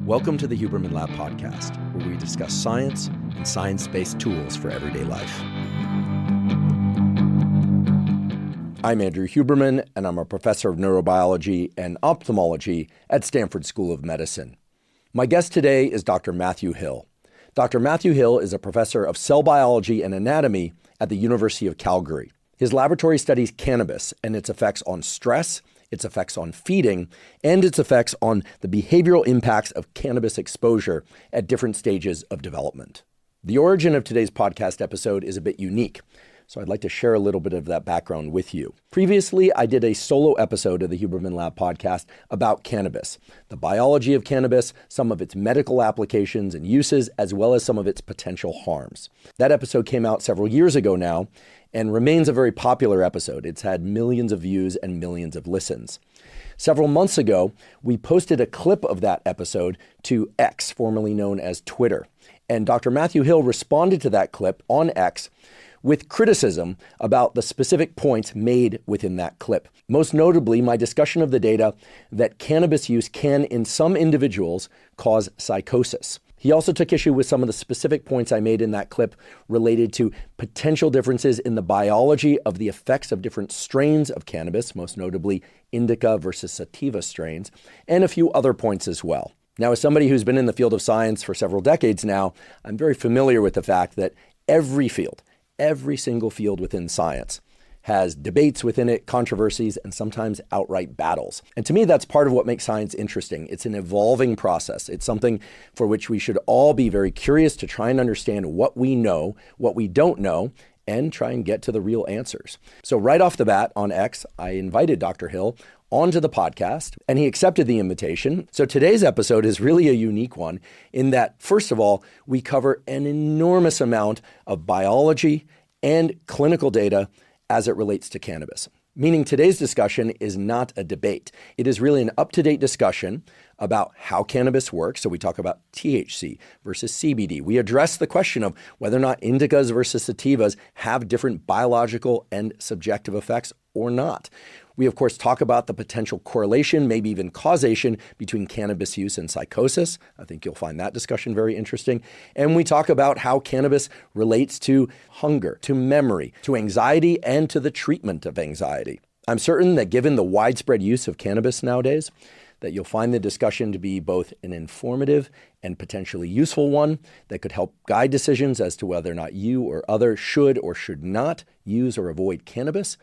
Welcome to the Huberman Lab podcast, where we discuss science and science-based tools for everyday life. I'm Andrew Huberman, and I'm a professor of neurobiology and ophthalmology at Stanford School of Medicine. My guest today is Dr. Matthew Hill. Dr. Matthew Hill is a professor of cell biology and anatomy at the University of Calgary. His laboratory studies cannabis and its effects on stress, its effects on feeding, and its effects on the behavioral impacts of cannabis exposure at different stages of development. The origin of today's podcast episode is a bit unique, so I'd like to share a little bit of that background with you. Previously, I did a solo episode of the Huberman Lab podcast about cannabis, the biology of cannabis, some of its medical applications and uses, as well as some of its potential harms. That episode came out several years ago now, and remains a very popular episode. It's had millions of views and millions of listens. Several months ago, we posted a clip of that episode to X, formerly known as Twitter. And Dr. Matthew Hill responded to that clip on X with criticism about the specific points made within that clip. Most notably, my discussion of the data that cannabis use can, in some individuals, cause psychosis. He also took issue with some of the specific points I made in that clip related to potential differences in the biology of the effects of different strains of cannabis, most notably indica versus sativa strains, and a few other points as well. Now, as somebody who's been in the field of science for several decades now, I'm very familiar with the fact that every single field within science has debates within it, controversies, and sometimes outright battles. And to me, that's part of what makes science interesting. It's an evolving process. It's something for which we should all be very curious to try and understand what we know, what we don't know, and try and get to the real answers. So right off the bat on X, I invited Dr. Hill onto the podcast, and he accepted the invitation. So today's episode is really a unique one in that, first of all, we cover an enormous amount of biology and clinical data as it relates to cannabis. Meaning today's discussion is not a debate. It is really an up-to-date discussion about how cannabis works. So we talk about THC versus CBD. We address the question of whether or not indicas versus sativas have different biological and subjective effects or not. We, of course, talk about the potential correlation, maybe even causation between cannabis use and psychosis. I think you'll find that discussion very interesting. And we talk about how cannabis relates to hunger, to memory, to anxiety, and to the treatment of anxiety. I'm certain that given the widespread use of cannabis nowadays, that you'll find the discussion to be both an informative and potentially useful one that could help guide decisions as to whether or not you or others should or should not use or avoid cannabis,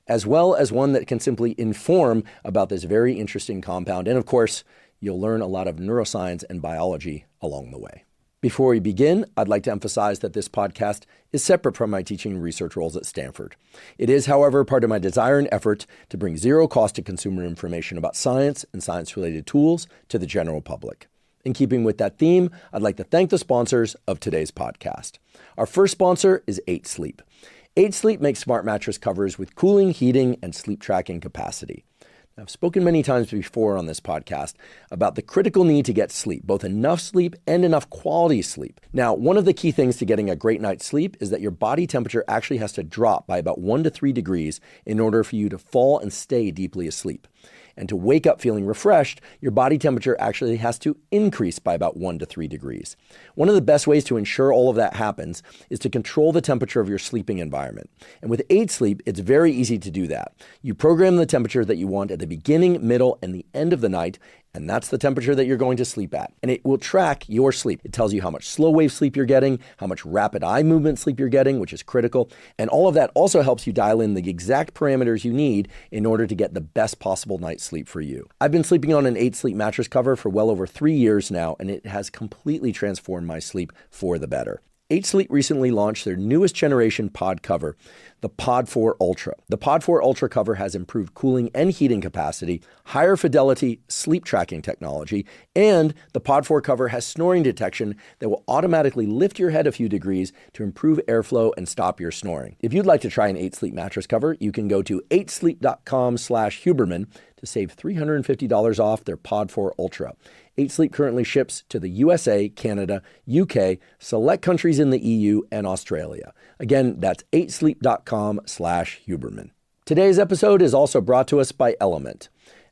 as well as one that can simply inform about this very interesting compound. And of course, you'll learn a lot of neuroscience and biology along the way. Before we begin, I'd like to emphasize that this podcast is separate from my teaching and research roles at Stanford. It is, however, part of my desire and effort to bring zero cost to consumer information about science and science-related tools to the general public. In keeping with that theme, I'd like to thank the sponsors of today's podcast. Our first sponsor is 8 Sleep. 8 Sleep makes smart mattress covers with cooling, heating, and sleep tracking capacity. Now, I've spoken many times before on this podcast about the critical need to get sleep, both enough sleep and enough quality sleep. Now, one of the key things to getting a great night's sleep is that your body temperature actually has to drop by about 1 to 3 degrees in order for you to fall and stay deeply asleep. And to wake up feeling refreshed, your body temperature actually has to increase by about 1 to 3 degrees. One of the best ways to ensure all of that happens is to control the temperature of your sleeping environment. And with 8 Sleep, it's very easy to do that. You program the temperature that you want at the beginning, middle, and the end of the night, and that's the temperature that you're going to sleep at. And it will track your sleep. It tells you how much slow wave sleep you're getting, how much rapid eye movement sleep you're getting, which is critical. And all of that also helps you dial in the exact parameters you need in order to get the best possible night's sleep for you. I've been sleeping on an 8 Sleep mattress cover for well over 3 years now, and it has completely transformed my sleep for the better. 8 Sleep recently launched their newest generation pod cover, the Pod 4 Ultra. The Pod 4 Ultra cover has improved cooling and heating capacity, higher fidelity sleep tracking technology, and the Pod 4 cover has snoring detection that will automatically lift your head a few degrees to improve airflow and stop your snoring. If you'd like to try an 8 Sleep mattress cover, you can go to 8sleep.com/Huberman to save $350 off their Pod 4 Ultra. 8 Sleep currently ships to the USA, Canada, UK, select countries in the EU, and Australia. Again, that's 8sleep.com/Huberman. Today's episode is also brought to us by Element.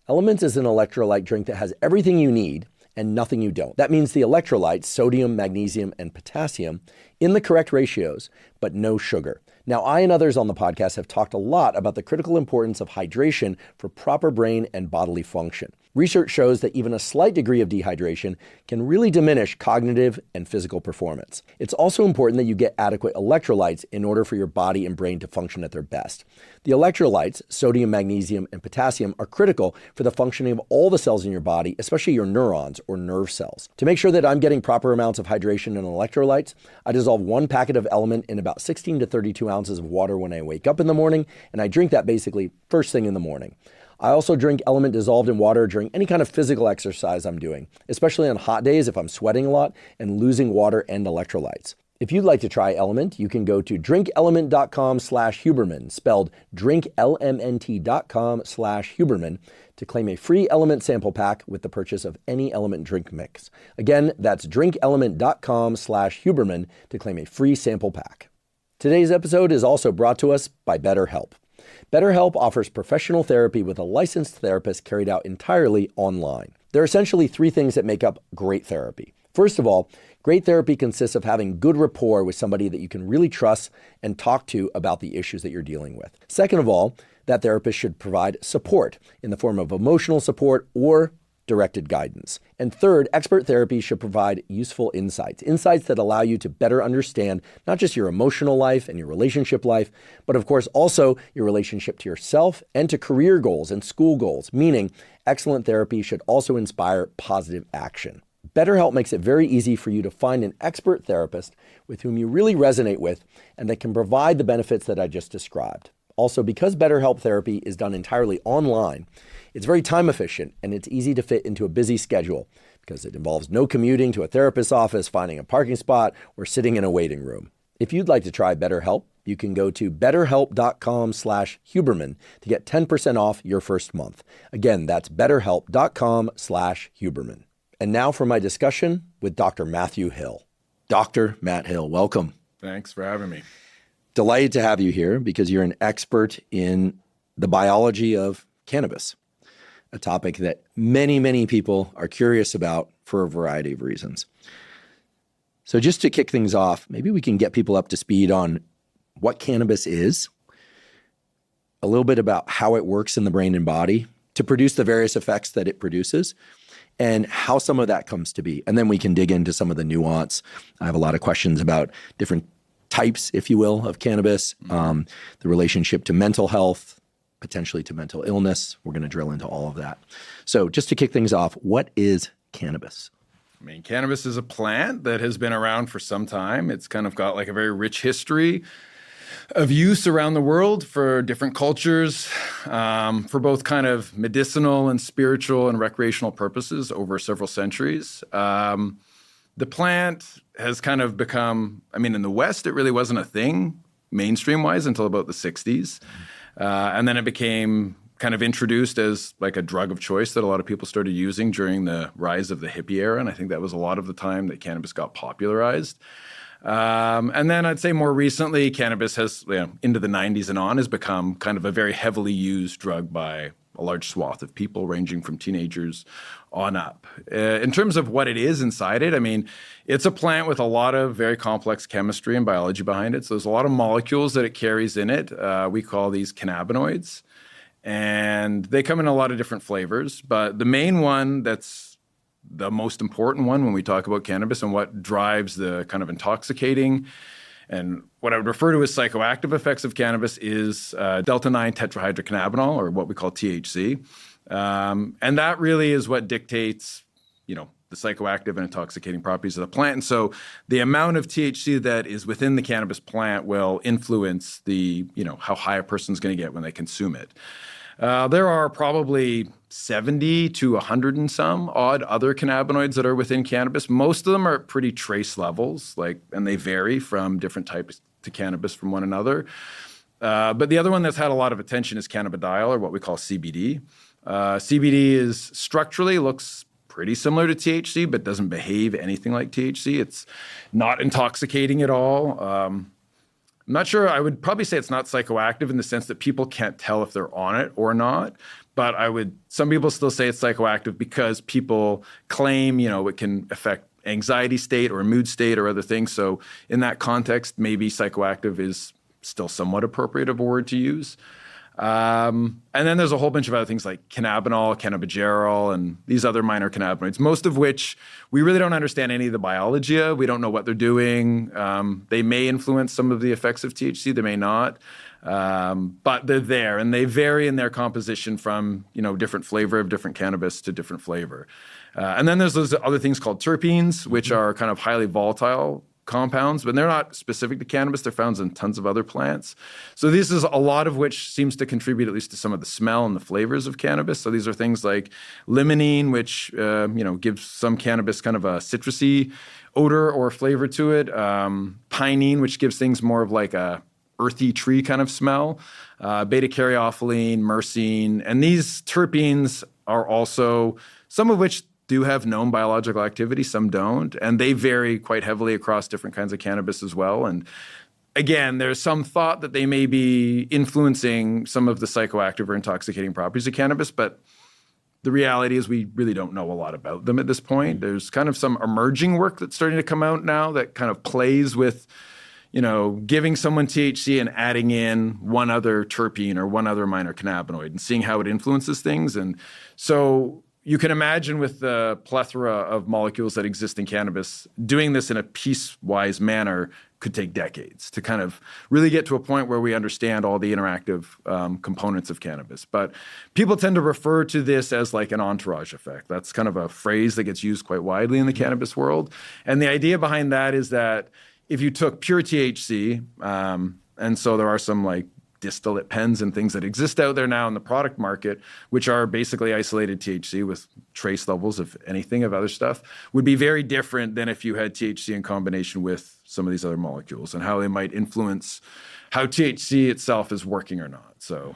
Element is an electrolyte drink that has everything you need and nothing you don't. That means the electrolytes, sodium, magnesium, and potassium, in the correct ratios, but no sugar. Now, I and others on the podcast have talked a lot about the critical importance of hydration for proper brain and bodily function. Research shows that even a slight degree of dehydration can really diminish cognitive and physical performance. It's also important that you get adequate electrolytes in order for your body and brain to function at their best. The electrolytes, sodium, magnesium, and potassium, are critical for the functioning of all the cells in your body, especially your neurons or nerve cells. To make sure that I'm getting proper amounts of hydration and electrolytes, I dissolve 1 packet of Element in about 16 to 32 ounces of water when I wake up in the morning, and I drink that basically first thing in the morning. I also drink Element dissolved in water during any kind of physical exercise I'm doing, especially on hot days if I'm sweating a lot and losing water and electrolytes. If you'd like to try Element, you can go to drinkelement.com/Huberman, spelled drinklmnt.com/Huberman, to claim a free Element sample pack with the purchase of any Element drink mix. Again, that's drinkelement.com/Huberman to claim a free sample pack. Today's episode is also brought to us by BetterHelp. BetterHelp offers professional therapy with a licensed therapist carried out entirely online. There are essentially 3 things that make up great therapy. First of all, great therapy consists of having good rapport with somebody that you can really trust and talk to about the issues that you're dealing with. Second of all, that therapist should provide support in the form of emotional support or directed guidance. And third, expert therapy should provide useful insights that allow you to better understand not just your emotional life and your relationship life, but of course also your relationship to yourself and to career goals and school goals, meaning excellent therapy should also inspire positive action. BetterHelp makes it very easy for you to find an expert therapist with whom you really resonate with and that can provide the benefits that I just described. Also, because BetterHelp therapy is done entirely online, it's very time efficient and it's easy to fit into a busy schedule because it involves no commuting to a therapist's office, finding a parking spot, or sitting in a waiting room. If you'd like to try BetterHelp, you can go to betterhelp.com/Huberman to get 10% off your first month. Again, that's betterhelp.com/Huberman. And now for my discussion with Dr. Matthew Hill. Dr. Matt Hill, welcome. Thanks for having me. Delighted to have you here because you're an expert in the biology of cannabis, a topic that many, many people are curious about for a variety of reasons. So just to kick things off, maybe we can get people up to speed on what cannabis is, a little bit about how it works in the brain and body to produce the various effects that it produces, and how some of that comes to be. And then we can dig into some of the nuance. I have a lot of questions about different types, if you will, of cannabis, the relationship to mental health, potentially to mental illness. We're going to drill into all of that. So just to kick things off, what is cannabis? I mean, cannabis is a plant that has been around for some time. It's kind of got like a very rich history of use around the world for different cultures, for both kind of medicinal and spiritual and recreational purposes over several centuries. The plant has kind of become, I mean, in the West, it really wasn't a thing mainstream-wise until about the 60s. And then it became kind of introduced as like a drug of choice that a lot of people started using during the rise of the hippie era. And I think that was a lot of the time that cannabis got popularized. And then I'd say more recently, cannabis has, into the 90s and on, has become kind of a very heavily used drug by a large swath of people, ranging from teenagers on up. In terms of what it is inside it, I mean, it's a plant with a lot of very complex chemistry and biology behind it. So there's a lot of molecules that it carries in it. We call these cannabinoids. And they come in a lot of different flavors. But the main one that's the most important one when we talk about cannabis and what drives the kind of intoxicating and what I would refer to as psychoactive effects of cannabis is delta-9 tetrahydrocannabinol, or what we call THC. And that really is what dictates, the psychoactive and intoxicating properties of the plant. And so the amount of THC that is within the cannabis plant will influence the, how high a person's going to get when they consume it. There are probably 70 to 100 and some odd other cannabinoids that are within cannabis. Most of them are at pretty trace levels, and they vary from different types to cannabis from one another. But the other one that's had a lot of attention is cannabidiol, or what we call CBD. CBD is structurally looks pretty similar to THC, but doesn't behave anything like THC. It's not intoxicating at all. I'm not sure. I would probably say it's not psychoactive in the sense that people can't tell if they're on it or not. But some people still say it's psychoactive because people claim, it can affect anxiety state or mood state or other things. So in that context, maybe psychoactive is still somewhat appropriate of a word to use. And then there's a whole bunch of other things like cannabinol, cannabigerol, and these other minor cannabinoids, most of which we really don't understand any of the biology of. We don't know what they're doing. They may influence some of the effects of THC. They may not. But they're there, and they vary in their composition from, different flavor of different cannabis to different flavor. And then there's those other things called terpenes, which are kind of highly volatile compounds, but they're not specific to cannabis. They're found in tons of other plants. So this is a lot of which seems to contribute at least to some of the smell and the flavors of cannabis. So these are things like limonene, which, gives some cannabis kind of a citrusy odor or flavor to it. Pinene, which gives things more of like a earthy tree kind of smell. Beta-caryophyllene, myrcene, and these terpenes are also, some of which do have known biological activity, some don't, and they vary quite heavily across different kinds of cannabis as well. And again, there's some thought that they may be influencing some of the psychoactive or intoxicating properties of cannabis, but the reality is we really don't know a lot about them at this point. There's kind of some emerging work that's starting to come out now that kind of plays with, giving someone THC and adding in one other terpene or one other minor cannabinoid and seeing how it influences things. And so you can imagine with the plethora of molecules that exist in cannabis, doing this in a piecewise manner could take decades to kind of really get to a point where we understand all the interactive components of cannabis. But people tend to refer to this as like an entourage effect. That's kind of a phrase that gets used quite widely in the cannabis world. And the idea behind that is that if you took pure THC, and so there are some like distillate pens and things that exist out there now in the product market, which are basically isolated THC with trace levels of anything of other stuff, would be very different than if you had THC in combination with some of these other molecules and how they might influence how THC itself is working or not. So,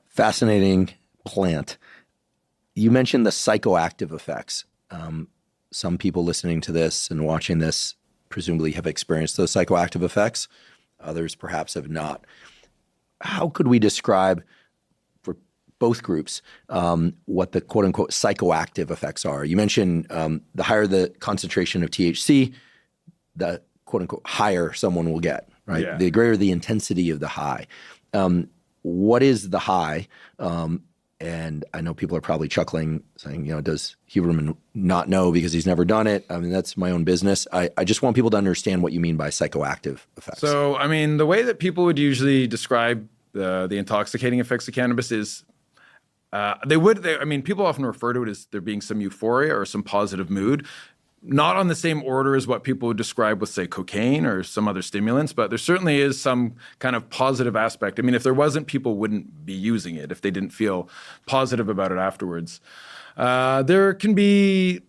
fascinating plant. You mentioned the psychoactive effects. Some people listening to this and watching this presumably have experienced those psychoactive effects. Others perhaps have not. How could we describe for both groups what the quote unquote psychoactive effects are? You mentioned the higher the concentration of THC, the quote unquote higher someone will get, right? Yeah. The greater the intensity of the high. What is the high? And I know people are probably chuckling, saying, does Huberman not know because he's never done it? I mean, that's my own business. I just want people to understand what you mean by psychoactive effects. So, I mean, the way that people would usually describe the intoxicating effects of cannabis is people often refer to it as there being some euphoria or some positive mood. Not on the same order as what people would describe with, say, cocaine or some other stimulants, but there certainly is some kind of positive aspect. I mean, if there wasn't, people wouldn't be using it if they didn't feel positive about it afterwards. There can be,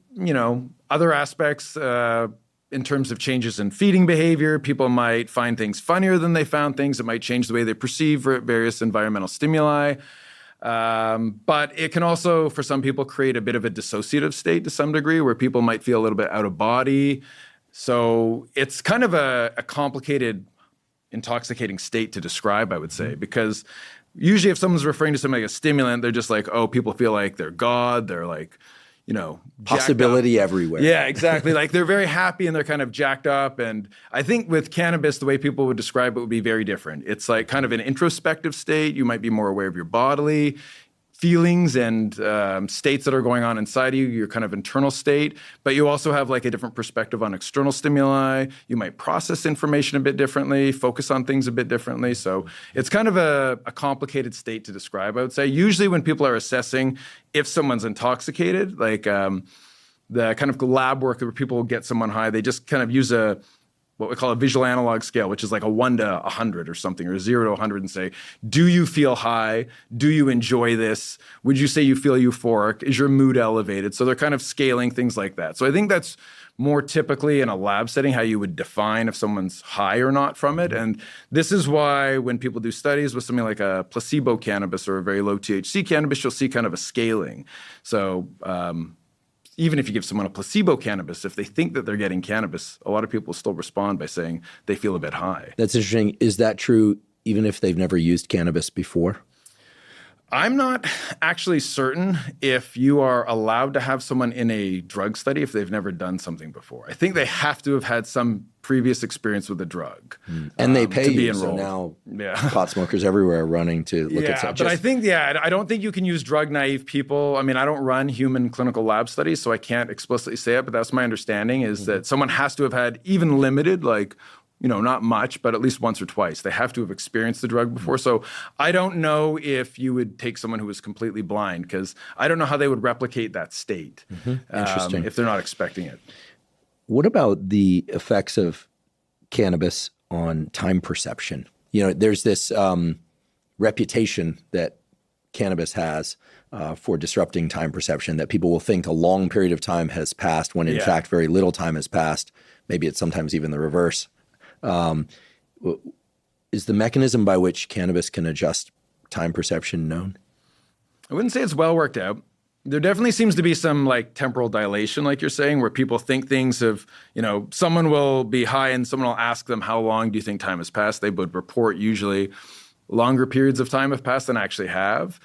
other aspects in terms of changes in feeding behavior. People might find things funnier than they found things. It might change the way they perceive various environmental stimuli. But it can also, for some people, create a bit of a dissociative state to some degree where people might feel a little bit out of body. So it's kind of a complicated, intoxicating state to describe, I would say, because usually if someone's referring to something like a stimulant, they're just like, oh, people feel like they're God. They're like, possibility everywhere. Yeah, exactly. Like they're very happy and they're kind of jacked up. And I think with cannabis, the way people would describe it would be very different. It's like kind of an introspective state. You might be more aware of your bodily feelings and states that are going on inside you, your kind of internal state, but you also have like a different perspective on external stimuli. You might process information a bit differently, focus on things a bit differently. So it's kind of a complicated state to describe, I would say. Usually when people are assessing if someone's intoxicated, like the kind of lab work where people get someone high, they just kind of use what we call a visual analog scale, which is like a 1 to 100 or something, or 0 to 100, and say, do you feel high? Do you enjoy this? Would you say you feel euphoric? Is your mood elevated? So they're kind of scaling things like that. So I think that's more typically in a lab setting how you would define if someone's high or not from it. And this is why when people do studies with something like a placebo cannabis or a very low THC cannabis, you'll see kind of a scaling. So even if you give someone a placebo cannabis, if they think that they're getting cannabis, a lot of people still respond by saying they feel a bit high. That's interesting. Is that true even if they've never used cannabis before? I'm not actually certain if you are allowed to have someone in a drug study if they've never done something before. I think they have to have had some previous experience with a drug. And they pay to be you, so enrolled. now pot smokers everywhere are running to look at such. But I think, I don't think you can use drug-naive people. I mean, I don't run human clinical lab studies, so I can't explicitly say it, but that's my understanding is that someone has to have had even limited, like, not much, but at least once or twice. They have to have experienced the drug before. So I don't know if you would take someone who was completely blind, because I don't know how they would replicate that state Interesting. if they're not expecting it. What about the effects of cannabis on time perception? There's this reputation that cannabis has for disrupting time perception, that people will think a long period of time has passed when in fact very little time has passed. Maybe it's sometimes even the reverse. Is the mechanism by which cannabis can adjust time perception known? I wouldn't say it's well worked out. There definitely seems to be some like temporal dilation, like you're saying, where people think things have, someone will be high and someone will ask them, how long do you think time has passed? They would report usually longer periods of time have passed than actually have.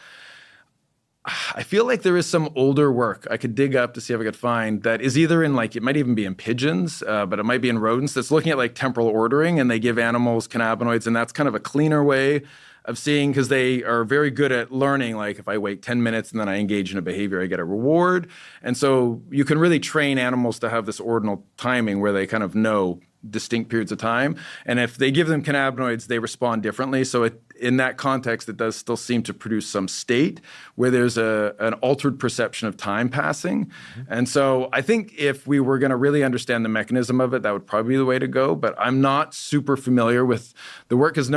I feel like there is some older work I could dig up to see if I could find that is either in it might even be in pigeons, but it might be in rodents, that's looking at like temporal ordering, and they give animals cannabinoids, and that's kind of a cleaner way of seeing, because they are very good at learning, like if I wait 10 minutes and then I engage in a behavior, I get a reward. And so you can really train animals to have this ordinal timing where they kind of know distinct periods of time. And if they give them cannabinoids, they respond differently. So in that context, it does still seem to produce some state where there's an altered perception of time passing. And so I think if we were going to really understand the mechanism of it, that would probably be the way to go. But I'm not super familiar with the work, because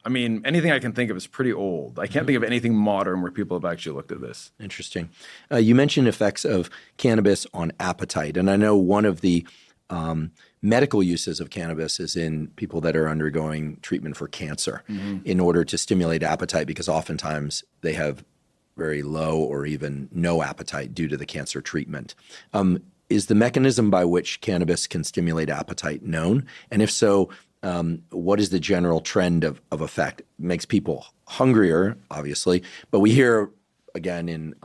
anything I can think of is pretty old. I can't think of anything modern where people have actually looked at this. Interesting. You mentioned effects of cannabis on appetite. And I know one of the medical uses of cannabis is in people that are undergoing treatment for cancer in order to stimulate appetite, because oftentimes they have very low or even no appetite due to the cancer treatment. Is the mechanism by which cannabis can stimulate appetite known? And if so, what is the general trend of effect? It makes people hungrier, obviously, but we hear, again, in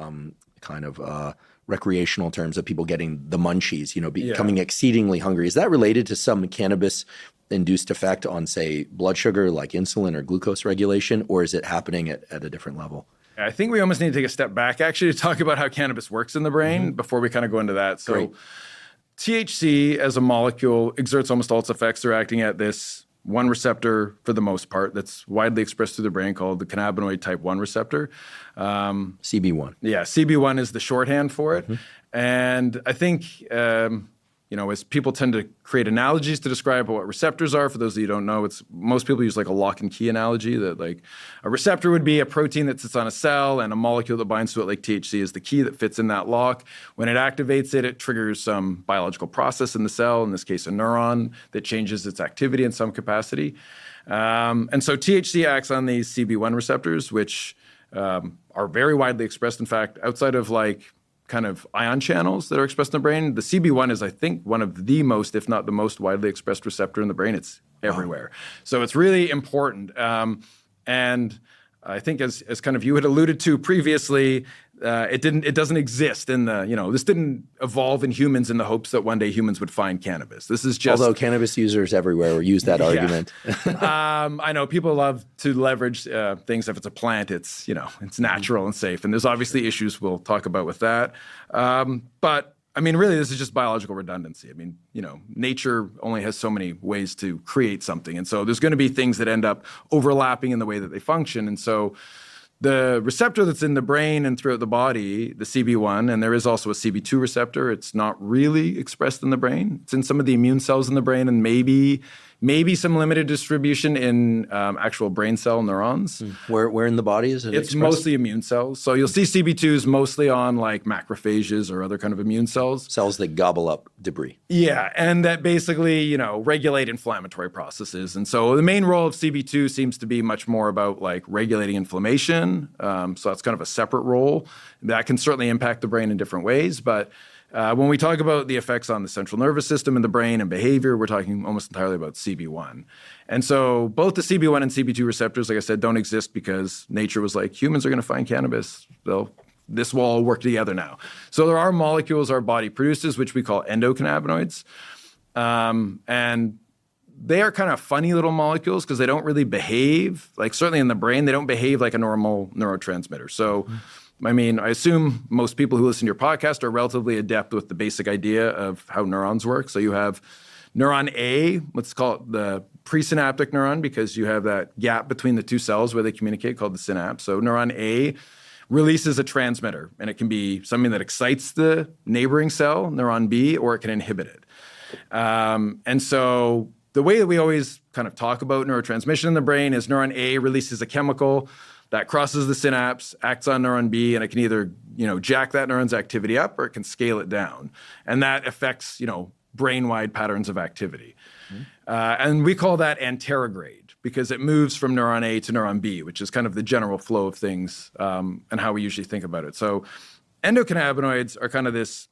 recreational terms of people getting the munchies, becoming exceedingly hungry. Is that related to some cannabis-induced effect on, say, blood sugar, like insulin or glucose regulation, or is it happening at a different level? I think we almost need to take a step back, actually, to talk about how cannabis works in the brain before we kind of go into that. So Great. THC as a molecule exerts almost all its effects. They're acting at this one receptor for the most part that's widely expressed through the brain called the cannabinoid type 1 receptor. CB1. Yeah, CB1 is the shorthand for it. And I think, as people tend to create analogies to describe what receptors are, for those of you who don't know, most people use like a lock and key analogy, that like a receptor would be a protein that sits on a cell, and a molecule that binds to it, like THC, is the key that fits in that lock. When it activates it, it triggers some biological process in the cell, in this case a neuron, that changes its activity in some capacity. And so THC acts on these CB1 receptors, which are very widely expressed. In fact, outside of kind of ion channels that are expressed in the brain, the CB1 is, I think, one of the most, if not the most widely expressed receptor in the brain. It's everywhere. So it's really important. And I think as kind of you had alluded to previously, it doesn't exist in this didn't evolve in humans in the hopes that one day humans would find cannabis. This is just... Although cannabis users everywhere use that argument. I know people love to leverage things. If it's a plant, it's natural and safe. And there's obviously issues we'll talk about with that. But really, this is just biological redundancy. Nature only has so many ways to create something. And so there's going to be things that end up overlapping in the way that they function. And so the receptor that's in the brain and throughout the body, the CB1, and there is also a CB2 receptor, it's not really expressed in the brain. It's in some of the immune cells in the brain, and maybe some limited distribution in actual brain cell neurons. Where in the body is it It's expressed? mostly immune cells. So you'll see CB2s mostly on like macrophages or other kind of immune cells. Cells that gobble up debris. Yeah, and that basically, regulate inflammatory processes. And so the main role of CB2 seems to be much more about like regulating inflammation. So that's kind of a separate role. That can certainly impact the brain in different ways, but When we talk about the effects on the central nervous system and the brain and behavior, we're talking almost entirely about CB1. And so both the CB1 and CB2 receptors, like I said, don't exist because nature was like, humans are going to find cannabis. This will all work together now. So there are molecules our body produces, which we call endocannabinoids. And they are kind of funny little molecules because they don't really behave, like certainly in the brain, they don't behave like a normal neurotransmitter. So, I mean, I assume most people who listen to your podcast are relatively adept with the basic idea of how neurons work. So you have neuron A, let's call it the presynaptic neuron, because you have that gap between the two cells where they communicate called the synapse. So neuron A releases a transmitter, and it can be something that excites the neighboring cell, neuron B, or it can inhibit it. And so the way that we always kind of talk about neurotransmission in the brain is neuron A releases a chemical that crosses the synapse, acts on neuron B, and it can either, jack that neuron's activity up or it can scale it down. And that affects, brain-wide patterns of activity. And we call that anterograde because it moves from neuron A to neuron B, which is kind of the general flow of things and how we usually think about it. So endocannabinoids are kind of this,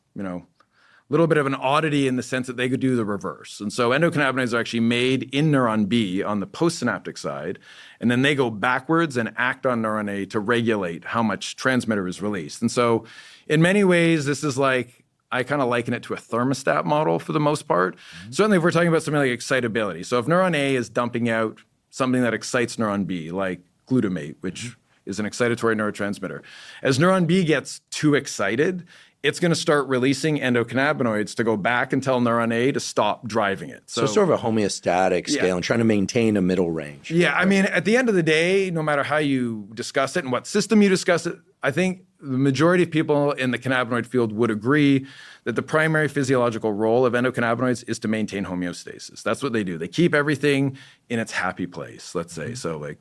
little bit of an oddity in the sense that they could do the reverse. And so endocannabinoids are actually made in neuron B on the postsynaptic side, and then they go backwards and act on neuron A to regulate how much transmitter is released. And so in many ways, this is like, I kind of liken it to a thermostat model for the most part. Certainly if we're talking about something like excitability. So if neuron A is dumping out something that excites neuron B, like glutamate, which is an excitatory neurotransmitter. As neuron B gets too excited, it's going to start releasing endocannabinoids to go back and tell neuron A to stop driving it. So sort of a homeostatic scale and trying to maintain a middle range. Yeah, I mean, at the end of the day, no matter how you discuss it and what system you discuss it, I think the majority of people in the cannabinoid field would agree that the primary physiological role of endocannabinoids is to maintain homeostasis. That's what they do. They keep everything in its happy place, let's say. So like...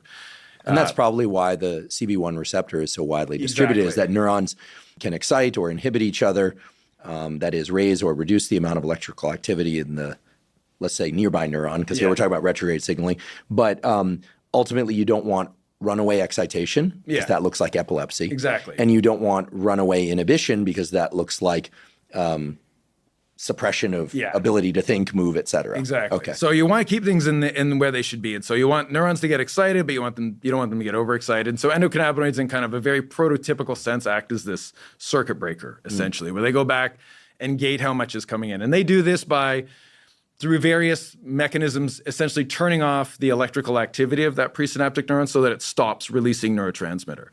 And that's probably why the CB1 receptor is so widely distributed, is that neurons can excite or inhibit each other, that is, raise or reduce the amount of electrical activity in the, let's say, nearby neuron, because here we're talking about retrograde signaling. But ultimately, you don't want runaway excitation, because that looks like epilepsy. Exactly. And you don't want runaway inhibition, because that looks like suppression of ability to think, move, et cetera. Exactly. Okay. So you want to keep things in where they should be. And so you want neurons to get excited, but you don't want them to get overexcited. And so endocannabinoids in kind of a very prototypical sense act as this circuit breaker, essentially, where they go back and gate how much is coming in. And they do this through various mechanisms, essentially turning off the electrical activity of that presynaptic neuron so that it stops releasing neurotransmitter.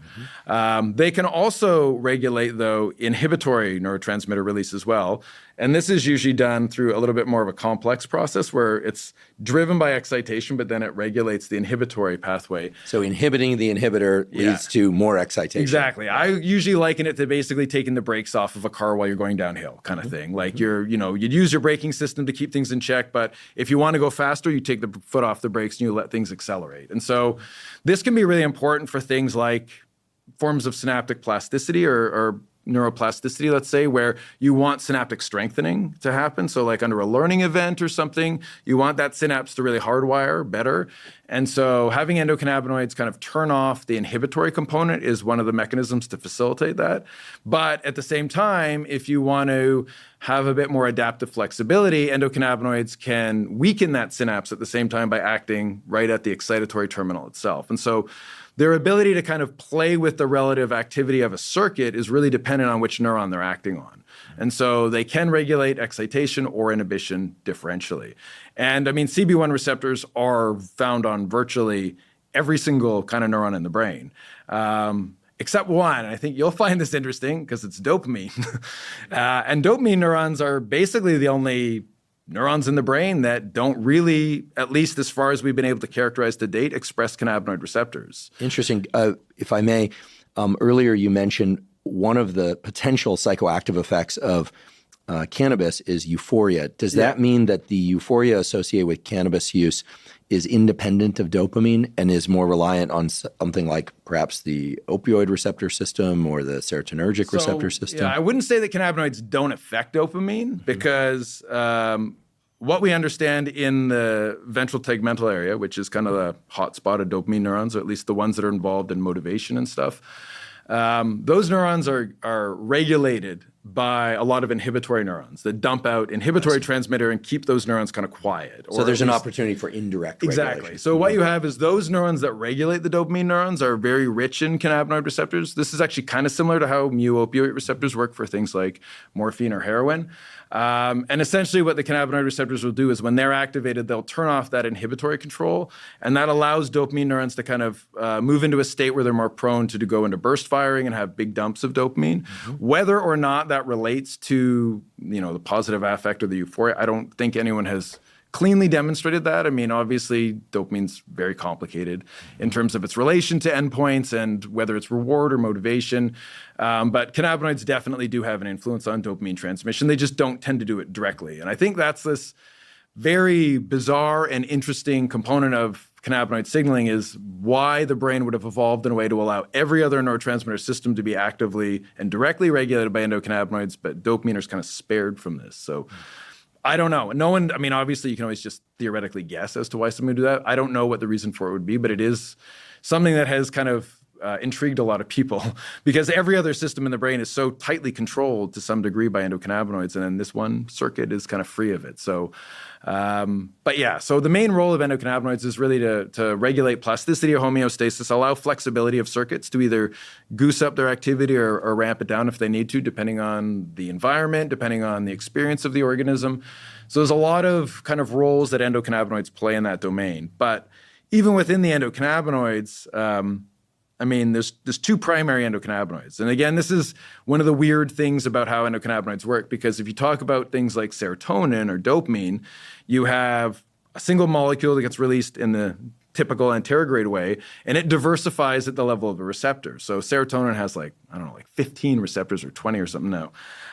They can also regulate, though, inhibitory neurotransmitter release as well. And this is usually done through a little bit more of a complex process where it's driven by excitation, but then it regulates the inhibitory pathway. So inhibiting the inhibitor leads to more excitation. Exactly. I usually liken it to basically taking the brakes off of a car while you're going downhill kind of thing. Like you'd use your braking system to keep things in check, but if you want to go faster, you take the foot off the brakes and you let things accelerate. And so this can be really important for things like forms of synaptic plasticity or neuroplasticity, let's say, where you want synaptic strengthening to happen. So like under a learning event or something, you want that synapse to really hardwire better. And so having endocannabinoids kind of turn off the inhibitory component is one of the mechanisms to facilitate that. But at the same time, if you want to have a bit more adaptive flexibility, endocannabinoids can weaken that synapse at the same time by acting right at the excitatory terminal itself. And so their ability to kind of play with the relative activity of a circuit is really dependent on which neuron they're acting on. And so they can regulate excitation or inhibition differentially. And I mean, CB1 receptors are found on virtually every single kind of neuron in the brain, except one. I think you'll find this interesting because it's dopamine. And dopamine neurons are basically the only neurons in the brain that don't really, at least as far as we've been able to characterize to date, express cannabinoid receptors. Interesting. If I may, earlier you mentioned one of the potential psychoactive effects of cannabis is euphoria. Does that mean that the euphoria associated with cannabis use is independent of dopamine and is more reliant on something like perhaps the opioid receptor system or the serotonergic receptor system? Yeah, I wouldn't say that cannabinoids don't affect dopamine because what we understand in the ventral tegmental area, which is kind of the hot spot of dopamine neurons, or at least the ones that are involved in motivation and stuff, those neurons are regulated by a lot of inhibitory neurons that dump out inhibitory transmitter and keep those neurons kind of quiet. So there's an opportunity for indirect Exactly. regulation. So what you have is those neurons that regulate the dopamine neurons are very rich in cannabinoid receptors. This is actually kind of similar to how mu-opioid receptors work for things like morphine or heroin. And essentially what the cannabinoid receptors will do is when they're activated, they'll turn off that inhibitory control, and that allows dopamine neurons to kind of move into a state where they're more prone to go into burst firing and have big dumps of dopamine. Whether or not that relates to, the positive affect or the euphoria, I don't think anyone has cleanly demonstrated that. I mean, obviously, dopamine's very complicated in terms of its relation to endpoints and whether it's reward or motivation. But cannabinoids definitely do have an influence on dopamine transmission. They just don't tend to do it directly. And I think that's this very bizarre and interesting component of cannabinoid signaling is why the brain would have evolved in a way to allow every other neurotransmitter system to be actively and directly regulated by endocannabinoids, but dopamine is kind of spared from this. So I don't know. No one, I mean, obviously you can always just theoretically guess as to why someone would do that. I don't know what the reason for it would be, but it is something that has kind of intrigued a lot of people because every other system in the brain is so tightly controlled to some degree by endocannabinoids, and then this one circuit is kind of free of it. So, so the main role of endocannabinoids is really to regulate plasticity or homeostasis, allow flexibility of circuits to either goose up their activity or ramp it down if they need to, depending on the environment, depending on the experience of the organism. So there's a lot of kind of roles that endocannabinoids play in that domain. But even within the endocannabinoids, there's two primary endocannabinoids. And again, this is one of the weird things about how endocannabinoids work, because if you talk about things like serotonin or dopamine, you have a single molecule that gets released in the typical anterograde way, and it diversifies at the level of a receptor. So serotonin has like 15 receptors or 20 or something now.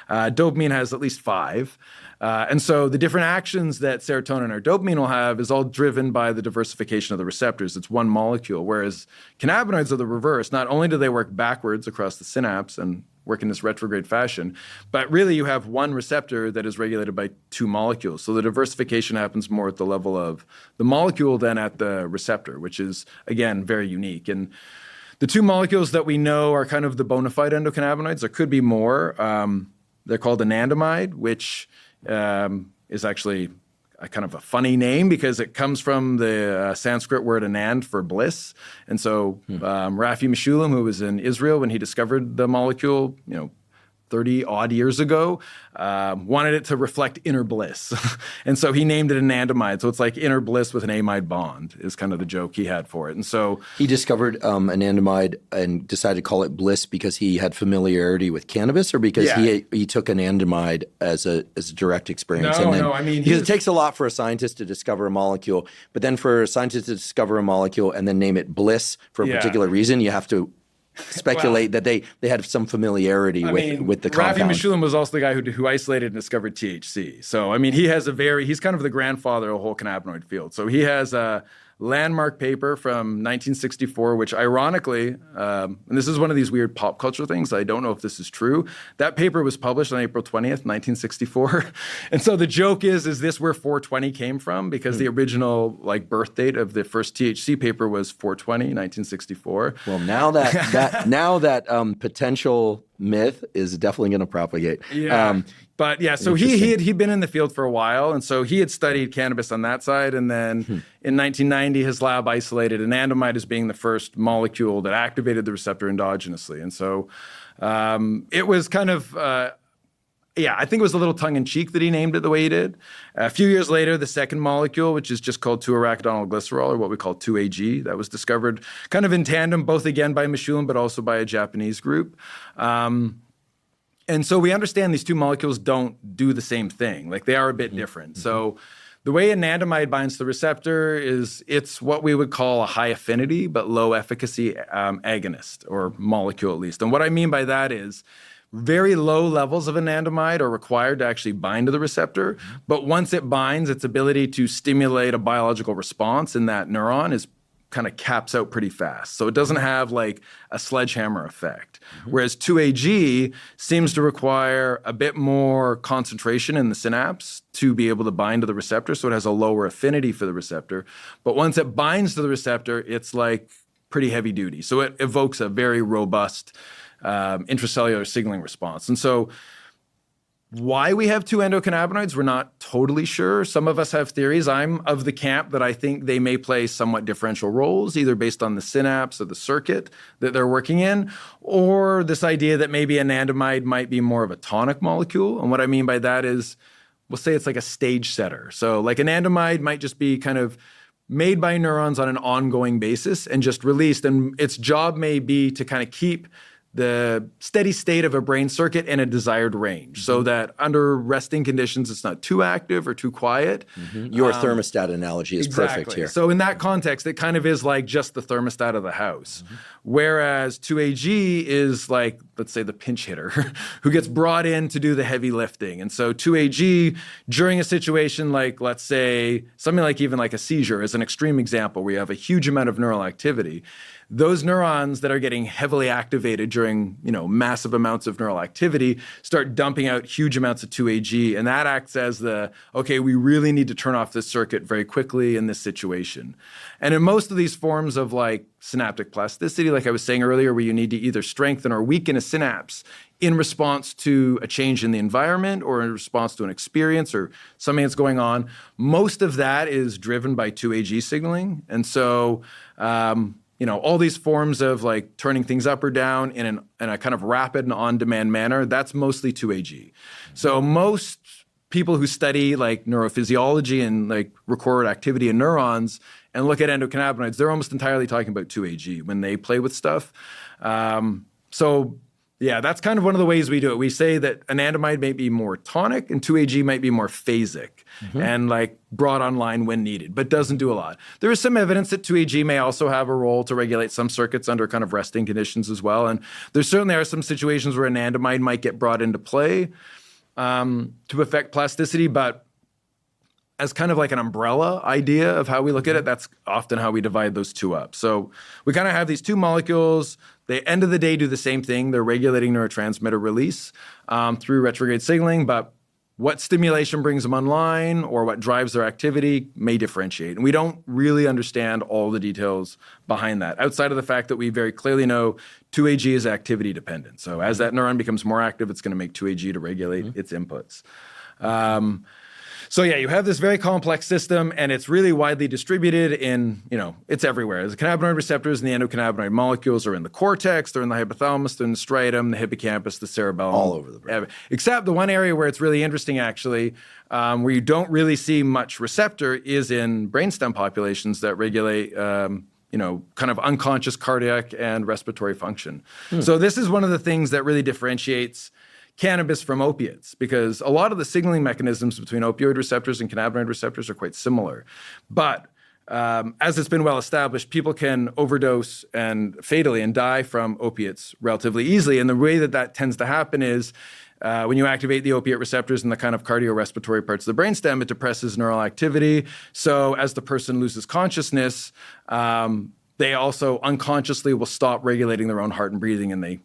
Dopamine has at least 5. And so the different actions that serotonin or dopamine will have is all driven by the diversification of the receptors. It's one molecule, whereas cannabinoids are the reverse. Not only do they work backwards across the synapse and work in this retrograde fashion, but really you have one receptor that is regulated by 2 molecules. So the diversification happens more at the level of the molecule than at the receptor, which is, again, very unique. And the 2 molecules that we know are kind of the bona fide endocannabinoids. There could be more. They're called anandamide, which is actually a kind of a funny name because it comes from the Sanskrit word anand for bliss. And so Rafi Meshulam, who was in Israel when he discovered the molecule, 30 odd years ago, wanted it to reflect inner bliss. And so he named it anandamide. So it's like inner bliss with an amide bond is kind of the joke he had for it. And so he discovered anandamide and decided to call it bliss because he had familiarity with cannabis, or because he took anandamide as a direct experience. Because it takes a lot for a scientist to discover a molecule, but then for a scientist to discover a molecule and then name it bliss for a particular reason, you have to speculate that they had some familiarity with the compound. Rafi Meshulam was also the guy who isolated and discovered THC. So, he's kind of the grandfather of the whole cannabinoid field. So he has a landmark paper from 1964, which ironically, and this is one of these weird pop culture things, I don't know if this is true, that paper was published on April 20th, 1964. And so the joke is this where 420 came from? Because the original birth date of the first THC paper was 420, 1964. Well, now that potential myth is definitely going to propagate. Yeah. So he'd been in the field for a while, and so he had studied cannabis on that side, and then in 1990, his lab isolated anandamide as being the first molecule that activated the receptor endogenously. And so it was kind of, I think it was a little tongue-in-cheek that he named it the way he did. A few years later, the second molecule, which is just called 2-arachidonyl glycerol, or what we call 2-AG, that was discovered kind of in tandem, both again by Meshulam, but also by a Japanese group. And so we understand these 2 molecules don't do the same thing. They are a bit different. So the way anandamide binds to the receptor is it's what we would call a high affinity but low efficacy agonist, or molecule at least. And what I mean by that is very low levels of anandamide are required to actually bind to the receptor. But once it binds, its ability to stimulate a biological response in that neuron is kind of caps out pretty fast. So it doesn't have a sledgehammer effect. Whereas 2-AG seems to require a bit more concentration in the synapse to be able to bind to the receptor. So it has a lower affinity for the receptor. But once it binds to the receptor, it's pretty heavy duty. So it evokes a very robust intracellular signaling response. And so Why we have two endocannabinoids, we're not totally sure. Some of us have theories. I'm of the camp that I think they may play somewhat differential roles, either based on the synapse or the circuit that they're working in, or this idea that maybe anandamide might be more of a tonic molecule. And what I mean by that is, we'll say it's like a stage setter. So like anandamide might just be kind of made by neurons on an ongoing basis and just released. And its job may be to kind of keep the steady state of a brain circuit in a desired range so that under resting conditions, it's not too active or too quiet. Your thermostat analogy is perfect here. So in that context, it kind of is like just the thermostat of the house. Whereas 2AG is like, let's say, the pinch hitter who gets brought in to do the heavy lifting. And so 2AG, during a situation like, let's say, something like even like a seizure is an extreme example where you have a huge amount of neural activity. Those neurons that are getting heavily activated during, massive amounts of neural activity start dumping out huge amounts of 2AG, and that acts as okay, we really need to turn off this circuit very quickly in this situation. And in most of these forms of like synaptic plasticity, like I was saying earlier, where you need to either strengthen or weaken a synapse in response to a change in the environment or in response to an experience or something that's going on, most of that is driven by 2AG signaling. And so, all these forms of like turning things up or down in a kind of rapid and on-demand manner, that's mostly 2AG. So most people who study like neurophysiology and like record activity in neurons and look at endocannabinoids, they're almost entirely talking about 2AG when they play with stuff. Yeah, that's kind of one of the ways we do it. We say that anandamide may be more tonic and 2AG might be more phasic and like brought online when needed, but doesn't do a lot. There is some evidence that 2AG may also have a role to regulate some circuits under kind of resting conditions as well. And there certainly are some situations where anandamide might get brought into play to affect plasticity, but as kind of like an umbrella idea of how we look at it, that's often how we divide those two up. So we kind of have these two molecules. They, end of the day, do the same thing. They're regulating neurotransmitter release through retrograde signaling, but what stimulation brings them online or what drives their activity may differentiate. And we don't really understand all the details behind that, outside of the fact that we very clearly know 2AG is activity dependent. So as that neuron becomes more active, it's going to make 2AG to regulate its inputs. So yeah, you have this very complex system, and it's really widely distributed in, it's everywhere. The cannabinoid receptors and the endocannabinoid molecules are in the cortex, they're in the hypothalamus, they're in the striatum, the hippocampus, the cerebellum. All over the brain. Except the one area where it's really interesting, actually, where you don't really see much receptor is in brainstem populations that regulate kind of unconscious cardiac and respiratory function. So this is one of the things that really differentiates cannabis from opiates, because a lot of the signaling mechanisms between opioid receptors and cannabinoid receptors are quite similar. But as it's been well established, people can overdose and fatally and die from opiates relatively easily. And the way that tends to happen is when you activate the opiate receptors in the kind of cardiorespiratory parts of the brainstem, it depresses neural activity. So as the person loses consciousness, they also unconsciously will stop regulating their own heart and breathing, and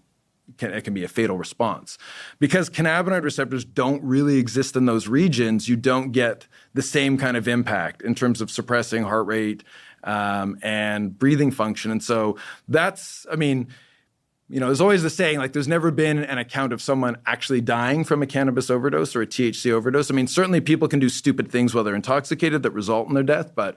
it can be a fatal response. Because cannabinoid receptors don't really exist in those regions, you don't get the same kind of impact in terms of suppressing heart rate and breathing function. And so there's always the saying, like, there's never been an account of someone actually dying from a cannabis overdose or a THC overdose. Certainly people can do stupid things while they're intoxicated that result in their death, but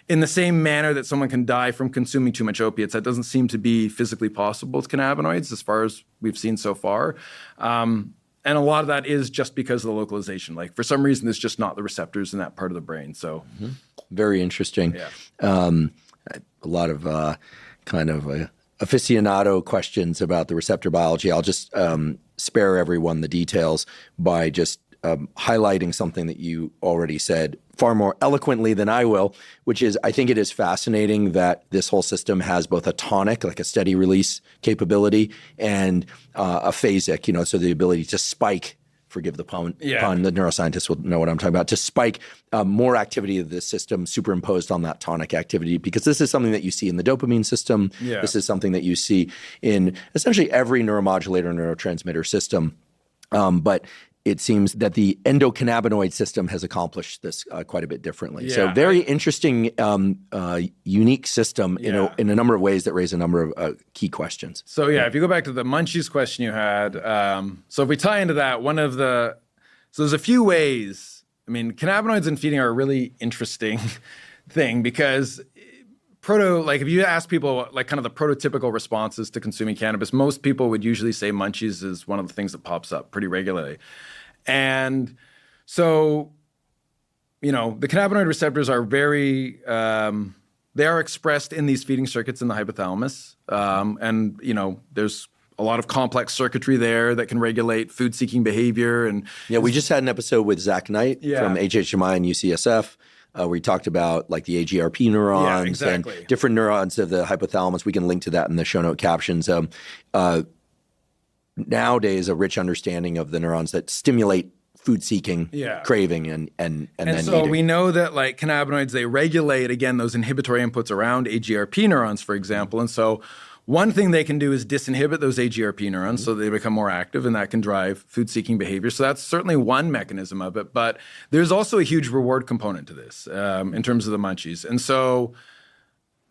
in the same manner that someone can die from consuming too much opiates, that doesn't seem to be physically possible with cannabinoids as far as we've seen so far. And a lot of that is just because of the localization. Like, for some reason, there's just not the receptors in that part of the brain. So, Very interesting. Yeah. A lot of aficionado questions about the receptor biology. I'll just spare everyone the details by just highlighting something that you already said far more eloquently than I will, which is, I think it is fascinating that this whole system has both a tonic, like a steady release capability, and a phasic, so the ability to spike, forgive the pun, the neuroscientists will know what I'm talking about, to spike more activity of this system superimposed on that tonic activity, because this is something that you see in the dopamine system. Yeah. This is something that you see in essentially every neuromodulator neurotransmitter system. But it seems that the endocannabinoid system has accomplished this quite a bit differently. Yeah. So very interesting, unique system in a number of ways that raise a number of key questions. So if you go back to the munchies question you had, so if we tie into that, one of the So there's a few ways. I mean, cannabinoids in feeding are a really interesting thing because if you ask people like kind of the prototypical responses to consuming cannabis, most people would usually say munchies is one of the things that pops up pretty regularly. And so, the cannabinoid receptors are very, they are expressed in these feeding circuits in the hypothalamus. There's a lot of complex circuitry there that can regulate food-seeking behavior. And yeah, we just had an episode with Zach Knight from HHMI and UCSF where we talked about like the AGRP neurons and different neurons of the hypothalamus. We can link to that in the show note captions. Nowadays, a rich understanding of the neurons that stimulate food-seeking, craving, and then so eating. We know that like cannabinoids, they regulate, again, those inhibitory inputs around AGRP neurons, for example. And so one thing they can do is disinhibit those AGRP neurons so they become more active, and that can drive food-seeking behavior. So that's certainly one mechanism of it. But there's also a huge reward component to this in terms of the munchies. And so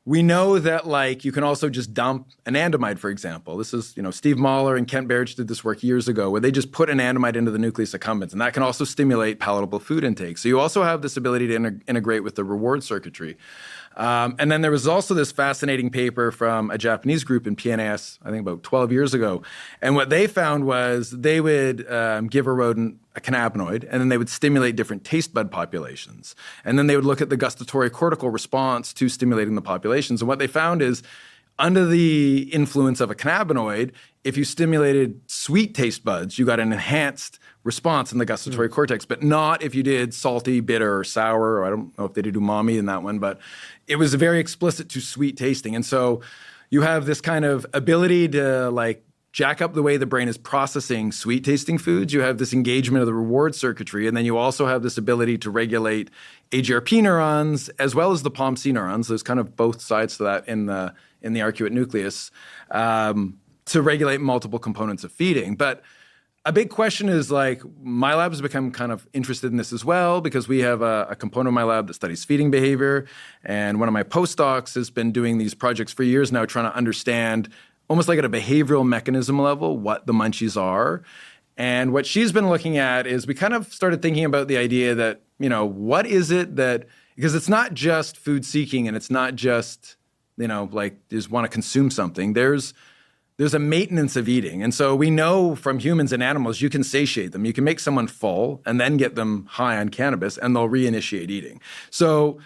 we know that like you can also just dump anandamide, for example. This is, Steve Mahler and Kent Berich did this work years ago where they just put anandamide into the nucleus accumbens, and that can also stimulate palatable food intake. So you also have this ability to integrate with the reward circuitry. And then there was also this fascinating paper from a Japanese group in PNAS, I think about 12 years ago. And what they found was they would give a rodent a cannabinoid, and then they would stimulate different taste bud populations. And then they would look at the gustatory cortical response to stimulating the populations. And what they found is under the influence of a cannabinoid, if you stimulated sweet taste buds, you got an enhanced response in the gustatory cortex, but not if you did salty, bitter, or sour, or I don't know if they did umami in that one, but it was very explicit to sweet tasting. And so you have this kind of ability to like jack up the way the brain is processing sweet tasting foods. You have this engagement of the reward circuitry, and then you also have this ability to regulate AGRP neurons as well as the POMC neurons. There's kind of both sides to that in the arcuate nucleus to regulate multiple components of feeding. But a big question is like, my lab has become kind of interested in this as well because we have a component of my lab that studies feeding behavior. And one of my postdocs has been doing these projects for years now, trying to understand almost like at a behavioral mechanism level what the munchies are. And what she's been looking at is we kind of started thinking about the idea that, what is it that, because it's not just food seeking and it's not just, like just want to consume something. There's a maintenance of eating. And so we know from humans and animals, you can satiate them. You can make someone full and then get them high on cannabis and they'll reinitiate eating. So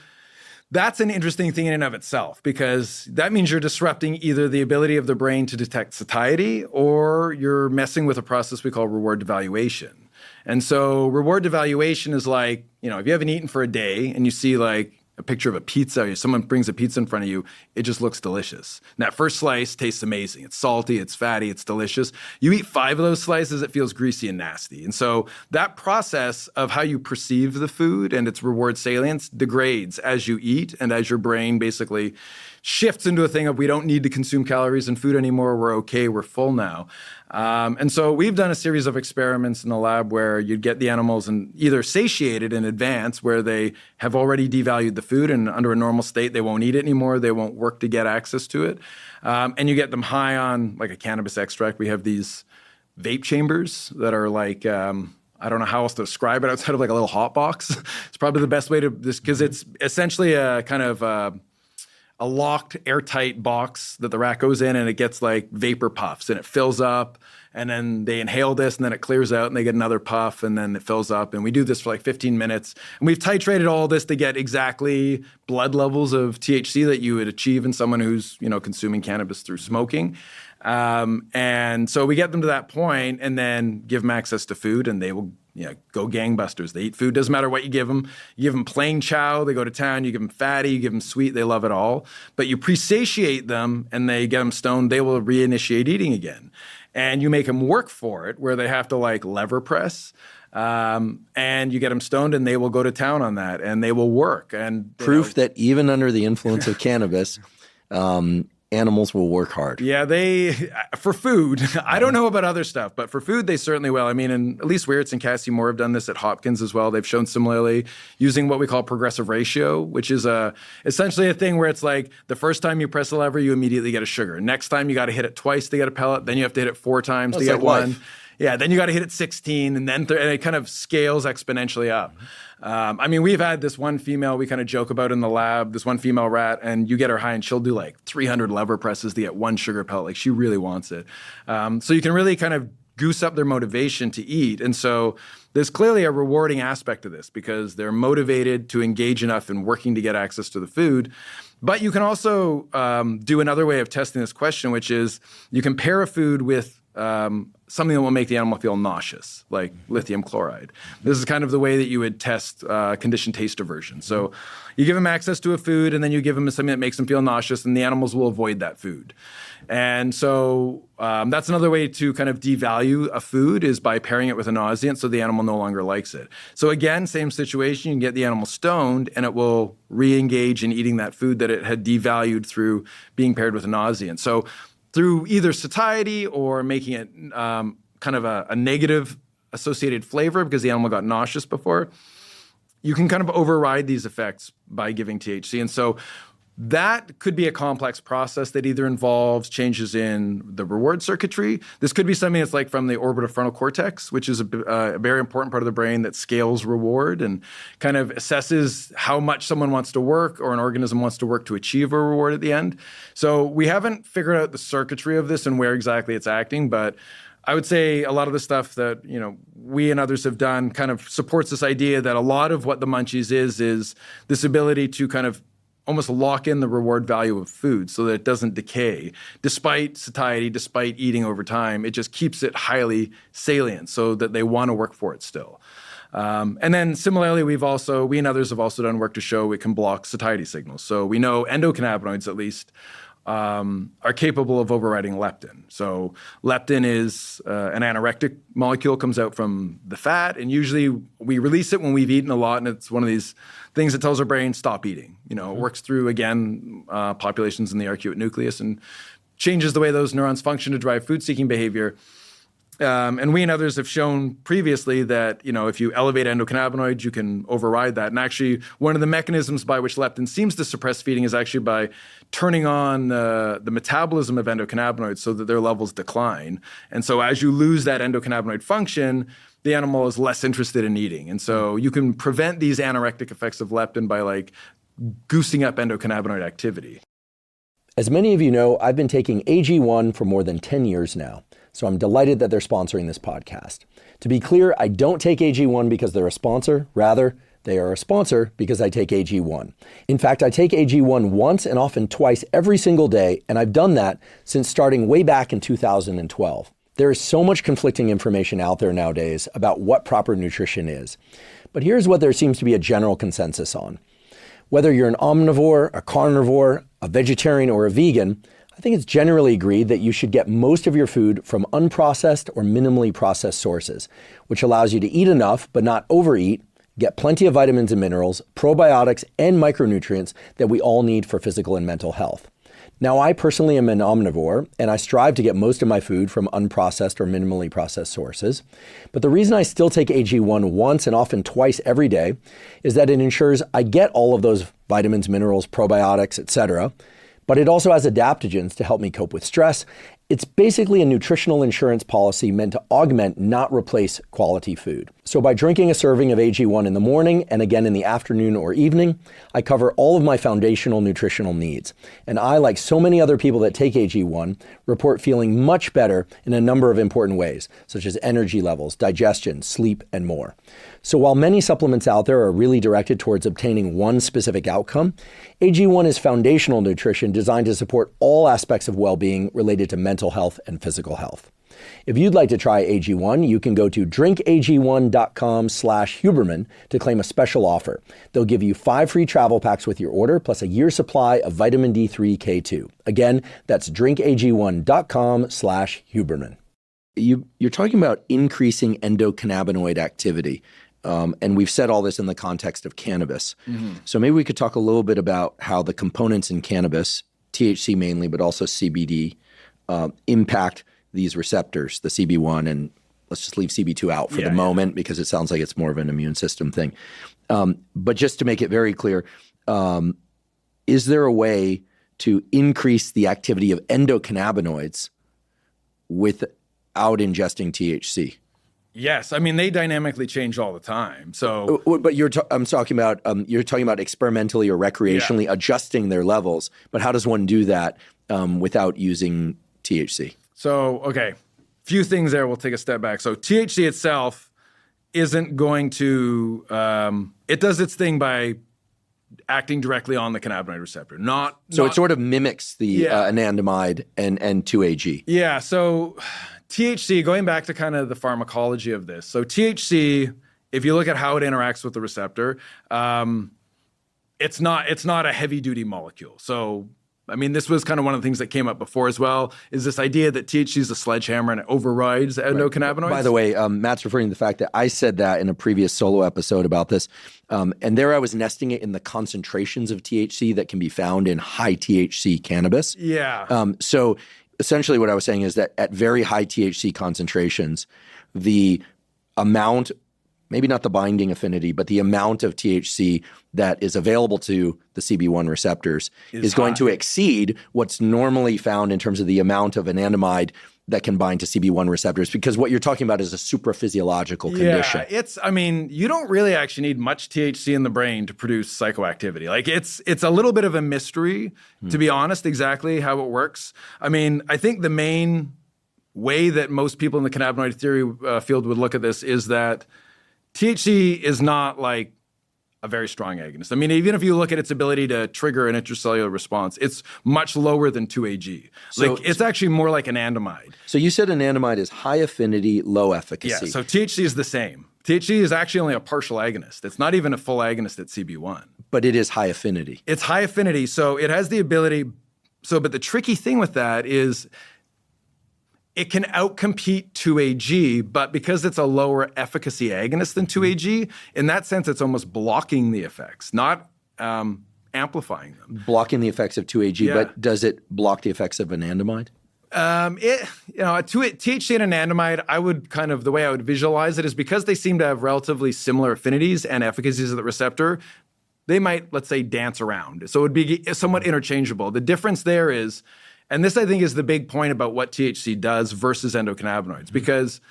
that's an interesting thing in and of itself because that means you're disrupting either the ability of the brain to detect satiety or you're messing with a process we call reward devaluation. And so reward devaluation is like, if you haven't eaten for a day and you see like a picture of a pizza, or someone brings a pizza in front of you, it just looks delicious. And that first slice tastes amazing. It's salty, it's fatty, it's delicious. You eat 5 of those slices, it feels greasy and nasty. And so that process of how you perceive the food and its reward salience degrades as you eat and as your brain basically shifts into a thing of we don't need to consume calories and food anymore. We're okay. We're full now. And so we've done a series of experiments in the lab where you'd get the animals and either satiated in advance where they have already devalued the food and under a normal state, they won't eat it anymore. They won't work to get access to it. And you get them high on like a cannabis extract. We have these vape chambers that are like, I don't know how else to describe it outside of like a little hot box. It's probably the best way to this because it's essentially a kind of a locked, airtight box that the rat goes in and it gets like vapor puffs and it fills up and then they inhale this and then it clears out and they get another puff and then it fills up. And we do this for like 15 minutes. And we've titrated all this to get exactly blood levels of THC that you would achieve in someone who's, consuming cannabis through smoking. And so we get them to that point and then give them access to food and they will go gangbusters. They eat food. Doesn't matter what you give them. You give them plain chow, they go to town. You give them fatty, you give them sweet, they love it all. But you pre-satiate them and they get them stoned, they will reinitiate eating again. And you make them work for it where they have to like lever press. And you get them stoned and they will go to town on that and they will work. And proof that even under the influence of cannabis, animals will work hard. Yeah, for food, I don't know about other stuff, but for food, they certainly will. I mean, and at least Weirtz and Cassie Moore have done this at Hopkins as well. They've shown similarly using what we call progressive ratio, which is essentially a thing where it's like the first time you press a lever, you immediately get a sugar. Next time you got to hit it twice to get a pellet. Then you have to hit it 4 times to get one. Yeah, then you got to hit it 16, and then and it kind of scales exponentially up. I mean, we've had this one female we kind of joke about in the lab, this one female rat, and you get her high and she'll do like 300 lever presses to get one sugar pellet. Like she really wants it. So you can really kind of goose up their motivation to eat. And so there's clearly a rewarding aspect to this because they're motivated to engage enough in working to get access to the food. But you can also do another way of testing this question, which is you can pair a food with something that will make the animal feel nauseous, like lithium chloride. This is kind of the way that you would test conditioned taste aversion. So you give them access to a food, and then you give them something that makes them feel nauseous, and the animals will avoid that food. And so that's another way to kind of devalue a food is by pairing it with a nauseant so the animal no longer likes it. So again, same situation, you can get the animal stoned, and it will re-engage in eating that food that it had devalued through being paired with a nauseant. So through either satiety or making it kind of a negative associated flavor because the animal got nauseous before, you can kind of override these effects by giving THC. And so that could be a complex process that either involves changes in the reward circuitry. This could be something that's like from the orbitofrontal cortex, which is a very important part of the brain that scales reward and kind of assesses how much someone wants to work or an organism wants to work to achieve a reward at the end. So we haven't figured out the circuitry of this and where exactly it's acting, but I would say a lot of the stuff that we and others have done kind of supports this idea that a lot of what the munchies is this ability to kind of almost lock in the reward value of food so that it doesn't decay. Despite satiety, despite eating over time, it just keeps it highly salient so that they want to work for it still. And then similarly, we and others have also done work to show it can block satiety signals. So we know endocannabinoids, at least, are capable of overriding leptin. So leptin is an anorectic molecule, comes out from the fat, and usually we release it when we've eaten a lot, and it's one of these things that tells our brain, stop eating. It works through, again, populations in the arcuate nucleus and changes the way those neurons function to drive food-seeking behavior. And we and others have shown previously that, if you elevate endocannabinoids, you can override that. And actually, one of the mechanisms by which leptin seems to suppress feeding is actually by turning on the metabolism of endocannabinoids so that their levels decline. And so as you lose that endocannabinoid function, the animal is less interested in eating. And so you can prevent these anorectic effects of leptin by goosing up endocannabinoid activity. As many of you know, I've been taking AG1 for more than 10 years now. So I'm delighted that they're sponsoring this podcast. To be clear, I don't take AG1 because they're a sponsor. Rather, they are a sponsor because I take AG1. In fact, I take AG1 once and often twice every single day, and I've done that since starting way back in 2012. There is so much conflicting information out there nowadays about what proper nutrition is. But here's what there seems to be a general consensus on. Whether you're an omnivore, a carnivore, a vegetarian, or a vegan, I think it's generally agreed that you should get most of your food from unprocessed or minimally processed sources, which allows you to eat enough but not overeat, get plenty of vitamins and minerals, probiotics, and micronutrients that we all need for physical and mental health. Now, I personally am an omnivore, and I strive to get most of my food from unprocessed or minimally processed sources. But the reason I still take AG1 once and often twice every day is that it ensures I get all of those vitamins, minerals, probiotics, etc., but it also has adaptogens to help me cope with stress. It's basically a nutritional insurance policy meant to augment, not replace, quality food. So by drinking a serving of AG1 in the morning and again in the afternoon or evening, I cover all of my foundational nutritional needs. And I, like so many other people that take AG1, report feeling much better in a number of important ways, such as energy levels, digestion, sleep, and more. So while many supplements out there are really directed towards obtaining one specific outcome, AG1 is foundational nutrition designed to support all aspects of well-being related to mental health and physical health. If you'd like to try AG1, you can go to drinkag1.com/Huberman to claim a special offer. They'll give you 5 free travel packs with your order, plus a year's supply of vitamin D3 K2. Again, that's drinkag1.com/Huberman. You're talking about increasing endocannabinoid activity. And we've said all this in the context of cannabis. Mm-hmm. So maybe we could talk a little bit about how the components in cannabis, THC mainly, but also CBD, impact these receptors, the CB1, and let's just leave CB2 out for the moment because it sounds like it's more of an immune system thing. But just to make it very clear, is there a way to increase the activity of endocannabinoids with without ingesting THC? Yes, I mean they dynamically change all the time. So, but I'm talking about you're talking about experimentally or recreationally adjusting their levels. But how does one do that without using THC? So, okay, few things there. We'll take a step back. So THC itself isn't going to. It does its thing by acting directly on the cannabinoid receptor. It sort of mimics the anandamide and 2-AG. Yeah. So THC, going back to kind of the pharmacology of this. So THC, if you look at how it interacts with the receptor, it's not a heavy duty molecule. So, I mean, this was kind of one of the things that came up before as well, is this idea that THC is a sledgehammer and it overrides endocannabinoids. By the way, Matt's referring to the fact that I said that in a previous solo episode about this. And there I was nesting it in the concentrations of THC that can be found in high THC cannabis. Yeah. So essentially what I was saying is that at very high THC concentrations, the amount, maybe not the binding affinity, but the amount of THC that is available to the CB1 receptors is going to exceed what's normally found in terms of the amount of anandamide that can bind to CB1 receptors, because what you're talking about is a supraphysiological condition. Yeah, you don't really actually need much THC in the brain to produce psychoactivity. Like it's a little bit of a mystery, to be honest, exactly how it works. I mean, I think the main way that most people in the cannabinoid theory field would look at this is that THC is not like a very strong agonist. I mean, even if you look at its ability to trigger an intracellular response, it's much lower than 2-AG. It's actually more like anandamide. So you said anandamide is high affinity, low efficacy. Yeah, so THC is the same. THC is actually only a partial agonist. It's not even a full agonist at CB1. But it is high affinity. It's high affinity, so it has the ability. But the tricky thing with that is it can outcompete 2-AG, but because it's a lower efficacy agonist than 2-AG, in that sense, it's almost blocking the effects, not amplifying them. Blocking the effects of 2-AG, but does it block the effects of anandamide? THC and anandamide, the way I would visualize it is because they seem to have relatively similar affinities and efficacies of the receptor, they might, let's say, dance around. So it would be somewhat interchangeable. The difference there is, and this, I think, is the big point about what THC does versus endocannabinoids, because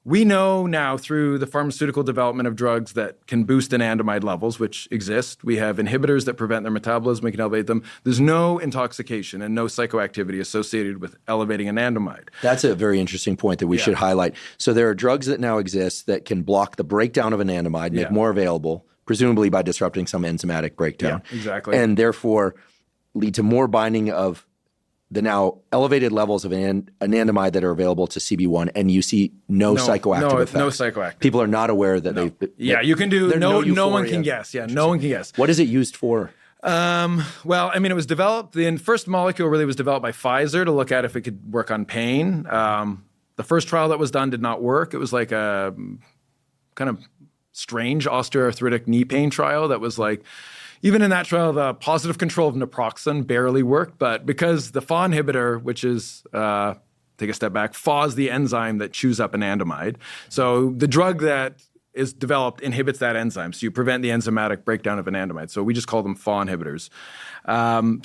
we know now through the pharmaceutical development of drugs that can boost anandamide levels, which exist. We have inhibitors that prevent their metabolism. We can elevate them. There's no intoxication and no psychoactivity associated with elevating anandamide. That's a very interesting point that we should highlight. So there are drugs that now exist that can block the breakdown of anandamide, make more available, presumably by disrupting some enzymatic breakdown. Yeah, exactly. And therefore lead to more binding of the now elevated levels of anandamide that are available to CB1, and you see no psychoactive effects. No psychoactive. People are not aware that they've... you can do... No one can guess. Yeah, no one can guess. What is it used for? Well, I mean, it was developed... The first molecule really was developed by Pfizer to look at if it could work on pain. The first trial that was done did not work. It was like a kind of strange osteoarthritic knee pain trial that was like... Even in that trial, the positive control of naproxen barely worked, but because the FAW inhibitor, which is, take a step back, FAW is the enzyme that chews up anandamide. So the drug that is developed inhibits that enzyme. So you prevent the enzymatic breakdown of anandamide. So we just call them FAW inhibitors.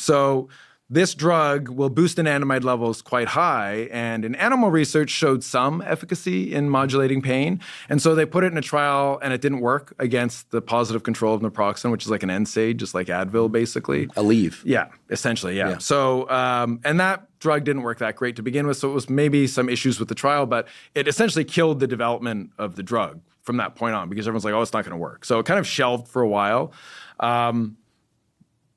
So this drug will boost anandamide levels quite high, and in animal research showed some efficacy in modulating pain. And so they put it in a trial, and it didn't work against the positive control of naproxen, which is like an NSAID, just like Advil, basically. Aleve. Yeah, essentially, yeah. So, and that drug didn't work that great to begin with, so it was maybe some issues with the trial, but it essentially killed the development of the drug from that point on, because everyone's like, oh, it's not going to work. So it kind of shelved for a while.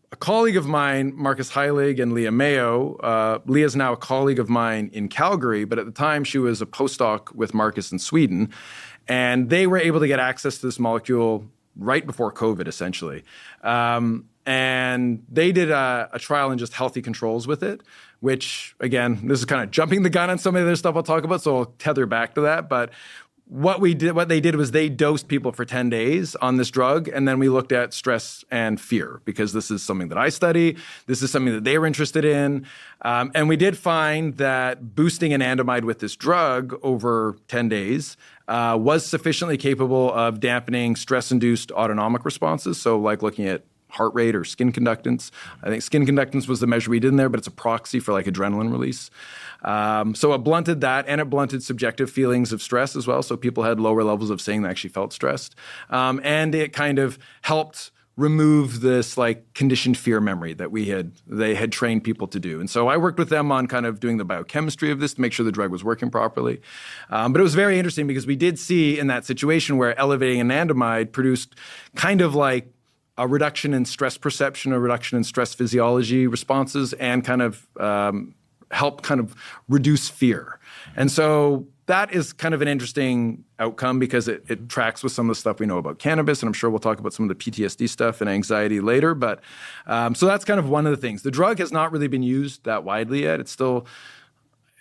A colleague of mine, Marcus Heilig and Leah Mayo, Leah's now a colleague of mine in Calgary, but at the time she was a postdoc with Marcus in Sweden, and they were able to get access to this molecule right before COVID, essentially. And they did a trial in just healthy controls with it, which, again, this is kind of jumping the gun on some of the other stuff I'll talk about, so I'll tether back to that. But what they did was they dosed people for 10 days on this drug, and then we looked at stress and fear, because this is something that I study. This is something that they were interested in. And we did find that boosting anandamide with this drug over 10 days was sufficiently capable of dampening stress-induced autonomic responses. So like looking at heart rate or skin conductance. I think skin conductance was the measure we did in there, but it's a proxy for like adrenaline release. So it blunted that, and it blunted subjective feelings of stress as well. So people had lower levels of saying they actually felt stressed. And it kind of helped remove this like conditioned fear memory that they had trained people to do. And so I worked with them on kind of doing the biochemistry of this to make sure the drug was working properly. But it was very interesting because we did see in that situation where elevating anandamide produced kind of like a reduction in stress perception, a reduction in stress physiology responses, and kind of help kind of reduce fear. And so that is kind of an interesting outcome because it tracks with some of the stuff we know about cannabis, and I'm sure we'll talk about some of the PTSD stuff and anxiety later. But so that's kind of one of the things. The drug has not really been used that widely yet. It's still,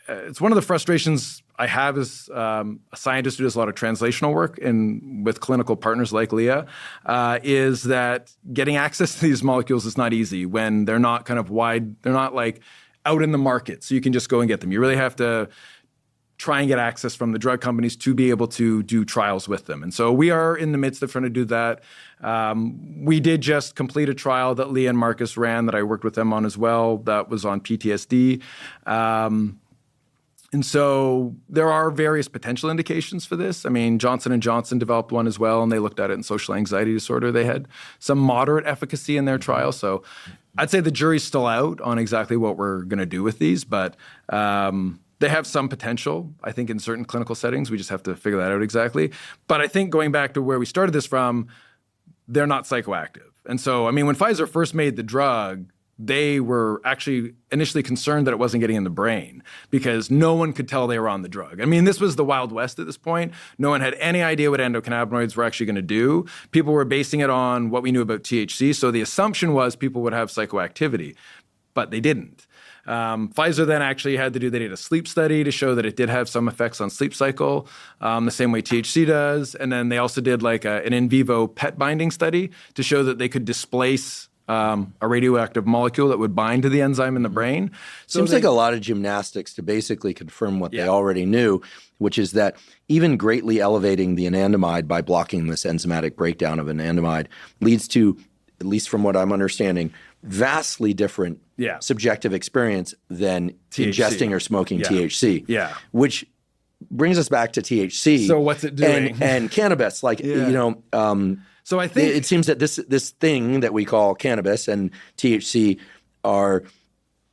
it's one of the frustrations I have as a scientist who does a lot of translational work and with clinical partners like Leah, is that getting access to these molecules is not easy when they're not kind of wide, they're not like out in the market, so you can just go and get them. You really have to try and get access from the drug companies to be able to do trials with them. And so we are in the midst of trying to do that. We did just complete a trial that Leah and Marcus ran that I worked with them on as well. That was on PTSD. And so there are various potential indications for this. I mean, Johnson & Johnson developed one as well, and they looked at it in social anxiety disorder. They had some moderate efficacy in their trial. So I'd say the jury's still out on exactly what we're going to do with these, but they have some potential, I think, in certain clinical settings. We just have to figure that out exactly. But I think going back to where we started this from, they're not psychoactive. And so, I mean, when Pfizer first made the drug, they were actually initially concerned that it wasn't getting in the brain because no one could tell they were on the drug. I mean, this was the Wild West at this point. No one had any idea what endocannabinoids were actually going to do. People were basing it on what we knew about THC. So the assumption was people would have psychoactivity, but they didn't. Pfizer then actually they did a sleep study to show that it did have some effects on sleep cycle, the same way THC does. And then they also did like an in vivo PET binding study to show that they could displace a radioactive molecule that would bind to the enzyme in the brain. So Seems like a lot of gymnastics to basically confirm what they already knew, which is that even greatly elevating the anandamide by blocking this enzymatic breakdown of anandamide leads to, at least from what I'm understanding, vastly different subjective experience than THC. Ingesting or smoking THC. Yeah. Which brings us back to THC. So what's it doing? And cannabis, so I think it seems that this thing that we call cannabis and THC are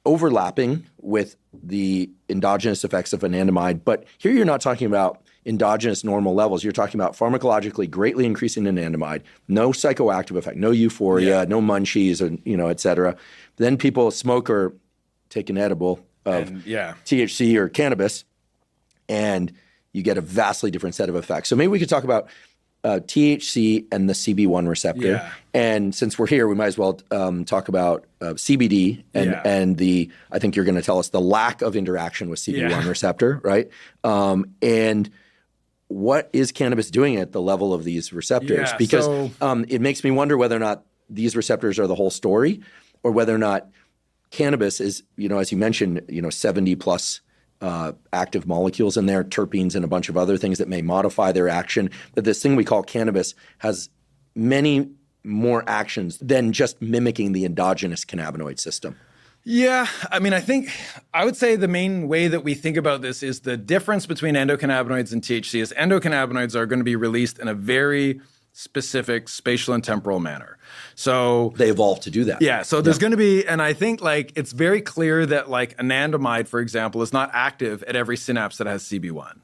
overlapping with the endogenous effects of anandamide. But here you're not talking about endogenous normal levels. You're talking about pharmacologically greatly increasing anandamide, no psychoactive effect, no euphoria, no munchies, or, et cetera. Then people smoke or take an edible of THC or cannabis, and you get a vastly different set of effects. So maybe we could talk about THC and the CB1 receptor. Yeah. And since we're here, we might as well talk about CBD and I think you're going to tell us the lack of interaction with CB1 receptor, right? And what is cannabis doing at the level of these receptors? Because it makes me wonder whether or not these receptors are the whole story or whether or not cannabis is, as you mentioned, 70 plus active molecules in there, terpenes and a bunch of other things that may modify their action, that this thing we call cannabis has many more actions than just mimicking the endogenous cannabinoid system. Yeah, I mean, I would say the main way that we think about this is the difference between endocannabinoids and THC is endocannabinoids are going to be released in a very specific spatial and temporal manner. So they evolved to do that. Yeah. So there's going to be, and I think it's very clear that anandamide, for example, is not active at every synapse that has CB1.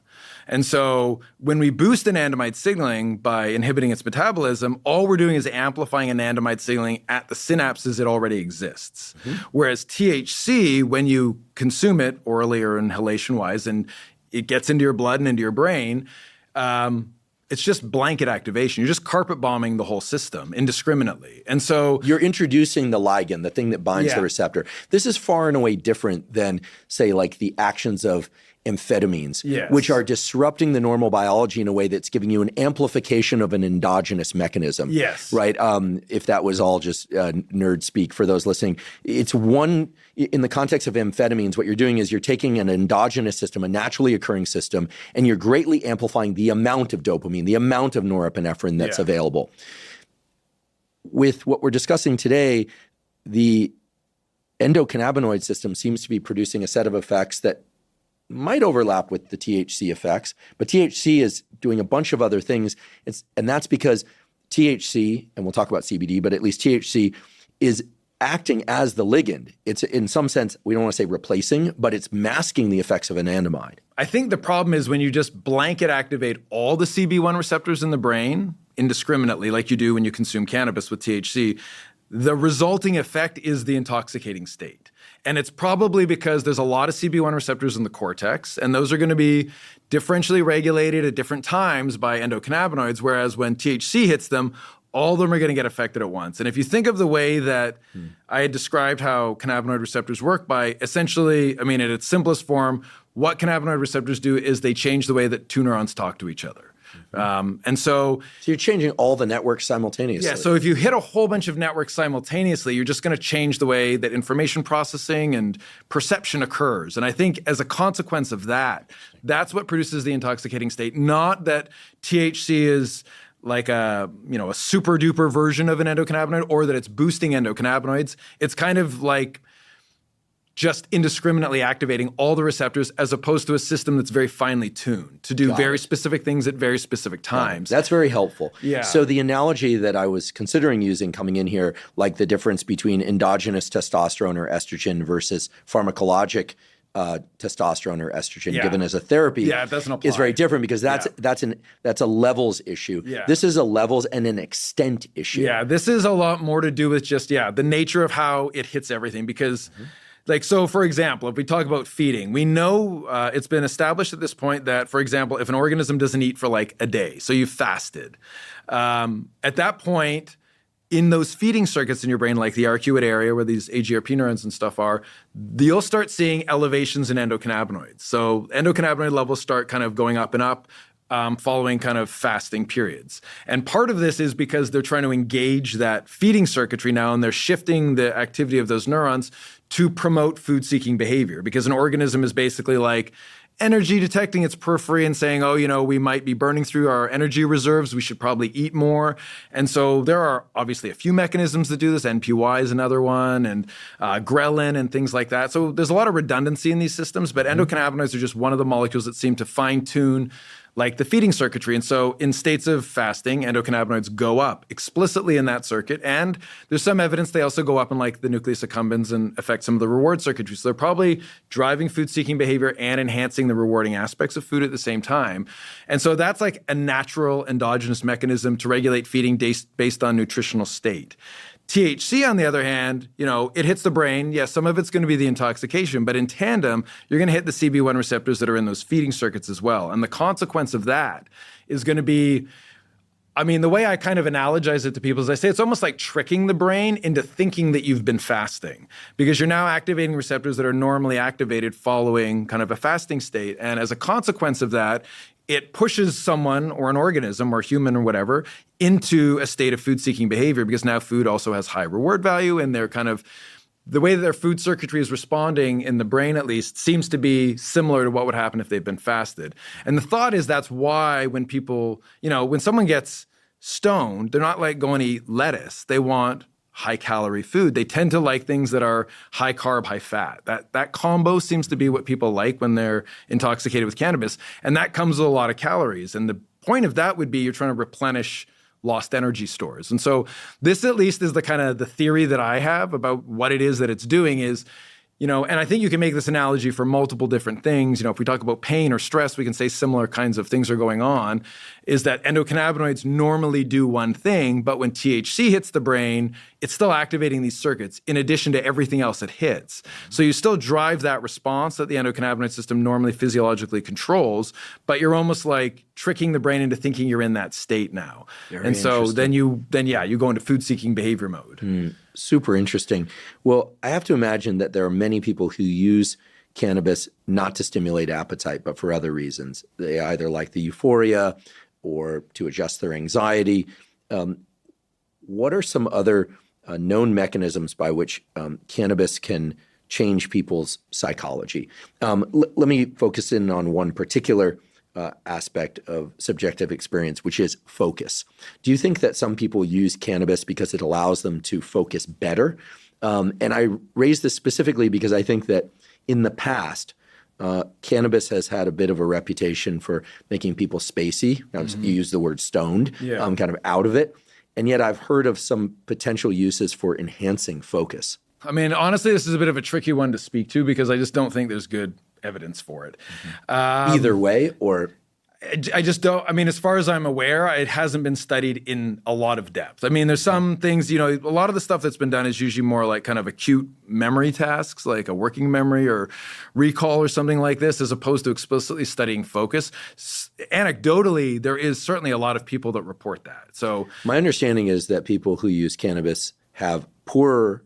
And so when we boost anandamide signaling by inhibiting its metabolism, all we're doing is amplifying anandamide signaling at the synapses it already exists. Mm-hmm. Whereas THC, when you consume it orally or inhalation-wise, and it gets into your blood and into your brain, it's just blanket activation. You're just carpet bombing the whole system indiscriminately. And so you're introducing the ligand, the thing that binds the receptor. This is far and away different than, say, the actions of amphetamines, which are disrupting the normal biology in a way that's giving you an amplification of an endogenous mechanism. Yes. Right? If that was all just nerd speak for those listening, it's one, in the context of amphetamines, what you're doing is you're taking an endogenous system, a naturally occurring system, and you're greatly amplifying the amount of dopamine, the amount of norepinephrine that's available. with what we're discussing today, the endocannabinoid system seems to be producing a set of effects that might overlap with the THC effects, but THC is doing a bunch of other things. And that's because THC, and we'll talk about CBD, but at least THC is acting as the ligand. It's in some sense, we don't want to say replacing, but it's masking the effects of anandamide. I think the problem is when you just blanket activate all the CB1 receptors in the brain indiscriminately, like you do when you consume cannabis with THC, the resulting effect is the intoxicating state. And it's probably because there's a lot of CB1 receptors in the cortex, and those are going to be differentially regulated at different times by endocannabinoids, whereas when THC hits them, all of them are going to get affected at once. And if you think of the way that I had described how cannabinoid receptors work by essentially, I mean, at its simplest form, what cannabinoid receptors do is they change the way that two neurons talk to each other. So you're changing all the networks simultaneously. Yeah, so if you hit a whole bunch of networks simultaneously, you're just going to change the way that information processing and perception occurs. And I think as a consequence of that, that's what produces the intoxicating state, not that THC is like a super duper version of an endocannabinoid or that it's boosting endocannabinoids. It's kind of like just indiscriminately activating all the receptors as opposed to a system that's very finely tuned to do very specific things at very specific times. That's very helpful. Yeah. So the analogy that I was considering using coming in here, like the difference between endogenous testosterone or estrogen versus pharmacologic testosterone or estrogen given as a therapy it doesn't apply. is very different because that's a levels issue. Yeah. This is a levels and an extent issue. Yeah, this is a lot more to do with just, the nature of how it hits everything because so for example, if we talk about feeding, we know it's been established at this point that, for example, if an organism doesn't eat for like a day, so you fasted, at that point, in those feeding circuits in your brain, like the arcuate area where these AGRP neurons and stuff are, you'll start seeing elevations in endocannabinoids. So endocannabinoid levels start kind of going up and up following kind of fasting periods. And part of this is because they're trying to engage that feeding circuitry now, and they're shifting the activity of those neurons to promote food-seeking behavior, because an organism is basically like energy detecting its periphery and saying, we might be burning through our energy reserves. We should probably eat more. And so there are obviously a few mechanisms that do this. NPY is another one, and ghrelin and things like that. So there's a lot of redundancy in these systems, but endocannabinoids are just one of the molecules that seem to fine-tune like the feeding circuitry. And so in states of fasting, endocannabinoids go up explicitly in that circuit. And there's some evidence they also go up in like the nucleus accumbens and affect some of the reward circuitry. So they're probably driving food-seeking behavior and enhancing the rewarding aspects of food at the same time. And so that's like a natural endogenous mechanism to regulate feeding based on nutritional state. THC, on the other hand, it hits the brain. Yes, some of it's going to be the intoxication, but in tandem, you're going to hit the CB1 receptors that are in those feeding circuits as well. And the consequence of that is going to be, the way I kind of analogize it to people is I say it's almost like tricking the brain into thinking that you've been fasting, because you're now activating receptors that are normally activated following kind of a fasting state. And as a consequence of that, it pushes someone or an organism or human or whatever into a state of food-seeking behavior, because now food also has high reward value, and they're kind of the way that their food circuitry is responding in the brain, at least, seems to be similar to what would happen if they've been fasted. And the thought is that's why when people, when someone gets stoned, they're not like going to eat lettuce. They want high-calorie food. They tend to like things that are high-carb, high-fat. That combo seems to be what people like when they're intoxicated with cannabis, and that comes with a lot of calories. And the point of that would be you're trying to replenish lost energy stores. And so this at least is the kind of the theory that I have about what it is that it's doing is, and I think you can make this analogy for multiple different things. If we talk about pain or stress, we can say similar kinds of things are going on, is that endocannabinoids normally do one thing, but when THC hits the brain, it's still activating these circuits in addition to everything else it hits. So you still drive that response that the endocannabinoid system normally physiologically controls, but you're almost like tricking the brain into thinking you're in that state now. And so then you go into food-seeking behavior mode. Super interesting. Well, I have to imagine that there are many people who use cannabis not to stimulate appetite, but for other reasons. They either like the euphoria or to adjust their anxiety. What are some other known mechanisms by which cannabis can change people's psychology? Let me focus in on one particular aspect of subjective experience, which is focus. Do you think that some people use cannabis because it allows them to focus better? And I raise this specifically because I think that in the past, cannabis has had a bit of a reputation for making people spacey. Now, you use the word stoned, kind of out of it. And yet I've heard of some potential uses for enhancing focus. I mean, honestly, this is a bit of a tricky one to speak to because I just don't think there's good evidence for it. Either way, or I just don't. I mean, as far as I'm aware, it hasn't been studied in a lot of depth. I mean, there's some things, a lot of the stuff that's been done is usually more like kind of acute memory tasks, like a working memory or recall or something like this, as opposed to explicitly studying focus. Anecdotally, there is certainly a lot of people that report that. So my understanding is that people who use cannabis have poorer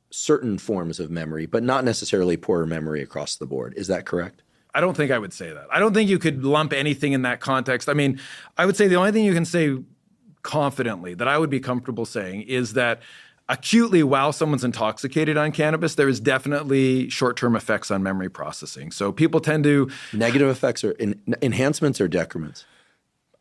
certain forms of memory, but not necessarily poorer memory across the board. Is that correct? I don't think I would say that. I don't think you could lump anything in that context. I mean, I would say the only thing you can say confidently that I would be comfortable saying is that acutely, while someone's intoxicated on cannabis, there is definitely short-term effects on memory processing. So people tend to— Negative effects or enhancements or decrements?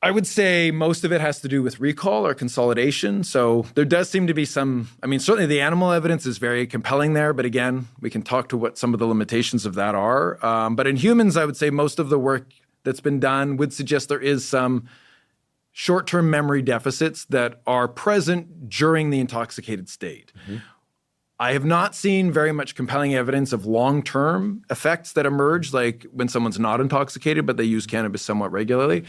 I would say most of it has to do with recall or consolidation. So there does seem to be some— I mean, certainly the animal evidence is very compelling there, but again, we can talk to what some of the limitations of that are. But in humans, I would say most of the work that's been done would suggest there is some short-term memory deficits that are present during the intoxicated state. I have not seen very much compelling evidence of long-term effects that emerge, like when someone's not intoxicated, but they use cannabis somewhat regularly.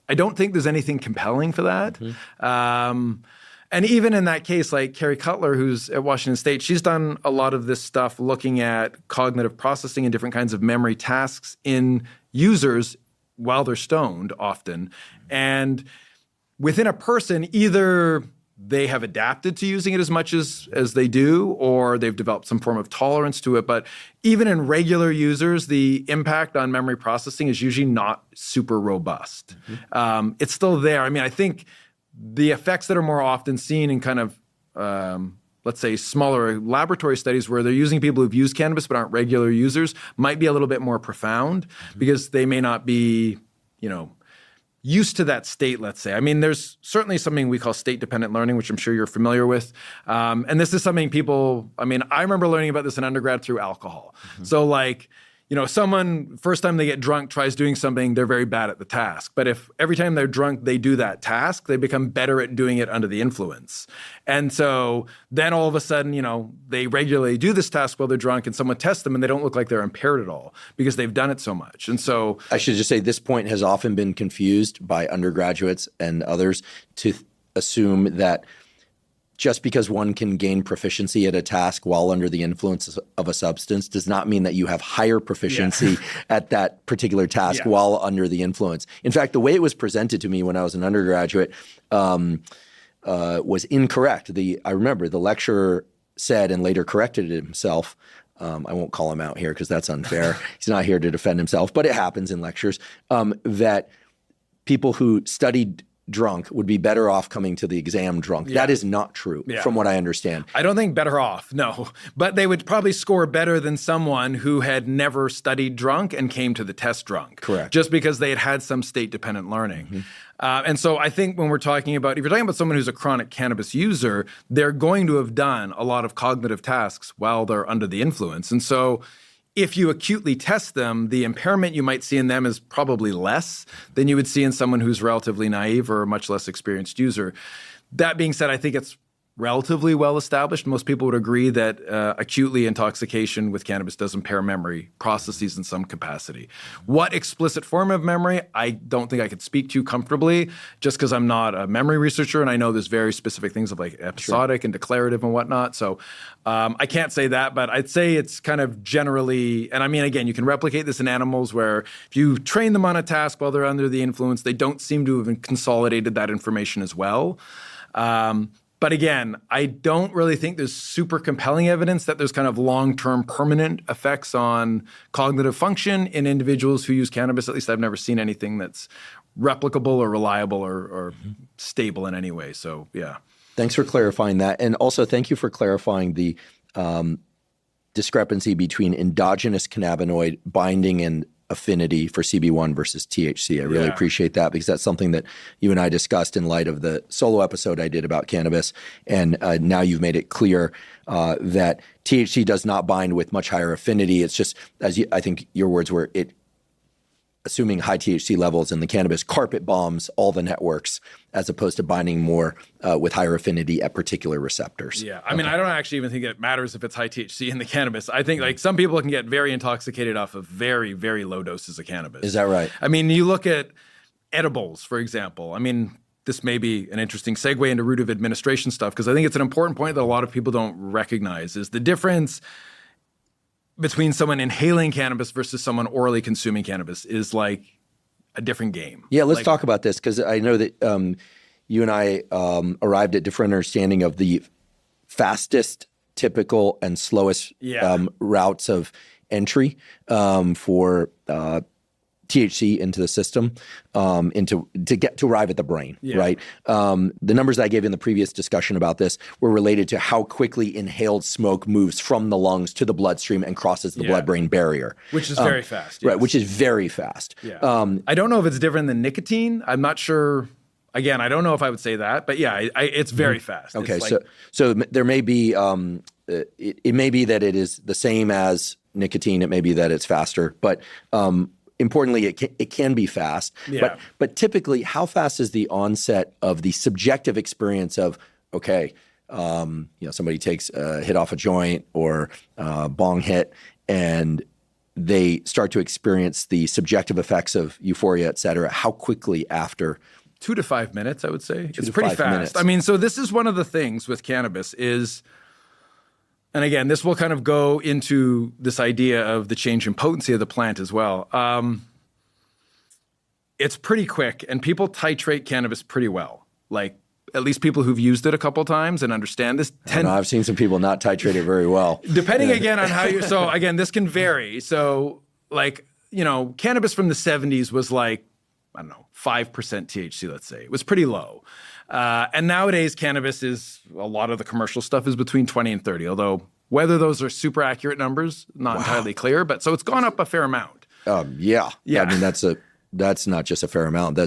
I don't think there's anything compelling for that. And even in that case, like Carrie Cutler, who's at Washington State, she's done a lot of this stuff looking at cognitive processing and different kinds of memory tasks in users while they're stoned often. And within a person, either they have adapted to using it as much as they do, or they've developed some form of tolerance to it. But even in regular users, the impact on memory processing is usually not super robust. It's still there. I mean, I think the effects that are more often seen in kind of, let's say, smaller laboratory studies where they're using people who've used cannabis but aren't regular users might be a little bit more profound because they may not be, used to that state, let's say. I mean, there's certainly something we call state-dependent learning, which I'm sure you're familiar with. And this is something I remember learning about this in undergrad through alcohol. So someone, first time they get drunk, tries doing something, they're very bad at the task. But if every time they're drunk, they do that task, they become better at doing it under the influence. And so then all of a sudden, they regularly do this task while they're drunk and someone tests them and they don't look like they're impaired at all because they've done it so much. And so I should just say this point has often been confused by undergraduates and others to assume that just because one can gain proficiency at a task while under the influence of a substance does not mean that you have higher proficiency at that particular task while under the influence. In fact, the way it was presented to me when I was an undergraduate was incorrect. I remember the lecturer said, and later corrected it himself, I won't call him out here because that's unfair. He's not here to defend himself, but it happens in lectures, that people who studied drunk would be better off coming to the exam drunk. That is not true from what I understand. I don't think better off, no. But they would probably score better than someone who had never studied drunk and came to the test drunk. Correct. Just because they had some state-dependent learning. And so I think when we're talking about, if you're talking about someone who's a chronic cannabis user, they're going to have done a lot of cognitive tasks while they're under the influence. And so if you acutely test them, the impairment you might see in them is probably less than you would see in someone who's relatively naive or a much less experienced user. That being said, I think it's relatively well established. Most people would agree that acutely intoxication with cannabis does impair memory processes in some capacity. What explicit form of memory, I don't think I could speak to comfortably just because I'm not a memory researcher and I know there's very specific things of like episodic and declarative and whatnot. So I can't say that, but I'd say it's kind of generally, and I mean, again, you can replicate this in animals where if you train them on a task while they're under the influence, they don't seem to have consolidated that information as well. But again, I don't really think there's super compelling evidence that there's kind of long-term permanent effects on cognitive function in individuals who use cannabis. At least I've never seen anything that's replicable or reliable or stable in any way. So, yeah. Thanks for clarifying that. And also thank you for clarifying the discrepancy between endogenous cannabinoid binding and affinity for CB1 versus THC. I really appreciate that because that's something that you and I discussed in light of the solo episode I did about cannabis. And now you've made it clear that THC does not bind with much higher affinity. It's just, I think your words were, assuming high THC levels in the cannabis carpet bombs all the networks as opposed to binding more with higher affinity at particular receptors. Yeah. I mean, I don't actually even think it matters if it's high THC in the cannabis. I think like some people can get very intoxicated off of very, very low doses of cannabis. Is that right? I mean, you look at edibles, for example. I mean, this may be an interesting segue into route of administration stuff because I think it's an important point that a lot of people don't recognize is the difference between someone inhaling cannabis versus someone orally consuming cannabis is like a different game. Yeah, let's talk about this because I know that you and I arrived at different understanding of the fastest, typical, and slowest routes of entry for THC into the system, to arrive at the brain, right? The numbers that I gave in the previous discussion about this were related to how quickly inhaled smoke moves from the lungs to the bloodstream and crosses the blood-brain barrier. Which is very fast. Right, which is very fast. Yeah. I don't know if it's different than nicotine. I'm not sure. Again, I don't know if I would say that, but yeah, it's very fast. Okay, so there may be, it may be that it is the same as nicotine. It may be that it's faster, but importantly, it can be fast, but typically, how fast is the onset of the subjective experience of somebody takes a hit off a joint or a bong hit, and they start to experience the subjective effects of euphoria, et cetera. How quickly after? 2 to 5 minutes, I would say. It's pretty fast. Minutes. I mean, so this is one of the things with cannabis is. And again, this will kind of go into this idea of the change in potency of the plant as well. It's pretty quick, and people titrate cannabis pretty well. Like, at least people who've used it a couple times and understand this. I've seen some people not titrate it very well. Depending again on how you. So again, this can vary. So like cannabis from the 70s was like 5% THC. Let's say it was pretty low. And nowadays, cannabis is, a lot of the commercial stuff is between 20 and 30, although whether those are super accurate numbers, not entirely clear. But so it's gone up a fair amount. Yeah. I mean, that's not just a fair amount.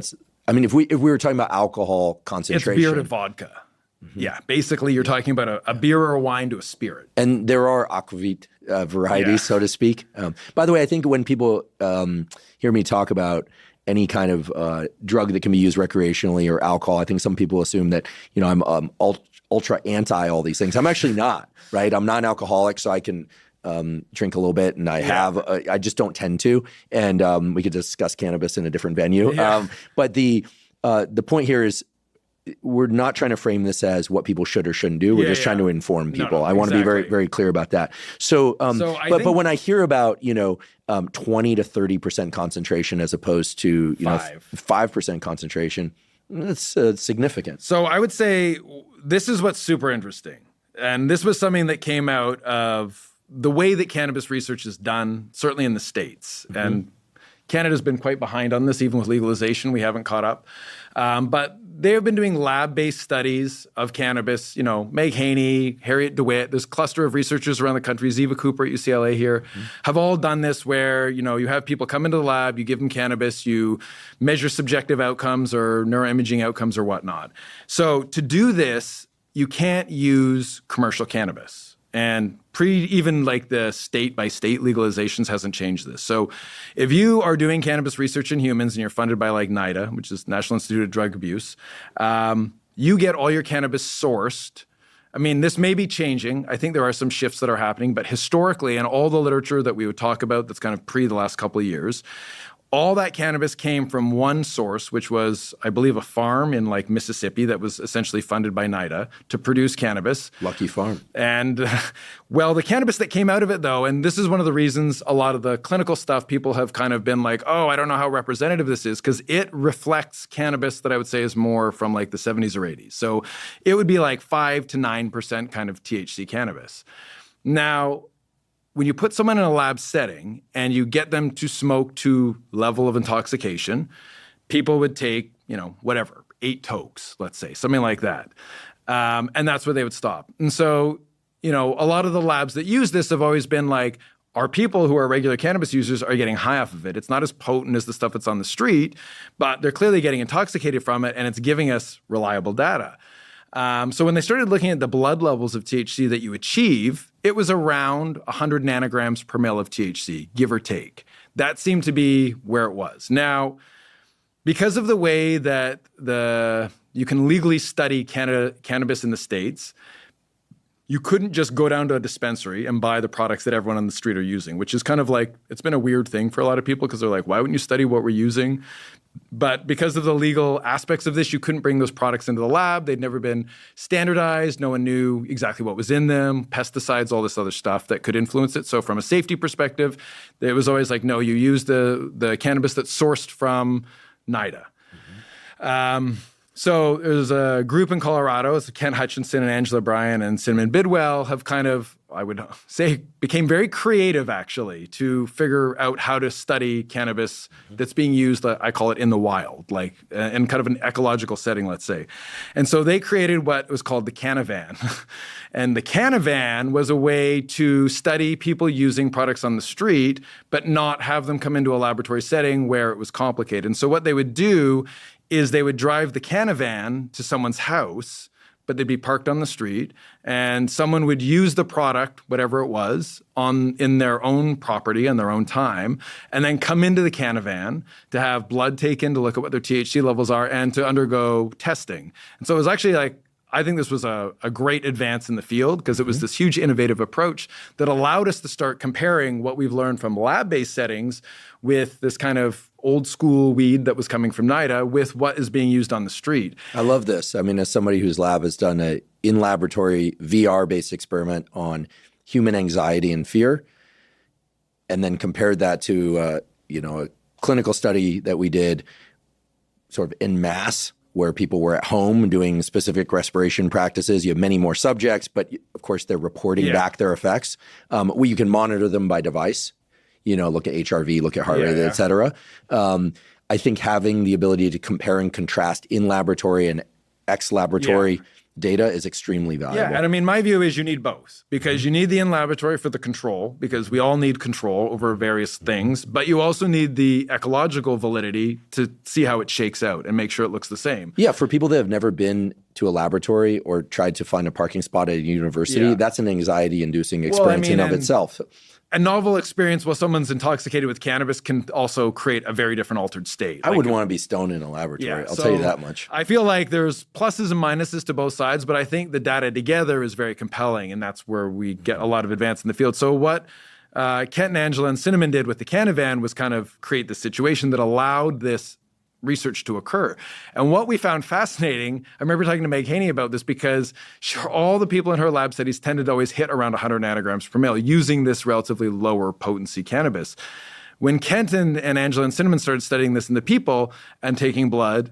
If we were talking about alcohol concentration. It's beer to vodka. Mm-hmm. Yeah. Basically, you're talking about a beer or a wine to a spirit. And there are aquavit varieties, so to speak. By the way, I think when people hear me talk about any kind of drug that can be used recreationally or alcohol, I think some people assume that, I'm ultra anti all these things. I'm actually not, right? I'm not an alcoholic, so I can drink a little bit, and I just don't tend to. And we could discuss cannabis in a different venue. Yeah. But the point here is we're not trying to frame this as what people should or shouldn't do. We're just trying to inform people. I want to be very, very clear about that. So, but when I hear about 20 to 30% concentration as opposed to 5% concentration, that's significant. So I would say this is what's super interesting, and this was something that came out of the way that cannabis research is done, certainly in the States, and Canada's been quite behind on this, even with legalization. We haven't caught up. But they have been doing lab-based studies of cannabis. Meg Haney, Harriet DeWitt, this cluster of researchers around the country, Ziva Cooper at UCLA here, have all done this where, you have people come into the lab, you give them cannabis, you measure subjective outcomes or neuroimaging outcomes or whatnot. So to do this, you can't use commercial cannabis. And even like the state-by-state legalizations hasn't changed this. So if you are doing cannabis research in humans and you're funded by like NIDA, which is National Institute of Drug Abuse, you get all your cannabis sourced. I mean, this may be changing. I think there are some shifts that are happening. But historically, and all the literature that we would talk about that's kind of pre the last couple of years, all that cannabis came from one source, which was, I believe, a farm in like Mississippi that was essentially funded by NIDA to produce cannabis. Lucky farm. And the cannabis that came out of it, though, and this is one of the reasons a lot of the clinical stuff, people have kind of been like, oh, I don't know how representative this is, because it reflects cannabis that I would say is more from like the 70s or 80s. So it would be like 5 to 9% kind of THC cannabis. Now, when you put someone in a lab setting and you get them to smoke to level of intoxication, people would take, 8 tokes, let's say, something like that. And that's where they would stop. And so, a lot of the labs that use this have always been like, our people who are regular cannabis users are getting high off of it. It's not as potent as the stuff that's on the street, but they're clearly getting intoxicated from it, and it's giving us reliable data. So when they started looking at the blood levels of THC that you achieve, it was around 100 nanograms per mil of THC, give or take. That seemed to be where it was. Now, because of the way that you can legally study cannabis in the States, you couldn't just go down to a dispensary and buy the products that everyone on the street are using, which is kind of like, it's been a weird thing for a lot of people because they're like, why wouldn't you study what we're using? But because of the legal aspects of this, you couldn't bring those products into the lab. They'd never been standardized. No one knew exactly what was in them, pesticides, all this other stuff that could influence it. So from a safety perspective, it was always like, no, you use the cannabis that's sourced from NIDA. So there's a group in Colorado, it's Kent Hutchinson and Angela Bryan and Cinnamon Bidwell have kind of, I would say, became very creative actually to figure out how to study cannabis that's being used, I call it in the wild, like in kind of an ecological setting, let's say. And so they created what was called the Cannavan. And the Cannavan was a way to study people using products on the street, but not have them come into a laboratory setting where it was complicated. And so what they would do is they would drive the Cannavan to someone's house, but they'd be parked on the street, and someone would use the product, whatever it was, in their own property and their own time, and then come into the Cannavan to have blood taken to look at what their THC levels are and to undergo testing. And so it was actually like, I think this was a great advance in the field because it was this huge innovative approach that allowed us to start comparing what we've learned from lab-based settings with this kind of old school weed that was coming from NIDA with what is being used on the street. I love this. I mean, as somebody whose lab has done a in-laboratory VR-based experiment on human anxiety and fear, and then compared that to a clinical study that we did sort of en masse, where people were at home doing specific respiration practices. You have many more subjects, but of course they're reporting back their effects. You can monitor them by device, look at HRV, look at heart rate, et cetera. I think having the ability to compare and contrast in laboratory and ex-laboratory data is extremely valuable. Yeah, and I mean, my view is you need both because you need the in-laboratory for the control because we all need control over various things, but you also need the ecological validity to see how it shakes out and make sure it looks the same. Yeah, for people that have never been to a laboratory or tried to find a parking spot at a university, that's an anxiety-inducing experience in of itself. A novel experience while someone's intoxicated with cannabis can also create a very different altered state. I wouldn't want to be stoned in a laboratory. I'll tell you that much. I feel like there's pluses and minuses to both sides, but I think the data together is very compelling, and that's where we get a lot of advance in the field. So what Kent and Angela and Cinnamon did with the Cannavan was kind of create the situation that allowed this research to occur. And what we found fascinating, I remember talking to Meg Haney about this because all the people in her lab studies tended to always hit around 100 nanograms per mil using this relatively lower potency cannabis. When Kent and Angela and Cinnamon started studying this in the people and taking blood,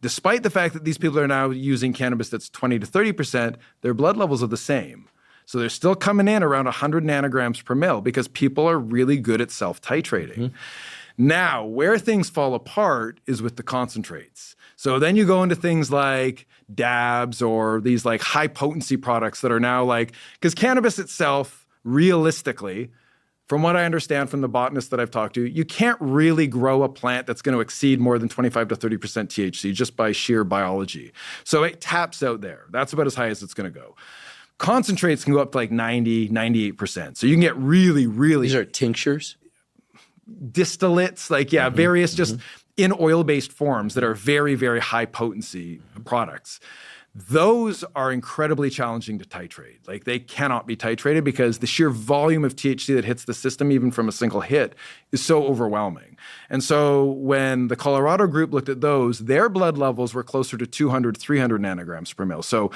despite the fact that these people are now using cannabis that's 20 to 30%, their blood levels are the same. So they're still coming in around 100 nanograms per mil because people are really good at self-titrating. Now, where things fall apart is with the concentrates. So then you go into things like dabs or these like high potency products that are now like, because cannabis itself, realistically, from what I understand from the botanists that I've talked to, you can't really grow a plant that's going to exceed more than 25 to 30% THC just by sheer biology. So it taps out there. That's about as high as it's going to go. Concentrates can go up to like 90, 98%. So you can get really, really... These are tinctures? Distillates, like, various just in oil-based forms that are very, very high potency products. Those are incredibly challenging to titrate. Like they cannot be titrated because the sheer volume of THC that hits the system, even from a single hit, is so overwhelming. And so when the Colorado group looked at those, their blood levels were closer to 200, 300 nanograms per mil. So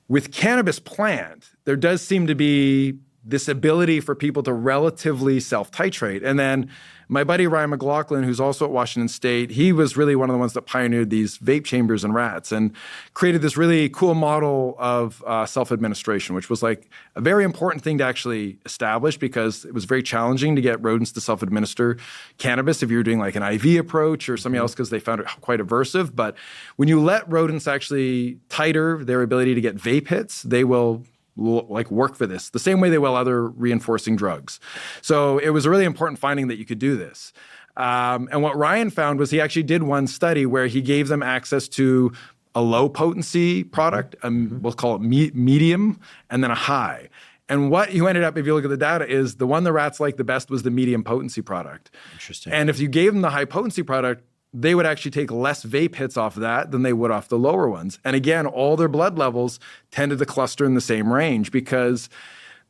with cannabis plant, there does seem to be this ability for people to relatively self-titrate. And then my buddy Ryan McLaughlin, who's also at Washington State, he was really one of the ones that pioneered these vape chambers in rats and created this really cool model of self-administration, which was like a very important thing to actually establish because it was very challenging to get rodents to self-administer cannabis if you were doing like an IV approach or something else because they found it quite aversive. But when you let rodents actually titer their ability to get vape hits, they will work for this, the same way they will other reinforcing drugs. So it was a really important finding that you could do this. And what Ryan found was he actually did one study where he gave them access to a low potency product, we'll call it medium, and then a high. And what you ended up, if you look at the data, is the one the rats liked the best was the medium potency product. Interesting. And if you gave them the high potency product, they would actually take less vape hits off of that than they would off the lower ones. And again, all their blood levels tended to cluster in the same range because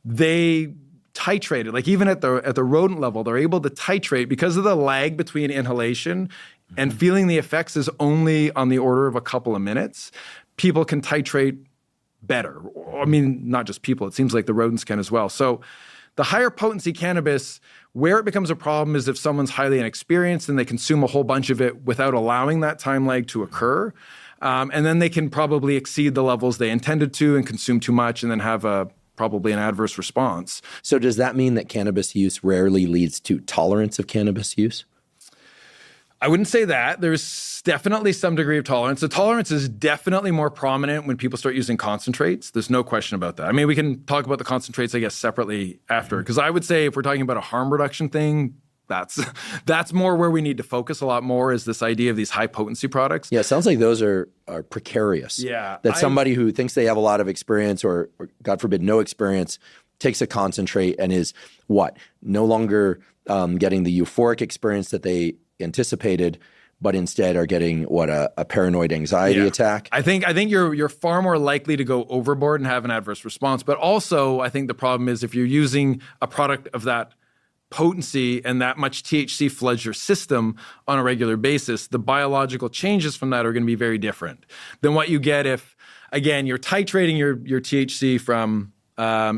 they titrated. Like even at the rodent level, they're able to titrate because of the lag between inhalation and feeling the effects is only on the order of a couple of minutes. People can titrate better. I mean, not just people. It seems like the rodents can as well. So the higher potency cannabis, where it becomes a problem is if someone's highly inexperienced and they consume a whole bunch of it without allowing that time lag to occur. And then they can probably exceed the levels they intended to and consume too much and then have probably an adverse response. So does that mean that cannabis use rarely leads to tolerance of cannabis use? I wouldn't say that. There's definitely some degree of tolerance. The tolerance is definitely more prominent when people start using concentrates. There's no question about that. I mean, we can talk about the concentrates, I guess, separately after. Because I would say if we're talking about a harm reduction thing, that's more where we need to focus a lot more is this idea of these high potency products. Yeah, it sounds like those are precarious. Yeah. That somebody who thinks they have a lot of experience or God forbid, no experience, takes a concentrate and is no longer getting the euphoric experience that they anticipated, but instead are getting a paranoid anxiety attack. I think you're far more likely to go overboard and have an adverse response. But also, I think the problem is if you're using a product of that potency and that much THC floods your system on a regular basis, the biological changes from that are going to be very different than what you get if, again, you're titrating your THC from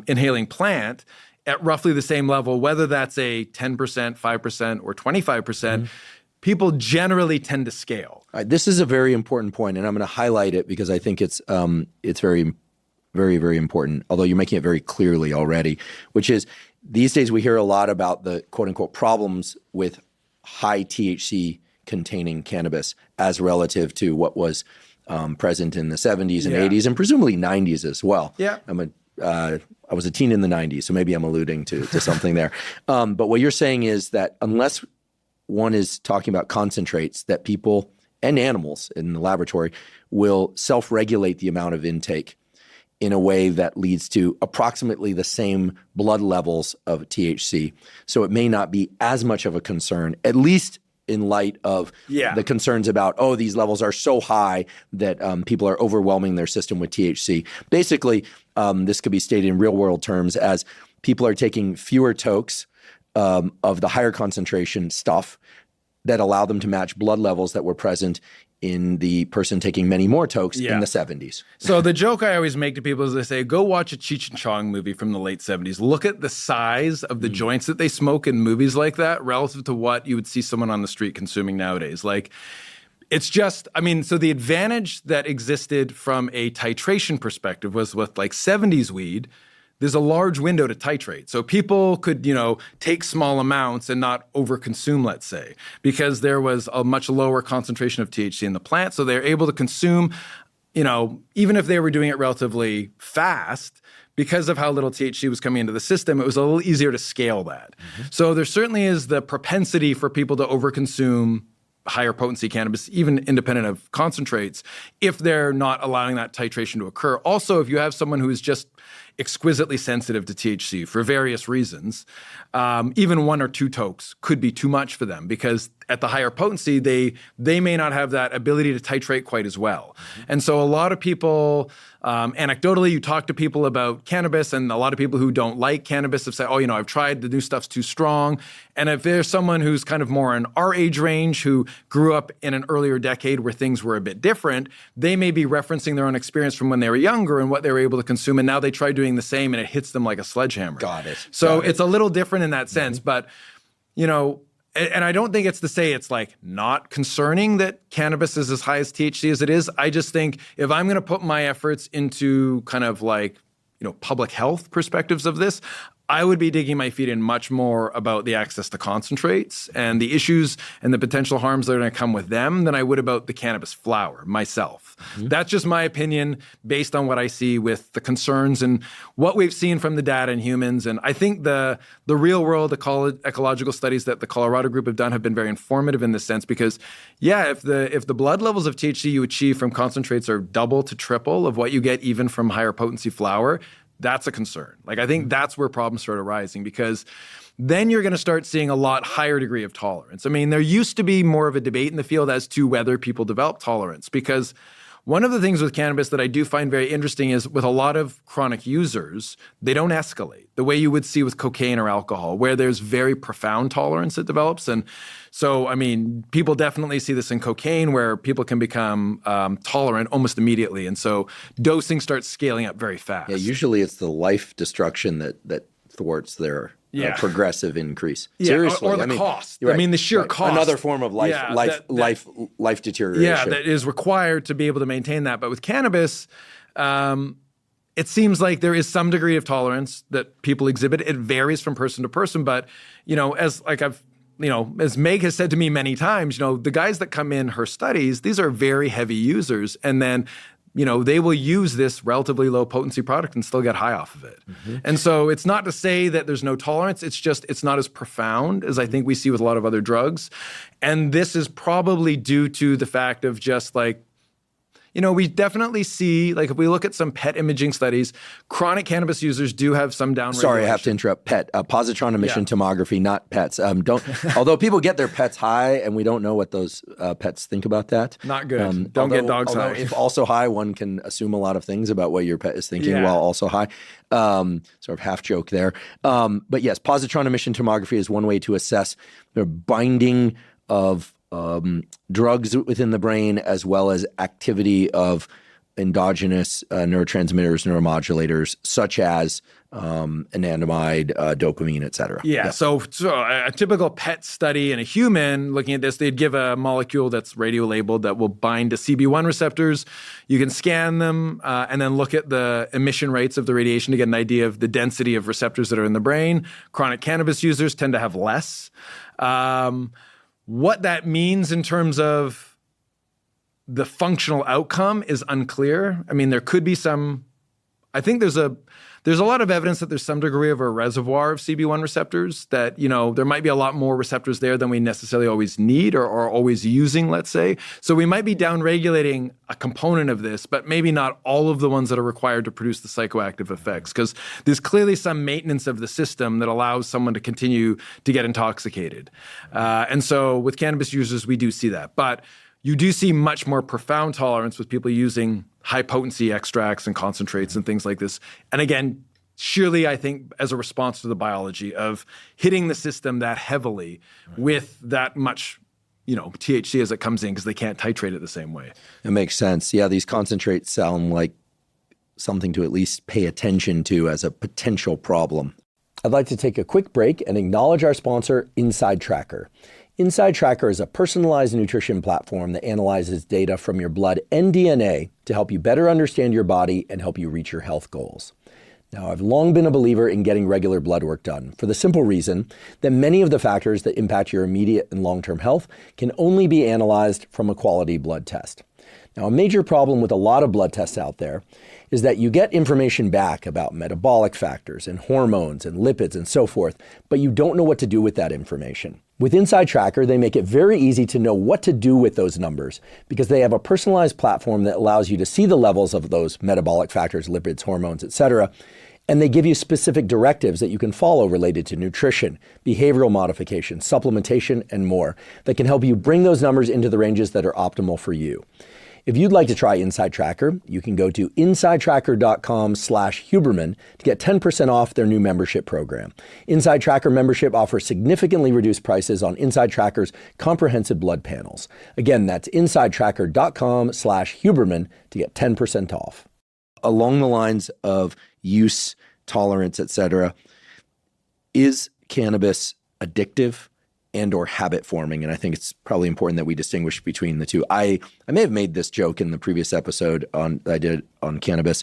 inhaling plant at roughly the same level, whether that's a 10%, 5%, or 25%, people generally tend to scale. All right, this is a very important point, and I'm going to highlight it because I think it's very, very, very important, although you're making it very clearly already, which is these days we hear a lot about the quote-unquote problems with high THC containing cannabis as relative to what was present in the 70s and 80s and presumably 90s as well. Yeah. I was a teen in the 90s, so maybe I'm alluding to something there. But what you're saying is that unless one is talking about concentrates, that people and animals in the laboratory will self-regulate the amount of intake in a way that leads to approximately the same blood levels of THC. So it may not be as much of a concern, at least in light of the concerns about, these levels are so high that people are overwhelming their system with THC. Basically, this could be stated in real world terms as people are taking fewer tokes of the higher concentration stuff that allow them to match blood levels that were present in the person taking many more tokes in the 70s. So the joke I always make to people is they say, go watch a Cheech and Chong movie from the late 70s. Look at the size of the joints that they smoke in movies like that relative to what you would see someone on the street consuming nowadays. Like, it's just, so the advantage that existed from a titration perspective was with like 70s weed, there's a large window to titrate. So people could, take small amounts and not overconsume, let's say, because there was a much lower concentration of THC in the plant. So they're able to consume, even if they were doing it relatively fast, because of how little THC was coming into the system, it was a little easier to scale that. So there certainly is the propensity for people to overconsume higher potency cannabis, even independent of concentrates, if they're not allowing that titration to occur. Also, if you have someone who is just exquisitely sensitive to THC for various reasons, even 1 or 2 tokes could be too much for them because at the higher potency, they may not have that ability to titrate quite as well. And so a lot of people, anecdotally, you talk to people about cannabis, and a lot of people who don't like cannabis have said, I've tried, the new stuff's too strong. And if there's someone who's kind of more in our age range who grew up in an earlier decade where things were a bit different, they may be referencing their own experience from when they were younger and what they were able to consume, and now they try doing the same and it hits them like a sledgehammer. Got it. So it's a little different in that sense, but, and I don't think it's to say it's like not concerning that cannabis is as high as THC as it is. I just think if I'm going to put my efforts into kind of like, public health perspectives of this, I would be digging my feet in much more about the access to concentrates and the issues and the potential harms that are going to come with them than I would about the cannabis flower myself. That's just my opinion based on what I see with the concerns and what we've seen from the data in humans. And I think the real world ecological studies that the Colorado group have done have been very informative in this sense because, yeah, if the blood levels of THC you achieve from concentrates are double to triple of what you get even from higher potency flower, that's a concern. Like, I think that's where problems start arising because then you're going to start seeing a lot higher degree of tolerance. I mean, there used to be more of a debate in the field as to whether people develop tolerance because one of the things with cannabis that I do find very interesting is with a lot of chronic users, they don't escalate the way you would see with cocaine or alcohol, where there's very profound tolerance that develops. And so, I mean, people definitely see this in cocaine where people can become tolerant almost immediately. And so dosing starts scaling up very fast. Yeah, usually it's the life destruction that thwarts their progressive increase. Yeah, Seriously. or the cost. Right, I mean, the sheer cost. Another form of life deterioration. Yeah, that is required to be able to maintain that. But with cannabis, it seems like there is some degree of tolerance that people exhibit. It varies from person to person. But, as Meg has said to me many times, the guys that come in her studies, these are very heavy users. And then they will use this relatively low potency product and still get high off of it. And so it's not to say that there's no tolerance. It's just, it's not as profound as I think we see with a lot of other drugs. And this is probably due to the fact of just like, we definitely see, like if we look at some PET imaging studies, chronic cannabis users do have some downregulation. Sorry, I have to interrupt. PET, positron emission tomography, not PETs. Although people get their pets high, and we don't know what those pets think about that. Not good. Don't get dogs high. If also high, one can assume a lot of things about what your pet is thinking while also high. Sort of half joke there. But yes, positron emission tomography is one way to assess the binding of drugs within the brain, as well as activity of endogenous neurotransmitters, neuromodulators, such as anandamide, dopamine, et cetera. Yeah. So a typical PET study in a human looking at this, they'd give a molecule that's radio labeled that will bind to CB1 receptors. You can scan them and then look at the emission rates of the radiation to get an idea of the density of receptors that are in the brain. Chronic cannabis users tend to have less. What that means in terms of the functional outcome is unclear. I mean, there could be some, I think there's a lot of evidence that there's some degree of a reservoir of CB1 receptors that, there might be a lot more receptors there than we necessarily always need or are always using, let's say. So we might be downregulating a component of this, but maybe not all of the ones that are required to produce the psychoactive effects, because there's clearly some maintenance of the system that allows someone to continue to get intoxicated. And so with cannabis users, we do see that. But you do see much more profound tolerance with people using high potency extracts and concentrates and things like this. And again, surely I think as a response to the biology of hitting the system that heavily with that much, THC as it comes in, because they can't titrate it the same way. It makes sense. Yeah, these concentrates sound like something to at least pay attention to as a potential problem. I'd like to take a quick break and acknowledge our sponsor, Inside Tracker. Inside Tracker is a personalized nutrition platform that analyzes data from your blood and DNA to help you better understand your body and help you reach your health goals. Now, I've long been a believer in getting regular blood work done for the simple reason that many of the factors that impact your immediate and long-term health can only be analyzed from a quality blood test. Now, a major problem with a lot of blood tests out there is that you get information back about metabolic factors and hormones and lipids and so forth, but you don't know what to do with that information. With Inside Tracker, they make it very easy to know what to do with those numbers because they have a personalized platform that allows you to see the levels of those metabolic factors, lipids, hormones, etc. And they give you specific directives that you can follow related to nutrition, behavioral modification, supplementation, and more that can help you bring those numbers into the ranges that are optimal for you. If you'd like to try Inside Tracker, you can go to insidetracker.com/Huberman to get 10% off their new membership program. Inside Tracker membership offers significantly reduced prices on Inside Tracker's comprehensive blood panels. Again, that's insidetracker.com/Huberman to get 10% off. Along the lines of use, tolerance, etc., is cannabis addictive and or habit forming? And I think it's probably important that we distinguish between the two. I may have made this joke in the previous episode I did on cannabis.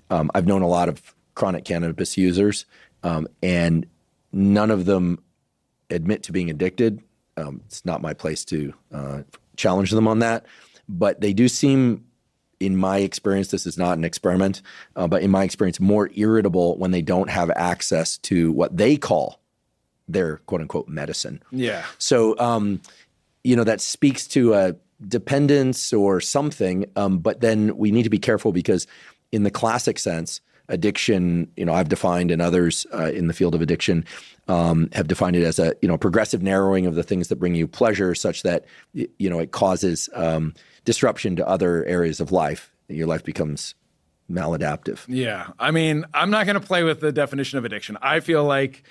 I've known a lot of chronic cannabis users, and none of them admit to being addicted. It's not my place to challenge them on that, but they do seem, in my experience, this is not an experiment, but in my experience, more irritable when they don't have access to what they call their quote unquote medicine. Yeah. So, that speaks to a dependence or something, but then we need to be careful because in the classic sense, addiction, I've defined, and others in the field of addiction have defined it as a, progressive narrowing of the things that bring you pleasure such that, it causes disruption to other areas of life. Your life becomes maladaptive. Yeah. I mean, I'm not going to play with the definition of addiction. I feel like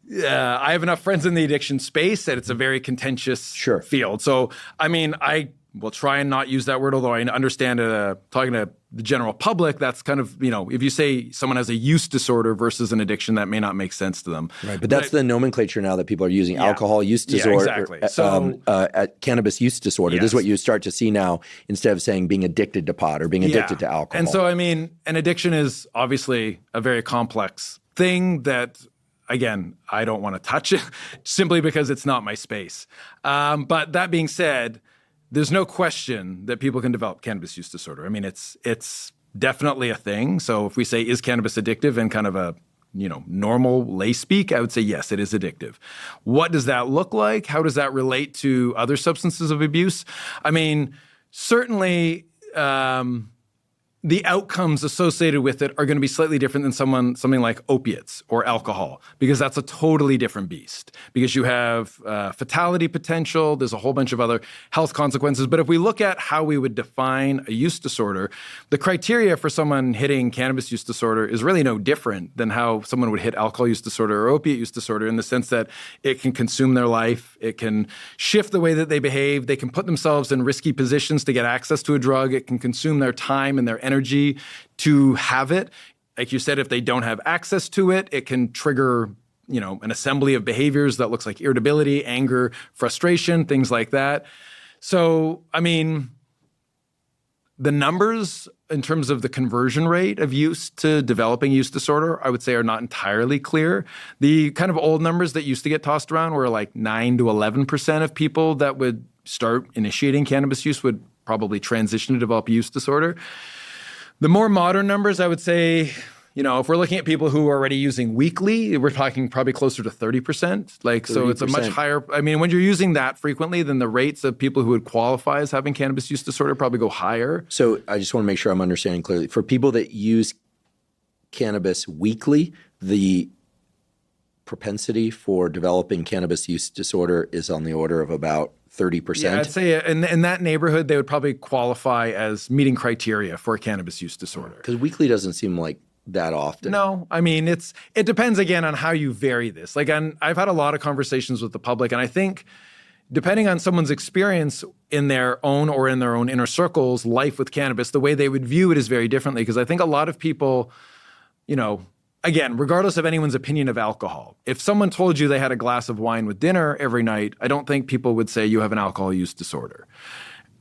I have enough friends in the addiction space that it's a very contentious field. So, I mean, I will try and not use that word, although I understand talking to the general public, that's kind of, if you say someone has a use disorder versus an addiction, that may not make sense to them. Right, but that's the nomenclature now that people are using. Alcohol use disorder, exactly. So, cannabis use disorder. Yes. This is what you start to see now instead of saying being addicted to pot or being addicted to alcohol. And so, I mean, an addiction is obviously a very complex thing that, again, I don't want to touch it simply because it's not my space. But that being said, there's no question that people can develop cannabis use disorder. I mean, it's definitely a thing. So if we say, is cannabis addictive in kind of a, normal lay speak, I would say, yes, it is addictive. What does that look like? How does that relate to other substances of abuse? I mean, certainly, the outcomes associated with it are going to be slightly different than something like opiates or alcohol, because that's a totally different beast. Because you have fatality potential, there's a whole bunch of other health consequences. But if we look at how we would define a use disorder, the criteria for someone hitting cannabis use disorder is really no different than how someone would hit alcohol use disorder or opiate use disorder, in the sense that it can consume their life, it can shift the way that they behave, they can put themselves in risky positions to get access to a drug, it can consume their time and their energy to have it. Like you said, if they don't have access to it, it can trigger, an assembly of behaviors that looks like irritability, anger, frustration, things like that. So, I mean, the numbers in terms of the conversion rate of use to developing use disorder, I would say, are not entirely clear. The kind of old numbers that used to get tossed around were like 9 to 11% of people that would start initiating cannabis use would probably transition to develop use disorder. The more modern numbers, I would say, if we're looking at people who are already using weekly, we're talking probably closer to 30%. So it's a much higher. I mean, when you're using that frequently, then the rates of people who would qualify as having cannabis use disorder probably go higher. So I just want to make sure I'm understanding clearly. For people that use cannabis weekly, the propensity for developing cannabis use disorder is on the order of about 30%. Yeah, I'd say in that neighborhood, they would probably qualify as meeting criteria for a cannabis use disorder. Because weekly doesn't seem like that often. No, I mean, it depends, again, on how you vary this. I've had a lot of conversations with the public, and I think depending on someone's experience in their own inner circles, life with cannabis, the way they would view it is very differently. Because I think a lot of people, again, regardless of anyone's opinion of alcohol, if someone told you they had a glass of wine with dinner every night, I don't think people would say you have an alcohol use disorder.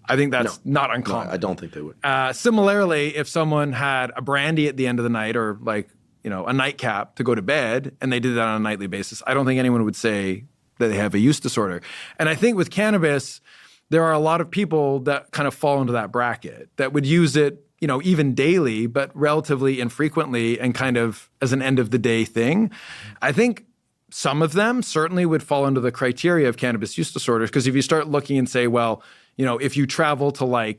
I think that's not uncommon. No, I don't think they would. Similarly, if someone had a brandy at the end of the night, or a nightcap to go to bed, and they did that on a nightly basis, I don't think anyone would say that they have a use disorder. And I think with cannabis, there are a lot of people that kind of fall into that bracket that would use it, even daily, but relatively infrequently and kind of as an end of the day thing. I think some of them certainly would fall into the criteria of cannabis use disorders, because if you start looking and say, well, if you travel to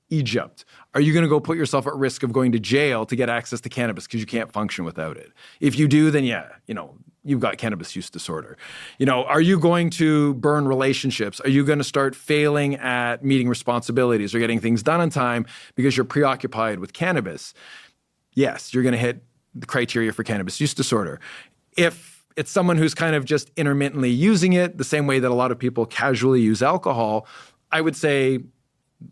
Egypt, are you going to go put yourself at risk of going to jail to get access to cannabis because you can't function without it? If you do, then you've got cannabis use disorder. Are you going to burn relationships? Are you going to start failing at meeting responsibilities or getting things done on time because you're preoccupied with cannabis? Yes, you're going to hit the criteria for cannabis use disorder. If it's someone who's kind of just intermittently using it, the same way that a lot of people casually use alcohol, I would say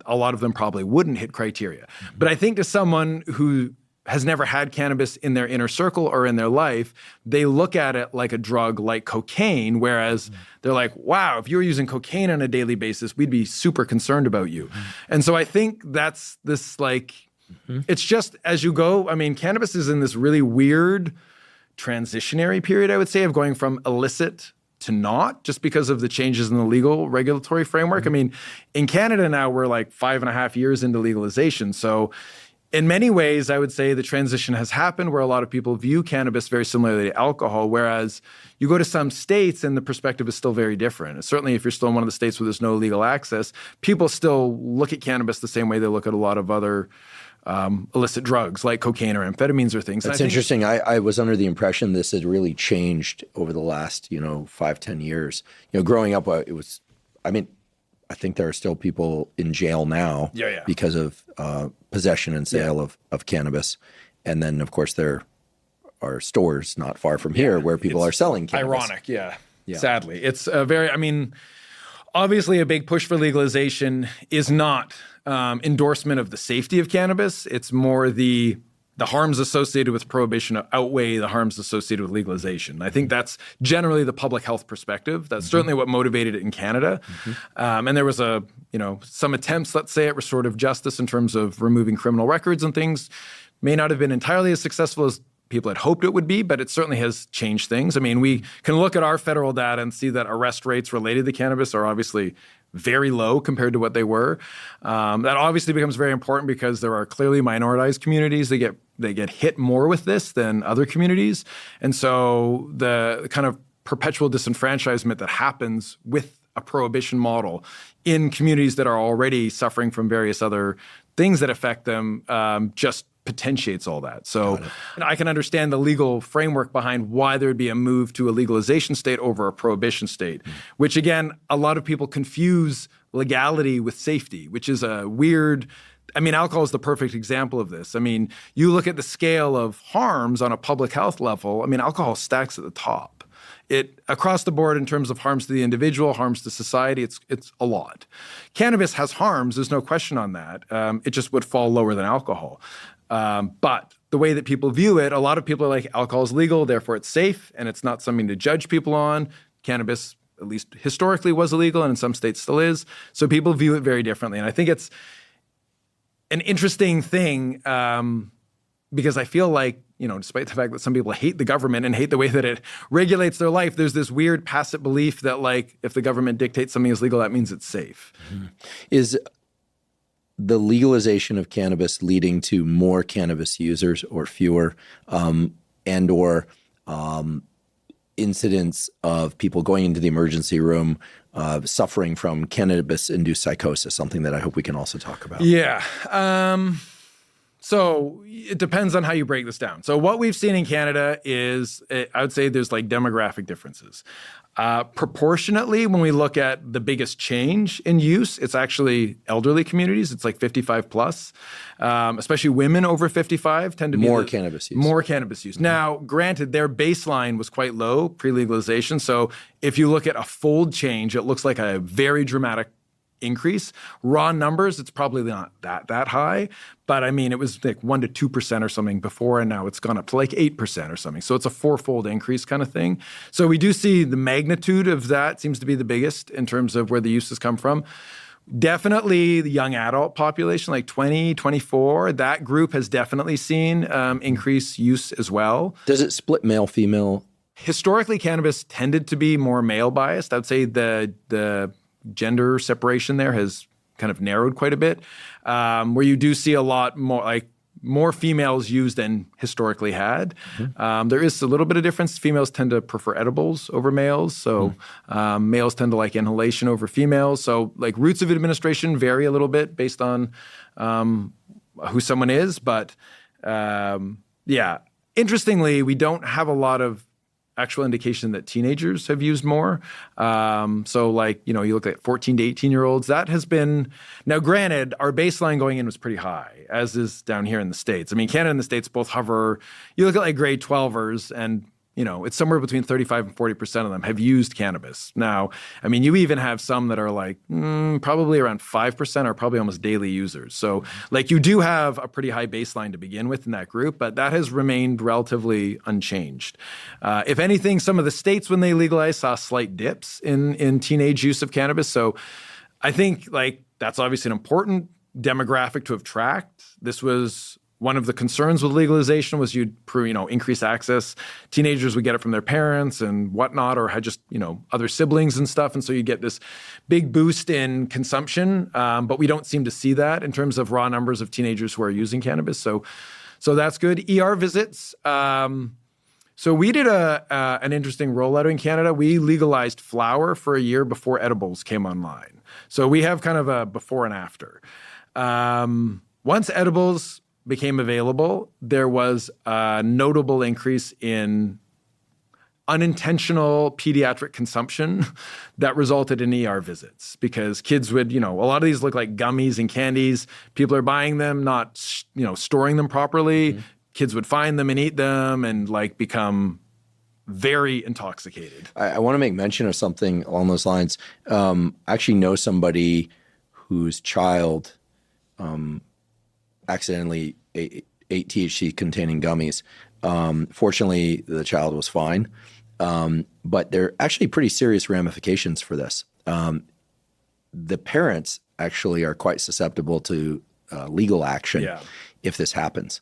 a lot of them probably wouldn't hit criteria. Mm-hmm. But I think to someone who has never had cannabis in their inner circle or in their life, they look at it like a drug like cocaine, whereas they're like, wow, if you were using cocaine on a daily basis, we'd be super concerned about you. And so I think that's this It's just as you go, I mean, cannabis is in this really weird transitionary period, I would say, of going from illicit to not, just because of the changes in the legal regulatory framework. I mean, in Canada now, we're like 5.5 years into legalization. So in many ways, I would say the transition has happened where a lot of people view cannabis very similarly to alcohol, whereas you go to some states and the perspective is still very different. And certainly if you're still in one of the states where there's no legal access, people still look at cannabis the same way they look at a lot of other illicit drugs like cocaine or amphetamines or things. That's interesting. I was under the impression this had really changed over the last, 5-10 years. Growing up, I think there are still people in jail now because of possession and sale of cannabis. And then, of course, there are stores not far from here where people are selling cannabis. Ironic, sadly. It's obviously a big push for legalization is not endorsement of the safety of cannabis. It's more the harms associated with prohibition outweigh the harms associated with legalization. I think that's generally the public health perspective. That's certainly what motivated it in Canada. And there was some attempts, let's say, at restorative justice in terms of removing criminal records and things. May not have been entirely as successful as people had hoped it would be, but it certainly has changed things. I mean, we can look at our federal data and see that arrest rates related to cannabis are obviously very low compared to what they were. That obviously becomes very important because there are clearly minoritized communities that get hit more with this than other communities. And so the kind of perpetual disenfranchisement that happens with a prohibition model in communities that are already suffering from various other things that affect them just potentiates all that. So I can understand the legal framework behind why there would be a move to a legalization state over a prohibition state, which again, a lot of people confuse legality with safety, which is a weird, alcohol is the perfect example of this. You look at the scale of harms on a public health level, alcohol stacks at the top. It across the board in terms of harms to the individual, harms to society, it's a lot. Cannabis has harms, there's no question on that. It just would fall lower than alcohol. But the way that people view it, a lot of people are like, alcohol is legal, therefore it's safe, and it's not something to judge people on. Cannabis, at least historically, was illegal, and in some states still is. So people view it very differently. And I think it's an interesting thing because I feel like, despite the fact that some people hate the government and hate the way that it regulates their life, there's this weird tacit belief that, like, if the government dictates something is legal, that means it's safe. Is the legalization of cannabis leading to more cannabis users or fewer, and or incidents of people going into the emergency room suffering from cannabis-induced psychosis, something that I hope we can also talk about? Yeah. So it depends on how you break this down. So what we've seen in Canada is, I would say there's like demographic differences. Proportionately, when we look at the biggest change in use, it's actually elderly communities. It's like 55 plus, especially women over 55 tend to be more cannabis use. More cannabis use. Now, granted, their baseline was quite low pre-legalization. So if you look at a fold change, it looks like a very dramatic increase. Raw numbers, it's probably not that high, but it was like 1% to 2% or something before, and now it's gone up to like 8% or something. So it's a fourfold increase kind of thing. So we do see the magnitude of that seems to be the biggest in terms of where the uses come from. Definitely the young adult population, like 20, 24, that group has definitely seen increased use as well. Does it split male, female? Historically, cannabis tended to be more male biased. I would say the gender separation there has kind of narrowed quite a bit, where you do see a lot more females used than historically had. There is a little bit of difference. Females tend to prefer edibles over males. So males tend to like inhalation over females. So like routes of administration vary a little bit based on who someone is. But interestingly, we don't have a lot of actual indication that teenagers have used more. So like, you look at 14 to 18-year-olds, that has been, now granted, our baseline going in was pretty high, as is down here in the States. Canada and the States both hover, you look at like grade 12ers and, it's somewhere between 35 and 40% of them have used cannabis. Now, you even have some that are like probably around 5% are probably almost daily users. So like you do have a pretty high baseline to begin with in that group, but that has remained relatively unchanged. If anything, some of the states when they legalized saw slight dips in teenage use of cannabis. So I think like that's obviously an important demographic to have tracked. This was one of the concerns with legalization was you'd increase access. Teenagers would get it from their parents and whatnot, or had just other siblings and stuff, and so you get this big boost in consumption. But we don't seem to see that in terms of raw numbers of teenagers who are using cannabis. So that's good. ER visits. So we did an interesting rollout in Canada. We legalized flower for a year before edibles came online. So we have kind of a before and after. Once edibles became available, there was a notable increase in unintentional pediatric consumption that resulted in ER visits because kids would, a lot of these look like gummies and candies. People are buying them, not, storing them properly. Mm-hmm. Kids would find them and eat them and become very intoxicated. I want to make mention of something along those lines. I actually know somebody whose child accidentally ate THC-containing gummies. Fortunately, the child was fine, but there are actually pretty serious ramifications for this. The parents actually are quite susceptible to legal action if this happens.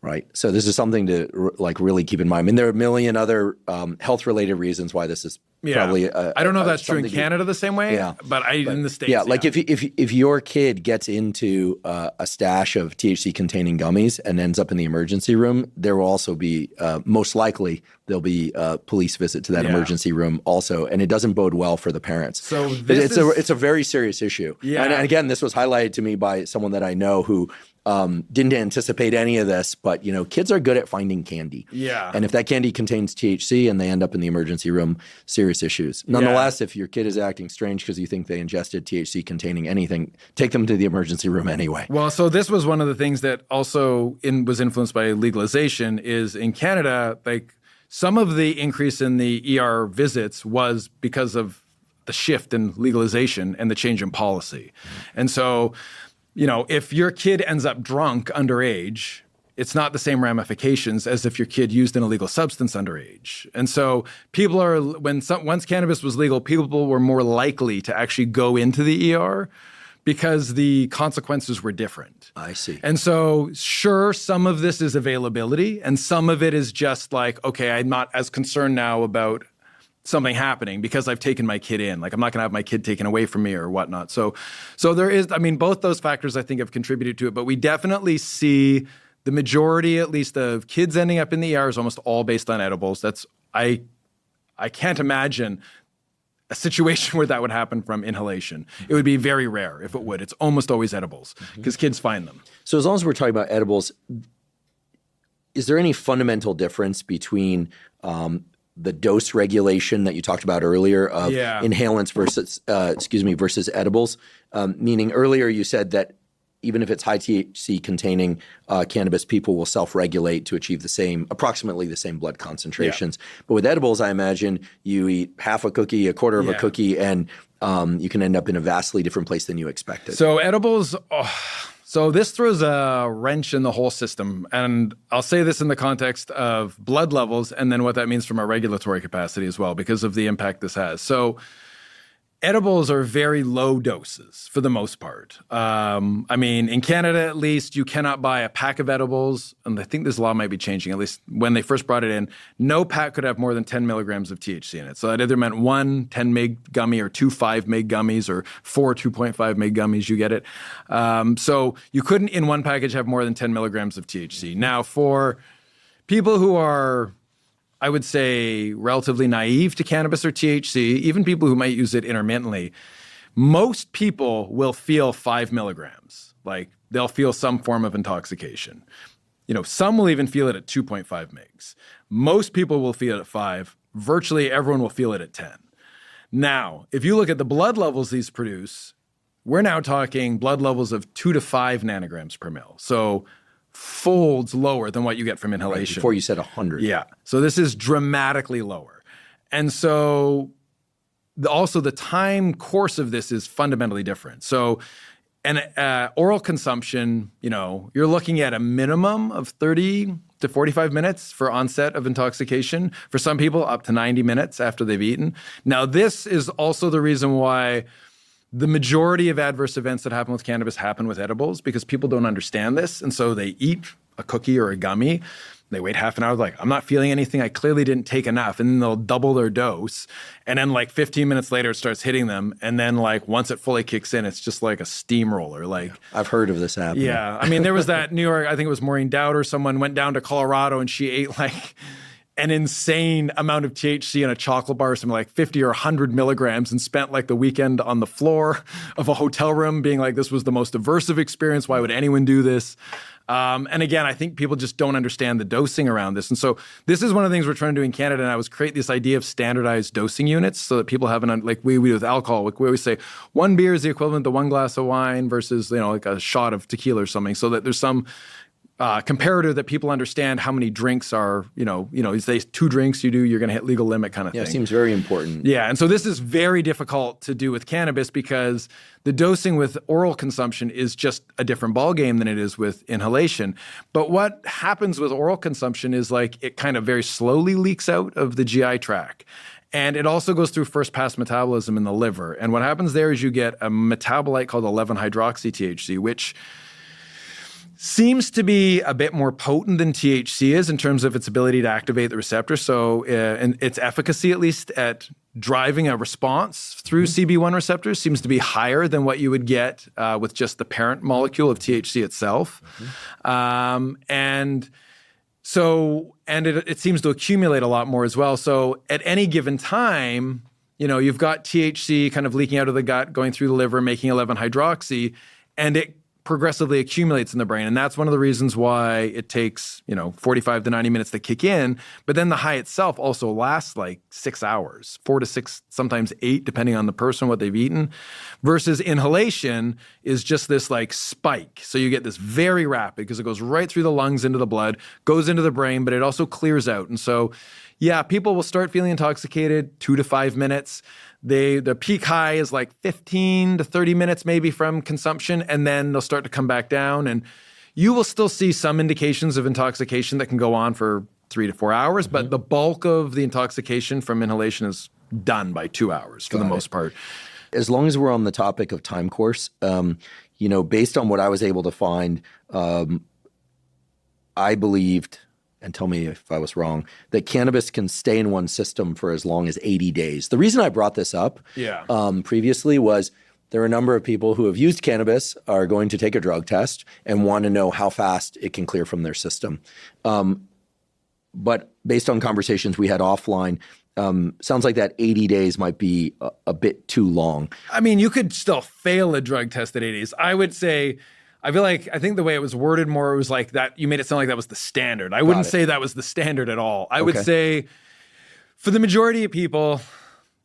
Right. So this is something to really keep in mind. I mean, there are a million other health-related reasons why this is probably. I don't know if that's true in Canada the same way, but in the States. Yeah, like if your kid gets into a stash of THC-containing gummies and ends up in the emergency room, there will also be most likely there'll be a police visit to that emergency room also, and it doesn't bode well for the parents. So it's a very serious issue. Yeah. And again, this was highlighted to me by someone that I know who didn't anticipate any of this, but kids are good at finding candy. Yeah. And if that candy contains THC and they end up in the emergency room, serious issues. Nonetheless, if your kid is acting strange because you think they ingested THC containing anything, take them to the emergency room anyway. Well, so this was one of the things that also was influenced by legalization is in Canada, some of the increase in the ER visits was because of the shift in legalization and the change in policy. And so if your kid ends up drunk underage, it's not the same ramifications as if your kid used an illegal substance underage. And so once cannabis was legal, people were more likely to actually go into the ER because the consequences were different. I see. And so, sure, some of this is availability, and some of it is just okay, I'm not as concerned now about something happening because I've taken my kid in. I'm not going to have my kid taken away from me or whatnot. So there is, both those factors I think have contributed to it, but we definitely see the majority, at least, of kids ending up in the ER is almost all based on edibles. I can't imagine a situation where that would happen from inhalation. It would be very rare if it would. It's almost always edibles because kids find them. So as long as we're talking about edibles, is there any fundamental difference between the dose regulation that you talked about earlier of inhalants versus edibles? Meaning earlier you said that even if it's high THC containing cannabis, people will self-regulate to achieve approximately the same blood concentrations. Yeah. But with edibles, I imagine you eat half a cookie, a quarter of a cookie, and you can end up in a vastly different place than you expected. So edibles, so this throws a wrench in the whole system. And I'll say this in the context of blood levels and then what that means from a regulatory capacity as well because of the impact this has. So edibles are very low doses for the most part. In Canada, at least, you cannot buy a pack of edibles. And I think this law might be changing, at least when they first brought it in. No pack could have more than 10 milligrams of THC in it. So that either meant 1 10 meg gummy or 2 5 meg gummies or 4 2.5 meg gummies, you get it. So you couldn't in one package have more than 10 milligrams of THC. Now, for people who are, I would say, relatively naive to cannabis or THC, even people who might use it intermittently, most people will feel 5 milligrams. They'll feel some form of intoxication. Some will even feel it at 2.5 megs. Most people will feel it at 5. Virtually everyone will feel it at 10. Now, if you look at the blood levels these produce, we're now talking blood levels of 2 to 5 nanograms per mil. So folds lower than what you get from inhalation. Right, before you said 100. Yeah. So this is dramatically lower. And so also the time course of this is fundamentally different. So oral consumption, you're looking at a minimum of 30 to 45 minutes for onset of intoxication. For some people, up to 90 minutes after they've eaten. Now, this is also the reason why the majority of adverse events that happen with cannabis happen with edibles because people don't understand this. And so they eat a cookie or a gummy. They wait half an hour, like, I'm not feeling anything. I clearly didn't take enough. And then they'll double their dose. And then like 15 minutes later, it starts hitting them. And then like once it fully kicks in, it's just like a steamroller. Like, I've heard of this happening. Yeah. I mean, there was that New York, I think it was Maureen Dowd or someone went down to Colorado and she ate like an insane amount of THC in a chocolate bar, something like 50 or 100 milligrams, and spent like the weekend on the floor of a hotel room being like, this was the most aversive experience. Why would anyone do this? And again, I think people just don't understand the dosing around this. And so this is one of the things we're trying to do in Canada. And I was create this idea of standardized dosing units so that people have like we do with alcohol. Like we always say one beer is the equivalent to one glass of wine versus, like a shot of tequila or something, so that there's some comparative that people understand how many drinks are, is they 2 drinks you're going to hit legal limit kind of thing. Yeah, it seems very important. Yeah, and so this is very difficult to do with cannabis because the dosing with oral consumption is just a different ballgame than it is with inhalation. But what happens with oral consumption is like it kind of very slowly leaks out of the GI tract. And it also goes through first-pass metabolism in the liver. And what happens there is you get a metabolite called 11-hydroxy-THC, which seems to be a bit more potent than THC is in terms of its ability to activate the receptor. So and its efficacy, at least at driving a response through CB1 receptors, seems to be higher than what you would get with just the parent molecule of THC itself. And it seems to accumulate a lot more as well. So at any given time, you've got THC kind of leaking out of the gut, going through the liver, making 11-hydroxy, and it progressively accumulates in the brain. And that's one of the reasons why it takes, 45 to 90 minutes to kick in. But then the high itself also lasts like 6 hours, 4 to 6, sometimes 8, depending on the person, what they've eaten. Versus inhalation is just this like spike. So you get this very rapid because it goes right through the lungs into the blood, goes into the brain, but it also clears out. And so, yeah, people will start feeling intoxicated 2 to 5 minutes. The peak high is like 15 to 30 minutes maybe from consumption, and then they'll start to come back down. And you will still see some indications of intoxication that can go on for 3 to 4 hours, but the bulk of the intoxication from inhalation is done by 2 hours for the most part. As long as we're on the topic of time course, based on what I was able to find, I believed, and tell me if I was wrong, that cannabis can stay in one's system for as long as 80 days. The reason I brought this up previously was there are a number of people who have used cannabis, are going to take a drug test, and want to know how fast it can clear from their system. But based on conversations we had offline, sounds like that 80 days might be a bit too long. I mean, you could still fail a drug test at 80 days. I would say, I think the way it was worded more, it was like that, you made it sound like that was the standard. I wouldn't say that was the standard at all. I would say for the majority of people,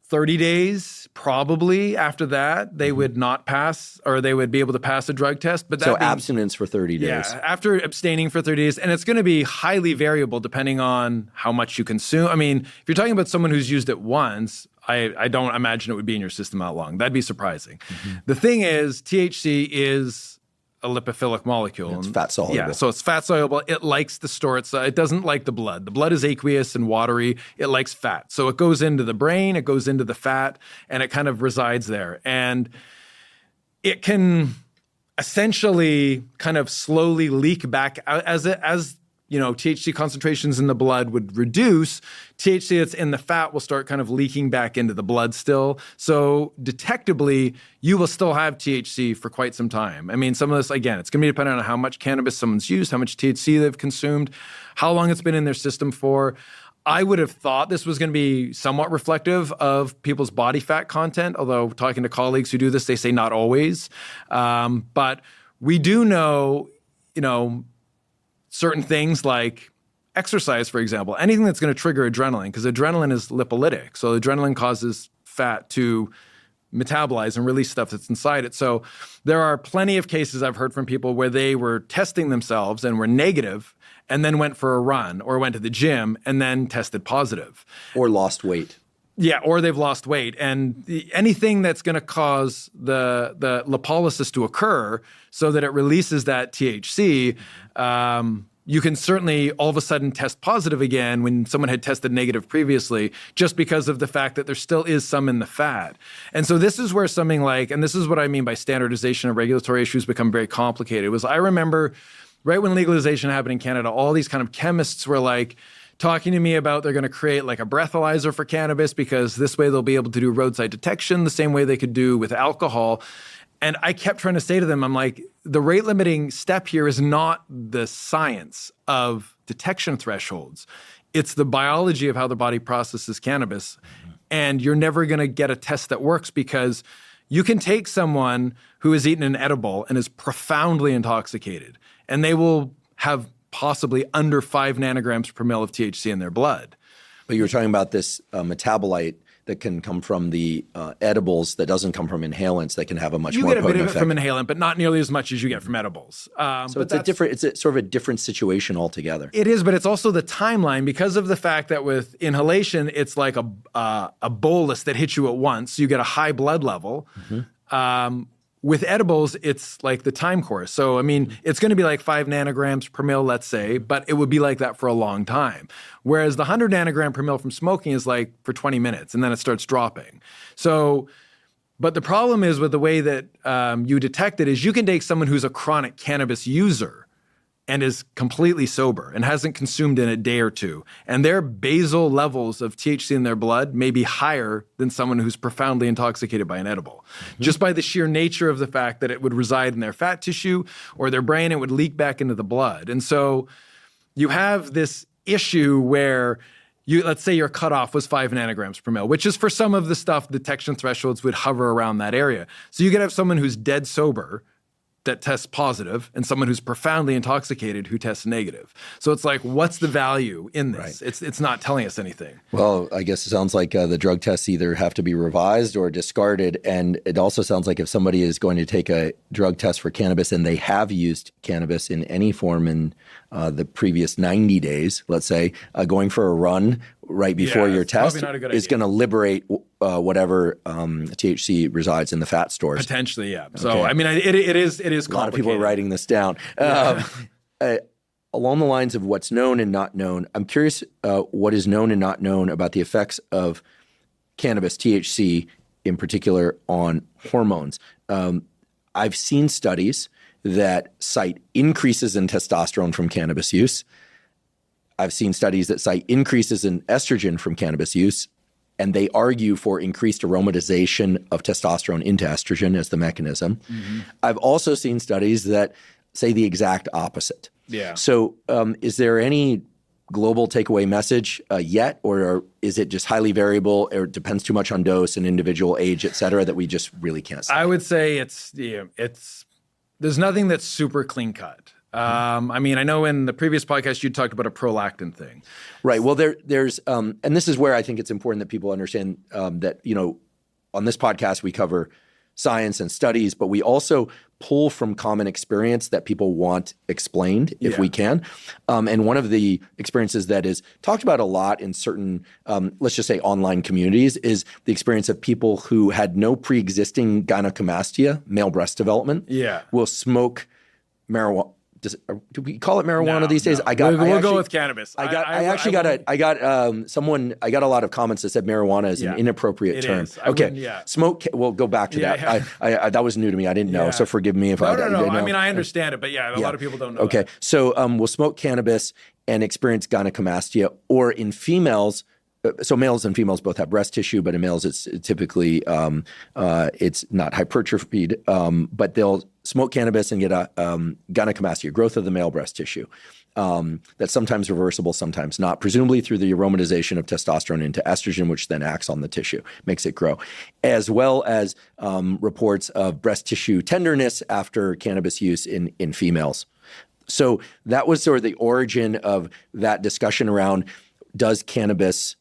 30 days, probably after that, they would not pass, or they would be able to pass a drug test. But so abstinence for 30 days. Yeah, after abstaining for 30 days. And it's going to be highly variable depending on how much you consume. I mean, if you're talking about someone who's used it once, I don't imagine it would be in your system that long. That'd be surprising. The thing is, THC is a lipophilic molecule. It's fat soluble. Yeah, so it's fat soluble. It likes to store it. It doesn't like the blood. The blood is aqueous and watery. It likes fat. So it goes into the brain, it goes into the fat, and it kind of resides there. And it can essentially kind of slowly leak back out as THC concentrations in the blood would reduce. THC that's in the fat will start kind of leaking back into the blood still. So detectably, you will still have THC for quite some time. I mean, some of this, again, it's going to be dependent on how much cannabis someone's used, how much THC they've consumed, how long it's been in their system for. I would have thought this was going to be somewhat reflective of people's body fat content, although talking to colleagues who do this, they say not always. But we do know, certain things like exercise, for example, anything that's going to trigger adrenaline, because adrenaline is lipolytic. So adrenaline causes fat to metabolize and release stuff that's inside it. So there are plenty of cases I've heard from people where they were testing themselves and were negative and then went for a run or went to the gym and then tested positive. Or lost weight. Yeah, or they've lost weight. And anything that's going to cause the lipolysis to occur so that it releases that THC, you can certainly all of a sudden test positive again when someone had tested negative previously, just because of the fact that there still is some in the fat. And so this is where something like, and this is what I mean by standardization of regulatory issues become very complicated, was I remember right when legalization happened in Canada, all these kind of chemists were like talking to me about they're going to create like a breathalyzer for cannabis because this way they'll be able to do roadside detection the same way they could do with alcohol. And I kept trying to say to them, I'm like, the rate limiting step here is not the science of detection thresholds. It's the biology of how the body processes cannabis. And you're never going to get a test that works because you can take someone who has eaten an edible and is profoundly intoxicated, and they will have possibly under 5 nanograms per mil of THC in their blood. But you were talking about this metabolite that can come from the edibles that doesn't come from inhalants that can have a much more potent effect. You get a bit of it from inhalant, but not nearly as much as you get from edibles. So it's sort of a different situation altogether. It is, but it's also the timeline because of the fact that with inhalation, it's like a bolus that hits you at once. So you get a high blood level. With edibles, it's like the time course. So, I mean, it's going to be like 5 nanograms per mil, let's say, but it would be like that for a long time. Whereas the 100 nanogram per mil from smoking is like for 20 minutes, and then it starts dropping. So, but the problem is with the way that you detect it is you can take someone who's a chronic cannabis user and is completely sober and hasn't consumed in a day or two, and their basal levels of THC in their blood may be higher than someone who's profoundly intoxicated by an edible. Just by the sheer nature of the fact that it would reside in their fat tissue or their brain, it would leak back into the blood. And so you have this issue where let's say your cutoff was 5 nanograms per mil, which is for some of the stuff, detection thresholds would hover around that area. So you could have someone who's dead sober that tests positive and someone who's profoundly intoxicated who tests negative. So it's like, what's the value in this? Right. It's not telling us anything. Well, I guess it sounds like the drug tests either have to be revised or discarded. And it also sounds like if somebody is going to take a drug test for cannabis and they have used cannabis in any form in the previous 90 days, let's say, going for a run right before your test is going to liberate whatever THC resides in the fat stores. Potentially, yeah. So, okay. I mean, it is complicated. A lot of people are writing this down. Along the lines of what's known and not known, I'm curious what is known and not known about the effects of cannabis, THC in particular, on hormones. I've seen studies that cite increases in testosterone from cannabis use. I've seen studies that cite increases in estrogen from cannabis use, and they argue for increased aromatization of testosterone into estrogen as the mechanism. I've also seen studies that say the exact opposite. Yeah. So is there any global takeaway message yet, or is it just highly variable, or it depends too much on dose and individual age, et cetera, that we just really can't say? I would say there's nothing that's super clean cut. I mean, I know in the previous podcast you talked about a prolactin thing. Right. Well, there's and this is where I think it's important that people understand that, on this podcast we cover science and studies, but we also pull from common experience that people want explained if we can. And one of the experiences that is talked about a lot in certain, let's just say online communities, is the experience of people who had no pre-existing gynecomastia, male breast development, will smoke marijuana. Do we call it marijuana these days? No. We'll go with cannabis. I got a lot of comments that said marijuana is an inappropriate term. Is. Okay, smoke. We'll go back to that. I that was new to me. I didn't know, so forgive me if I don't know. I mean, I understand it, but a lot of people don't know. Okay, that. So we'll smoke cannabis and experience gynecomastia, or in females. So males and females both have breast tissue, but in males it's typically it's not hypertrophied, but they'll smoke cannabis and get a gynecomastia, growth of the male breast tissue. That's sometimes reversible, sometimes not, presumably through the aromatization of testosterone into estrogen, which then acts on the tissue, makes it grow, as well as reports of breast tissue tenderness after cannabis use in females. So that was sort of the origin of that discussion around, does cannabis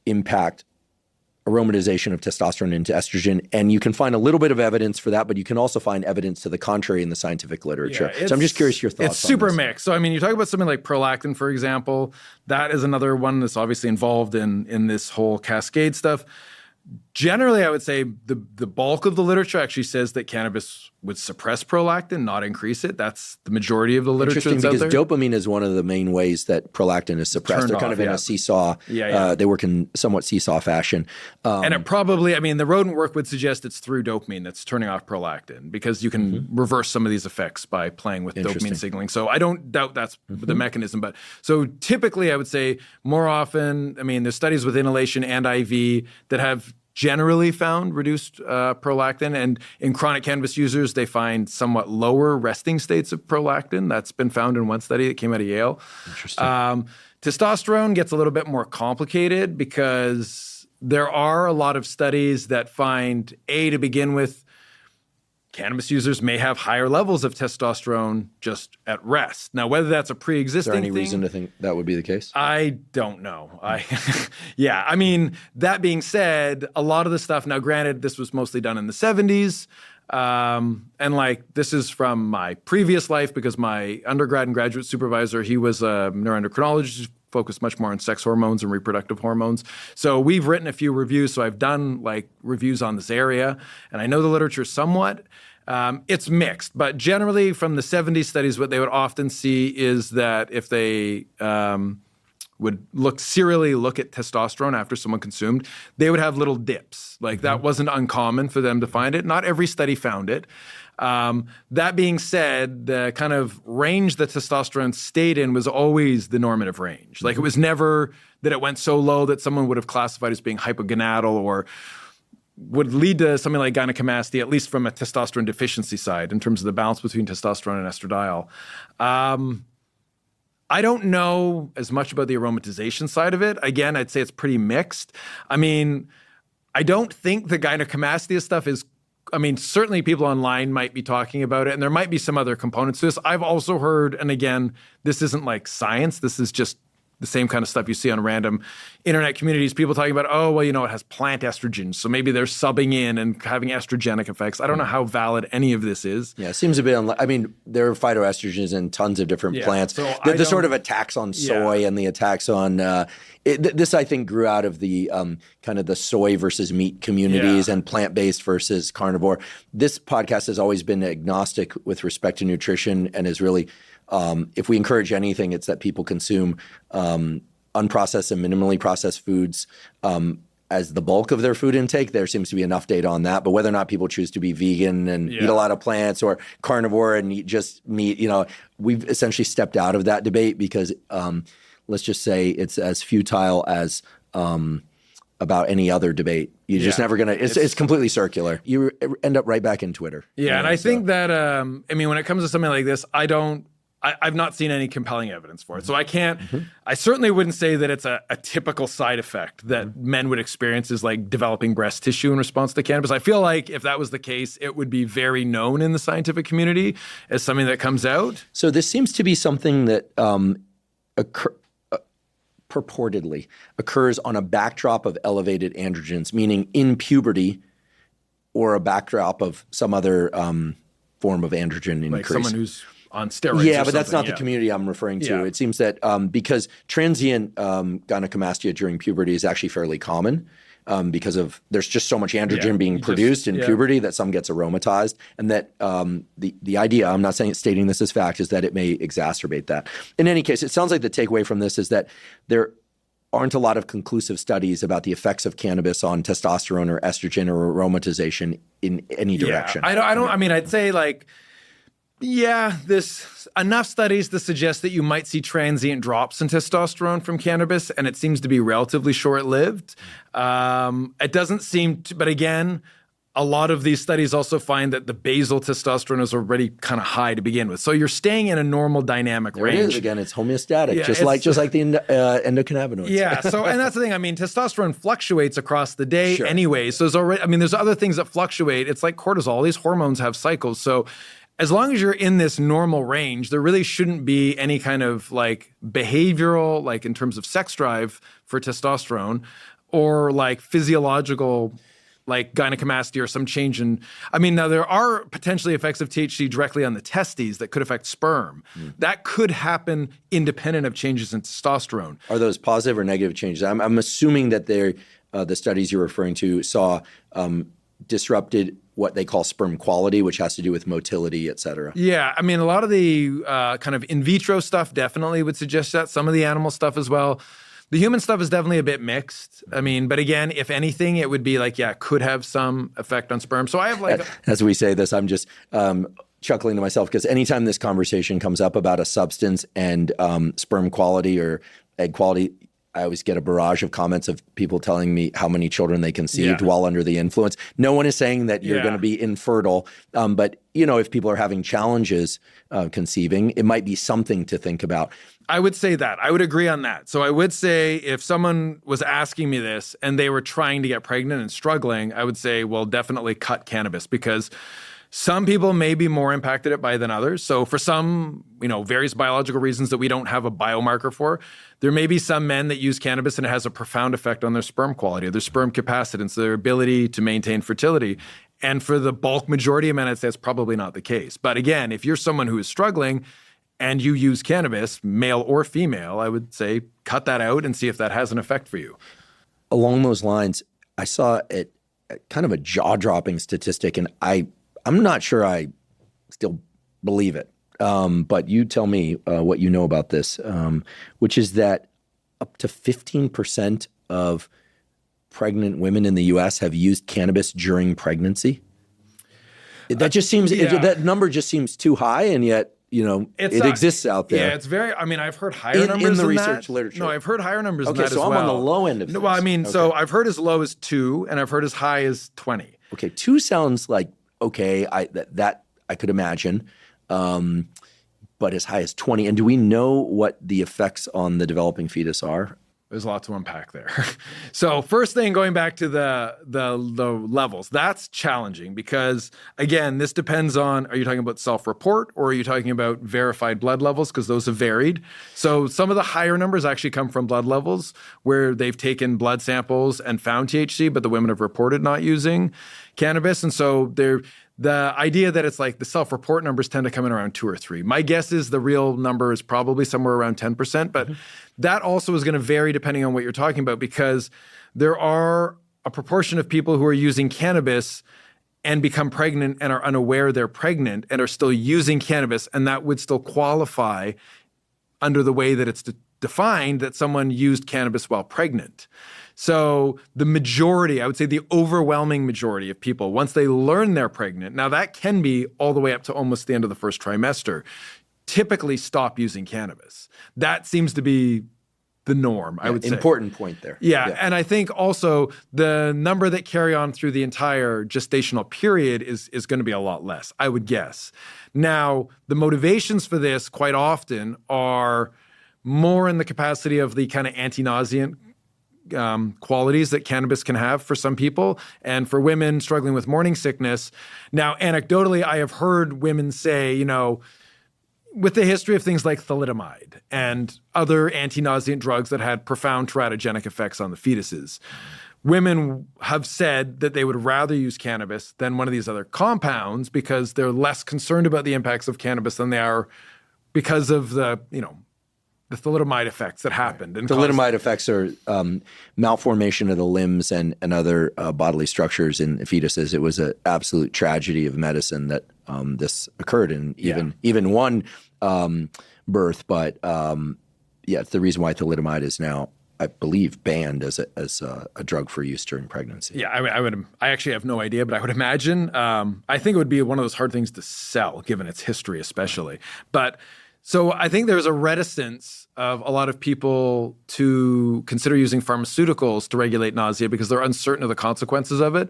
impact aromatization of testosterone into estrogen? And you can find a little bit of evidence for that, but you can also find evidence to the contrary in the scientific literature. So I'm just curious your thoughts. It's super mixed. So I mean, you talk about something like prolactin, for example. That is another one that's obviously involved in this whole cascade stuff. Generally, I would say the bulk of the literature actually says that cannabis would suppress prolactin, not increase it. That's the majority of the literature Interesting, that's out because there. dopamine is one of the main ways that prolactin is suppressed. Turned They're kind off, of in yeah. a seesaw. They work in somewhat seesaw fashion. And it probably, I mean, the rodent work would suggest it's through dopamine that's turning off prolactin, because you can reverse some of these effects by playing with dopamine signaling. So I don't doubt that's the mechanism. But so typically I would say more often, I mean, there's studies with inhalation and IV that have generally found reduced prolactin. And in chronic cannabis users, they find somewhat lower resting states of prolactin. That's been found in one study that came out of Yale. Interesting. Testosterone gets a little bit more complicated because there are a lot of studies that find, to begin with, cannabis users may have higher levels of testosterone just at rest. Now, whether that's a pre-existing Is there any thing, reason to think that would be the case? I don't know. I mean, that being said, a lot of the stuff, now granted, this was mostly done in the 70s. And like, this is from my previous life, because my undergrad and graduate supervisor, he was a neuroendocrinologist, focused much more on sex hormones and reproductive hormones. So we've written a few reviews. So I've done like reviews on this area, and I know the literature somewhat. It's mixed, but generally from the 70s studies, what they would often see is that if they would serially look at testosterone after someone consumed, they would have little dips. Like that wasn't uncommon for them to find it. Not every study found it. That being said, the kind of range that testosterone stayed in was always the normative range. Like it was never that it went so low that someone would have classified as being hypogonadal or would lead to something like gynecomastia, at least from a testosterone deficiency side, in terms of the balance between testosterone and estradiol. I don't know as much about the aromatization side of it. Again, I'd say it's pretty mixed. I mean, I don't think the gynecomastia stuff is, I mean, certainly people online might be talking about it, and there might be some other components to this. I've also heard, and again, this isn't like science, this is just the same kind of stuff you see on random internet communities, people talking about, oh, well, it has plant estrogens, so maybe they're subbing in and having estrogenic effects. I don't know how valid any of this is. Yeah, it seems a bit I mean, there are phytoestrogens in tons of different plants. So the sort of attacks on soy and the attacks on this, I think, grew out of the kind of the soy versus meat communities and plant-based versus carnivore. This podcast has always been agnostic with respect to nutrition, and is really if we encourage anything, it's that people consume unprocessed and minimally processed foods as the bulk of their food intake. There seems to be enough data on that. But whether or not people choose to be vegan and eat a lot of plants, or carnivore and eat just meat, we've essentially stepped out of that debate, because let's just say it's as futile as about any other debate. You're just never going to, it's completely circular. You end up right back in Twitter. Yeah, and I think that, I mean, when it comes to something like this, I've not seen any compelling evidence for it. So I can't, I certainly wouldn't say that it's a typical side effect that men would experience, is like developing breast tissue in response to cannabis. I feel like if that was the case, it would be very known in the scientific community as something that comes out. So this seems to be something that purportedly occurs on a backdrop of elevated androgens, meaning in puberty, or a backdrop of some other form of androgen increase. Like someone who's on steroids. Yeah, but that's not the community I'm referring to. Yeah. It seems that because transient gynecomastia during puberty is actually fairly common, because of there's just so much androgen being produced in puberty that some gets aromatized, and that the idea, I'm not stating this as fact, is that it may exacerbate that. In any case, it sounds like the takeaway from this is that there aren't a lot of conclusive studies about the effects of cannabis on testosterone or estrogen or aromatization in any direction. I mean, I'd say like, there's enough studies to suggest that you might see transient drops in testosterone from cannabis, and it seems to be relatively short-lived. It doesn't seem to, but again, a lot of these studies also find that the basal testosterone is already kind of high to begin with. So you're staying in a normal dynamic range. It is, again, it's homeostatic, just like the endocannabinoids. Yeah, so, and that's the thing, I mean, testosterone fluctuates across the day anyway. So there's other things that fluctuate. It's like cortisol. These hormones have cycles. So as long as you're in this normal range, there really shouldn't be any kind of like behavioral, like in terms of sex drive for testosterone, or like physiological, like gynecomastia or some change in, I mean, now there are potentially effects of THC directly on the testes that could affect sperm. That could happen independent of changes in testosterone. Are those positive or negative changes? I'm assuming that they're the studies you're referring to, saw disrupted what they call sperm quality, which has to do with motility, et cetera. Yeah, I mean, a lot of the kind of in vitro stuff definitely would suggest that. Some of the animal stuff as well. The human stuff is definitely a bit mixed. I mean, but again, if anything, it would be like, yeah, could have some effect on sperm. So I have like... As we say this, I'm just chuckling to myself because anytime this conversation comes up about a substance and sperm quality or egg quality, I always get a barrage of comments of people telling me how many children they conceived while under the influence. No one is saying that you're going to be infertile. But, if people are having challenges conceiving, it might be something to think about. I would say that. I would agree on that. So I would say if someone was asking me this and they were trying to get pregnant and struggling, I would say, well, definitely cut cannabis because some people may be more impacted by it than others. So for some, various biological reasons that we don't have a biomarker for, there may be some men that use cannabis and it has a profound effect on their sperm quality, their sperm capacitance, their ability to maintain fertility. And for the bulk majority of men, I'd say that's probably not the case. But again, if you're someone who is struggling and you use cannabis, male or female, I would say cut that out and see if that has an effect for you. Along those lines, I saw it kind of a jaw-dropping statistic, and I'm not sure I still believe it, but you tell me what you know about this, which is that up to 15% of pregnant women in the U.S. have used cannabis during pregnancy. That just seems that number just seems too high, and yet it exists out there. Yeah, it's very. I mean, I've heard higher numbers in the than research that. literature. No, I've heard higher numbers than that so as I'm well. on the low end of things. Well, I mean, so I've heard as low as 2, and I've heard as high as 20. Okay, 2 sounds like okay. That I could imagine, but as high as 20. And do we know what the effects on the developing fetus are? There's a lot to unpack there. So first thing, going back to the levels, that's challenging because, again, this depends on, are you talking about self-report or are you talking about verified blood levels? Because those have varied. So some of the higher numbers actually come from blood levels where they've taken blood samples and found THC, but the women have reported not using cannabis. And so the idea that it's like the self-report numbers tend to come in around 2 or 3. My guess is the real number is probably somewhere around 10%, but that also is going to vary depending on what you're talking about because there are a proportion of people who are using cannabis and become pregnant and are unaware they're pregnant and are still using cannabis, and that would still qualify under the way that it's defined that someone used cannabis while pregnant. So the majority, I would say the overwhelming majority of people, once they learn they're pregnant, now that can be all the way up to almost the end of the first trimester, typically stop using cannabis. That seems to be the norm, I would say. Important point there. Yeah, and I think also the number that carry on through the entire gestational period is going to be a lot less, I would guess. Now, the motivations for this quite often are more in the capacity of the kind of anti-nauseant qualities that cannabis can have for some people and for women struggling with morning sickness. Now, anecdotally, I have heard women say, with the history of things like thalidomide and other anti-nauseant drugs that had profound teratogenic effects on the fetuses, women have said that they would rather use cannabis than one of these other compounds because they're less concerned about the impacts of cannabis than they are because of the thalidomide effects that happened. And thalidomide effects are malformation of the limbs and other bodily structures in fetuses. It was an absolute tragedy of medicine that this occurred in even one birth. But it's the reason why thalidomide is now, I believe, banned as a drug for use during pregnancy. Yeah, I actually have no idea, but I would imagine. I think it would be one of those hard things to sell, given its history, especially. But so I think there's a reticence of a lot of people to consider using pharmaceuticals to regulate nausea because they're uncertain of the consequences of it.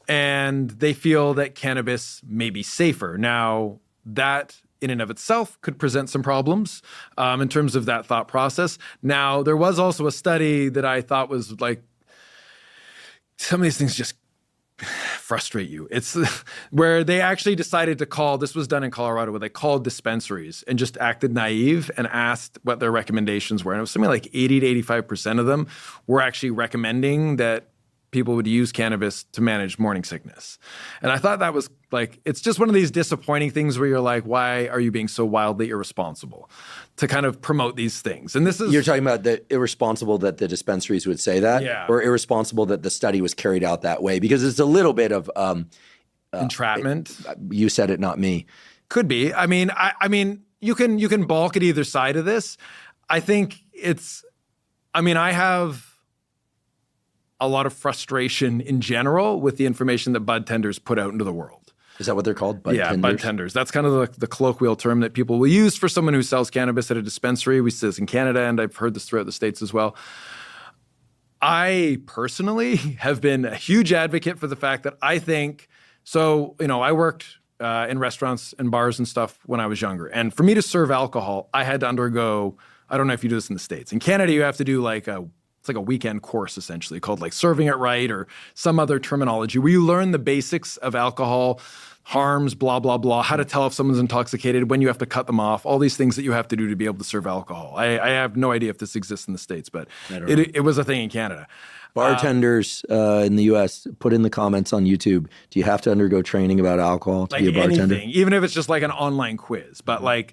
And they feel that cannabis may be safer. Now, that in and of itself could present some problems in terms of that thought process. Now, there was also a study that I thought was like, some of these things just frustrate you. It's where they actually decided to call, this was done in Colorado, where they called dispensaries and just acted naive and asked what their recommendations were. And it was something like 80 to 85% of them were actually recommending that people would use cannabis to manage morning sickness. And I thought that was like, it's just one of these disappointing things where you're like, why are you being so wildly irresponsible to kind of promote these things? And this is— You're talking about the irresponsible that the dispensaries would say that? Yeah. Or irresponsible that the study was carried out that way? Because it's a little bit of entrapment. You said it, not me. Could be. I mean, you can balk at either side of this. I think I have a lot of frustration in general with the information that bud tenders put out into the world. Is that what they're called? Bud tenders? Bud tenders. That's kind of the colloquial term that people will use for someone who sells cannabis at a dispensary. We see this in Canada, and I've heard this throughout the States as well. I personally have been a huge advocate for the fact that I think, I worked in restaurants and bars and stuff when I was younger. And for me to serve alcohol, I had to undergo, I don't know if you do this in the States. In Canada, you have to do it's like a weekend course essentially called like Serving It Right or some other terminology where you learn the basics of alcohol, harms, blah, blah, blah, how to tell if someone's intoxicated, when you have to cut them off, all these things that you have to do to be able to serve alcohol. I have no idea if this exists in the States, but it was a thing in Canada. Bartenders in the U.S., put in the comments on YouTube, do you have to undergo training about alcohol to be a bartender? Anything, even if it's just like an online quiz. But my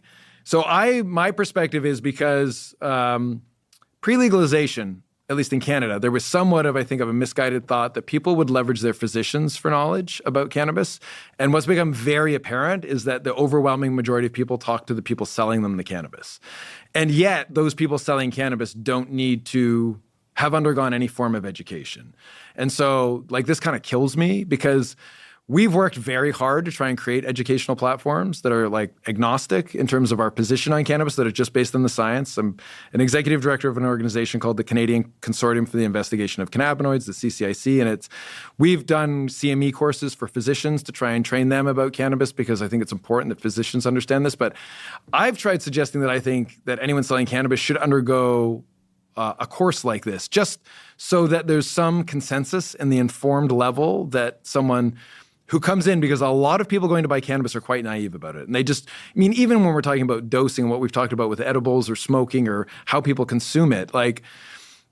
perspective is because pre-legalization, at least in Canada, there was somewhat of a misguided thought that people would leverage their physicians for knowledge about cannabis. And what's become very apparent is that the overwhelming majority of people talk to the people selling them the cannabis. And yet those people selling cannabis don't need to have undergone any form of education. And so this kind of kills me because we've worked very hard to try and create educational platforms that are agnostic in terms of our position on cannabis, that are just based on the science. I'm an executive director of an organization called the Canadian Consortium for the Investigation of Cannabinoids, the CCIC, and we've done CME courses for physicians to try and train them about cannabis because I think it's important that physicians understand this. But I've tried suggesting that I think that anyone selling cannabis should undergo a course like this, just so that there's some consensus in the informed level that someone who comes in, because a lot of people going to buy cannabis are quite naive about it. And they just, even when we're talking about dosing, what we've talked about with edibles or smoking or how people consume it,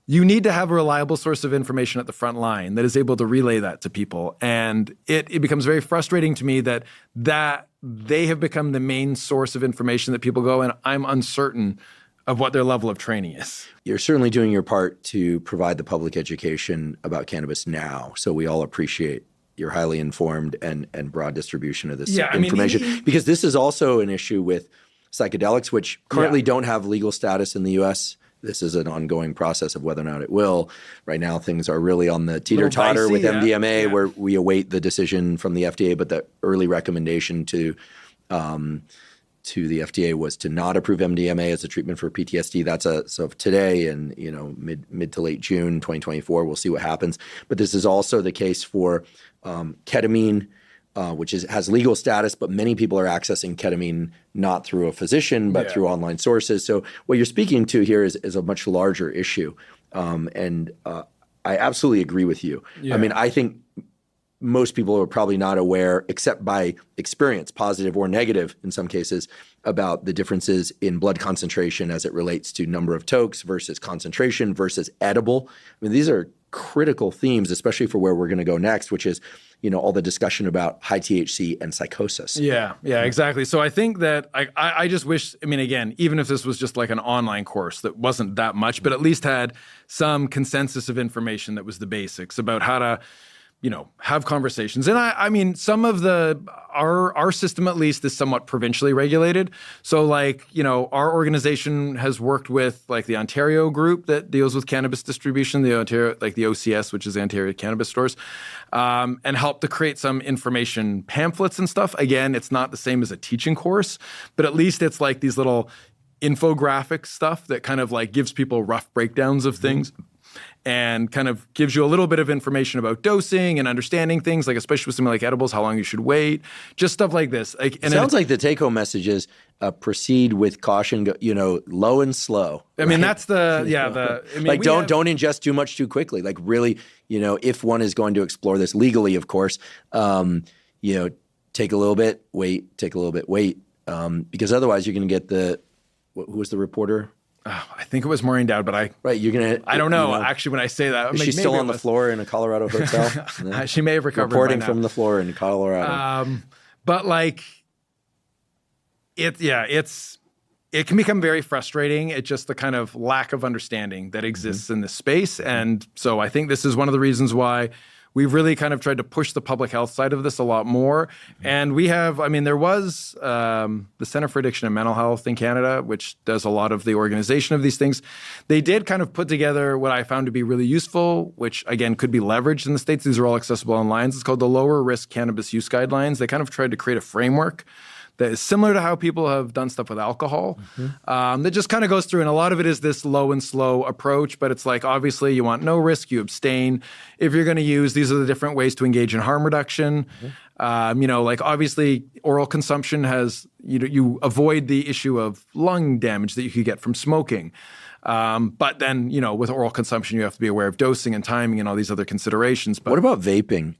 you need to have a reliable source of information at the front line that is able to relay that to people. And it becomes very frustrating to me that they have become the main source of information that people go, and I'm uncertain of what their level of training is. You're certainly doing your part to provide the public education about cannabis now. So we all appreciate your highly informed and broad distribution of this information. Because this is also an issue with psychedelics, which currently don't have legal status in the U.S. This is an ongoing process of whether or not it will. Right now, things are really on the teeter-totter with MDMA, where we await the decision from the FDA, but the early recommendation to the FDA was to not approve MDMA as a treatment for PTSD. That's so today and mid to late June 2024, we'll see what happens. But this is also the case for ketamine, which has legal status, but many people are accessing ketamine not through a physician, but through online sources. So what you're speaking to here is a much larger issue. And I absolutely agree with you. Yeah. I think most people are probably not aware, except by experience, positive or negative in some cases, about the differences in blood concentration as it relates to number of tokes versus concentration versus edible. These are critical themes, especially for where we're going to go next, which is, all the discussion about high THC and psychosis. Yeah, exactly. So I think that I just wish, again, even if this was just like an online course that wasn't that much, but at least had some consensus of information that was the basics about how to have conversations. And some of our system at least is somewhat provincially regulated. So our organization has worked with the Ontario group that deals with cannabis distribution, the Ontario, the OCS, which is the Ontario Cannabis Stores, and helped to create some information pamphlets and stuff. Again, it's not the same as a teaching course, but at least it's these little infographic stuff that kind of gives people rough breakdowns of things. And kind of gives you a little bit of information about dosing and understanding things, especially with something like edibles, how long you should wait, just stuff like this. Sounds like the take-home message is proceed with caution, low and slow. Right? That's don't ingest too much too quickly. Really, if one is going to explore this legally, of course, take a little bit, wait, take a little bit, wait, because otherwise you're going to get who was the reporter? I think it was Maureen Dowd, but I don't know. Actually, when I say that, is she still on the floor in a Colorado hotel? She may have recovered. Reporting by now. from the floor in Colorado. But like, it can become very frustrating. It's just the kind of lack of understanding that exists in this space, and so I think this is one of the reasons why we've really kind of tried to push the public health side of this a lot more. And we have, there was the Center for Addiction and Mental Health in Canada, which does a lot of the organization of these things. They did kind of put together what I found to be really useful, which again could be leveraged in the States. These are all accessible online. It's called the Lower Risk Cannabis Use Guidelines. They kind of tried to create a framework that is similar to how people have done stuff with alcohol. That just kind of goes through, and a lot of it is this low and slow approach, but it's like, obviously you want no risk, you abstain. If you're going to use, these are the different ways to engage in harm reduction. Like obviously oral consumption has, you avoid the issue of lung damage that you could get from smoking. But then, with oral consumption, you have to be aware of dosing and timing and all these other considerations. But what about vaping?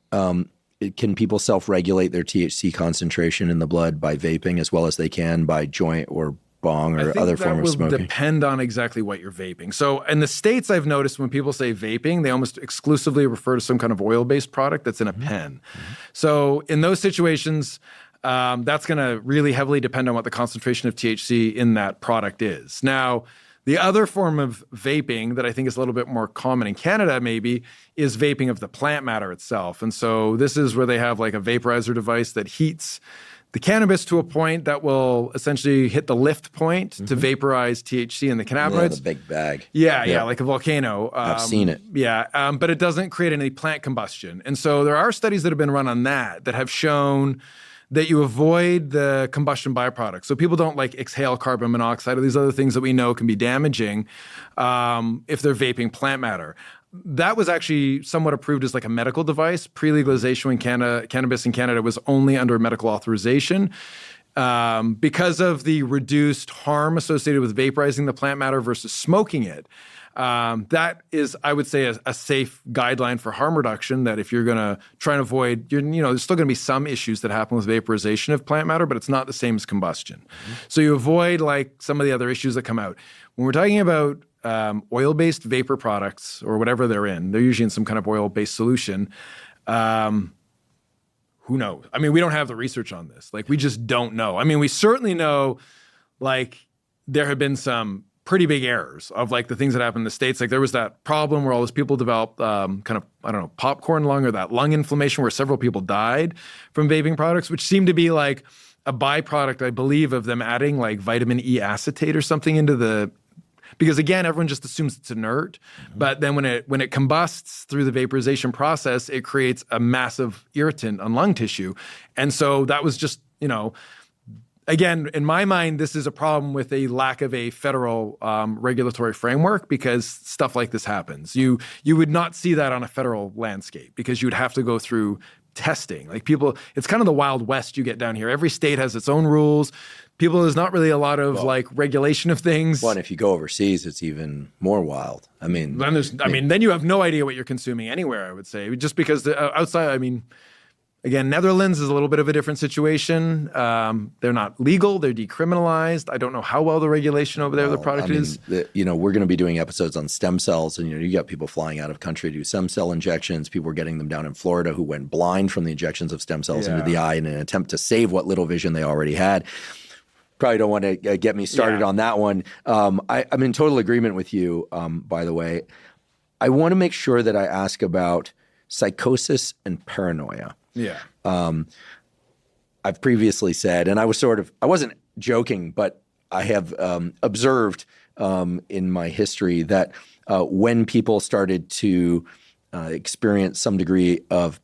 Can people self-regulate their THC concentration in the blood by vaping as well as they can by joint or bong or other form of smoking? That will depend on exactly what you're vaping. So in the States, I've noticed when people say vaping, they almost exclusively refer to some kind of oil-based product that's in a pen. So in those situations, that's going to really heavily depend on what the concentration of THC in that product is. Now, the other form of vaping that I think is a little bit more common in Canada maybe is vaping of the plant matter itself. And so this is where they have like a vaporizer device that heats the cannabis to a point that will essentially hit the lift point to vaporize THC in the cannabinoids. Yeah, the big bag. Yeah, like a volcano. I've seen it. Yeah, but it doesn't create any plant combustion. And so there are studies that have been run on that have shown that you avoid the combustion byproducts. So people don't like exhale carbon monoxide or these other things that we know can be damaging if they're vaping plant matter. That was actually somewhat approved as like a medical device. Pre-legalization when cannabis in Canada was only under medical authorization. Because of the reduced harm associated with vaporizing the plant matter versus smoking it. That is, I would say, a safe guideline for harm reduction, that if you're going to try and avoid, there's still going to be some issues that happen with vaporization of plant matter, but it's not the same as combustion. So you avoid like some of the other issues that come out. When we're talking about oil-based vapor products or whatever they're usually in some kind of oil-based solution. Who knows? We don't have the research on this. Like, we just don't know. We certainly know, like, there have been some pretty big errors of like the things that happened in the States. Like there was that problem where all those people developed popcorn lung or that lung inflammation where several people died from vaping products, which seemed to be like a byproduct, I believe, of them adding like vitamin E acetate or something into the, because again, everyone just assumes it's inert, but then when it combusts through the vaporization process, it creates a massive irritant on lung tissue. And so that was just, again, in my mind, this is a problem with a lack of a federal regulatory framework, because stuff like this happens. You would not see that on a federal landscape because you'd have to go through testing. Like people, it's kind of the Wild West you get down here. Every state has its own rules. There's not really a lot of regulation of things. Well, and if you go overseas, it's even more wild. Then you have no idea what you're consuming anywhere, I would say, just because outside, again, Netherlands is a little bit of a different situation. They're not legal. They're decriminalized. I don't know how well the regulation over there, the product is. We're going to be doing episodes on stem cells, and you got people flying out of country to do stem cell injections. People were getting them down in Florida who went blind from the injections of stem cells into the eye in an attempt to save what little vision they already had. Probably don't want to get me started on that one. I'm in total agreement with you, by the way. I want to make sure that I ask about psychosis and paranoia. Yeah. I've previously said, and I wasn't joking, but I have observed in my history that when people started to experience some degree of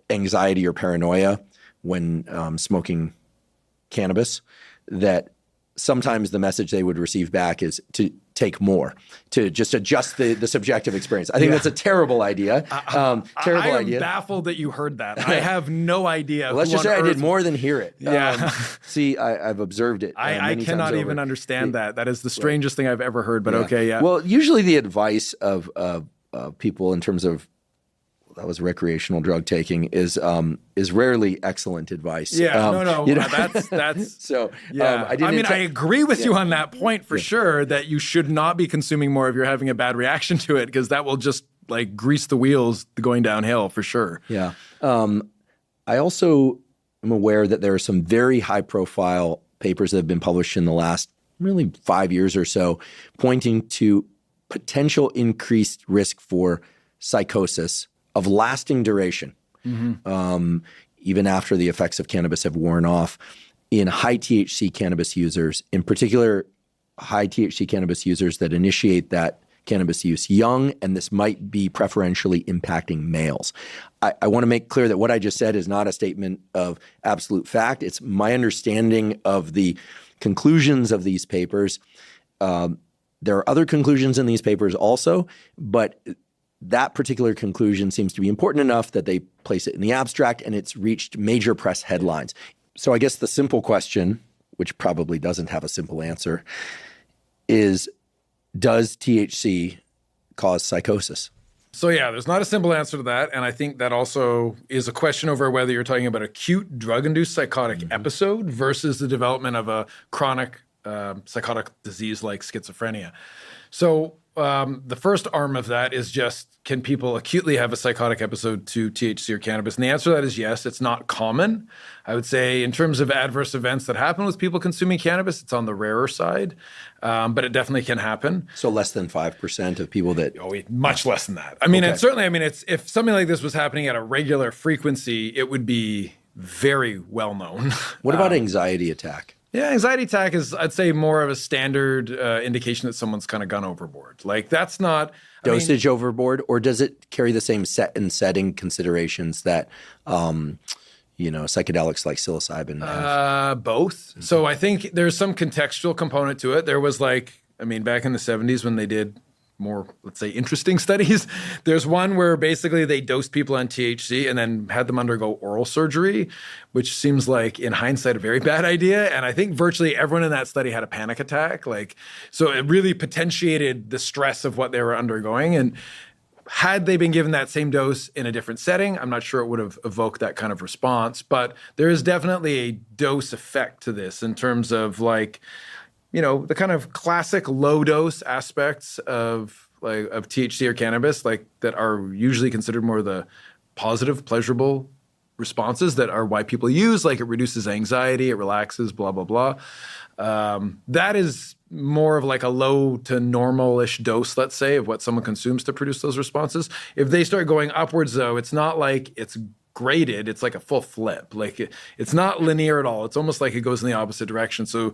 anxiety or paranoia when smoking cannabis, that sometimes the message they would receive back is to take more, to just adjust the subjective experience. I think that's a terrible idea. I am baffled that you heard that. I have no idea. Well, let's just say I did more than hear it. Yeah. See, I've observed it. I cannot even understand that. That is the strangest thing I've ever heard, but okay, yeah. Well, usually the advice of people in terms of that was recreational drug taking, is rarely excellent advice. Yeah, that's so. Yeah, I agree with you on that point for sure. That you should not be consuming more if you're having a bad reaction to it, because that will just like grease the wheels going downhill for sure. Yeah. I also am aware that there are some very high profile papers that have been published in the last really 5 years or so, pointing to potential increased risk for psychosis of lasting duration, even after the effects of cannabis have worn off, in high THC cannabis users, in particular high THC cannabis users that initiate that cannabis use young, and this might be preferentially impacting males. I want to make clear that what I just said is not a statement of absolute fact. It's my understanding of the conclusions of these papers. There are other conclusions in these papers also, but that particular conclusion seems to be important enough that they place it in the abstract, and it's reached major press headlines. So I guess the simple question, which probably doesn't have a simple answer, is, does THC cause psychosis? So yeah, there's not a simple answer to that. And I think that also is a question over whether you're talking about acute drug-induced psychotic episode versus the development of a chronic psychotic disease like schizophrenia. So the first arm of that is just, can people acutely have a psychotic episode to THC or cannabis? And the answer to that is yes. It's not common. I would say in terms of adverse events that happen with people consuming cannabis, it's on the rarer side, but it definitely can happen. So less than 5% of people that... Oh, much less than that. I mean, and certainly, it's if something like this was happening at a regular frequency, it would be very well known. What about anxiety attack? Yeah, anxiety attack is, I'd say, more of a standard indication that someone's kind of gone overboard. Like, that's not... Dosage overboard, or does it carry the same set and setting considerations that, psychedelics like psilocybin have? Both. So I think there's some contextual component to it. There was back in the 70s when they did more, let's say, interesting studies. There's one where basically they dosed people on THC and then had them undergo oral surgery, which seems like, in hindsight, a very bad idea. And I think virtually everyone in that study had a panic attack. So it really potentiated the stress of what they were undergoing. And had they been given that same dose in a different setting, I'm not sure it would have evoked that kind of response. But there is definitely a dose effect to this in terms of the kind of classic low dose aspects of THC or cannabis, that are usually considered more the positive, pleasurable responses that are why people use, it reduces anxiety, it relaxes, blah, blah, blah. That is more of a low to normal-ish dose, let's say, of what someone consumes to produce those responses. If they start going upwards, though, it's not like it's graded, it's like a full flip. It's not linear at all. It's almost like it goes in the opposite direction. So,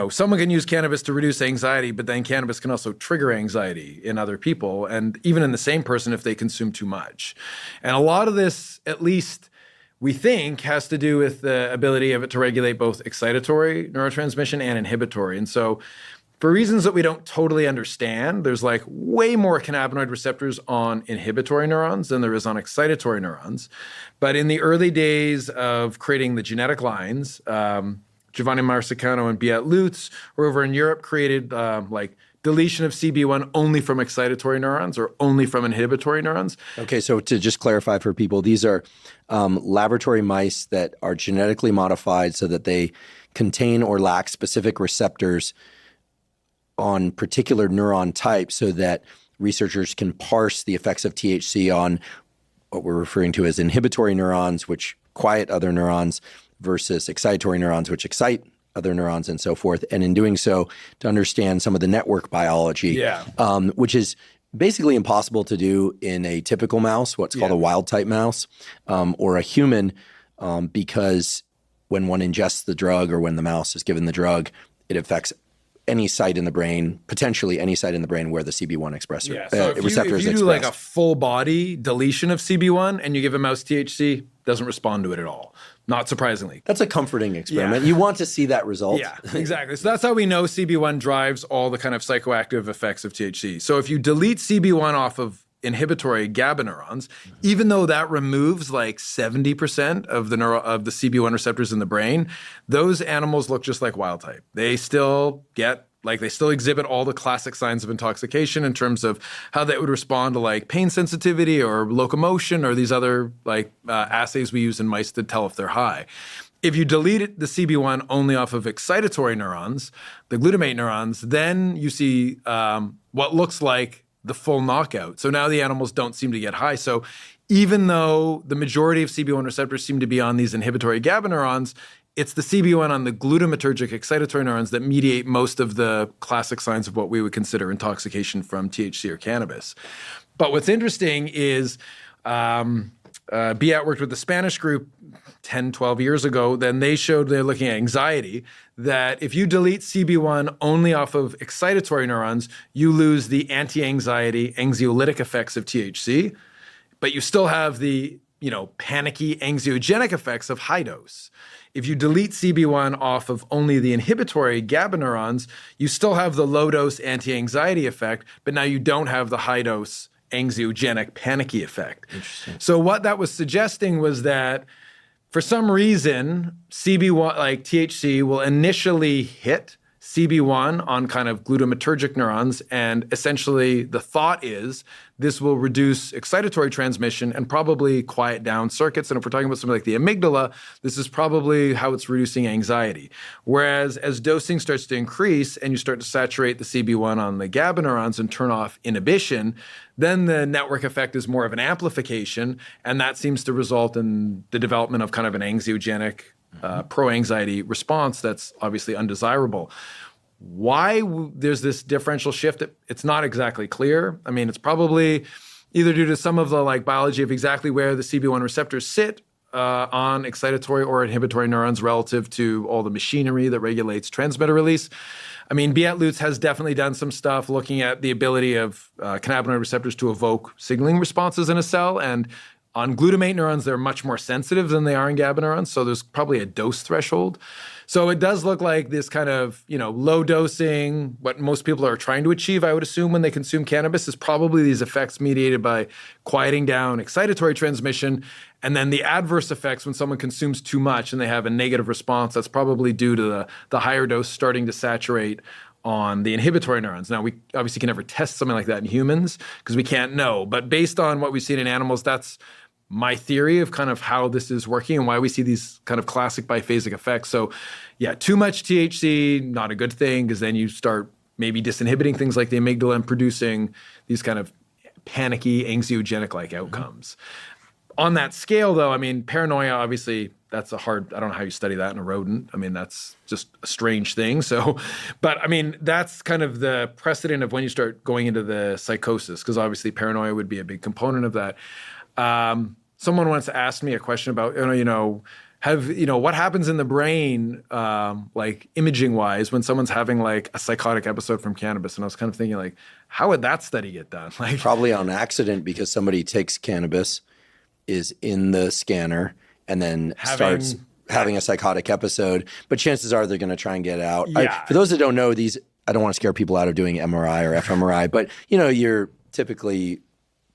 someone can use cannabis to reduce anxiety, but then cannabis can also trigger anxiety in other people, and even in the same person if they consume too much. And a lot of this, at least we think, has to do with the ability of it to regulate both excitatory neurotransmission and inhibitory. And so, for reasons that we don't totally understand, there's way more cannabinoid receptors on inhibitory neurons than there is on excitatory neurons. But in the early days of creating the genetic lines, Giovanni Marsicano and Beat Lutz were over in Europe, created deletion of CB1 only from excitatory neurons or only from inhibitory neurons. Okay, so to just clarify for people, these are laboratory mice that are genetically modified so that they contain or lack specific receptors on particular neuron types, so that researchers can parse the effects of THC on what we're referring to as inhibitory neurons, which quiet other neurons, versus excitatory neurons, which excite other neurons, and so forth. And in doing so, to understand some of the network biology, which is basically impossible to do in a typical mouse, what's called a wild type mouse, or a human, because when one ingests the drug or when the mouse is given the drug, it affects any site in the brain, potentially any site in the brain where the CB1 receptor is expressed. If you do a full body deletion of CB1 and you give a mouse THC, doesn't respond to it at all. Not surprisingly. That's a comforting experiment. You want to see that result. Yeah, exactly. So that's how we know CB1 drives all the kind of psychoactive effects of THC. So if you delete CB1 off of inhibitory GABA neurons, even though that removes 70% of the CB1 receptors in the brain, those animals look just like wild type. They still get Like they still exhibit all the classic signs of intoxication in terms of how they would respond to like pain sensitivity or locomotion or these other like assays we use in mice to tell if they're high. If you delete the CB1 only off of excitatory neurons, the glutamate neurons, then you see what looks like the full knockout. So now the animals don't seem to get high. So even though the majority of CB1 receptors seem to be on these inhibitory GABA neurons, it's the CB1 on the glutamatergic excitatory neurons that mediate most of the classic signs of what we would consider intoxication from THC or cannabis. But what's interesting is Biat worked with the Spanish group 10, 12 years ago. Then they showed they're looking at anxiety, that if you delete CB1 only off of excitatory neurons, you lose the anti-anxiety anxiolytic effects of THC, but you still have the panicky anxiogenic effects of high dose. If you delete CB1 off of only the inhibitory GABA neurons, you still have the low dose anti-anxiety effect, but now you don't have the high dose anxiogenic panicky effect. Interesting. So what that was suggesting was that for some reason, CB1, like THC, will initially hit CB1 on kind of glutamatergic neurons, and essentially the thought is this will reduce excitatory transmission and probably quiet down circuits. And if we're talking about something like the amygdala, this is probably how it's reducing anxiety. Whereas as dosing starts to increase and you start to saturate the CB1 on the GABA neurons and turn off inhibition, then the network effect is more of an amplification, and that seems to result in the development of kind of an anxiogenic pro-anxiety response that's obviously undesirable. Why there's this differential shift, it's not exactly clear. I mean, it's probably either due to some of the like biology of exactly where the CB1 receptors sit on excitatory or inhibitory neurons relative to all the machinery that regulates transmitter release. I mean, Biat-Lutz has definitely done some stuff looking at the ability of cannabinoid receptors to evoke signaling responses in a cell, and on glutamate neurons, they're much more sensitive than they are in GABA neurons, so there's probably a dose threshold. So it does look like this kind of, low dosing, what most people are trying to achieve, I would assume, when they consume cannabis, is probably these effects mediated by quieting down excitatory transmission, and then the adverse effects when someone consumes too much and they have a negative response, that's probably due to the higher dose starting to saturate on the inhibitory neurons. Now, we obviously can never test something like that in humans because we can't know. But based on what we've seen in animals, that's my theory of kind of how this is working and why we see these kind of classic biphasic effects. So yeah, too much THC, not a good thing, because then you start maybe disinhibiting things like the amygdala and producing these kind of panicky, anxiogenic-like outcomes. On that scale, though, I mean, paranoia, obviously, that's I don't know how you study that in a rodent. I mean, that's just a strange thing. So, but I mean, that's kind of the precedent of when you start going into the psychosis, because obviously paranoia would be a big component of that. Someone once asked me a question about, what happens in the brain, like imaging wise, when someone's having like a psychotic episode from cannabis. And I was kind of thinking like, how would that study get done? Like probably on accident, because somebody takes cannabis, is in the scanner, and then starts having a psychotic episode. But chances are they're going to try and get out. Yeah. For those that don't know, I don't want to scare people out of doing MRI or fMRI, but you're typically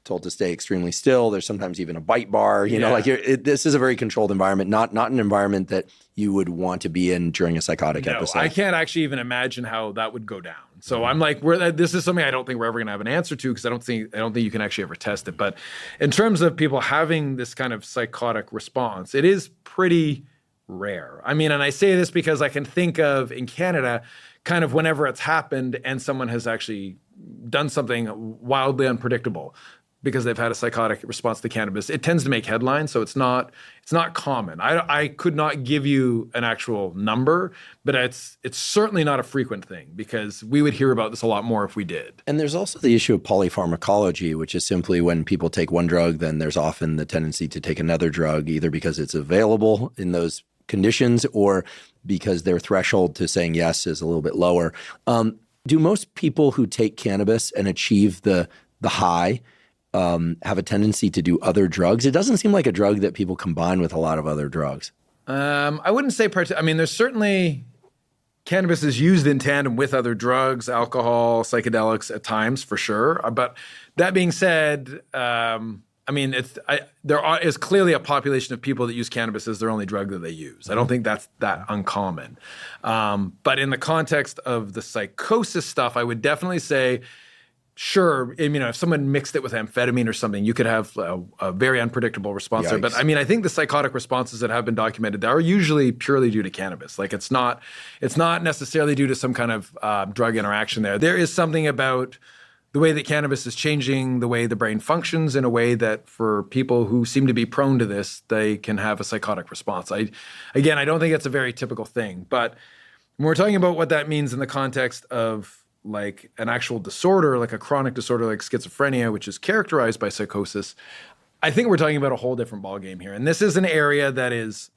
told to stay extremely still. There's sometimes even a bite bar. This is a very controlled environment, not an environment that you would want to be in during a psychotic episode. I can't actually even imagine how that would go down. So I'm like, this is something I don't think we're ever going to have an answer to, because I don't think you can actually ever test it. But in terms of people having this kind of psychotic response, it is pretty rare. I mean, and I say this because I can think of in Canada, kind of whenever it's happened and someone has actually done something wildly unpredictable because they've had a psychotic response to cannabis, it tends to make headlines. So it's not common. I could not give you an actual number, but it's certainly not a frequent thing, because we would hear about this a lot more if we did. And there's also the issue of polypharmacology, which is simply when people take one drug, then there's often the tendency to take another drug, either because it's available in those conditions or because their threshold to saying yes is a little bit lower. Do most people who take cannabis and achieve the high have a tendency to do other drugs? It doesn't seem like a drug that people combine with a lot of other drugs. I wouldn't say I mean, there's certainly cannabis is used in tandem with other drugs, alcohol, psychedelics at times, for sure. But that being said, there is clearly a population of people that use cannabis as their only drug that they use. I don't think that's that uncommon. But in the context of the psychosis stuff, I would definitely say, sure, if someone mixed it with amphetamine or something, you could have a very unpredictable response there. But I think the psychotic responses that have been documented that are usually purely due to cannabis. Like it's not necessarily due to some kind of drug interaction there. There is something about the way that cannabis is changing the way the brain functions in a way that for people who seem to be prone to this, they can have a psychotic response. I don't think it's a very typical thing. But when we're talking about what that means in the context of like an actual disorder, like a chronic disorder like schizophrenia, which is characterized by psychosis, I think we're talking about a whole different ballgame here. And this is an area that is,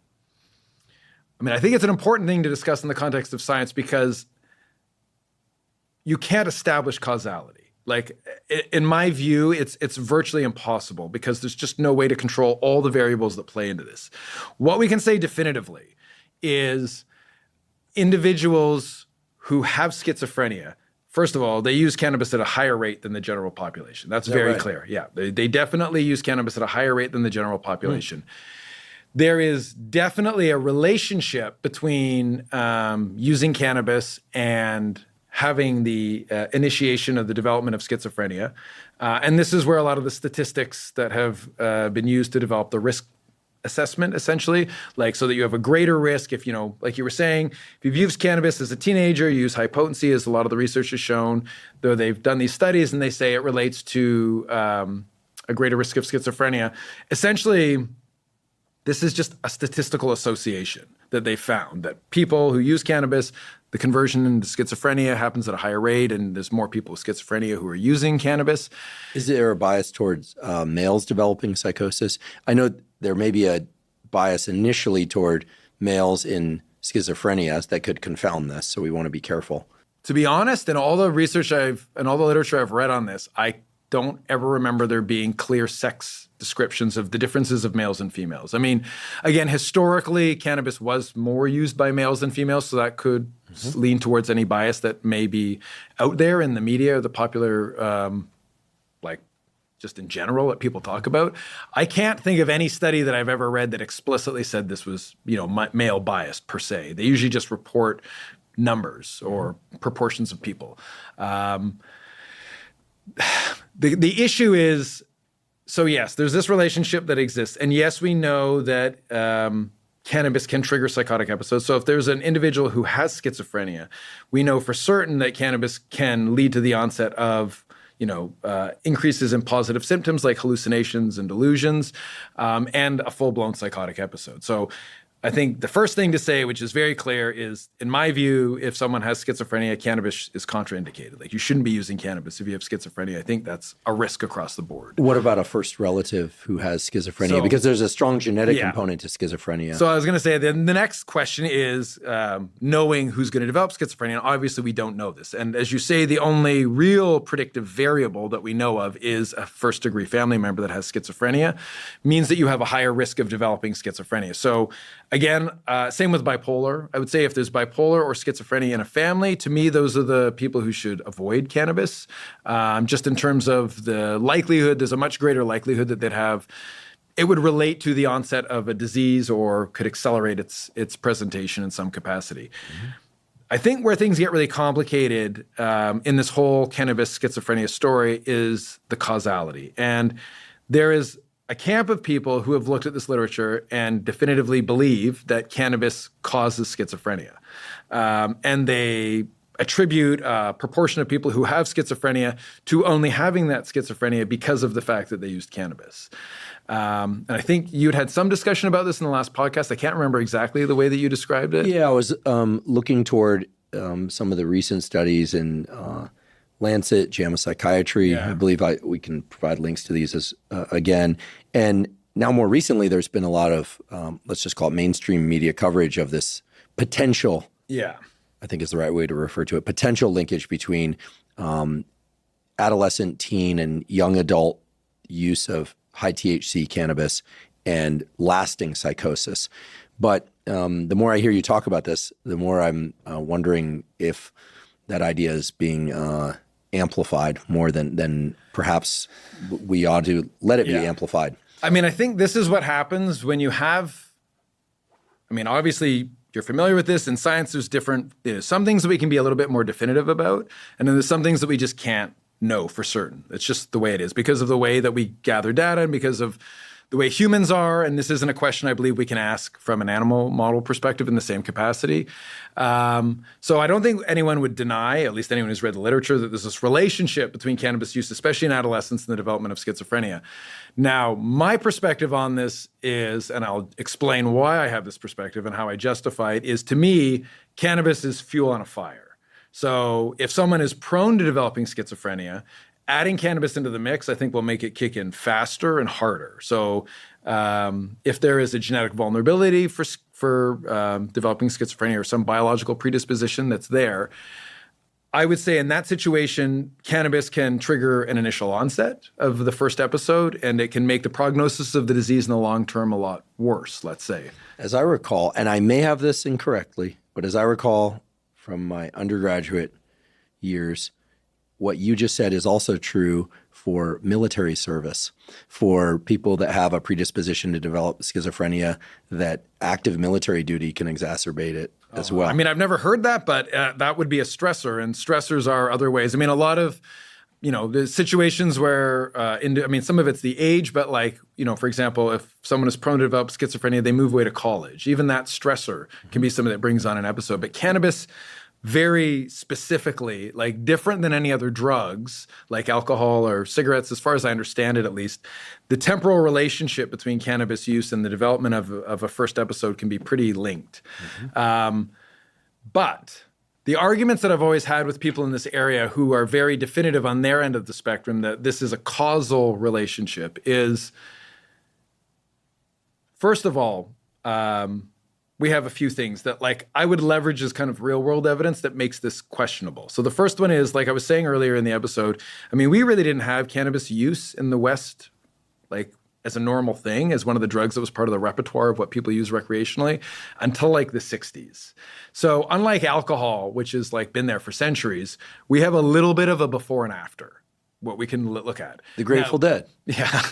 I think it's an important thing to discuss in the context of science because you can't establish causality. Like in my view, it's virtually impossible because there's just no way to control all the variables that play into this. What we can say definitively is individuals who have schizophrenia, first of all, they use cannabis at a higher rate than the general population. That's very clear. Yeah, they definitely use cannabis at a higher rate than the general population. There is definitely a relationship between using cannabis and having the initiation of the development of schizophrenia. And this is where a lot of the statistics that have been used to develop the risk assessment, essentially, like so that you have a greater risk if, like you were saying, if you've used cannabis as a teenager, you use high potency, as a lot of the research has shown, though they've done these studies and they say it relates to a greater risk of schizophrenia. Essentially, this is just a statistical association that they found that people who use cannabis, the conversion into schizophrenia happens at a higher rate, and there's more people with schizophrenia who are using cannabis. Is there a bias towards males developing psychosis? I know there may be a bias initially toward males in schizophrenia that could confound this, so we want to be careful. To be honest, in all the research and all the literature I've read on this, I don't ever remember there being clear sex descriptions of the differences of males and females. Again, historically, cannabis was more used by males than females, so that could lean towards any bias that may be out there in the media or the popular, just in general, that people talk about. I can't think of any study that I've ever read that explicitly said this was, male biased per se. They usually just report numbers or proportions of people. The issue is, so yes, there's this relationship that exists. And yes, we know that cannabis can trigger psychotic episodes. So if there's an individual who has schizophrenia, we know for certain that cannabis can lead to the onset of increases in positive symptoms like hallucinations and delusions, and a full-blown psychotic episode. So I think the first thing to say, which is very clear, is, in my view, if someone has schizophrenia, cannabis is contraindicated. Like, you shouldn't be using cannabis if you have schizophrenia. I think that's a risk across the board. What about a first relative who has schizophrenia? Because there's a strong genetic component to schizophrenia. So I was going to say, the next question is knowing who's going to develop schizophrenia. And obviously, we don't know this. And as you say, the only real predictive variable that we know of is a first-degree family member that has schizophrenia, means that you have a higher risk of developing schizophrenia. So again, same with bipolar. I would say if there's bipolar or schizophrenia in a family, to me, those are the people who should avoid cannabis. Just in terms of the likelihood, there's a much greater likelihood that they'd have, it would relate to the onset of a disease or could accelerate its presentation in some capacity. Mm-hmm. I think where things get really complicated in this whole cannabis schizophrenia story is the causality. And there is a camp of people who have looked at this literature and definitively believe that cannabis causes schizophrenia. And they attribute a proportion of people who have schizophrenia to only having that schizophrenia because of the fact that they used cannabis. And I think you'd had some discussion about this in the last podcast. I can't remember exactly the way that you described it. Yeah, I was looking toward some of the recent studies in Lancet, JAMA Psychiatry. Yeah. I believe we can provide links to these again. And now more recently, there's been a lot of, let's just call it mainstream media coverage of this potential, I think is the right way to refer to it, potential linkage between adolescent, teen, and young adult use of high THC cannabis and lasting psychosis. But the more I hear you talk about this, the more I'm wondering if that idea is being amplified more than perhaps we ought to let it be amplified. I mean, I think this is what happens when you have, I mean, obviously you're familiar with this. In science, there's different, some things that we can be a little bit more definitive about, and then there's some things that we just can't know for certain. It's just the way it is because of the way that we gather data and because of the way humans are. And this isn't a question I believe we can ask from an animal model perspective in the same capacity. So I don't think anyone would deny, at least anyone who's read the literature, that there's this relationship between cannabis use, especially in adolescence, and the development of schizophrenia. Now, my perspective on this is, and I'll explain why I have this perspective and how I justify it, is to me, cannabis is fuel on a fire. So if someone is prone to developing schizophrenia, adding cannabis into the mix, I think, will make it kick in faster and harder. So if there is a genetic vulnerability for developing schizophrenia or some biological predisposition that's there, I would say in that situation, cannabis can trigger an initial onset of the first episode, and it can make the prognosis of the disease in the long term a lot worse, let's say. As I recall, and I may have this incorrectly, but as I recall from my undergraduate years, what you just said is also true for military service, for people that have a predisposition to develop schizophrenia, that active military duty can exacerbate it as well. I mean, I've never heard that, but that would be a stressor, and stressors are other ways. I mean, a lot of, the situations where, some of it's the age, but for example, if someone is prone to develop schizophrenia, they move away to college. Even that stressor can be something that brings on an episode. But cannabis, very specifically, different than any other drugs, like alcohol or cigarettes, as far as I understand it at least, the temporal relationship between cannabis use and the development of a first episode can be pretty linked. But the arguments that I've always had with people in this area who are very definitive on their end of the spectrum that this is a causal relationship is, first of all, we have a few things that I would leverage as kind of real world evidence that makes this questionable. So the first one is, like I was saying earlier in the episode, I mean, we really didn't have cannabis use in the West, as a normal thing, as one of the drugs that was part of the repertoire of what people use recreationally until the 60s. So unlike alcohol, which has been there for centuries, we have a little bit of a before and after, what we can look at. The Grateful Dead. Yeah.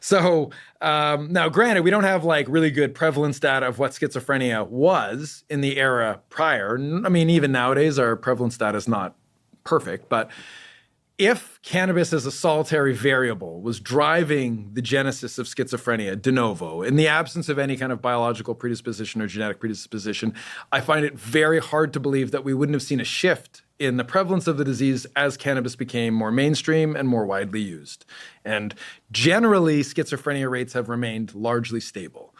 So now, granted, we don't have really good prevalence data of what schizophrenia was in the era prior. I mean, even nowadays, our prevalence data is not perfect. But if cannabis as a solitary variable was driving the genesis of schizophrenia de novo, in the absence of any kind of biological predisposition or genetic predisposition, I find it very hard to believe that we wouldn't have seen a shift in the prevalence of the disease as cannabis became more mainstream and more widely used. And generally, schizophrenia rates have remained largely stable.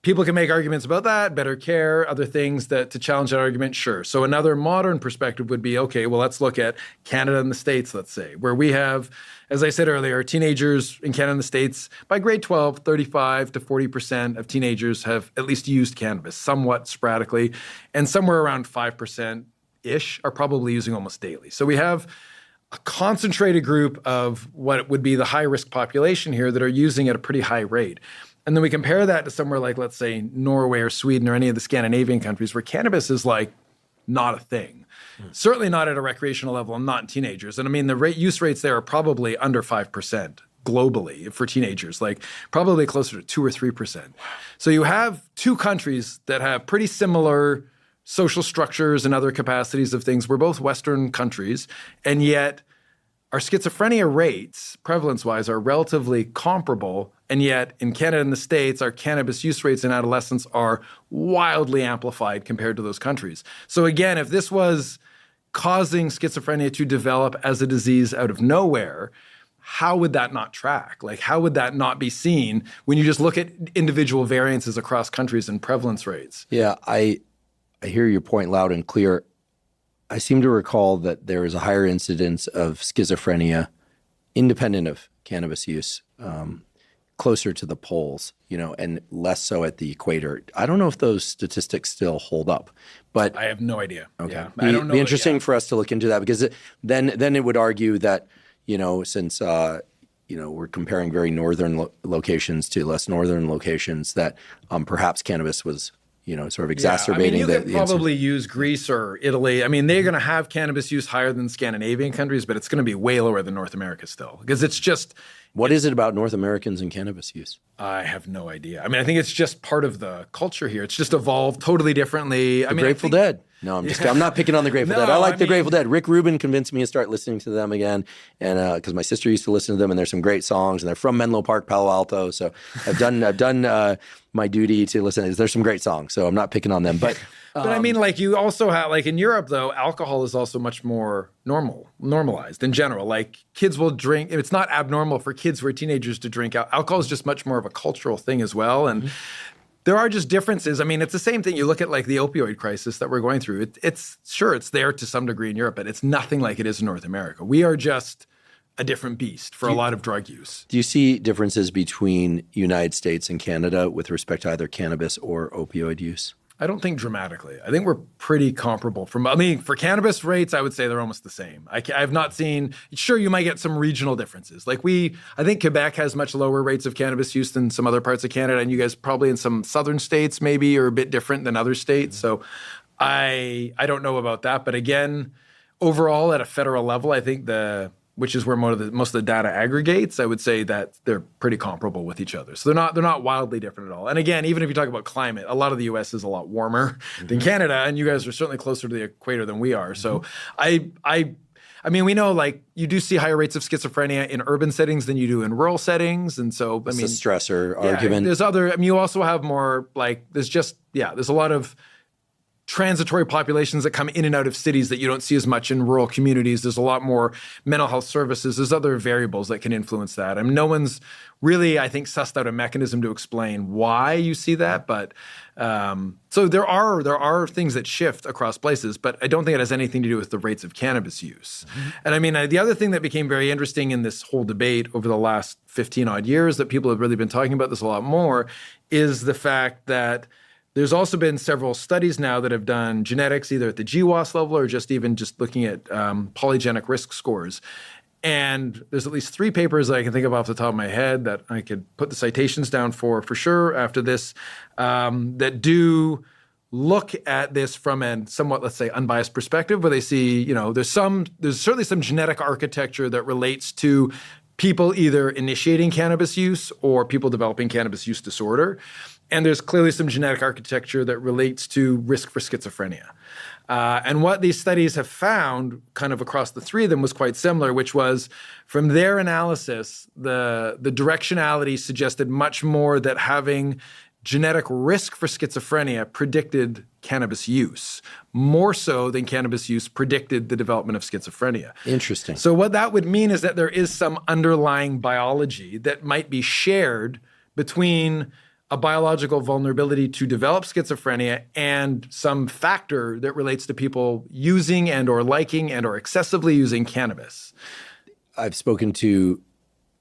People can make arguments about that, better care, other things to challenge that argument, sure. So another modern perspective would be, okay, well, let's look at Canada and the States, let's say, where we have, as I said earlier, teenagers in Canada and the States, by grade 12, 35 to 40% of teenagers have at least used cannabis, somewhat sporadically, and somewhere around 5%-ish are probably using almost daily. So we have a concentrated group of what would be the high-risk population here that are using at a pretty high rate. And then we compare that to somewhere like, let's say, Norway or Sweden or any of the Scandinavian countries where cannabis is not a thing. Certainly not at a recreational level and not in teenagers. And I mean, the use rates there are probably under 5% globally for teenagers, probably closer to 2 or 3%. So you have two countries that have pretty similar social structures and other capacities of things. We're both Western countries, and yet our schizophrenia rates, prevalence-wise, are relatively comparable, and yet in Canada and the States, our cannabis use rates in adolescents are wildly amplified compared to those countries. So again, if this was causing schizophrenia to develop as a disease out of nowhere, how would that not track? How would that not be seen when you just look at individual variances across countries and prevalence rates? Yeah, I hear your point loud and clear. I seem to recall that there is a higher incidence of schizophrenia independent of cannabis use, closer to the poles, and less so at the equator. I don't know if those statistics still hold up, but I have no idea. Okay, Yeah. I don't know. Be interesting for us to look into that because then it would argue that since we're comparing very northern locations to less northern locations, that perhaps cannabis was sort of exacerbating you could the probably use Greece or Italy. I mean, they're going to have cannabis use higher than Scandinavian countries, but it's going to be way lower than North America still, because it's just. What is it about North Americans and cannabis use? I have no idea. I mean, I think it's just part of the culture here. It's just evolved totally differently. Grateful Dead. No, I'm not picking on the Grateful Dead. I like the Grateful Dead. Rick Rubin convinced me to start listening to them again, and because my sister used to listen to them, and there's some great songs, and they're from Menlo Park, Palo Alto. So I've done my duty to listen. There's some great songs, so I'm not picking on them. But I mean, like, you also have, like, in Europe, though, alcohol is also much more normalized in general. Like, kids will drink. It's not abnormal for kids who are teenagers to drink. Alcohol is just much more of a cultural thing as well. And there are just differences. I mean, it's the same thing. You look at, like, the opioid crisis that we're going through. It's there to some degree in Europe, but it's nothing like it is in North America. We are just a different beast for a lot of drug use. Do you see differences between United States and Canada with respect to either cannabis or opioid use? I don't think dramatically. I think we're pretty comparable. For cannabis rates, I would say they're almost the same. I have not seen, sure, you might get some regional differences. Like I think Quebec has much lower rates of cannabis use than some other parts of Canada, and you guys probably in some southern states maybe are a bit different than other states. So I don't know about that. But again, overall at a federal level, I think which is where most of the data aggregates, I would say that they're pretty comparable with each other. So they're not wildly different at all. And again, even if you talk about climate, a lot of the U.S. is a lot warmer than Canada, and you guys are certainly closer to the equator than we are. So I mean, we know, like, you do see higher rates of schizophrenia in urban settings than you do in rural settings, and so it's a stressor argument. You also have more, like, there's a lot of transitory populations that come in and out of cities that you don't see as much in rural communities. There's a lot more mental health services. There's other variables that can influence that. I mean, no one's really, I think, sussed out a mechanism to explain why you see that. But so there are things that shift across places, but I don't think it has anything to do with the rates of cannabis use. And I mean, the other thing that became very interesting in this whole debate over the last 15 odd years that people have really been talking about this a lot more is the fact that there's also been several studies now that have done genetics, either at the GWAS level or just looking at polygenic risk scores. And there's at least 3 papers that I can think of off the top of my head that I could put the citations down for sure after this, that do look at this from a somewhat, let's say, unbiased perspective, where they see, there's certainly some genetic architecture that relates to people either initiating cannabis use or people developing cannabis use disorder. And there's clearly some genetic architecture that relates to risk for schizophrenia. And what these studies have found kind of across the 3 of them was quite similar, which was from their analysis, the directionality suggested much more that having genetic risk for schizophrenia predicted cannabis use, more so than cannabis use predicted the development of schizophrenia. Interesting. So what that would mean is that there is some underlying biology that might be shared between a biological vulnerability to develop schizophrenia and some factor that relates to people using and or liking and or excessively using cannabis. I've spoken to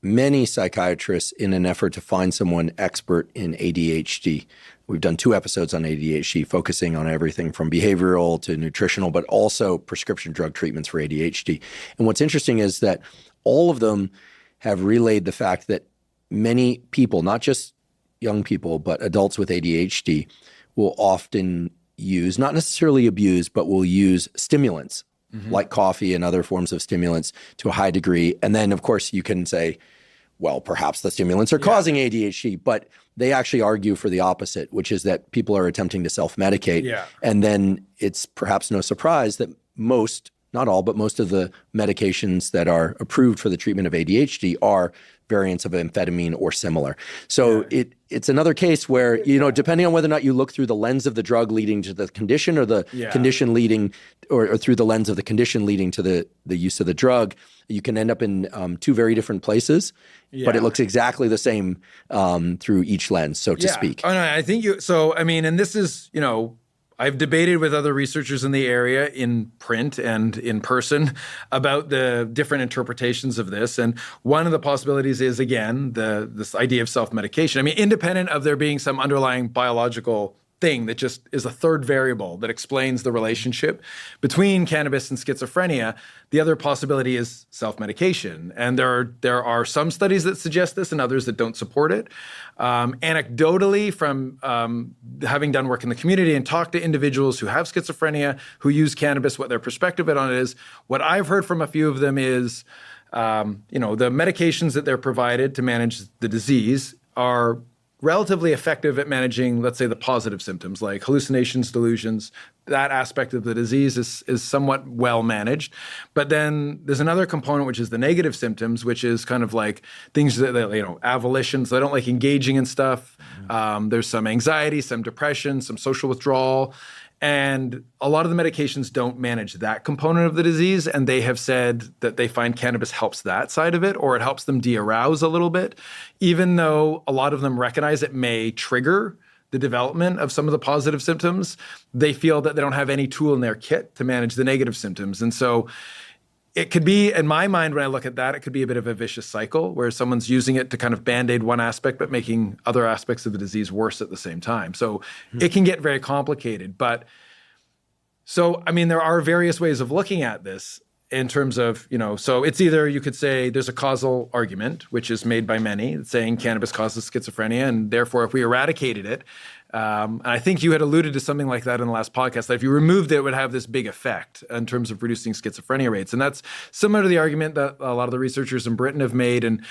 many psychiatrists in an effort to find someone expert in ADHD. We've done 2 episodes on ADHD, focusing on everything from behavioral to nutritional, but also prescription drug treatments for ADHD. And what's interesting is that all of them have relayed the fact that many people, not just young people, but adults with ADHD, will often use, not necessarily abuse, but will use stimulants like coffee and other forms of stimulants to a high degree. And then, of course, you can say, well, perhaps the stimulants are causing ADHD, but they actually argue for the opposite, which is that people are attempting to self-medicate. Yeah. And then it's perhaps no surprise that most, not all, but most of the medications that are approved for the treatment of ADHD are variants of amphetamine or similar. So it's another case where, depending on whether or not you look through the lens of the drug leading to the condition or the condition leading, or through the lens of the condition leading to the use of the drug, you can end up in 2 very different places, but it looks exactly the same through each lens, so to speak. Oh, no, I think and this is, I've debated with other researchers in the area in print and in person about the different interpretations of this. And one of the possibilities is, again, this idea of self-medication. I mean, independent of there being some underlying biological thing that just is a third variable that explains the relationship between cannabis and schizophrenia. The other possibility is self-medication. And there are some studies that suggest this and others that don't support it. Anecdotally, from having done work in the community and talked to individuals who have schizophrenia, who use cannabis, what their perspective on it is, what I've heard from a few of them is, the medications that they're provided to manage the disease are relatively effective at managing, let's say, the positive symptoms like hallucinations, delusions. That aspect of the disease is somewhat well managed. But then there's another component, which is the negative symptoms, which is kind of like things that, avolitions. They don't like engaging in stuff. There's some anxiety, some depression, some social withdrawal. And a lot of the medications don't manage that component of the disease. And they have said that they find cannabis helps that side of it, or it helps them de-arouse a little bit, even though a lot of them recognize it may trigger the development of some of the positive symptoms. They feel that they don't have any tool in their kit to manage the negative symptoms. And so it could be, in my mind, when I look at that, it could be a bit of a vicious cycle where someone's using it to kind of band-aid one aspect, but making other aspects of the disease worse at the same time. So it can get very complicated. But there are various ways of looking at this in terms of, so it's either you could say there's a causal argument, which is made by many, saying cannabis causes schizophrenia, and therefore if we eradicated it, and I think you had alluded to something like that in the last podcast, that if you removed it, it would have this big effect in terms of reducing schizophrenia rates. And that's similar to the argument that a lot of the researchers in Britain have made. And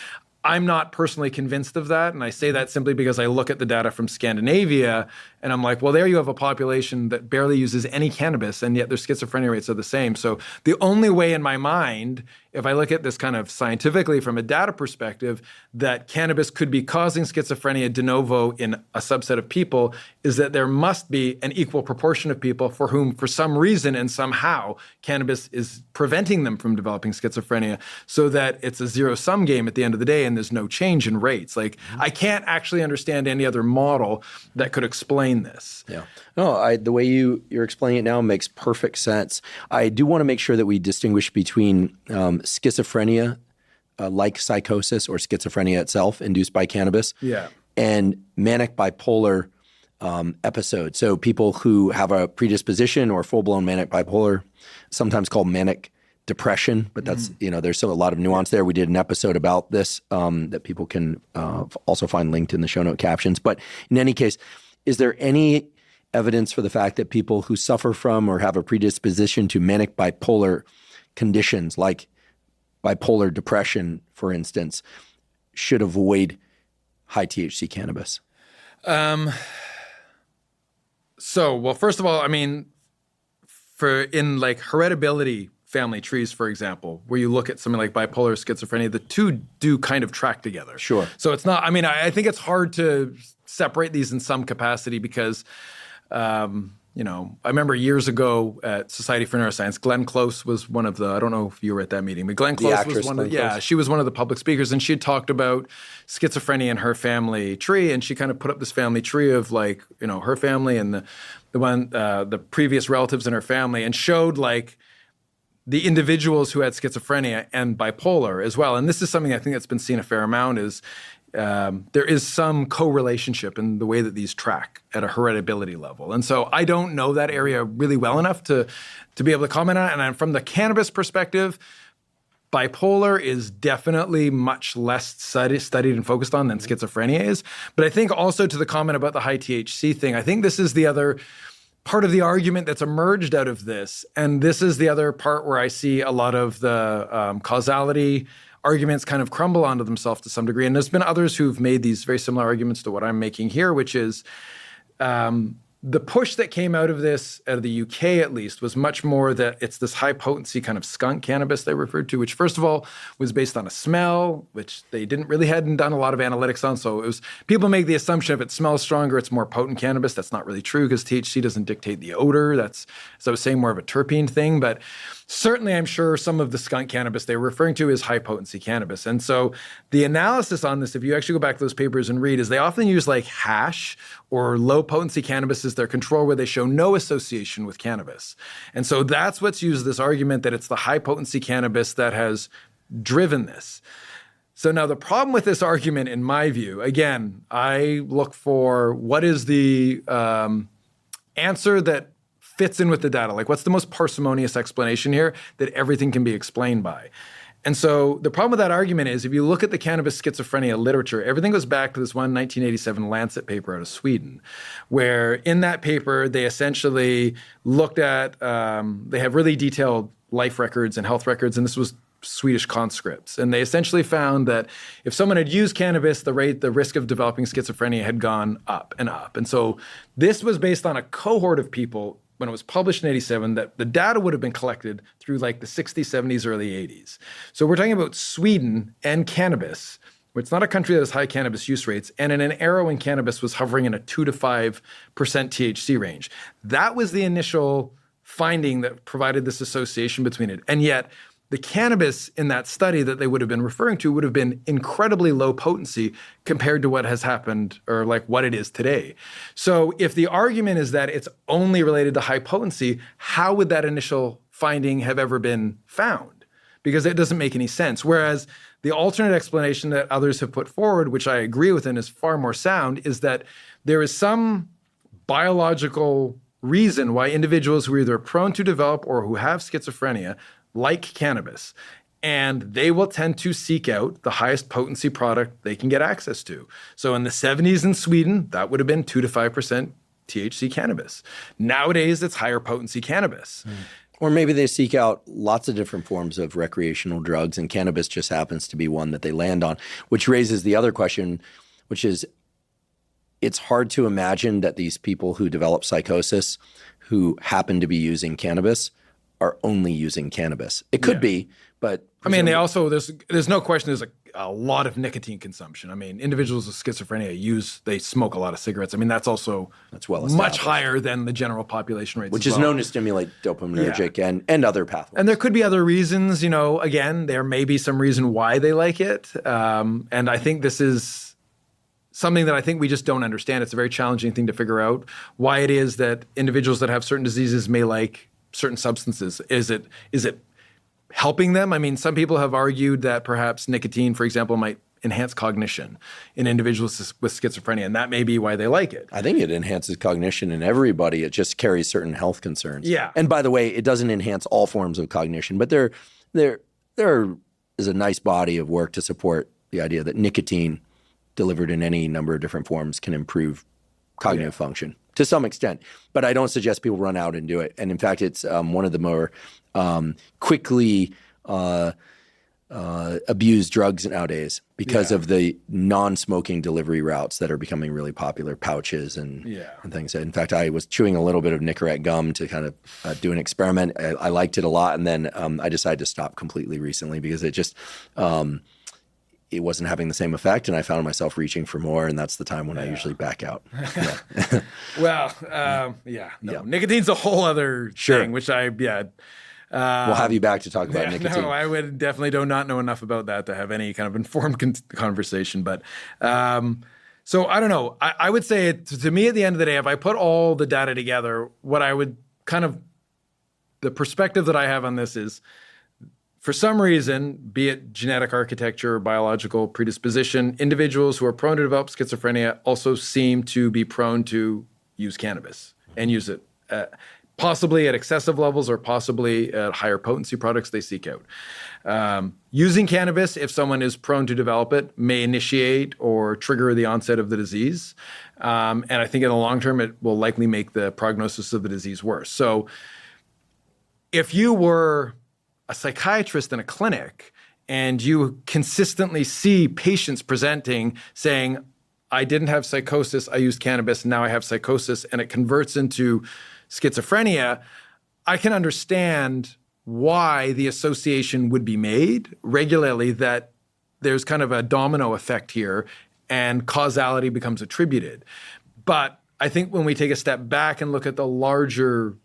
I'm not personally convinced of that. And I say that simply because I look at the data from Scandinavia and I'm like, well, there you have a population that barely uses any cannabis, and yet their schizophrenia rates are the same. So the only way in my mind, if I look at this kind of scientifically from a data perspective, that cannabis could be causing schizophrenia de novo in a subset of people is that there must be an equal proportion of people for whom, for some reason and somehow, cannabis is preventing them from developing schizophrenia, so that it's a zero-sum game at the end of the day and there's no change in rates. Like, I can't actually understand any other model that could explain this. Yeah. No, the way you're explaining it now makes perfect sense. I do want to make sure that we distinguish between schizophrenia, like psychosis or schizophrenia itself induced by cannabis, and manic bipolar episodes. So people who have a predisposition or full-blown manic bipolar, sometimes called manic depression, but that's, there's still a lot of nuance there. We did an episode about this that people can also find linked in the show note captions. But in any case, is there any evidence for the fact that people who suffer from or have a predisposition to manic bipolar conditions, like bipolar depression, for instance, should avoid high THC cannabis? Well, first of all, for in like heritability family trees, for example, where you look at something like bipolar schizophrenia, the two do kind of track together. Sure. So it's not, I think it's hard to separate these in some capacity because, I remember years ago at Society for Neuroscience, Glenn Close was one of the, I don't know if you were at that meeting, but Glenn Close was one of, she was one of the public speakers, and she had talked about schizophrenia in her family tree, and she kind of put up this family tree of like, her family and the previous relatives in her family, and showed like the individuals who had schizophrenia and bipolar as well. And this is something I think that's been seen a fair amount is there is some co-relationship in the way that these track at a heritability level. And so I don't know that area really well enough to be able to comment on it. And from the cannabis perspective, bipolar is definitely much less studied and focused on than schizophrenia is. But I think also to the comment about the high THC thing, I think this is the other part of the argument that's emerged out of this. And this is the other part where I see a lot of the causality arguments kind of crumble onto themselves to some degree. And there's been others who've made these very similar arguments to what I'm making here, which is the push that came out of this, out of the UK at least, was much more that it's this high potency kind of skunk cannabis they referred to, which first of all was based on a smell, which they hadn't done a lot of analytics on. So it was, people make the assumption if it smells stronger, it's more potent cannabis. That's not really true because THC doesn't dictate the odor. That's, as I was saying, more of a terpene thing. But certainly I'm sure some of the skunk cannabis they were referring to is high potency cannabis. And so the analysis on this, if you actually go back to those papers and read, is they often use like hash or low potency cannabis as their control, where they show no association with cannabis. And so that's what's used, this argument that it's the high potency cannabis that has driven this. So now the problem with this argument, in my view, again, I look for what is the answer that fits in with the data? Like, what's the most parsimonious explanation here that everything can be explained by? And so the problem with that argument is if you look at the cannabis schizophrenia literature, everything goes back to this one 1987 Lancet paper out of Sweden, where in that paper, they essentially looked at, they have really detailed life records and health records, and this was Swedish conscripts. And they essentially found that if someone had used cannabis, the risk of developing schizophrenia had gone up and up. And so this was based on a cohort of people when it was published in 87, that the data would have been collected through like the 60s, 70s, early 80s. So we're talking about Sweden and cannabis, which is not a country that has high cannabis use rates, and in an era when cannabis was hovering in a 2 to 5% THC range. That was the initial finding that provided this association between it. And yet, the cannabis in that study that they would have been referring to would have been incredibly low potency compared to what has happened or like what it is today. So if the argument is that it's only related to high potency, how would that initial finding have ever been found? Because it doesn't make any sense. Whereas the alternate explanation that others have put forward, which I agree with and is far more sound, is that there is some biological reason why individuals who are either prone to develop or who have schizophrenia like cannabis, and they will tend to seek out the highest potency product they can get access to. So in the 70s in Sweden, that would have been 2 to 5% THC cannabis. Nowadays, it's higher potency cannabis. Or maybe they seek out lots of different forms of recreational drugs, and cannabis just happens to be one that they land on, which raises the other question, which is it's hard to imagine that these people who develop psychosis who happen to be using cannabis are only using cannabis. It could be, but I mean, they also there's no question there's a lot of nicotine consumption. I mean, individuals with schizophrenia they smoke a lot of cigarettes. I mean, that's well much higher than the general population rates, which is known to stimulate dopaminergic and other pathways. And there could be other reasons. Again, there may be some reason why they like it, and I think this is something that I think we just don't understand. It's a very challenging thing to figure out why it is that individuals that have certain diseases may like certain substances. Is it helping them? I mean, some people have argued that perhaps nicotine, for example, might enhance cognition in individuals with schizophrenia, and that may be why they like it. I think it enhances cognition in everybody. It just carries certain health concerns. Yeah. And by the way, it doesn't enhance all forms of cognition, but there is a nice body of work to support the idea that nicotine delivered in any number of different forms can improve cognitive function to some extent. But I don't suggest people run out and do it. And in fact, it's one of the more quickly abused drugs nowadays because of the non-smoking delivery routes that are becoming really popular, pouches and things. In fact, I was chewing a little bit of Nicorette gum to kind of do an experiment. I liked it a lot. And then I decided to stop completely recently because it just it wasn't having the same effect, and I found myself reaching for more, and that's the time when I usually back out. Nicotine's a whole other thing, which we'll have you back to talk about nicotine. No, I would definitely do not know enough about that to have any kind of informed conversation. But so I don't know. I would say to me at the end of the day, if I put all the data together, what I would the perspective that I have on this is, for some reason, be it genetic architecture or biological predisposition, individuals who are prone to develop schizophrenia also seem to be prone to use cannabis and use it possibly at excessive levels or possibly at higher potency products they seek out. Using cannabis, if someone is prone to develop it, may initiate or trigger the onset of the disease. And I think in the long term, it will likely make the prognosis of the disease worse. So if you were a psychiatrist in a clinic and you consistently see patients presenting saying, I didn't have psychosis, I used cannabis, now I have psychosis, and it converts into schizophrenia, I can understand why the association would be made regularly, that there's kind of a domino effect here and causality becomes attributed. But I think when we take a step back and look at the larger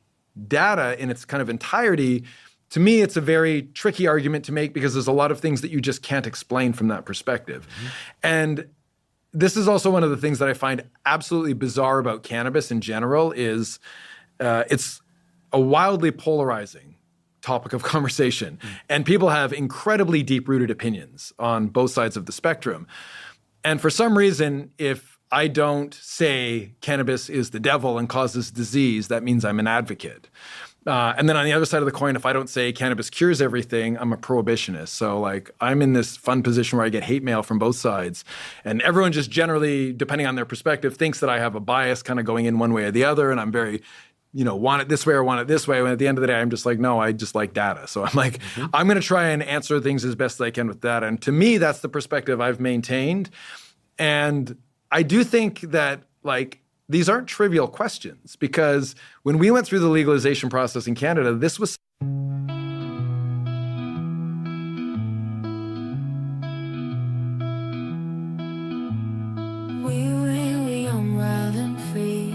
data in its kind of entirety, to me, it's a very tricky argument to make because there's a lot of things that you just can't explain from that perspective. Mm-hmm. And this is also one of the things that I find absolutely bizarre about cannabis in general is it's a wildly polarizing topic of conversation. Mm-hmm. And people have incredibly deep-rooted opinions on both sides of the spectrum. And for some reason, if I don't say cannabis is the devil and causes disease. That means I'm an advocate. And then on the other side of the coin, if I don't say cannabis cures everything, I'm a prohibitionist. So like I'm in this fun position where I get hate mail from both sides. And everyone just generally, depending on their perspective, thinks that I have a bias kind of going in one way or the other. And I'm very, want it this way or want it this way. And at the end of the day, I'm just like, no, I just like data. So I'm like, I'm going to try and answer things as best as I can with data. And to me, that's the perspective I've maintained. And I do think that like, these aren't trivial questions, because when we went through the legalization process in Canada, this was we were young, wild and free,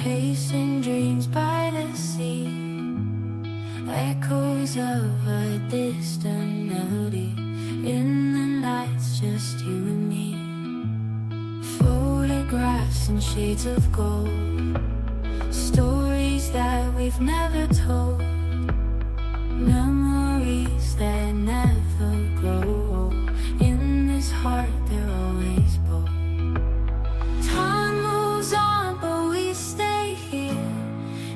chasing dreams by the sea, echoes of a distant melody, in the nights just you and me. Photographs and shades of gold, stories that we've never told, memories that never grow old. In this heart they're always bold. Time moves on but we stay here,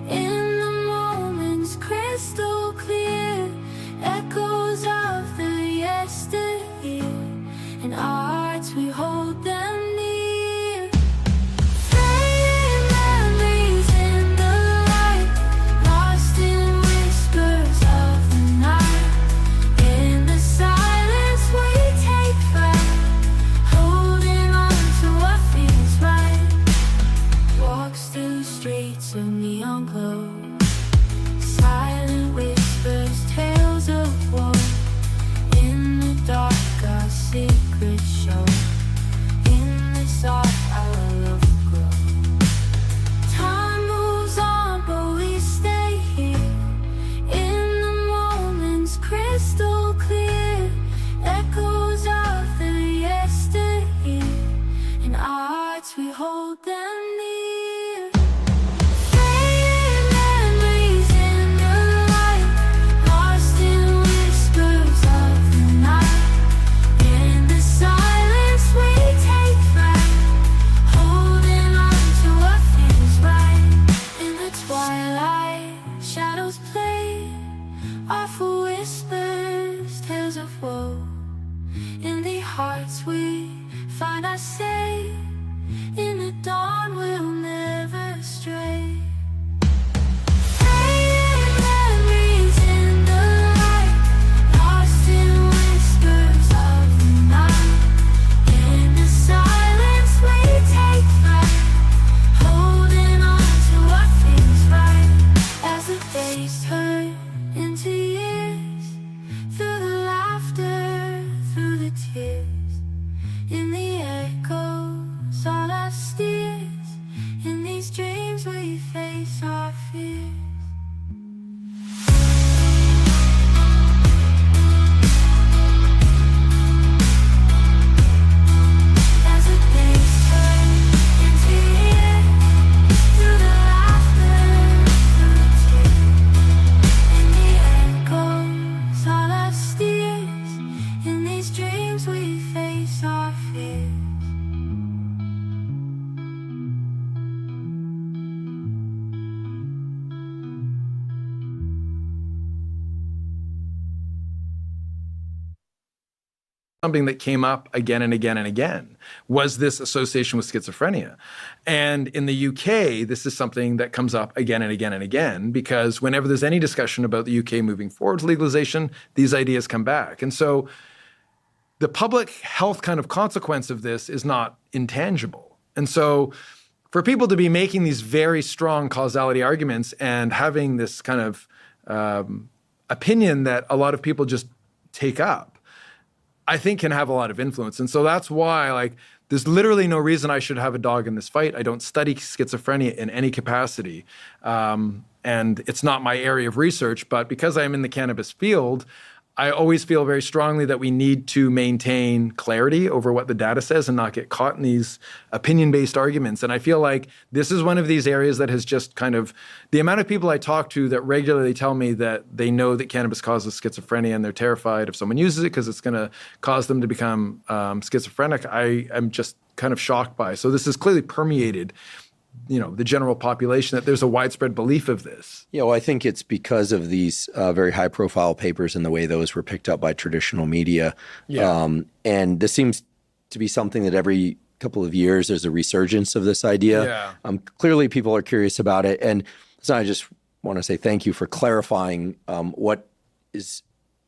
in the moments crystal clear, echoes of the yesteryear, in our hearts we hold them. Something that came up again and again and again was this association with schizophrenia. And in the UK, this is something that comes up again and again and again, because whenever there's any discussion about the UK moving forward to legalization, these ideas come back. And so the public health kind of consequence of this is not intangible. And so for people to be making these very strong causality arguments and having this kind of opinion that a lot of people just take up, I think can have a lot of influence. And so that's why, like, there's literally no reason I should have a dog in this fight. I don't study schizophrenia in any capacity. And it's not my area of research, but because I'm in the cannabis field, I always feel very strongly that we need to maintain clarity over what the data says and not get caught in these opinion-based arguments. And I feel like this is one of these areas that has just kind of, the amount of people I talk to that regularly tell me that they know that cannabis causes schizophrenia and they're terrified if someone uses it because it's going to cause them to become schizophrenic, I'm just kind of shocked by. So this has clearly permeated, the general population, that there's a widespread belief of this. Yeah, well, I think it's because of these very high-profile papers and the way those were picked up by traditional media. Yeah. And this seems to be something that every couple of years there's a resurgence of this idea. Yeah. Clearly, people are curious about it. And so I just want to say thank you for clarifying what is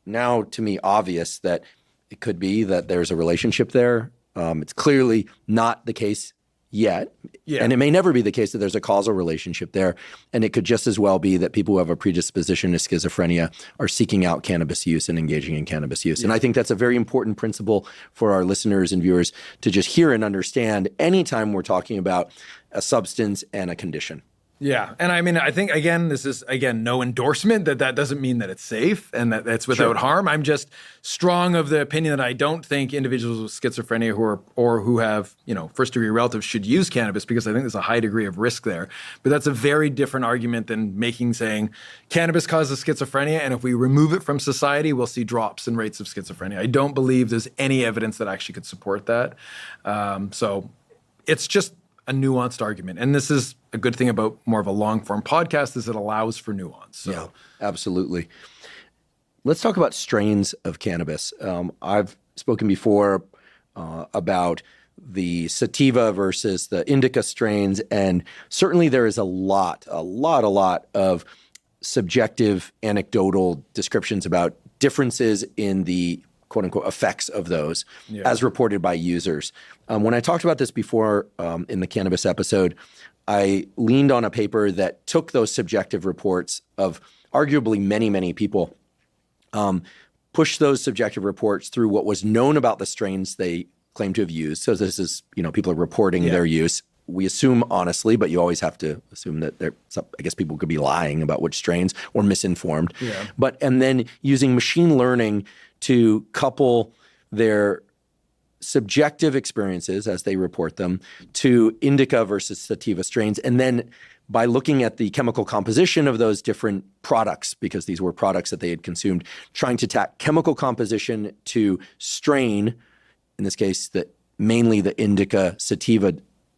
now to me obvious, that it could be that there's a relationship there. It's clearly not the case yet. Yeah. And it may never be the case that there's a causal relationship there. And it could just as well be that people who have a predisposition to schizophrenia are seeking out cannabis use and engaging in cannabis use. Yeah. And I think that's a very important principle for our listeners and viewers to just hear and understand anytime we're talking about a substance and a condition. Yeah. And I mean, I think, again, this is, no endorsement that doesn't mean that it's safe and that that's without harm. I'm just strong of the opinion that I don't think individuals with schizophrenia who have, first-degree relatives should use cannabis, because I think there's a high degree of risk there. But that's a very different argument than saying cannabis causes schizophrenia, and if we remove it from society, we'll see drops in rates of schizophrenia. I don't believe there's any evidence that actually could support that. So it's just a nuanced argument. And this is a good thing about more of a long-form podcast, is it allows for nuance. So. Yeah, absolutely. Let's talk about strains of cannabis. I've spoken before about the sativa versus the indica strains, and certainly there is a lot of subjective anecdotal descriptions about differences in the quote-unquote effects of those as reported by users. When I talked about this before in the cannabis episode, I leaned on a paper that took those subjective reports of arguably many, many people, pushed those subjective reports through what was known about the strains they claim to have used. So this is, people are reporting their use. We assume honestly, but you always have to assume that I guess people could be lying about which strains or misinformed. Yeah. And then using machine learning to couple their subjective experiences as they report them to indica versus sativa strains. And then by looking at the chemical composition of those different products, because these were products that they had consumed, trying to tack chemical composition to strain, in this case, mainly the indica sativa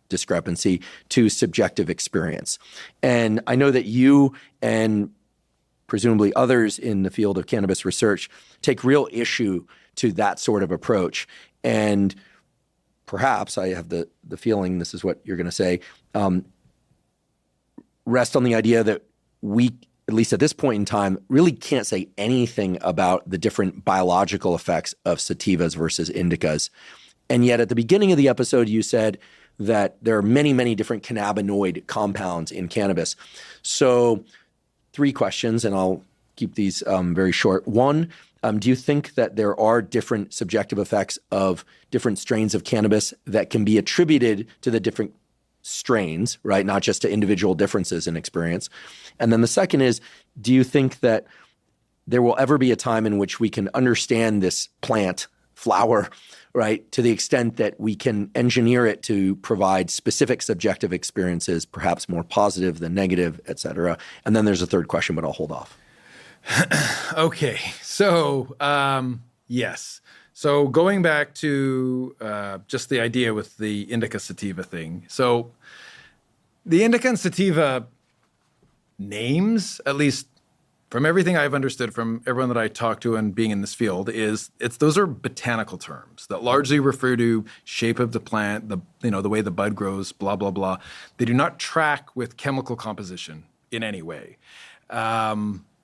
discrepancy, to subjective experience. And I know that you and presumably others in the field of cannabis research take real issue to that sort of approach. And perhaps, I have the feeling this is what you're going to say, rest on the idea that we, at least at this point in time, really can't say anything about the different biological effects of sativas versus indicas. And yet at the beginning of the episode, you said that there are many, many different cannabinoid compounds in cannabis. So 3 questions, and I'll keep these very short. 1, do you think that there are different subjective effects of different strains of cannabis that can be attributed to the different strains, right? Not just to individual differences in experience. And then the second is, do you think that there will ever be a time in which we can understand this plant, flower, right, to the extent that we can engineer it to provide specific subjective experiences, perhaps more positive than negative, et cetera? And then there's a third question, but I'll hold off. Okay. So, yes. So going back to just the idea with the indica sativa thing. So the indica and sativa names, at least from everything I've understood from everyone that I talk to and being in this field, those are botanical terms that largely refer to shape of the plant, the way the bud grows, blah, blah, blah. They do not track with chemical composition in any way.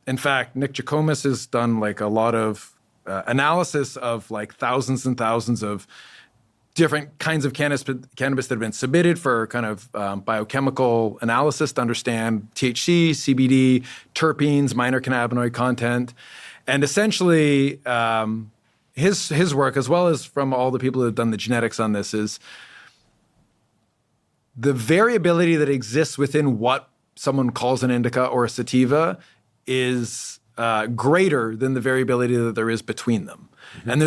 In fact, Nick Jikomes has done like a lot of analysis of like thousands and thousands of different kinds of cannabis that have been submitted for kind of biochemical analysis to understand THC, CBD, terpenes, minor cannabinoid content. And essentially, his work, as well as from all the people that have done the genetics on this, is the variability that exists within what someone calls an indica or a sativa is greater than the variability that there is between them. Mm-hmm. And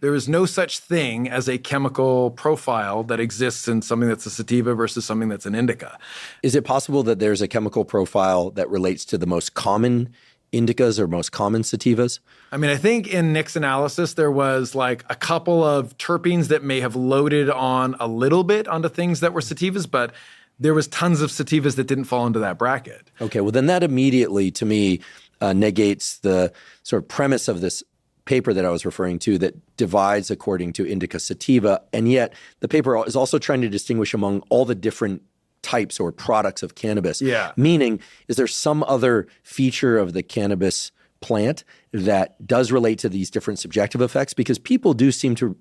there is no such thing as a chemical profile that exists in something that's a sativa versus something that's an indica. Is it possible that there's a chemical profile that relates to the most common indicas are most common sativas? I mean, I think in Nick's analysis, there was like a couple of terpenes that may have loaded on a little bit onto things that were sativas, but there was tons of sativas that didn't fall into that bracket. Okay, well then that immediately, to me, negates the sort of premise of this paper that I was referring to that divides according to indica sativa. And yet the paper is also trying to distinguish among all the different types or products of cannabis. Yeah. Meaning, is there some other feature of the cannabis plant that does relate to these different subjective effects? Because people do seem to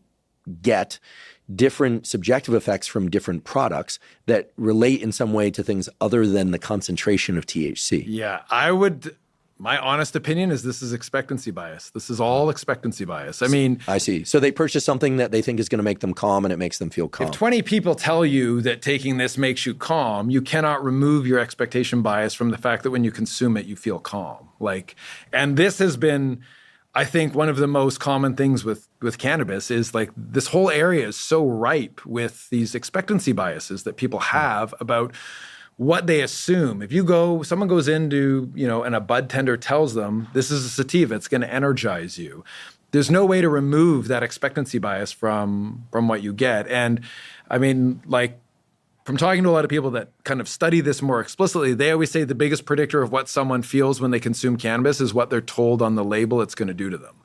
get different subjective effects from different products that relate in some way to things other than the concentration of THC. Yeah, my honest opinion is this is expectancy bias. This is all expectancy bias. I mean, I see. So they purchase something that they think is going to make them calm and it makes them feel calm. if 20 people tell you that taking this makes you calm, you cannot remove your expectation bias from the fact that when you consume it, you feel calm. And this has been, I think, one of the most common things with cannabis is like this whole area is so ripe with these expectancy biases that people have about what they assume. If someone goes into, and a bud tender tells them, this is a sativa, it's going to energize you. There's no way to remove that expectancy bias from what you get. And I mean, from talking to a lot of people that kind of study this more explicitly, they always say the biggest predictor of what someone feels when they consume cannabis is what they're told on the label it's going to do to them.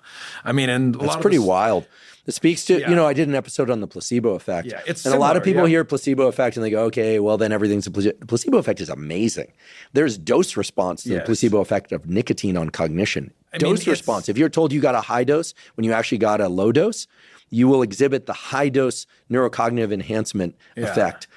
I mean, and that's pretty wild. It speaks to, I did an episode on the placebo effect. Yeah, it's and similar, a lot of people hear placebo effect and they go, okay, well then everything's a placebo. The placebo effect is amazing. There's dose response to the placebo effect of nicotine on cognition. Dose response. If you're told you got a high dose when you actually got a low dose, you will exhibit the high dose neurocognitive enhancement effect.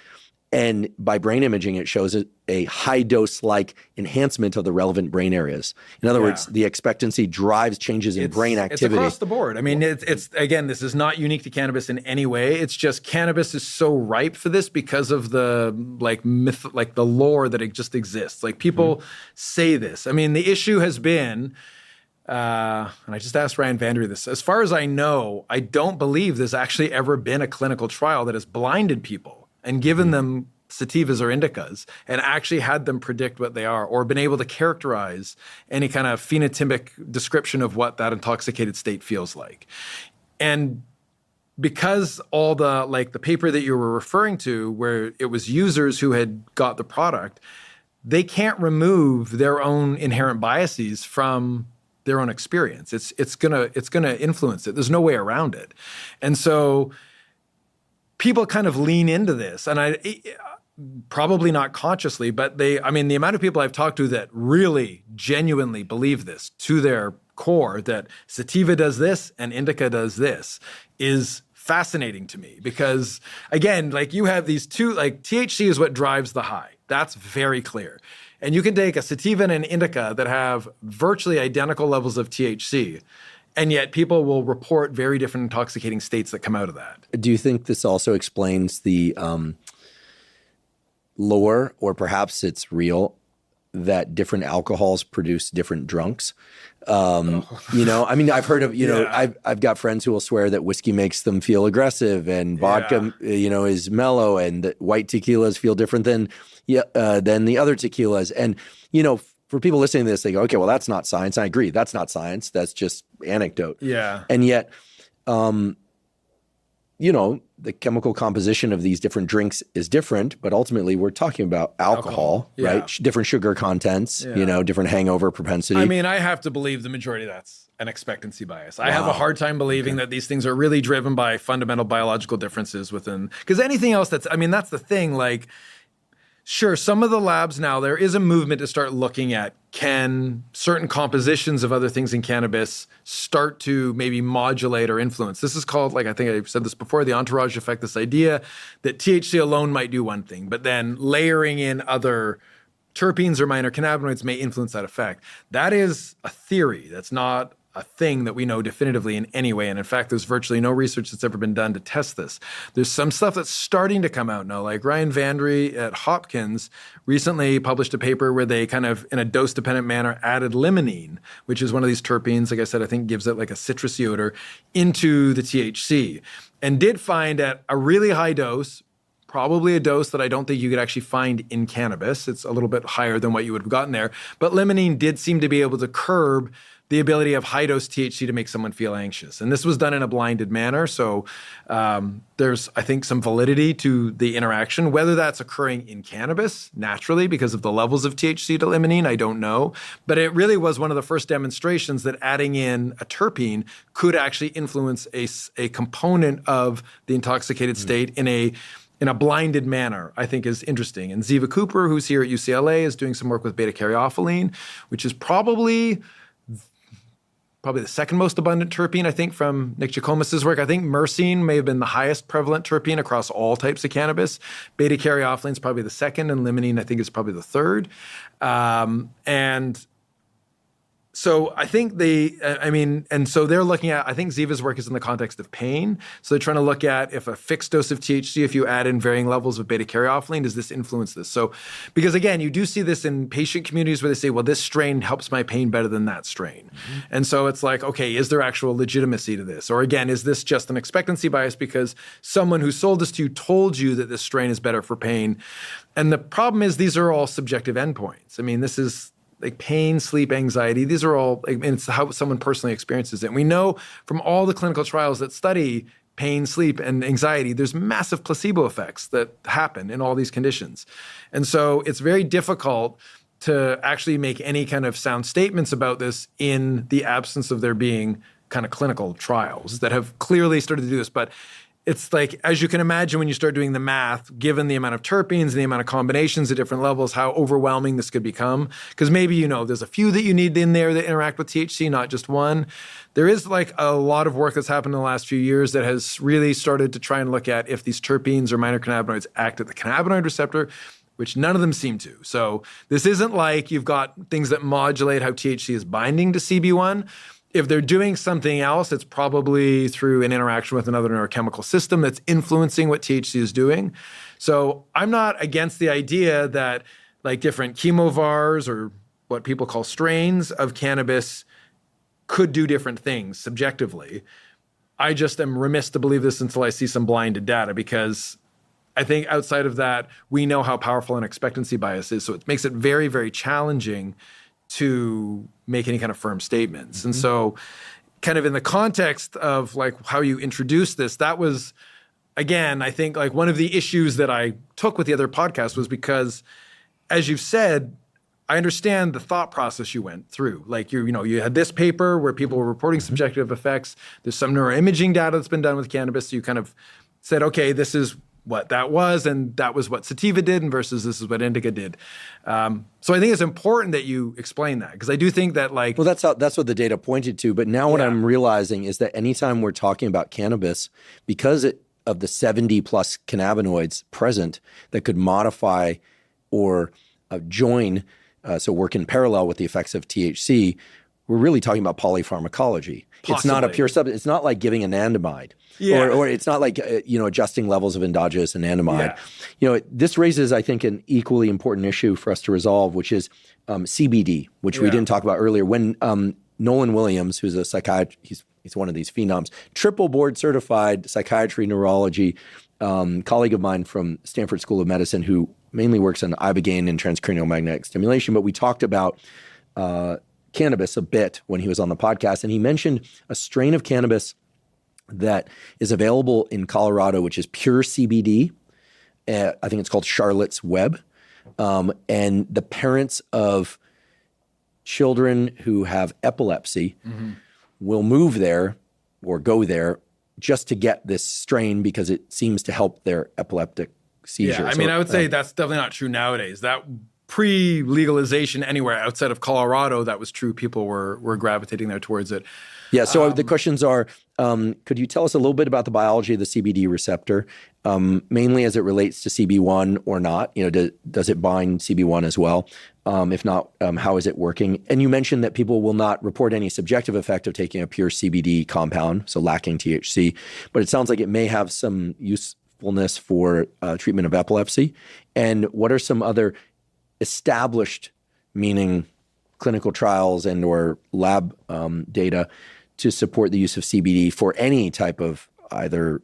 And by brain imaging, it shows a high dose-like enhancement of the relevant brain areas. In other words, the expectancy drives changes in brain activity. It's across the board. I mean, it's again, this is not unique to cannabis in any way. It's just cannabis is so ripe for this because of the the lore that it just exists. Like people say this. I mean, the issue has been, and I just asked Ryan Vandry this. As far as I know, I don't believe there's actually ever been a clinical trial that has blinded people and given them sativas or indicas and actually had them predict what they are or been able to characterize any kind of phenotypic description of what that intoxicated state feels like. And because all the paper that you were referring to where it was users who had got the product, they can't remove their own inherent biases from their own experience. It's gonna influence it. There's no way around it. And so people kind of lean into this, and probably not consciously, but the amount of people I've talked to that really genuinely believe this to their core, that sativa does this and indica does this, is fascinating to me. Because again, you have these two, THC is what drives the high. That's very clear. And you can take a sativa and an indica that have virtually identical levels of THC, and yet people will report very different intoxicating states that come out of that. Do you think this also explains the lore, or perhaps it's real, that different alcohols produce different drunks? I've heard of, I've got friends who will swear that whiskey makes them feel aggressive and vodka, is mellow, and that white tequilas feel different than the other tequilas. And, for people listening to this, they go, okay, well, that's not science. I agree. That's not science. That's just anecdote. Yeah. And yet, the chemical composition of these different drinks is different, but ultimately we're talking about alcohol. Right? Different sugar contents, different hangover propensity. I mean, I have to believe the majority of that's an expectancy bias. I have a hard time believing that these things are really driven by fundamental biological differences within, because anything else that's the thing, sure, some of the labs now, there is a movement to start looking at, can certain compositions of other things in cannabis start to maybe modulate or influence? This is called, I think I've said this before, the entourage effect, this idea that THC alone might do one thing, but then layering in other terpenes or minor cannabinoids may influence that effect. That is a theory. That's not a thing that we know definitively in any way. And in fact, there's virtually no research that's ever been done to test this. There's some stuff that's starting to come out now, like Ryan Vandry at Hopkins recently published a paper where they kind of, in a dose-dependent manner, added limonene, which is one of these terpenes, like I said, I think gives it like a citrusy odor, into the THC, and did find at a really high dose, probably a dose that I don't think you could actually find in cannabis. It's a little bit higher than what you would have gotten there. But limonene did seem to be able to curb the ability of high-dose THC to make someone feel anxious. And this was done in a blinded manner. So there's, I think, some validity to the interaction. Whether that's occurring in cannabis naturally because of the levels of THC to limonene, I don't know. But it really was one of the first demonstrations that adding in a terpene could actually influence a component of the intoxicated state in a blinded manner, I think is interesting. And Ziva Cooper, who's here at UCLA, is doing some work with beta-caryophyllene, which is probably the second most abundant terpene, I think, from Nick Jacomos's work. I think myrcene may have been the highest prevalent terpene across all types of cannabis. Beta-caryophyllene is probably the second, and limonene, I think, is probably the third. And so I think so they're looking at, I think Ziva's work is in the context of pain. So they're trying to look at if a fixed dose of THC, if you add in varying levels of beta-caryophyllene, does this influence this? So, because again, you do see this in patient communities where they say, well, this strain helps my pain better than that strain. Mm-hmm. And so it's like, okay, is there actual legitimacy to this? Or again, is this just an expectancy bias because someone who sold this to you told you that this strain is better for pain? And the problem is these are all subjective endpoints. I mean, this is like pain, sleep, anxiety. These are all, it's how someone personally experiences it. And we know from all the clinical trials that study pain, sleep, and anxiety, there's massive placebo effects that happen in all these conditions. And so it's very difficult to actually make any kind of sound statements about this in the absence of there being kind of clinical trials that have clearly started to do this. But it's like, as you can imagine, when you start doing the math, given the amount of terpenes and the amount of combinations at different levels, how overwhelming this could become. Because maybe, there's a few that you need in there that interact with THC, not just one. There is like a lot of work that's happened in the last few years that has really started to try and look at if these terpenes or minor cannabinoids act at the cannabinoid receptor, which none of them seem to. So this isn't like you've got things that modulate how THC is binding to CB1. If they're doing something else, it's probably through an interaction with another neurochemical system that's influencing what THC is doing. So I'm not against the idea that like different chemovars or what people call strains of cannabis could do different things subjectively. I just am remiss to believe this until I see some blinded data, because I think outside of that, we know how powerful an expectancy bias is. So it makes it very, very challenging to make any kind of firm statements. Mm-hmm. And so kind of in the context of like how you introduce this, that was, again, I think like one of the issues that I took with the other podcast was because, as you've said, I understand the thought process you went through. Like you had this paper where people were reporting subjective effects. There's some neuroimaging data that's been done with cannabis. So you kind of said, okay, this is what that was, and that was what sativa did, and versus this is what indica did. So I think it's important that you explain that, because I do think that like... Well, that's what the data pointed to. But now what I'm realizing is that anytime we're talking about cannabis, because of the 70 plus cannabinoids present that could modify or join, so work in parallel with the effects of THC, we're really talking about polypharmacology. Possibly. It's not a pure substance. It's not like giving anandamide. Yeah. Or it's not like, adjusting levels of endogenous anandamide. Yeah. This raises, I think, an equally important issue for us to resolve, which is CBD, which we didn't talk about earlier. When Nolan Williams, who's a psychiatrist, he's one of these phenoms, triple board certified psychiatry, neurology, colleague of mine from Stanford School of Medicine, who mainly works on ibogaine and transcranial magnetic stimulation. But we talked about cannabis a bit when he was on the podcast, and he mentioned a strain of cannabis that is available in Colorado, which is pure CBD. I think it's called Charlotte's Web. And the parents of children who have epilepsy will move there or go there just to get this strain because it seems to help their epileptic seizures. Yeah, I mean, I would say that's definitely not true nowadays. That pre-legalization anywhere outside of Colorado, that was true. People were gravitating there towards it. Yeah, so the questions are, could you tell us a little bit about the biology of the CBD receptor, mainly as it relates to CB1 or not? Does it bind CB1 as well? If not, how is it working? And you mentioned that people will not report any subjective effect of taking a pure CBD compound, so lacking THC, but it sounds like it may have some usefulness for treatment of epilepsy. And what are some other established, meaning clinical trials and or lab data to support the use of CBD for any type of either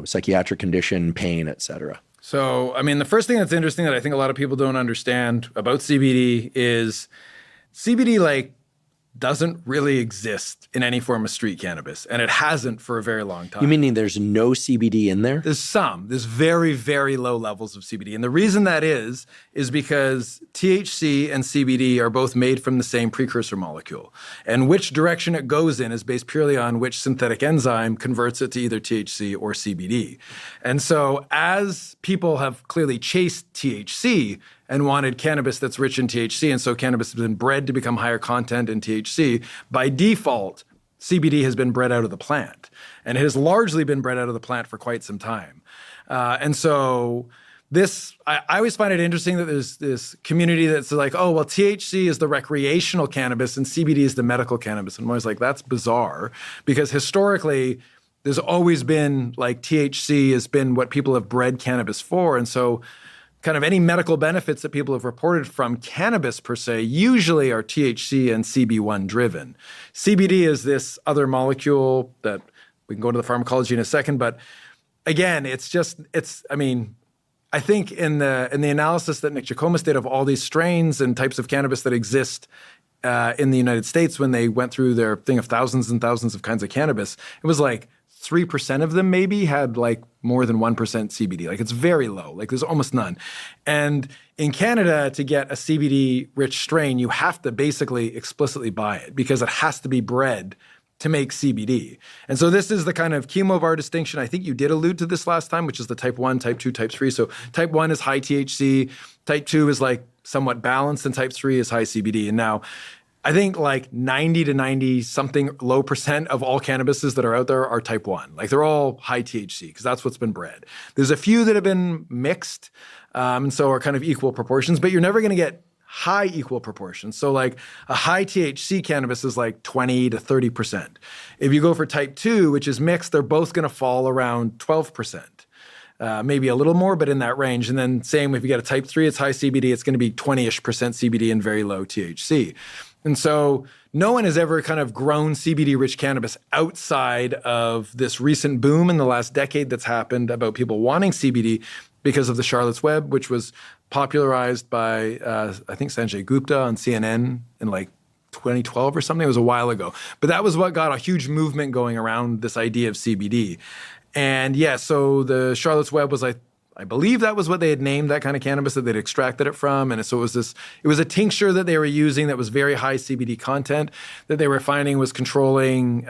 psychiatric condition, pain, et cetera? So, I mean, the first thing that's interesting that I think a lot of people don't understand about CBD is CBD doesn't really exist in any form of street cannabis, and it hasn't for a very long time. You meaning there's no CBD in there? There's very, very low levels of CBD. And the reason that is because THC and CBD are both made from the same precursor molecule. And which direction it goes in is based purely on which synthetic enzyme converts it to either THC or CBD. And so as people have clearly chased THC and wanted cannabis that's rich in THC, and so cannabis has been bred to become higher content in THC, by default, CBD has been bred out of the plant. And it has largely been bred out of the plant for quite some time. And so I always find it interesting that there's this community that's like, oh, well, THC is the recreational cannabis and CBD is the medical cannabis. And I'm always like, that's bizarre, because historically, there's always been THC has been what people have bred cannabis for. And so kind of any medical benefits that people have reported from cannabis per se usually are THC and CB1 driven. CBD is this other molecule that we can go to the pharmacology in a second, but again, I think in the analysis that Nick Jikomas did of all these strains and types of cannabis that exist in the United States when they went through their thing of thousands and thousands of kinds of cannabis, it was 3% of them maybe had more than 1% CBD. It's very low. There's almost none. And in Canada, to get a CBD-rich strain, you have to basically explicitly buy it because it has to be bred to make CBD. And so this is the kind of chemovar distinction. I think you did allude to this last time, which is the type 1, type 2, type 3. So type 1 is high THC, type 2 is somewhat balanced, and type 3 is high CBD. And now I think 90 to 90 something low percent of all cannabises that are out there are type 1. They're all high THC because that's what's been bred. There's a few that have been mixed and so are kind of equal proportions, but you're never going to get high equal proportions. So a high THC cannabis is 20 to 30%. If you go for type 2, which is mixed, they're both going to fall around 12%. Maybe a little more, but in that range. And then same, if you get a type 3, it's high CBD, it's going to be 20-ish% CBD and very low THC. And so no one has ever kind of grown CBD-rich cannabis outside of this recent boom in the last decade that's happened about people wanting CBD because of the Charlotte's Web, which was popularized by, I think, Sanjay Gupta on CNN in 2012 or something. It was a while ago. But that was what got a huge movement going around this idea of CBD. And yeah, so the Charlotte's Web was I believe that was what they had named that kind of cannabis that they'd extracted it from. And so it was a tincture that they were using that was very high CBD content that they were finding was controlling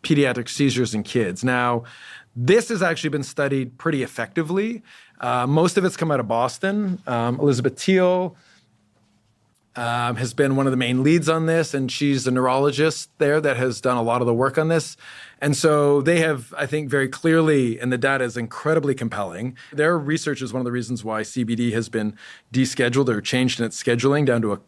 pediatric seizures in kids. Now, this has actually been studied pretty effectively. Most of it's come out of Boston. Elizabeth Thiel has been one of the main leads on this, and she's a neurologist there that has done a lot of the work on this. And so they have, I think, very clearly, and the data is incredibly compelling. Their research is one of the reasons why CBD has been descheduled or changed in its scheduling down to a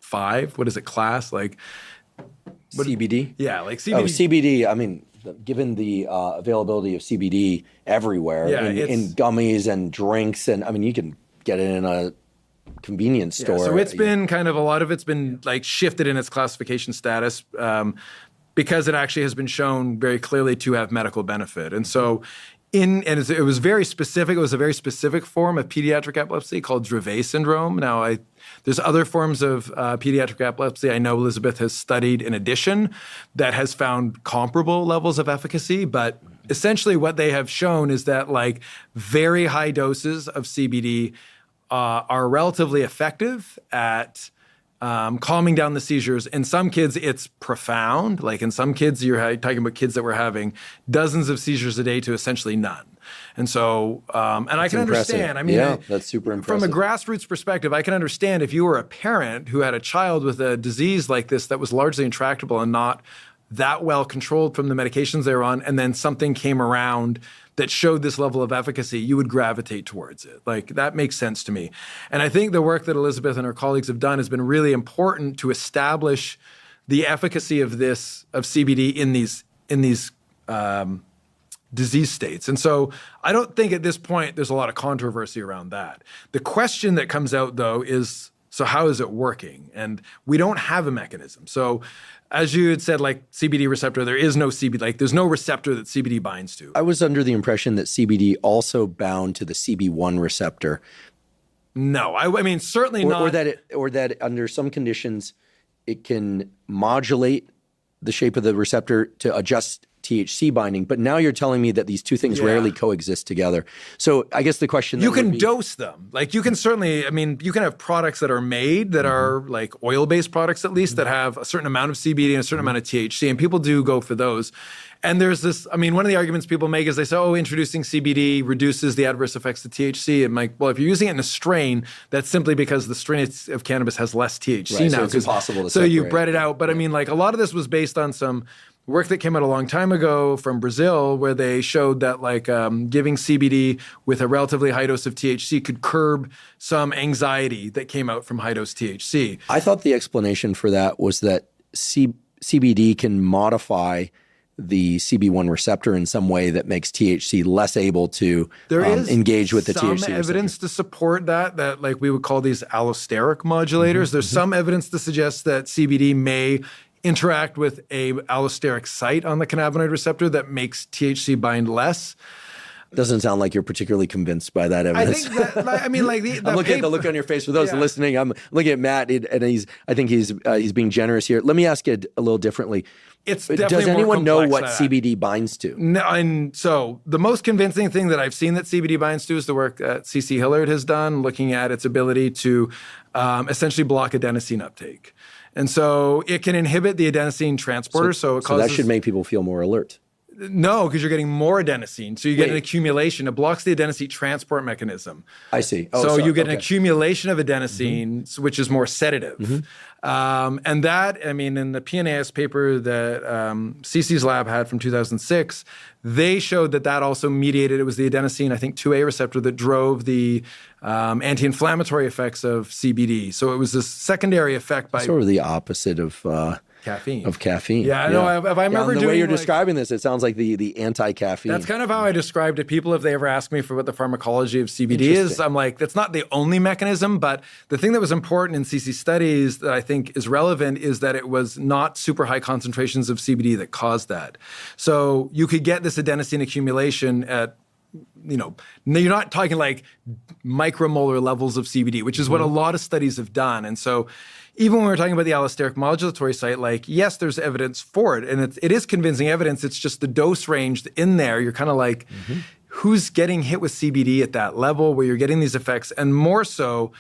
5? What is it, class? CBD? Yeah, CBD. Oh, CBD, given the availability of CBD everywhere in gummies and drinks, and you can get it in a convenience store. So it's been kind of, a lot of it's been shifted in its classification status because it actually has been shown very clearly to have medical benefit. And so it was very specific. It was a very specific form of pediatric epilepsy called Dravet syndrome. Now, there's other forms of pediatric epilepsy I know Elizabeth has studied in addition that has found comparable levels of efficacy. But essentially what they have shown is that very high doses of CBD are relatively effective at calming down the seizures. In some kids, it's profound. In some kids, you're talking about kids that were having dozens of seizures a day to essentially none. And so, and I can understand. That's super impressive. From a grassroots perspective, I can understand if you were a parent who had a child with a disease like this that was largely intractable and not that well controlled from the medications they were on, and then something came around that showed this level of efficacy, you would gravitate towards it. That makes sense to me. And I think the work that Elizabeth and her colleagues have done has been really important to establish the efficacy of CBD in these disease states. And so I don't think at this point there's a lot of controversy around that. The question that comes out, though, is So how is it working? And we don't have a mechanism. So as you had said, like CBD receptor, there is no CBD, like there's no receptor that CBD binds to. I was under the impression that CBD also bound to the CB1 receptor. No, I mean, certainly not. Or that under some conditions, it can modulate the shape of the receptor to adjust THC binding. But now you're telling me that these two things rarely coexist together. So I guess the question you can dose them. Like you can certainly, I mean, you can have products that are made that are like oil-based products at least that have a certain amount of CBD and a certain amount of THC, and people do go for those. And there's this, I mean, one of the arguments people make is they say, oh, introducing CBD reduces the adverse effects of THC. I'm like, well, if you're using it in a strain, that's simply because the strain of cannabis has less THC now. So it's impossible to So separate. you bred it out. But I mean, like a lot of this was based on some work that came out a long time ago from Brazil, where they showed that like giving CBD with a relatively high dose of THC could curb some anxiety that came out from high dose THC. I thought the explanation for that was that CBD can modify the CB1 receptor in some way that makes THC less able to engage with the THC receptor. There's some evidence to support that like we would call these allosteric modulators. There's some evidence to suggest that CBD may interact with a allosteric site on the cannabinoid receptor that makes THC bind less. Doesn't sound like you're particularly convinced by that evidence. I think that, I mean, like I'm looking at the look on your face. For those listening, I'm looking at Matt, and I think he's being generous here. Let me ask it a little differently. It's definitely Does anyone know more what complex than CBD binds to? No, and so the most convincing thing that I've seen that CBD binds to is the work that C.C. Hillard has done, looking at its ability to essentially block adenosine uptake. And so it can inhibit the adenosine transporter. So that should make people feel more alert. No, because you're getting more adenosine. So you get an accumulation. It blocks the adenosine transport mechanism. I see. So you get an accumulation of adenosine, which is more sedative. And that, I mean, in the PNAS paper that CC's lab had from 2006, they showed that also mediated, it was the adenosine, I think, 2A receptor that drove the anti-inflammatory effects of CBD. So it was this secondary effect by... Sort of the opposite of... caffeine. Yeah, I know. If I remember the way you're describing this, it sounds like the anti-caffeine. That's kind of how I describe to people if they ever ask me for what the pharmacology of CBD is. I'm like, that's not the only mechanism, but the thing that was important in CC studies that I think is relevant is that it was not super high concentrations of CBD that caused that. So you could get this adenosine accumulation at, you know, you're not talking like micromolar levels of CBD, which is what a lot of studies have done. And so even when we're talking about the allosteric modulatory site, like, yes, there's evidence for it. And it is convincing evidence. It's just the dose range in there. You're kind of like, who's getting hit with CBD at that level where you're getting these effects? And more so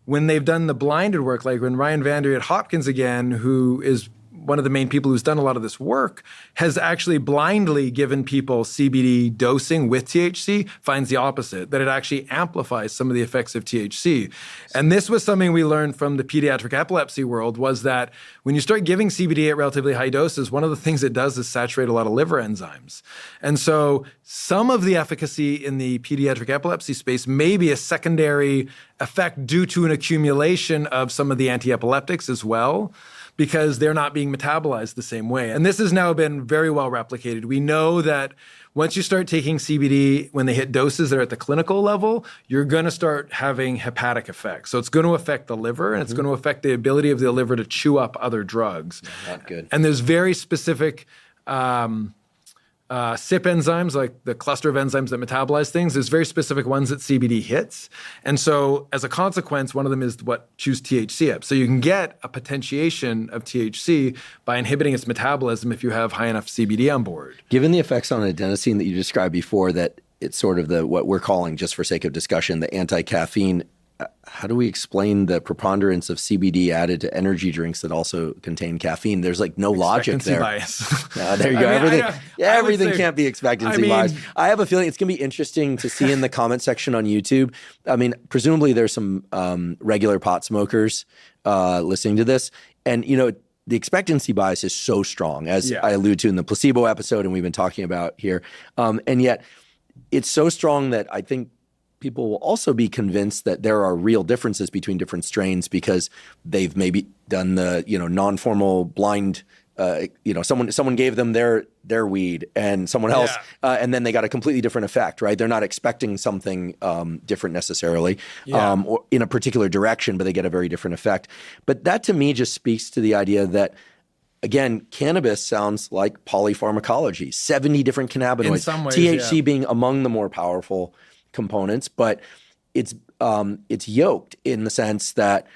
when they've done the blinded work, like when Ryan Vander at Hopkins again, who is one of the main people who's done a lot of this work, has actually blindly given people CBD dosing with THC, finds the opposite, that it actually amplifies some of the effects of THC. And this was something we learned from the pediatric epilepsy world, was that when you start giving CBD at relatively high doses, one of the things it does is saturate a lot of liver enzymes. And so some of the efficacy in the pediatric epilepsy space may be a secondary effect due to an accumulation of some of the anti-epileptics as well, because they're not being metabolized the same way. And this has now been very well replicated. We know that once you start taking CBD, when they hit doses that are at the clinical level, you're going to start having hepatic effects. So it's going to affect the liver, and it's going to affect the ability of the liver to chew up other drugs. Not good. And there's very specific CYP enzymes, like the cluster of enzymes that metabolize things. There's very specific ones that CBD hits. And so as a consequence, one of them is what chews THC up. So you can get a potentiation of THC by inhibiting its metabolism if you have high enough CBD on board. Given the effects on adenosine that you described before, that it's sort of what we're calling, just for sake of discussion, the anti-caffeine, how do we explain the preponderance of CBD added to energy drinks that also contain caffeine? There's like no logic there. Bias. There you go. Everything can't be expectancy bias. I have a feeling it's going to be interesting to see in the comment section on YouTube. I mean, presumably there's some regular pot smokers listening to this. And, you know, the expectancy bias is so strong, as I alluded to in the placebo episode and we've been talking about here. And yet it's so strong that I think people will also be convinced that there are real differences between different strains because they've maybe done the, you know, non-formal blind someone gave them their weed and someone else, and then they got a completely different effect, right? They're not expecting something different necessarily, or in a particular direction, but they get a very different effect. But that to me just speaks to the idea that, again, cannabis sounds like polypharmacology, 70 different cannabinoids, in some ways, THC being among the more powerful components, but it's yoked in the sense that,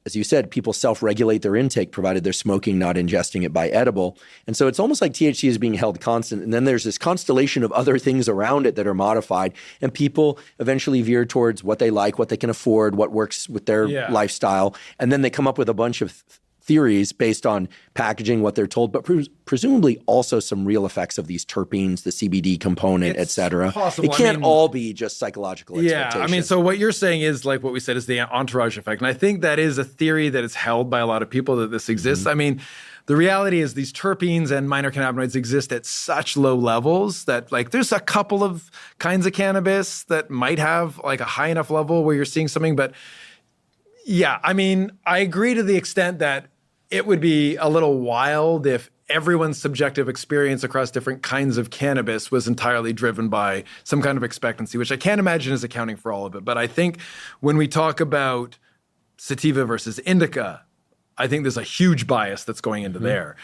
as you said, people self-regulate their intake provided they're smoking, not ingesting it by edible. And so it's almost like THC is being held constant. And then there's this constellation of other things around it that are modified. And people eventually veer towards what they like, what they can afford, what works with their lifestyle. And then they come up with a bunch of theories based on packaging, what they're told, but presumably also some real effects of these terpenes, the CBD component, et cetera. It can't all be just psychological expectation. I mean, so what you're saying is like what we said is the entourage effect. And I think that is a theory that is held by a lot of people that this exists. I mean, the reality is these terpenes and minor cannabinoids exist at such low levels that like there's a couple of kinds of cannabis that might have like a high enough level where you're seeing something. But yeah, I mean, I agree to the extent that it would be a little wild if everyone's subjective experience across different kinds of cannabis was entirely driven by some kind of expectancy, which I can't imagine is accounting for all of it. But I think when we talk about sativa versus indica, I think there's a huge bias that's going into there.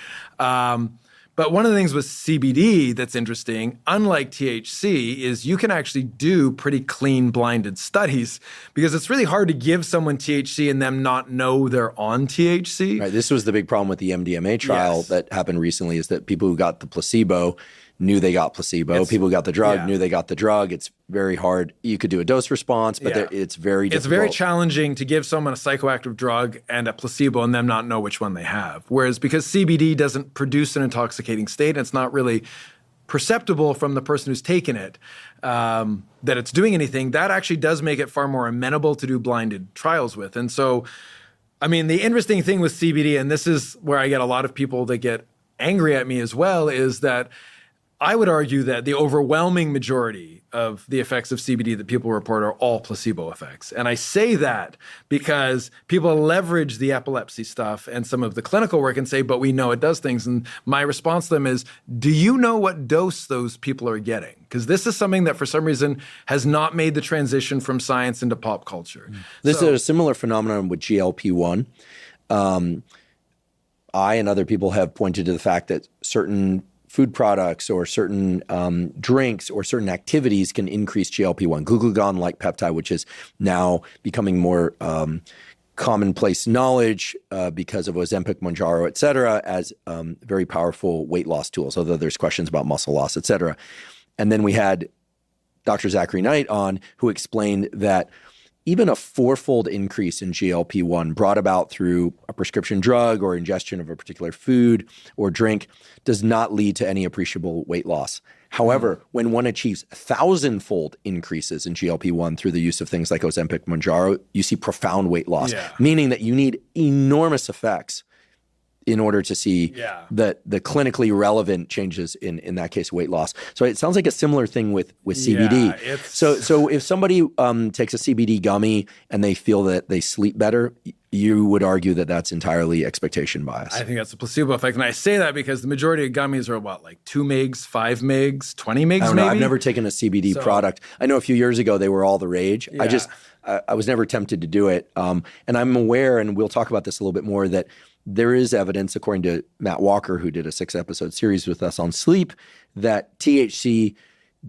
But one of the things with CBD that's interesting, unlike THC, is you can actually do pretty clean blinded studies because it's really hard to give someone THC and them not know they're on THC. Right. This was the big problem with the MDMA trial that happened recently, is that people who got the placebo knew they got placebo. People who got the drug knew they got the drug. It's very hard. You could do a dose response, but it's very difficult. It's very challenging to give someone a psychoactive drug and a placebo and them not know which one they have. Whereas because CBD doesn't produce an intoxicating state, and it's not really perceptible from the person who's taken it, that it's doing anything, that actually does make it far more amenable to do blinded trials with. And so, I mean, the interesting thing with CBD, and this is where I get a lot of people that get angry at me as well, is that I would argue that the overwhelming majority of the effects of CBD that people report are all placebo effects. And I say that because people leverage the epilepsy stuff and some of the clinical work and say, but we know it does things. And my response to them is, do you know what dose those people are getting? Because this is something that for some reason has not made the transition from science into pop culture. This is a similar phenomenon with GLP-1. I and other people have pointed to the fact that certain food products or certain drinks or certain activities can increase GLP-1, glucagon-like peptide, which is now becoming more commonplace knowledge because of Ozempic, Mounjaro, et cetera, as very powerful weight loss tools, although there's questions about muscle loss, et cetera. And then we had Dr. Zachary Knight on, who explained that even a fourfold increase in GLP-1 brought about through a prescription drug or ingestion of a particular food or drink does not lead to any appreciable weight loss. However, when one achieves 1,000-fold increases in GLP-1 through the use of things like Ozempic, Mounjaro, you see profound weight loss, meaning that you need enormous effects in order to see the clinically relevant changes in that case, weight loss. So it sounds like a similar thing with CBD. So if somebody takes a CBD gummy and they feel that they sleep better, you would argue that that's entirely expectation bias. I think that's a placebo effect. And I say that because the majority of gummies are what, like 2 mgs, 5 mgs, 20 mgs I don't maybe? know. I've never taken a CBD product. I know a few years ago they were all the rage. I was never tempted to do it. And I'm aware, and we'll talk about this a little bit more, that there is evidence, according to Matt Walker, who did a 6-episode series with us on sleep, that THC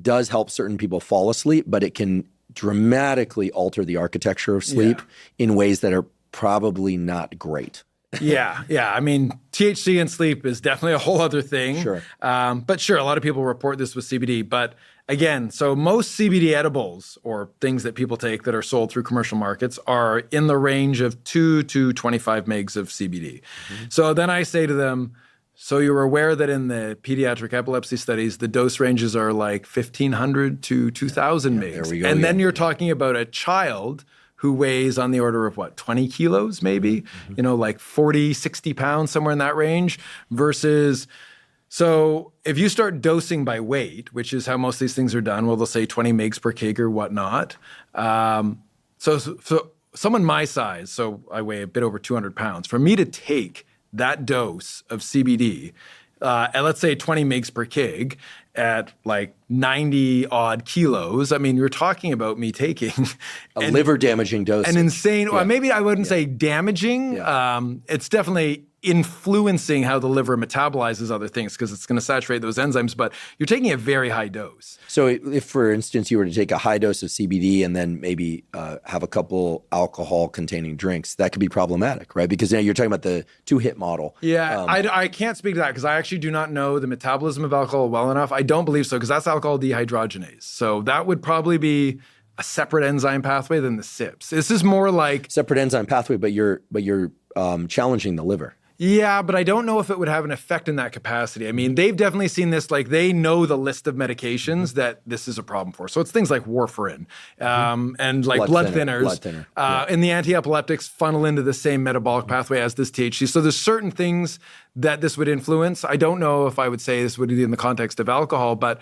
does help certain people fall asleep, but it can dramatically alter the architecture of sleep in ways that are probably not great. Yeah. I mean, THC and sleep is definitely a whole other thing. Sure. But sure, a lot of people report this with CBD. But again, so most CBD edibles or things that people take that are sold through commercial markets are in the range of 2 to 25 megs of CBD. So then I say to them, so you're aware that in the pediatric epilepsy studies, the dose ranges are like 1,500 to 2,000 megs. There we go. And then you're talking about a child who weighs on the order of 20 kilos maybe, like 40, 60 pounds, somewhere in that range, versus, so if you start dosing by weight, which is how most of these things are done, well, they'll say 20 megs per kg or whatnot. So someone my size, so I weigh a bit over 200 pounds, for me to take that dose of CBD at, let's say, 20 mgs per kg at like 90 odd kilos, I mean, you're talking about me taking a liver damaging dose. An insane, well, maybe I wouldn't say damaging. Yeah. It's definitely influencing how the liver metabolizes other things because it's going to saturate those enzymes, but you're taking a very high dose. So if, for instance, you were to take a high dose of CBD and then maybe have a couple alcohol-containing drinks, that could be problematic, right? Because now you're talking about the two-hit model. Yeah, I can't speak to that because I actually do not know the metabolism of alcohol well enough. I don't believe so because that's alcohol dehydrogenase. So that would probably be a separate enzyme pathway than the CYPs. This is more like separate enzyme pathway, but you're challenging the liver. Yeah, but I don't know if it would have an effect in that capacity. I mean, they've definitely seen this, like they know the list of medications that this is a problem for. So it's things like warfarin and like blood thinners. And the anti-epileptics funnel into the same metabolic pathway as this THC. So there's certain things that this would influence. I don't know if I would say this would be in the context of alcohol, but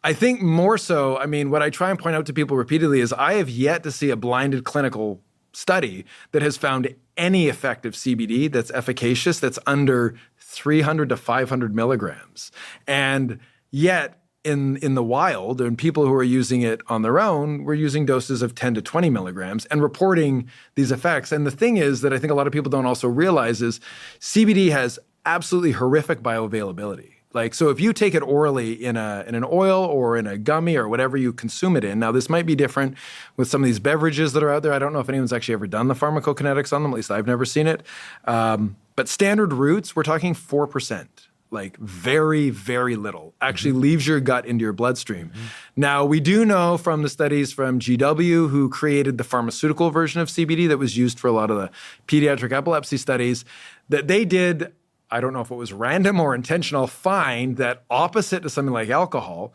I think more so, I mean, what I try and point out to people repeatedly is I have yet to see a blinded clinical study that has found any effect of CBD that's efficacious that's under 300 to 500 milligrams. And yet in the wild, and people who are using it on their own, we're using doses of 10 to 20 milligrams and reporting these effects. And the thing is that I think a lot of people don't also realize is CBD has absolutely horrific bioavailability. Like, so if you take it orally in an oil or in a gummy or whatever you consume it in, now this might be different with some of these beverages that are out there. I don't know if anyone's actually ever done the pharmacokinetics on them, at least I've never seen it. But standard roots, we're talking 4%, like very, very little, actually leaves your gut into your bloodstream. Now, we do know from the studies from GW, who created the pharmaceutical version of CBD that was used for a lot of the pediatric epilepsy studies, that they did, I don't know if it was random or intentional, find that opposite to something like alcohol,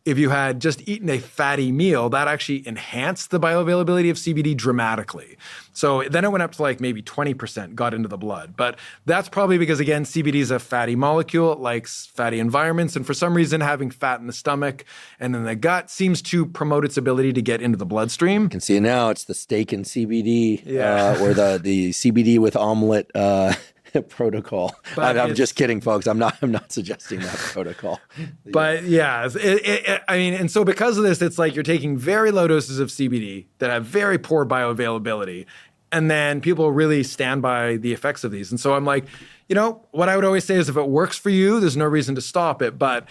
if you had just eaten a fatty meal, that actually enhanced the bioavailability of CBD dramatically. So then it went up to like maybe 20% got into the blood. But that's probably because, again, CBD is a fatty molecule. It likes fatty environments. And for some reason, having fat in the stomach and in the gut seems to promote its ability to get into the bloodstream. You can see it now. It's the steak and CBD or the CBD with omelet protocol. I'm just kidding, folks. I'm not suggesting that protocol. But yeah, I mean, and so because of this, it's like you're taking very low doses of CBD that have very poor bioavailability, and then people really stand by the effects of these. And so I'm like, you know, what I would always say is if it works for you, there's no reason to stop it, but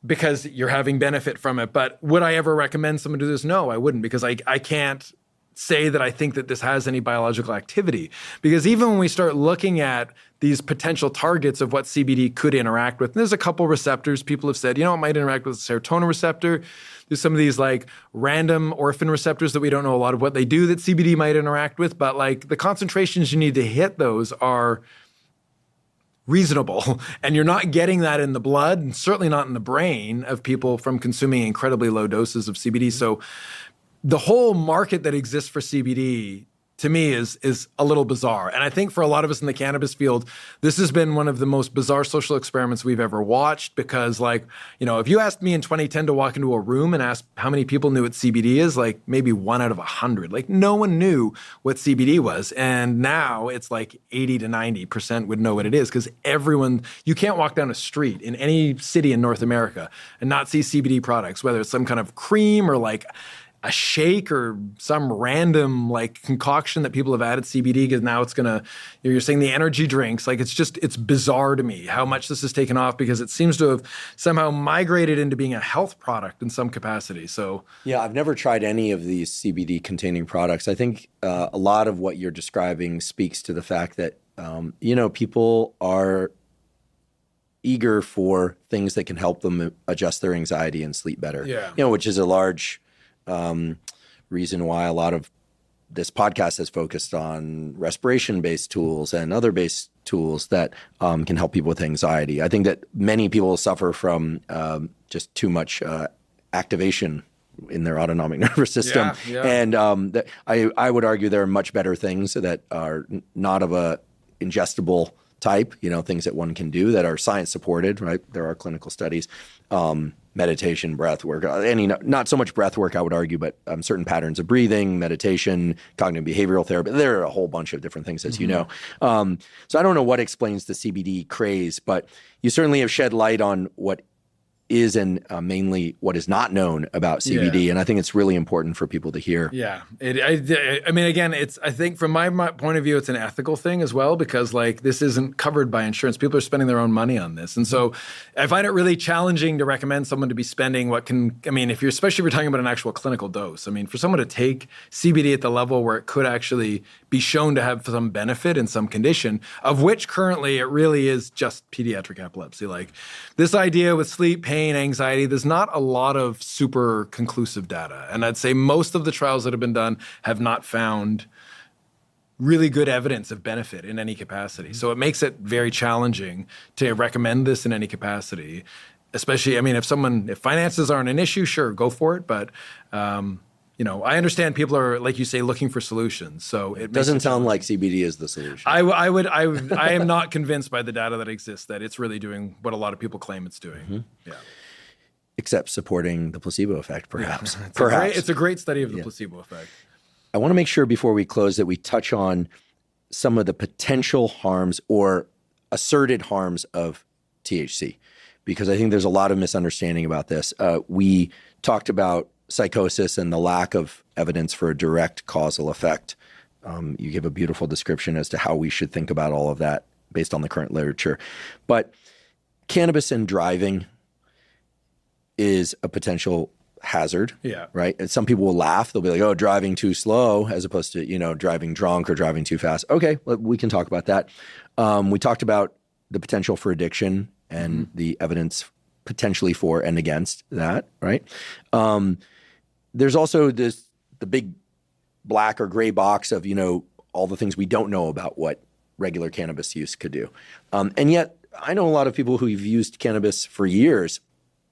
because you're having benefit from it. But would I ever recommend someone do this? No, I wouldn't, because I can't say that I think that this has any biological activity. Because even when we start looking at these potential targets of what CBD could interact with, and there's a couple receptors people have said, you know, it might interact with the serotonin receptor. There's some of these like random orphan receptors that we don't know a lot of what they do that CBD might interact with, but like the concentrations you need to hit those are reasonable. And you're not getting that in the blood and certainly not in the brain of people from consuming incredibly low doses of CBD. So the whole market that exists for CBD, to me, is a little bizarre. And I think for a lot of us in the cannabis field, this has been one of the most bizarre social experiments we've ever watched because, like, you know, if you asked me in 2010 to walk into a room and ask how many people knew what CBD is, like maybe 1 out of 100. Like no one knew what CBD was. And now it's like 80 to 90% would know what it is because everyone, you can't walk down a street in any city in North America and not see CBD products, whether it's some kind of cream or like a shake or some random like concoction that people have added CBD because now it's gonna, you're saying the energy drinks, like it's bizarre to me how much this has taken off because it seems to have somehow migrated into being a health product in some capacity. So yeah, I've never tried any of these CBD containing products. I think a lot of what you're describing speaks to the fact that, you know, people are eager for things that can help them adjust their anxiety and sleep better. Yeah. You know, which is a large reason why a lot of this podcast has focused on respiration-based tools and other based tools that can help people with anxiety. I think that many people suffer from just too much activation in their autonomic nervous system. Yeah. And I would argue there are much better things that are not of a ingestible type, you know, things that one can do that are science supported, right? There are clinical studies meditation, breath work, not so much breath work, I would argue, but certain patterns of breathing, meditation, cognitive behavioral therapy. There are a whole bunch of different things, as you know. So I don't know what explains the CBD craze, but you certainly have shed light on what is and mainly what is not known about CBD. And I think it's really important for people to hear. Yeah. I mean, again, I think from my point of view, it's an ethical thing as well, because like this isn't covered by insurance. People are spending their own money on this. And so I find it really challenging to recommend someone to be spending especially if you're talking about an actual clinical dose. I mean, for someone to take CBD at the level where it could actually be shown to have some benefit in some condition, of which currently it really is just pediatric epilepsy. Like this idea with sleep, pain, anxiety, there's not a lot of super conclusive data. And I'd say most of the trials that have been done have not found really good evidence of benefit in any capacity. So it makes it very challenging to recommend this in any capacity, especially, I mean, if finances aren't an issue, sure, go for it. But, I understand people are, like you say, looking for solutions. So it doesn't sound like CBD is the solution. I am not convinced by the data that exists that it's really doing what a lot of people claim it's doing. Mm-hmm. Yeah. Except supporting the placebo effect, perhaps. Yeah, it's a great study of the placebo effect. I want to make sure before we close that we touch on some of the potential harms or asserted harms of THC, because I think there's a lot of misunderstanding about this. We talked about psychosis and the lack of evidence for a direct causal effect. You give a beautiful description as to how we should think about all of that based on the current literature. But cannabis and driving is a potential hazard, right? And some people will laugh. They'll be like, oh, driving too slow as opposed to, driving drunk or driving too fast. Okay, we can talk about that. We talked about the potential for addiction and the evidence potentially for and against that, right? There's also the big black or gray box of, all the things we don't know about what regular cannabis use could do. And yet I know a lot of people who've used cannabis for years,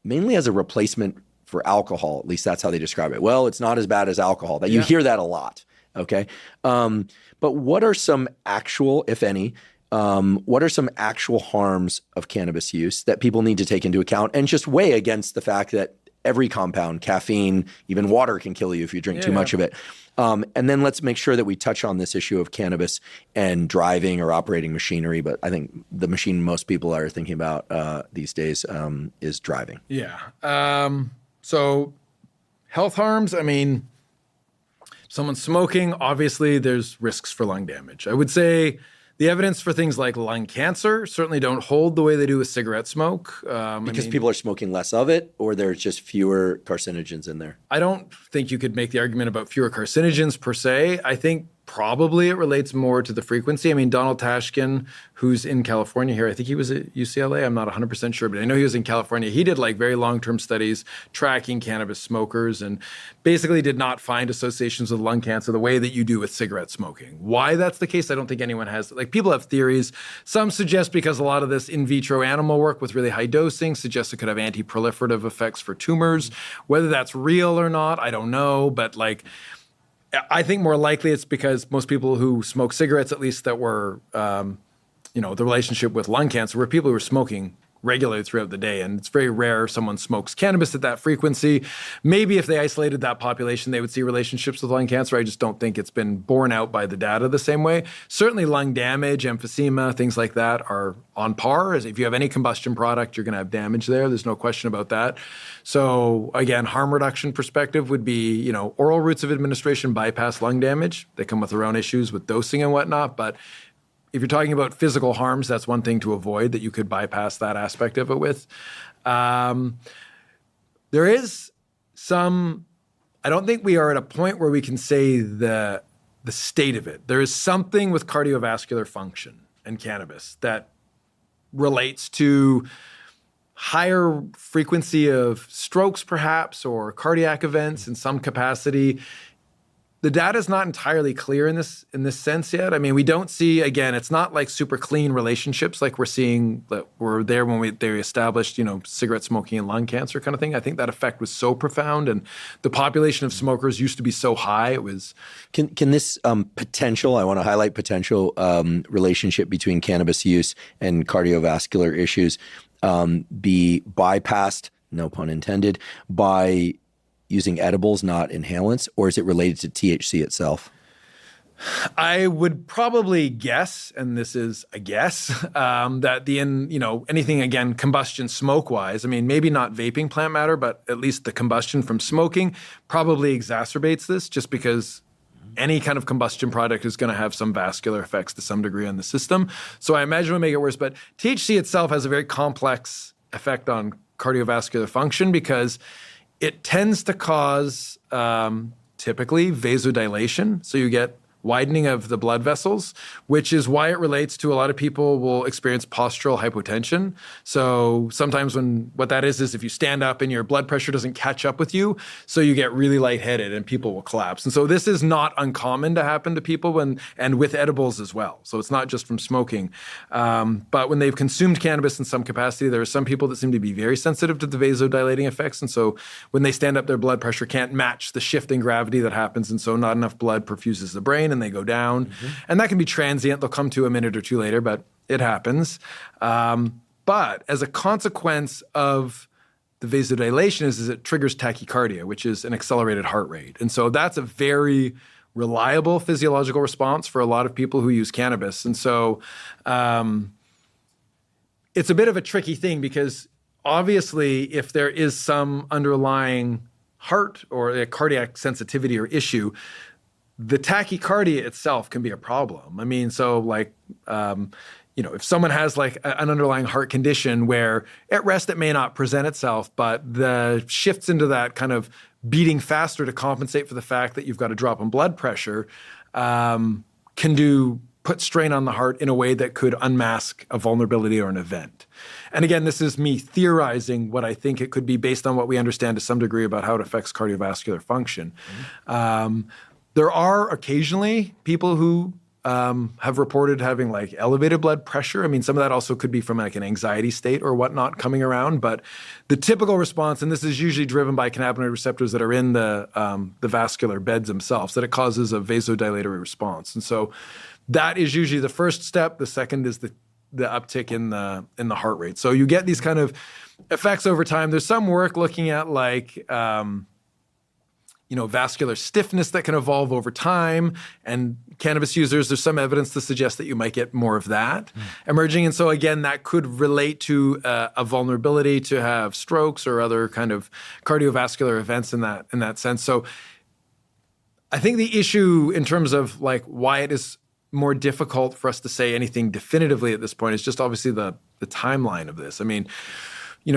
mainly as a replacement for alcohol. At least that's how they describe it. Well, it's not as bad as alcohol. You hear that a lot, okay? But what are some actual, if any, what are some actual harms of cannabis use that people need to take into account and just weigh against the fact that every compound, caffeine, even water can kill you if you drink too much of it. And then let's make sure that we touch on this issue of cannabis and driving or operating machinery. But I think the machine most people are thinking about these days is driving. Yeah. So health harms, I mean, someone smoking, obviously there's risks for lung damage. I would say the evidence for things like lung cancer certainly don't hold the way they do with cigarette smoke. Because people are smoking less of it, or there's just fewer carcinogens in there? I don't think you could make the argument about fewer carcinogens per se. I think probably it relates more to the frequency. I mean, Donald Tashkin, who's in California here, I think he was at UCLA. I'm not 100% sure, but I know he was in California. He did like very long-term studies tracking cannabis smokers and basically did not find associations with lung cancer the way that you do with cigarette smoking. Why that's the case, I don't think anyone has. Like, people have theories. Some suggest because a lot of this in vitro animal work with really high dosing suggests it could have anti-proliferative effects for tumors. Whether that's real or not, I don't know, but like, I think more likely it's because most people who smoke cigarettes, at least that were, the relationship with lung cancer, were people who were smoking regularly throughout the day. And it's very rare someone smokes cannabis at that frequency. Maybe if they isolated that population, they would see relationships with lung cancer. I just don't think it's been borne out by the data the same way. Certainly lung damage, emphysema, things like that are on par. As if you have any combustion product, you're going to have damage there. There's no question about that. So again, harm reduction perspective would be, oral routes of administration bypass lung damage. They come with their own issues with dosing and whatnot, but if you're talking about physical harms, that's one thing to avoid that you could bypass that aspect of it with. There is some, I don't think we are at a point where we can say the state of it. There is something with cardiovascular function and cannabis that relates to higher frequency of strokes perhaps, or cardiac events in some capacity. The data is not entirely clear in this sense yet. I mean, we don't see, again, it's not like super clean relationships like we're seeing that were there when they established, cigarette smoking and lung cancer kind of thing. I think that effect was so profound, and the population of smokers used to be so high. It was. Can this potential, I want to highlight potential relationship between cannabis use and cardiovascular issues be bypassed no pun intended, by using edibles, not inhalants, or is it related to THC itself? I would probably guess, and this is a guess, that anything, again, combustion smoke-wise, I mean, maybe not vaping plant matter, but at least the combustion from smoking probably exacerbates this, just because any kind of combustion product is going to have some vascular effects to some degree on the system. So I imagine it would make it worse. But THC itself has a very complex effect on cardiovascular function because it tends to cause typically vasodilation. So you get widening of the blood vessels, which is why it relates to a lot of people will experience postural hypotension. So sometimes what that is if you stand up and your blood pressure doesn't catch up with you, so you get really lightheaded and people will collapse. And so this is not uncommon to happen to people and with edibles as well. So it's not just from smoking. But when they've consumed cannabis in some capacity, there are some people that seem to be very sensitive to the vasodilating effects. And so when they stand up, their blood pressure can't match the shift in gravity that happens. And so not enough blood perfuses the brain and they go down. Mm-hmm. And that can be transient. They'll come to a minute or two later, but it happens. But as a consequence of the vasodilation is it triggers tachycardia, which is an accelerated heart rate. And so that's a very reliable physiological response for a lot of people who use cannabis. And so it's a bit of a tricky thing because obviously if there is some underlying heart or a cardiac sensitivity or issue, the tachycardia itself can be a problem. I mean, so if someone has like an underlying heart condition where at rest it may not present itself, but the shifts into that kind of beating faster to compensate for the fact that you've got a drop in blood pressure can put strain on the heart in a way that could unmask a vulnerability or an event. And again, this is me theorizing what I think it could be based on what we understand to some degree about how it affects cardiovascular function. Mm-hmm. There are occasionally people who have reported having like elevated blood pressure. I mean, some of that also could be from like an anxiety state or whatnot coming around. But the typical response, and this is usually driven by cannabinoid receptors that are in the vascular beds themselves, that it causes a vasodilatory response. And so that is usually the first step. The second is the uptick in the heart rate. So you get these kind of effects over time. There's some work looking at like vascular stiffness that can evolve over time. And cannabis users, there's some evidence to suggest that you might get more of that emerging. And so again, that could relate to a vulnerability to have strokes or other kind of cardiovascular events in that sense. So I think the issue in terms of like why it is more difficult for us to say anything definitively at this point is just obviously the timeline of this. I mean,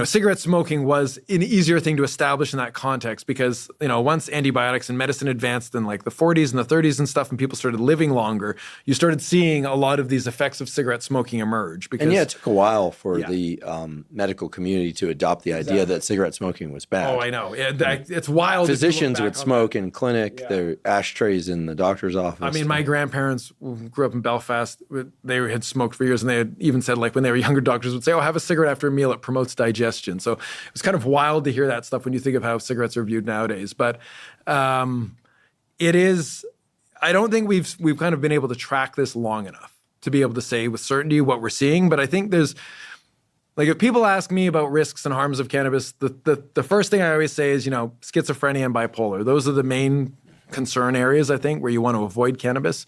cigarette smoking was an easier thing to establish in that context because, once antibiotics and medicine advanced in like the 40s and the 30s and stuff and people started living longer, you started seeing a lot of these effects of cigarette smoking emerge. Because, and it took a while for the medical community to adopt the idea that cigarette smoking was bad. Oh, I know. It's wild. Physicians would smoke in clinic, their ashtrays in the doctor's office. I mean, my grandparents grew up in Belfast. They had smoked for years and they had even said like when they were younger, doctors would say, have a cigarette after a meal. It promotes digestion. So it was kind of wild to hear that stuff when you think of how cigarettes are viewed nowadays. But it is, I don't think we've kind of been able to track this long enough to be able to say with certainty what we're seeing. But I think there's, like if people ask me about risks and harms of cannabis, the first thing I always say is, schizophrenia and bipolar. Those are the main concern areas, I think, where you want to avoid cannabis.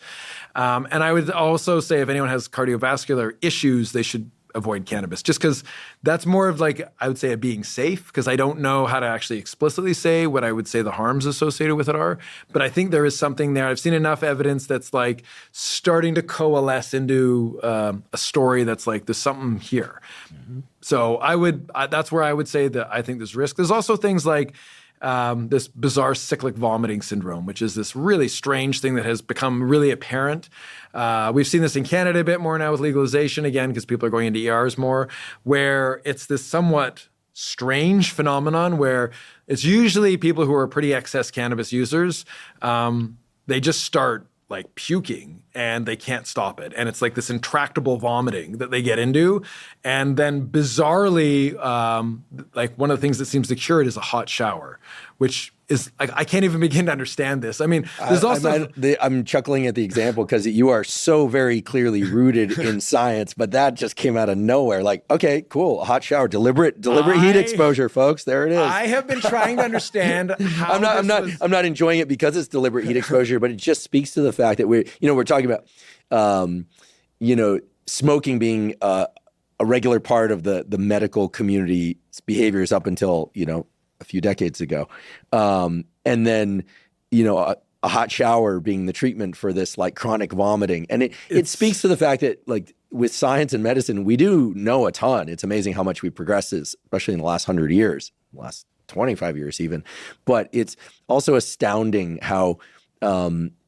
And I would also say if anyone has cardiovascular issues, they should avoid cannabis, just because that's more of like, I would say, a being safe, because I don't know how to actually explicitly say what I would say the harms associated with it are. But I think there is something there. I've seen enough evidence that's like starting to coalesce into a story that's like, there's something here. Mm-hmm. So that's where I would say that I think there's risk. There's also things like this bizarre cyclic vomiting syndrome, which is this really strange thing that has become really apparent. We've seen this in Canada a bit more now with legalization, again, because people are going into ERs more, where it's this somewhat strange phenomenon where it's usually people who are pretty excess cannabis users. They just start like puking and they can't stop it. And it's like this intractable vomiting that they get into. And then bizarrely, like one of the things that seems to cure it is a hot shower, which is like, I can't even begin to understand this. I mean, there's also... I'm chuckling at the example because you are so very clearly rooted in science, but that just came out of nowhere. Like, okay, cool, a hot shower, deliberate heat exposure, folks. There it is. I have been trying to understand how I'm not enjoying it because it's deliberate heat exposure, but it just speaks to the fact that we're talking about, smoking being a regular part of the medical community's behaviors up until, a few decades ago. And then, a hot shower being the treatment for this like chronic vomiting. And it speaks to the fact that like with science and medicine, we do know a ton. It's amazing how much we've progressed, especially in the last 100 years, last 25 years even. But it's also astounding how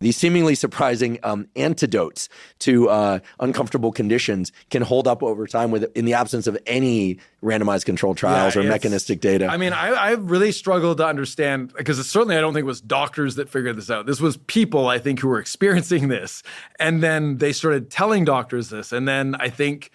these seemingly surprising antidotes to uncomfortable conditions can hold up over time in the absence of any randomized controlled trials or mechanistic data. I mean, I've really struggled to understand, because certainly I don't think it was doctors that figured this out. This was people, I think, who were experiencing this. And then they started telling doctors this. And then I think...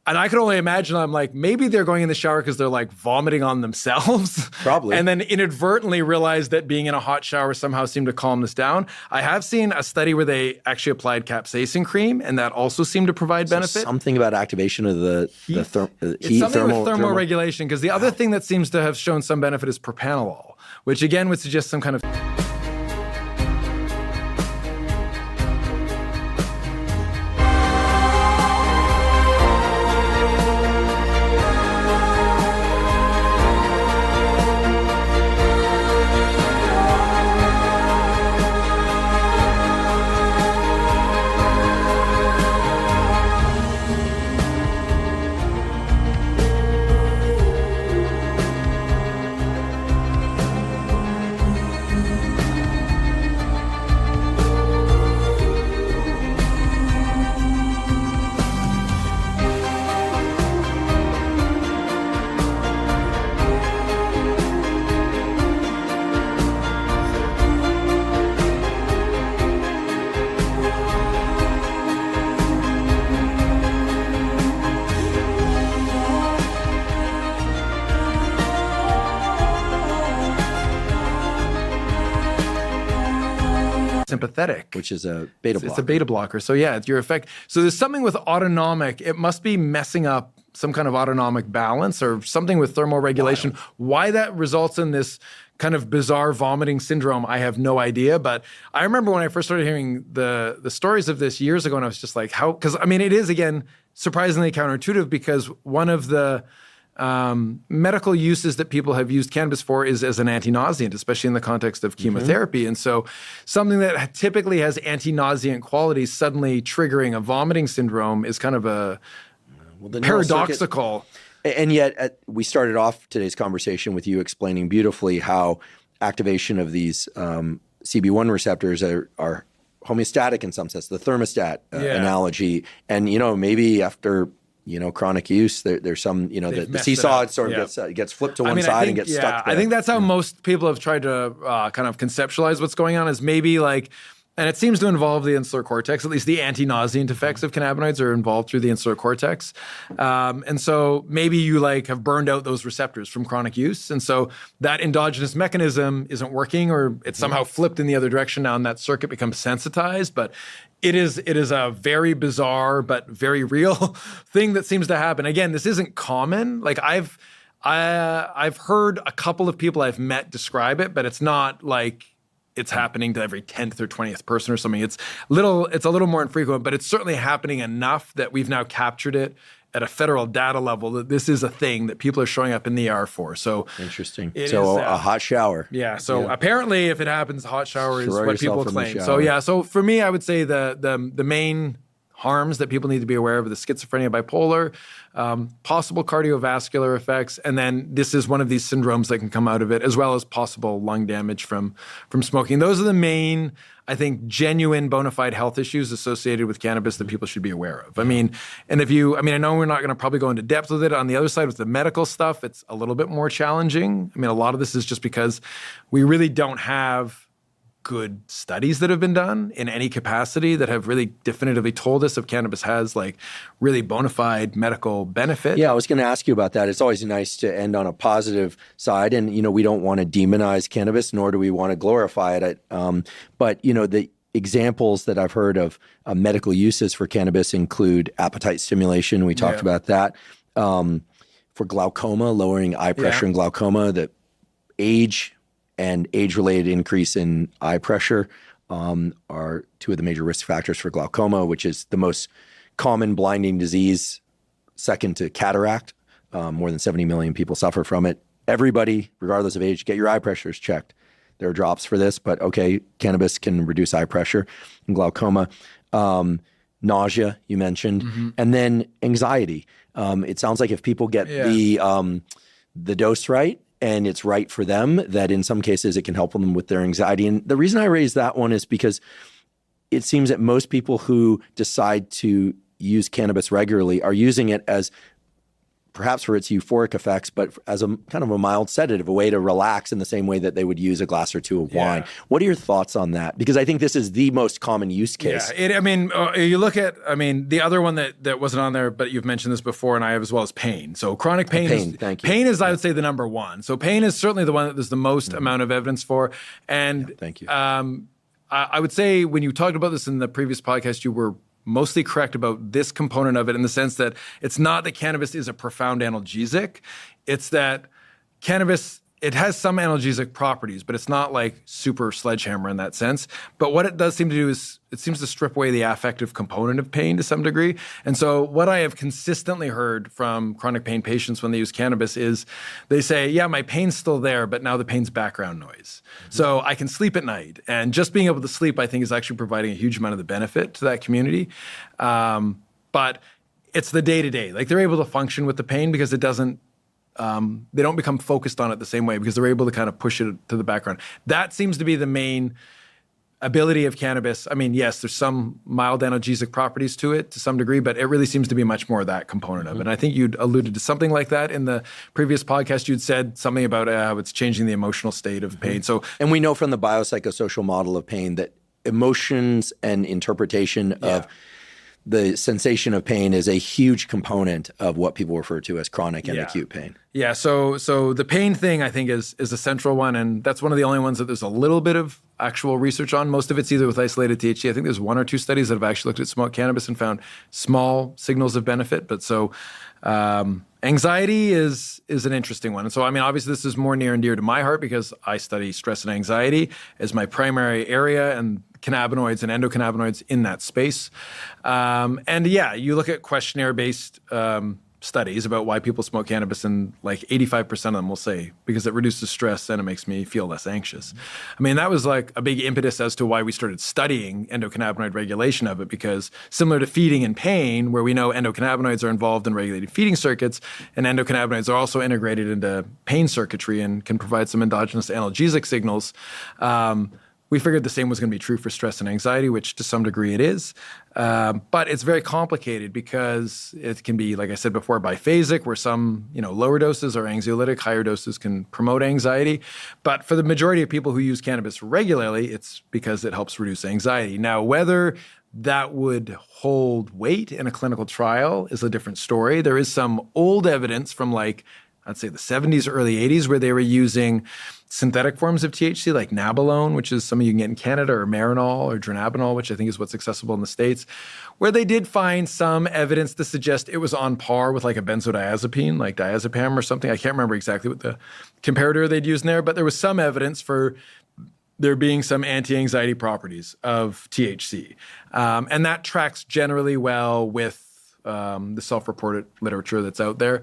And I could only imagine, I'm like, maybe they're going in the shower because they're like vomiting on themselves. Probably. And then inadvertently realized that being in a hot shower somehow seemed to calm this down. I have seen a study where they actually applied capsaicin cream, and that also seemed to provide benefit. Something about activation of the heat, it's something with thermal regulation, because the other thing that seems to have shown some benefit is propranolol, which again would suggest some kind of... sympathetic, which is a beta blocker. It's a beta blocker. So yeah, it's your effect. So there's something with autonomic. It must be messing up some kind of autonomic balance or something with thermal regulation. Wild. Why that results in this kind of bizarre vomiting syndrome, I have no idea. But I remember when I first started hearing the stories of this years ago, and I was just like, how? Because I mean, it is again surprisingly counterintuitive, because one of the medical uses that people have used cannabis for is as an anti-nauseant, especially in the context of chemotherapy. And so something that typically has anti-nauseant qualities suddenly triggering a vomiting syndrome is kind of a paradoxical. And yet we started off today's conversation with you explaining beautifully how activation of these CB1 receptors are homeostatic in some sense, the thermostat analogy. And, maybe after chronic use, there's some, the seesaw sort of gets flipped to one side and gets stuck there. I think that's how most people have tried to kind of conceptualize what's going on, is maybe like, and it seems to involve the insular cortex, at least the anti-nauseant effects of cannabinoids are involved through the insular cortex. And so maybe you have burned out those receptors from chronic use. And so that endogenous mechanism isn't working, or it's somehow flipped in the other direction now, and that circuit becomes sensitized. But it is a very bizarre but very real thing that seems to happen. Again, this isn't common. Like I've heard a couple of people I've met describe it, but it's not like it's happening to every 10th or 20th person or something. It's a little more infrequent, but it's certainly happening enough that we've now captured it at a federal data level that this is a thing that people are showing up in the ER for. So interesting. So a hot shower. Yeah. So apparently, if it happens, a hot shower is what people claim. So yeah. So for me, I would say the main harms that people need to be aware of are the schizophrenia, bipolar, possible cardiovascular effects, and then this is one of these syndromes that can come out of it, as well as possible lung damage from smoking. Those are the main, I think, genuine bona fide health issues associated with cannabis that people should be aware of. I mean, and I know we're not going to probably go into depth with it. On the other side, with the medical stuff, it's a little bit more challenging. I mean, a lot of this is just because we really don't have good studies that have been done in any capacity that have really definitively told us if cannabis has like really bona fide medical benefit. Yeah, I was going to ask you about that. It's always nice to end on a positive side. And, we don't want to demonize cannabis, nor do we want to glorify it. But, the examples that I've heard of medical uses for cannabis include appetite stimulation. We talked about that. For glaucoma, lowering eye pressure in glaucoma, the age and age-related increase in eye pressure are two of the major risk factors for glaucoma, which is the most common blinding disease, second to cataract. More than 70 million people suffer from it. Everybody, regardless of age, get your eye pressures checked. There are drops for this, but okay, cannabis can reduce eye pressure in glaucoma. Nausea, you mentioned, and then anxiety. It sounds like if people get the dose right, and it's right for them, that in some cases it can help them with their anxiety. And the reason I raise that one is because it seems that most people who decide to use cannabis regularly are using it as perhaps for its euphoric effects, but as a kind of a mild sedative, a way to relax in the same way that they would use a glass or two of wine. What are your thoughts on that? Because I think this is the most common use case. You look at, the other one that wasn't on there, but you've mentioned this before, and I have as well, as pain. So chronic pain. Pain is, I would say, the number one. So pain is certainly the one that there's the most amount of evidence for. And thank you. I would say when you talked about this in the previous podcast, you were mostly correct about this component of it, in the sense that it's not that cannabis is a profound analgesic. It's that cannabis, it has some analgesic properties, but it's not like super sledgehammer in that sense. But what it does seem to do is it seems to strip away the affective component of pain to some degree. And so what I have consistently heard from chronic pain patients when they use cannabis is they say, yeah, my pain's still there, but now the pain's background noise. So I can sleep at night. And just being able to sleep, I think, is actually providing a huge amount of the benefit to that community. But it's the day-to-day. Like, they're able to function with the pain because it doesn't, they don't become focused on it the same way, because they're able to kind of push it to the background. That seems to be the main ability of cannabis. Yes, there's some mild analgesic properties to it to some degree, but it really seems to be much more that component of it. And I think you'd alluded to something like that in the previous podcast. You'd said something about how it's changing the emotional state of pain. And we know from the biopsychosocial model of pain that emotions and interpretation of the sensation of pain is a huge component of what people refer to as chronic and acute pain. Yeah, so the pain thing, I think, is a central one, and that's one of the only ones that there's a little bit of actual research on. Most of it's either with isolated THC. I think there's one or two studies that have actually looked at smoked cannabis and found small signals of benefit. But so anxiety is an interesting one. And so, obviously this is more near and dear to my heart because I study stress and anxiety as my primary area, and cannabinoids and endocannabinoids in that space. You look at questionnaire-based studies about why people smoke cannabis, and like 85% of them will say, because it reduces stress and it makes me feel less anxious. That was like a big impetus as to why we started studying endocannabinoid regulation of it, because similar to feeding and pain, where we know endocannabinoids are involved in regulating feeding circuits, and endocannabinoids are also integrated into pain circuitry and can provide some endogenous analgesic signals. We figured the same was going to be true for stress and anxiety, which to some degree it is. But it's very complicated because it can be, like I said before, biphasic, where some lower doses are anxiolytic, higher doses can promote anxiety. But for the majority of people who use cannabis regularly, it's because it helps reduce anxiety. Now, whether that would hold weight in a clinical trial is a different story. There is some old evidence from I'd say the 70s or early 80s, where they were using synthetic forms of THC like nabilone, which is something you can get in Canada, or Marinol or dronabinol, which I think is what's accessible in the States, where they did find some evidence to suggest it was on par with like a benzodiazepine, like diazepam or something. I can't remember exactly what the comparator they'd used in there, but there was some evidence for there being some anti-anxiety properties of THC. And that tracks generally well with the self-reported literature that's out there.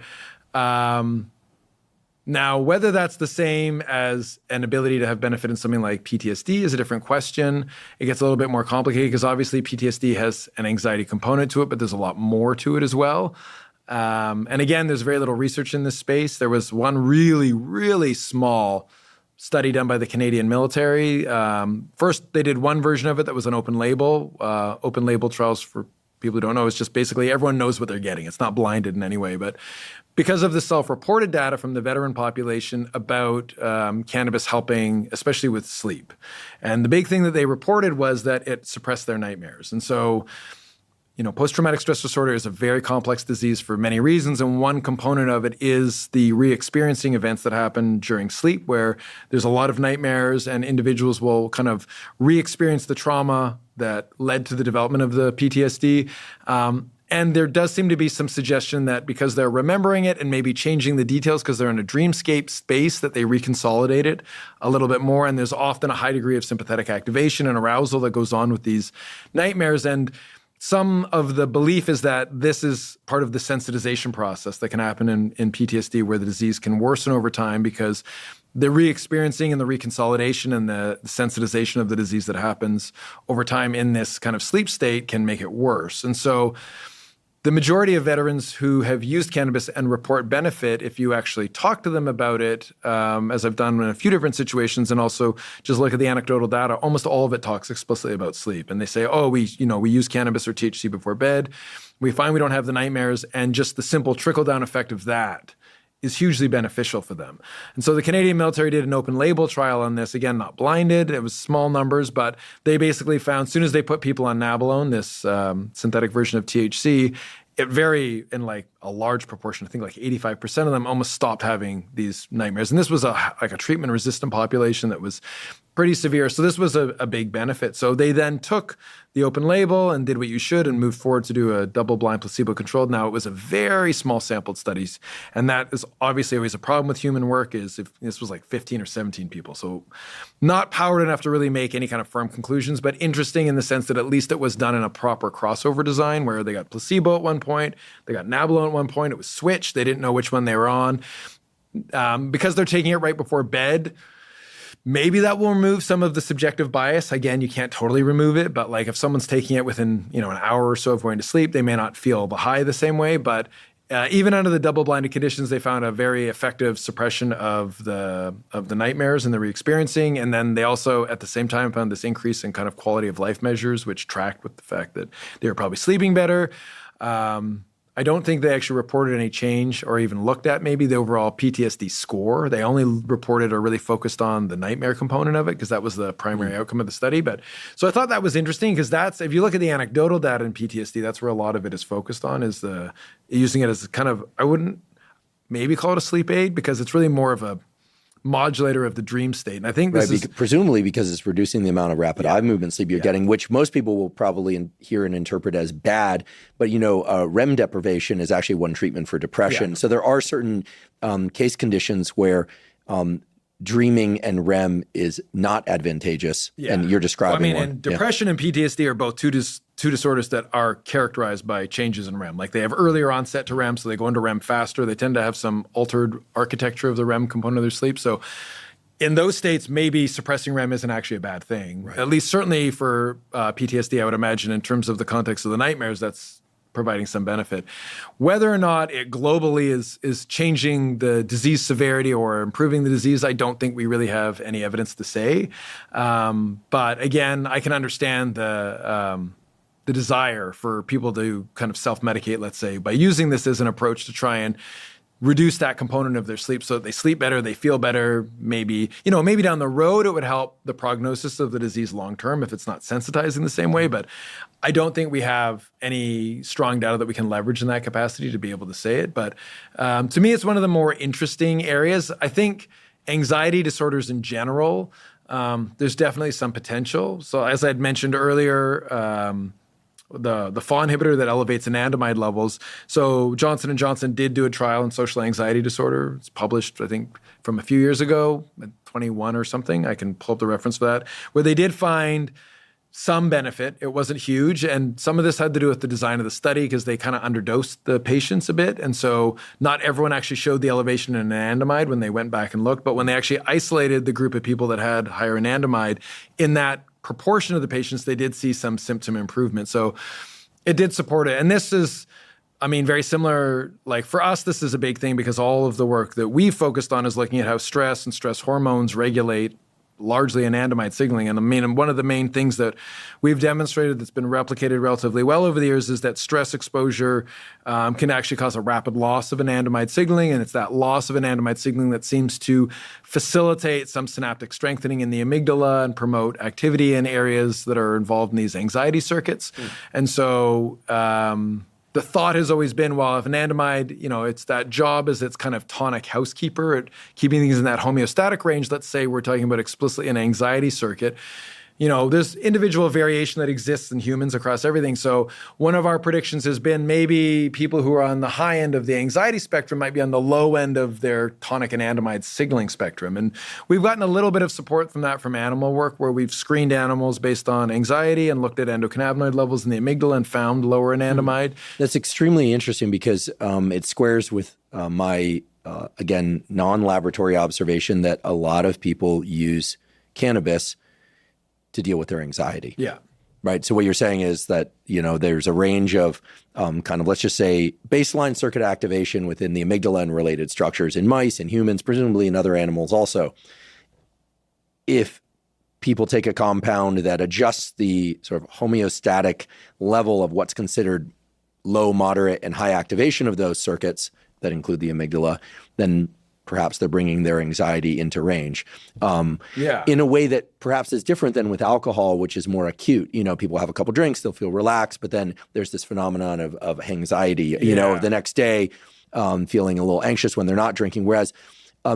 Now, whether that's the same as an ability to have benefit in something like PTSD is a different question. It gets a little bit more complicated because obviously PTSD has an anxiety component to it, but there's a lot more to it as well. And again, there's very little research in this space. There was one really, really small study done by the Canadian military. First, they did one version of it that was an open label trials for people who don't know, it's just basically everyone knows what they're getting. It's not blinded in any way. But because of the self-reported data from the veteran population about cannabis helping, especially with sleep. And the big thing that they reported was that it suppressed their nightmares. And so, post-traumatic stress disorder is a very complex disease for many reasons, and one component of it is the re-experiencing events that happen during sleep, where there's a lot of nightmares and individuals will kind of re-experience the trauma that led to the development of the PTSD. And there does seem to be some suggestion that because they're remembering it and maybe changing the details because they're in a dreamscape space, that they reconsolidate it a little bit more. And there's often a high degree of sympathetic activation and arousal that goes on with these nightmares. And some of the belief is that this is part of the sensitization process that can happen in PTSD, where the disease can worsen over time because the re-experiencing and the reconsolidation and the sensitization of the disease that happens over time in this kind of sleep state can make it worse. And so the majority of veterans who have used cannabis and report benefit, if you actually talk to them about it, as I've done in a few different situations, and also just look at the anecdotal data, almost all of it talks explicitly about sleep. And they say, we use cannabis or THC before bed. We find we don't have the nightmares, and just the simple trickle-down effect of that is hugely beneficial for them. And so the Canadian military did an open label trial on this, again, not blinded. It was small numbers, but they basically found as soon as they put people on nabilone, this synthetic version of THC, it in like a large proportion, I think like 85% of them almost stopped having these nightmares. And this was a treatment-resistant population that was pretty severe. So this was a big benefit. So they then took the open label and did what you should and moved forward to do a double-blind placebo-controlled. Now, it was a very small sampled studies. And that is obviously always a problem with human work, is if this was like 15 or 17 people. So not powered enough to really make any kind of firm conclusions, but interesting in the sense that at least it was done in a proper crossover design, where they got placebo at one point, they got nabilone at one point, it was switched, they didn't know which one they were on. Because they're taking it right before bed, maybe that will remove some of the subjective bias. Again, you can't totally remove it, but like if someone's taking it within an hour or so of going to sleep, they may not feel the high the same way. But even under the double-blinded conditions, they found a very effective suppression of the nightmares and the re-experiencing. And then they also, at the same time, found this increase in kind of quality of life measures, which tracked with the fact that they were probably sleeping better. I don't think they actually reported any change or even looked at maybe the overall PTSD score. They only reported or really focused on the nightmare component of it because that was the primary outcome of the study. But so I thought that was interesting because that's, if you look at the anecdotal data in PTSD, that's where a lot of it is focused on, is using it as kind of, I wouldn't maybe call it a sleep aid because it's really more of a modulator of the dream state. And I think this is presumably because it's reducing the amount of rapid eye movement sleep you're getting, which most people will probably hear and interpret as bad. But, REM deprivation is actually one treatment for depression. Yeah. So there are certain case conditions where dreaming and REM is not advantageous. Yeah. And you're describing one. And depression and PTSD are both two disorders that are characterized by changes in REM. Like they have earlier onset to REM, so they go into REM faster. They tend to have some altered architecture of the REM component of their sleep. So in those states, maybe suppressing REM isn't actually a bad thing. Right. At least certainly for PTSD, I would imagine in terms of the context of the nightmares, that's providing some benefit. Whether or not it globally is changing the disease severity or improving the disease, I don't think we really have any evidence to say. But again, I can understand the desire for people to kind of self-medicate, let's say, by using this as an approach to try and reduce that component of their sleep so that they sleep better, they feel better. Maybe down the road it would help the prognosis of the disease long-term if it's not sensitizing the same way. But I don't think we have any strong data that we can leverage in that capacity to be able to say it. But to me, it's one of the more interesting areas. I think anxiety disorders in general, there's definitely some potential. So as I'd mentioned earlier, the FAW inhibitor that elevates anandamide levels. So Johnson & Johnson did do a trial in social anxiety disorder. It's published, I think, from a few years ago, 21 or something. I can pull up the reference for that, where they did find some benefit. It wasn't huge. And some of this had to do with the design of the study because they kind of underdosed the patients a bit. And so not everyone actually showed the elevation in anandamide when they went back and looked. But when they actually isolated the group of people that had higher anandamide, in that proportion of the patients, they did see some symptom improvement. So it did support it. And this is, very similar. Like for us, this is a big thing because all of the work that we focused on is looking at how stress and stress hormones regulate largely anandamide signaling. And one of the main things that we've demonstrated that's been replicated relatively well over the years is that stress exposure can actually cause a rapid loss of anandamide signaling. And it's that loss of anandamide signaling that seems to facilitate some synaptic strengthening in the amygdala and promote activity in areas that are involved in these anxiety circuits. And so the thought has always been, well, if anandamide, it's that job as its kind of tonic housekeeper at keeping things in that homeostatic range. Let's say we're talking about explicitly an anxiety circuit. There's individual variation that exists in humans across everything. So one of our predictions has been maybe people who are on the high end of the anxiety spectrum might be on the low end of their tonic anandamide signaling spectrum. And we've gotten a little bit of support from that from animal work where we've screened animals based on anxiety and looked at endocannabinoid levels in the amygdala and found lower anandamide. That's extremely interesting because it squares with my, again, non-laboratory observation that a lot of people use cannabis to deal with their anxiety. Yeah. Right. So what you're saying is that, there's a range of kind of, let's just say, baseline circuit activation within the amygdala and related structures in mice and humans, presumably in other animals also. If people take a compound that adjusts the sort of homeostatic level of what's considered low, moderate, and high activation of those circuits that include the amygdala, then perhaps they're bringing their anxiety into range in a way that perhaps is different than with alcohol, which is more acute. People have a couple drinks, they'll feel relaxed, but then there's this phenomenon of anxiety, the next day feeling a little anxious when they're not drinking. Whereas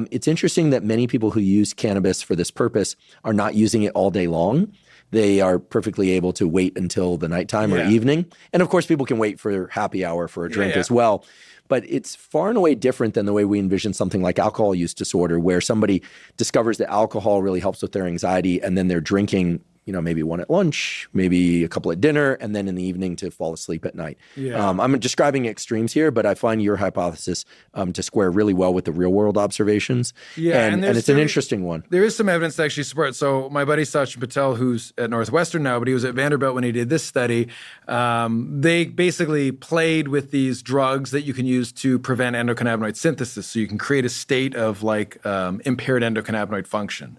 it's interesting that many people who use cannabis for this purpose are not using it all day long. They are perfectly able to wait until the nighttime or evening. And of course, people can wait for happy hour for a drink as well. But it's far and away different than the way we envision something like alcohol use disorder, where somebody discovers that alcohol really helps with their anxiety, and then they're drinking, maybe one at lunch, maybe a couple at dinner, and then in the evening to fall asleep at night. I'm describing extremes here, but I find your hypothesis to square really well with the real world observations. And it's an interesting one. There is some evidence to actually support it. So my buddy Sachin Patel, who's at Northwestern now, but he was at Vanderbilt when he did this study, they basically played with these drugs that you can use to prevent endocannabinoid synthesis. So you can create a state of impaired endocannabinoid function.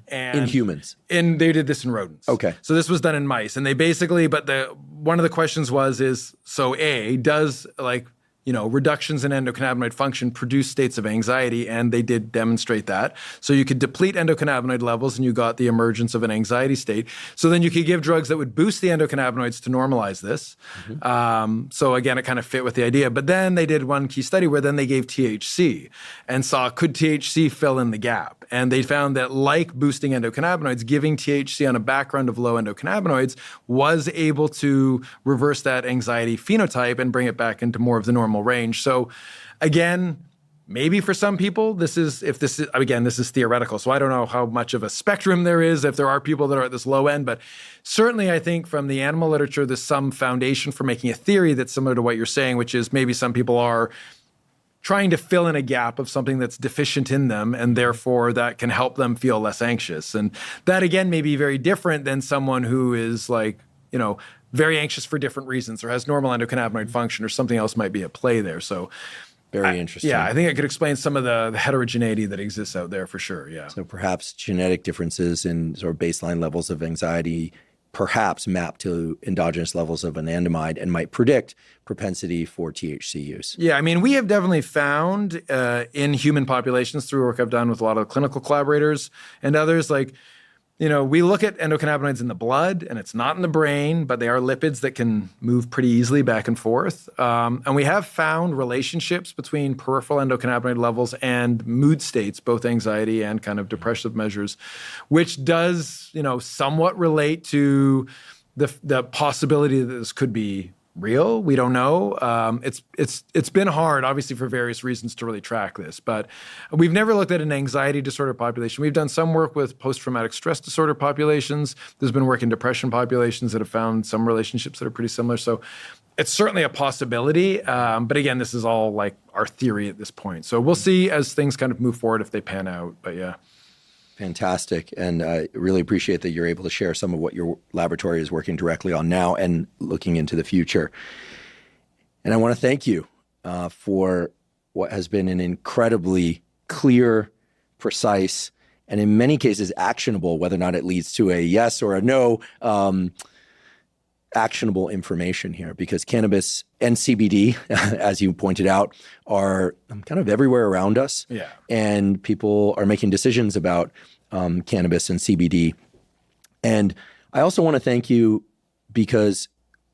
And in humans. And they did this in rodents. Okay. So this was done in mice, and they basically, one of the questions was, does reductions in endocannabinoid function produce states of anxiety? And they did demonstrate that. So you could deplete endocannabinoid levels and you got the emergence of an anxiety state. So then you could give drugs that would boost the endocannabinoids to normalize this. So again, it kind of fit with the idea. But then they did one key study where then they gave THC and saw, could THC fill in the gap? And they found that like boosting endocannabinoids, giving THC on a background of low endocannabinoids was able to reverse that anxiety phenotype and bring it back into more of the normal range. So again, maybe for some people, this is theoretical. So I don't know how much of a spectrum there is, if there are people that are at this low end, but certainly I think from the animal literature, there's some foundation for making a theory that's similar to what you're saying, which is maybe some people are trying to fill in a gap of something that's deficient in them, and therefore that can help them feel less anxious. And that again may be very different than someone who is very anxious for different reasons or has normal endocannabinoid function or something else might be at play there. So very interesting. Yeah, I think it could explain some of the heterogeneity that exists out there for sure, yeah. So perhaps genetic differences in sort of baseline levels of anxiety perhaps map to endogenous levels of anandamide and might predict propensity for THC use. Yeah, we have definitely found in human populations through work I've done with a lot of clinical collaborators and others, we look at endocannabinoids in the blood, and it's not in the brain, but they are lipids that can move pretty easily back and forth. And we have found relationships between peripheral endocannabinoid levels and mood states, both anxiety and kind of depressive measures, which does, somewhat relate to the possibility that this could be real. We don't know. It's been hard, obviously, for various reasons to really track this, but we've never looked at an anxiety disorder population. We've done some work with post-traumatic stress disorder populations. There's been work in depression populations that have found some relationships that are pretty similar. So it's certainly a possibility. But again, this is all our theory at this point. So we'll see as things kind of move forward if they pan out, but yeah. Fantastic. And I really appreciate that you're able to share some of what your laboratory is working directly on now and looking into the future. And I want to thank you for what has been an incredibly clear, precise, and in many cases actionable, whether or not it leads to a yes or a no, actionable information here, because cannabis and CBD, as you pointed out, are kind of everywhere around us. Yeah. And people are making decisions about cannabis and CBD. And I also want to thank you because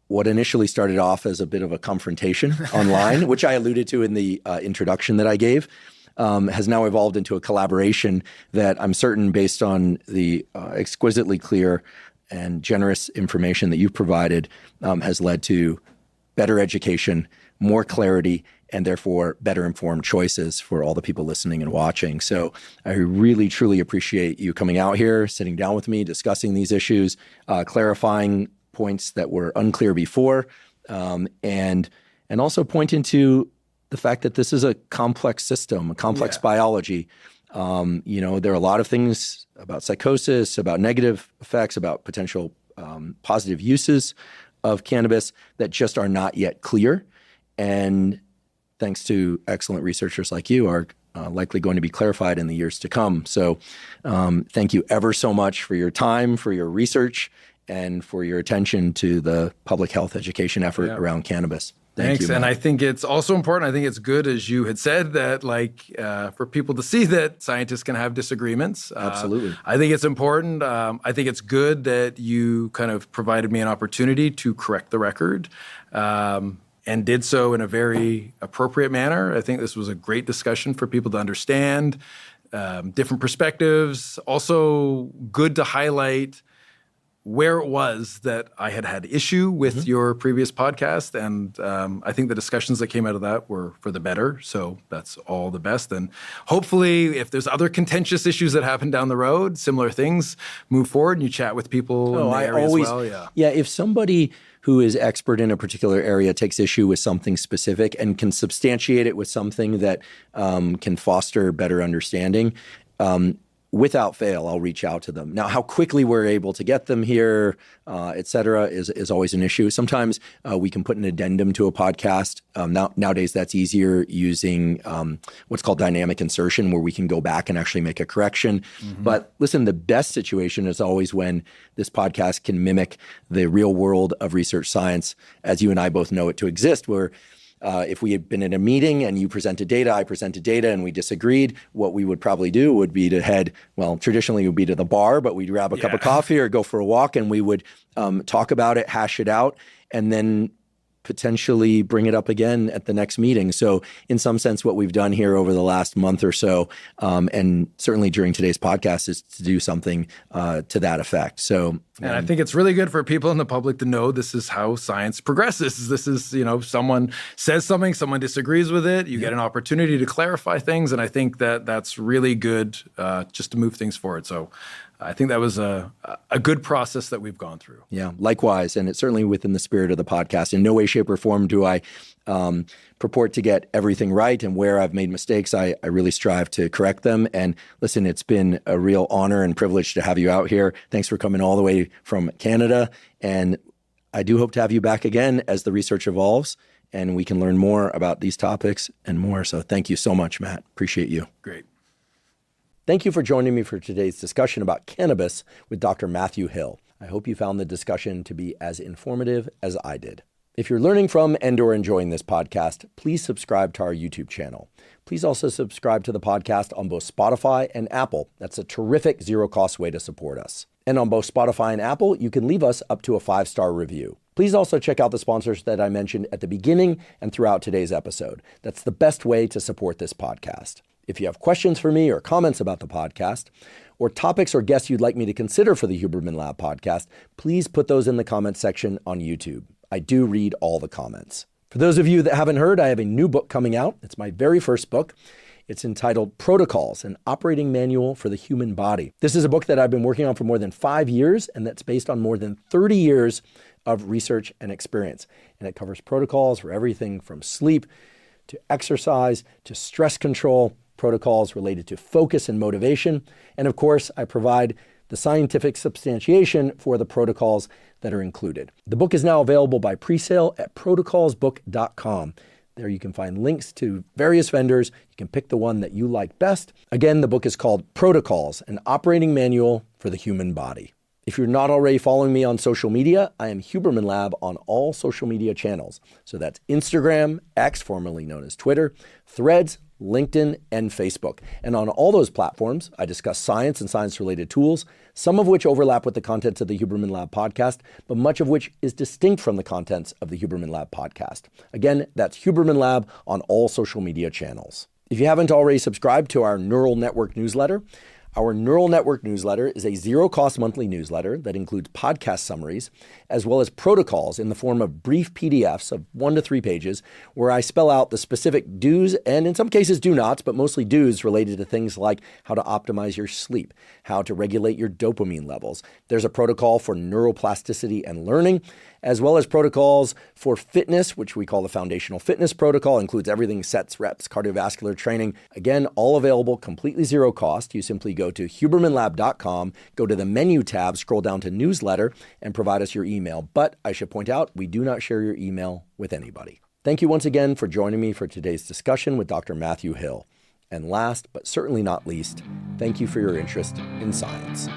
what initially started off as a bit of a confrontation online, which I alluded to in the introduction that I gave, has now evolved into a collaboration that I'm certain, based on the exquisitely clear and generous information that you've provided, has led to better education, more clarity, and therefore better informed choices for all the people listening and watching. So I really, truly appreciate you coming out here, sitting down with me, discussing these issues, clarifying points that were unclear before, and also pointing to the fact that this is a complex system, a complex biology. There are a lot of things about psychosis, about negative effects, about potential positive uses of cannabis that just are not yet clear. And thanks to excellent researchers like you, are likely going to be clarified in the years to come. So thank you ever so much for your time, for your research, and for your attention to the public health education effort around cannabis. Thanks. You, and I think it's also important. I think it's good, as you had said, that for people to see that scientists can have disagreements. Absolutely. I think it's important. I think it's good that you kind of provided me an opportunity to correct the record, and did so in a very appropriate manner. I think this was a great discussion for people to understand different perspectives. Also good to highlight where it was that I had issue with your previous podcast. And I think the discussions that came out of that were for the better. So that's all the best. And hopefully, if there's other contentious issues that happen down the road, similar things, move forward and you chat with people in the area as well. Yeah, if somebody who is expert in a particular area takes issue with something specific and can substantiate it with something that can foster better understanding, without fail, I'll reach out to them. Now, how quickly we're able to get them here, et cetera, is always an issue. Sometimes we can put an addendum to a podcast. Nowadays, that's easier using what's called dynamic insertion, where we can go back and actually make a correction. But listen, the best situation is always when this podcast can mimic the real world of research science, as you and I both know it to exist, where if we had been in a meeting and you presented data, I presented data, and we disagreed, what we would probably do would be to head, well, traditionally it would be to the bar, but we'd grab a cup of coffee or go for a walk, and we would talk about it, hash it out, and then potentially bring it up again at the next meeting. So in some sense, what we've done here over the last month or so, and certainly during today's podcast, is to do something to that effect. So, and I think it's really good for people in the public to know this is how science progresses. This is, someone says something, someone disagrees with it, you get an opportunity to clarify things. And I think that that's really good just to move things forward. So I think that was a good process that we've gone through. Yeah, likewise. And it's certainly within the spirit of the podcast. In no way, shape, or form do I purport to get everything right. And where I've made mistakes, I really strive to correct them. And listen, it's been a real honor and privilege to have you out here. Thanks for coming all the way from Canada. And I do hope to have you back again as the research evolves and we can learn more about these topics and more. So thank you so much, Matt. Appreciate you. Great. Thank you for joining me for today's discussion about cannabis with Dr. Matthew Hill. I hope you found the discussion to be as informative as I did. If you're learning from and/or enjoying this podcast, please subscribe to our YouTube channel. Please also subscribe to the podcast on both Spotify and Apple. That's a terrific zero-cost way to support us. And on both Spotify and Apple, you can leave us up to a 5-star review. Please also check out the sponsors that I mentioned at the beginning and throughout today's episode. That's the best way to support this podcast. If you have questions for me or comments about the podcast, or topics or guests you'd like me to consider for the Huberman Lab podcast, please put those in the comments section on YouTube. I do read all the comments. For those of you that haven't heard, I have a new book coming out. It's my very first book. It's entitled Protocols, an Operating Manual for the Human Body. This is a book that I've been working on for more than 5 years, and that's based on more than 30 years of research and experience. And it covers protocols for everything from sleep to exercise to stress control, protocols related to focus and motivation. And of course, I provide the scientific substantiation for the protocols that are included. The book is now available by presale at protocolsbook.com. There you can find links to various vendors. You can pick the one that you like best. Again, the book is called Protocols, an operating manual for the human body. If you're not already following me on social media, I am Huberman Lab on all social media channels. So that's Instagram, X, formerly known as Twitter, Threads, LinkedIn, and Facebook. And on all those platforms, I discuss science and science-related tools, some of which overlap with the contents of the Huberman Lab podcast, but much of which is distinct from the contents of the Huberman Lab podcast. Again, that's Huberman Lab on all social media channels. If you haven't already subscribed to our Neural Network newsletter, our Neural Network newsletter is a zero-cost monthly newsletter that includes podcast summaries, as well as protocols in the form of brief PDFs of 1 to 3 pages, where I spell out the specific do's and in some cases do-nots, but mostly do's related to things like how to optimize your sleep, how to regulate your dopamine levels. There's a protocol for neuroplasticity and learning, as well as protocols for fitness, which we call the Foundational Fitness Protocol, includes everything sets, reps, cardiovascular training. Again, all available completely zero cost. You simply go to hubermanlab.com, go to the menu tab, scroll down to newsletter, and provide us your email. But I should point out, we do not share your email with anybody. Thank you once again for joining me for today's discussion with Dr. Matthew Hill. And last, but certainly not least, thank you for your interest in science.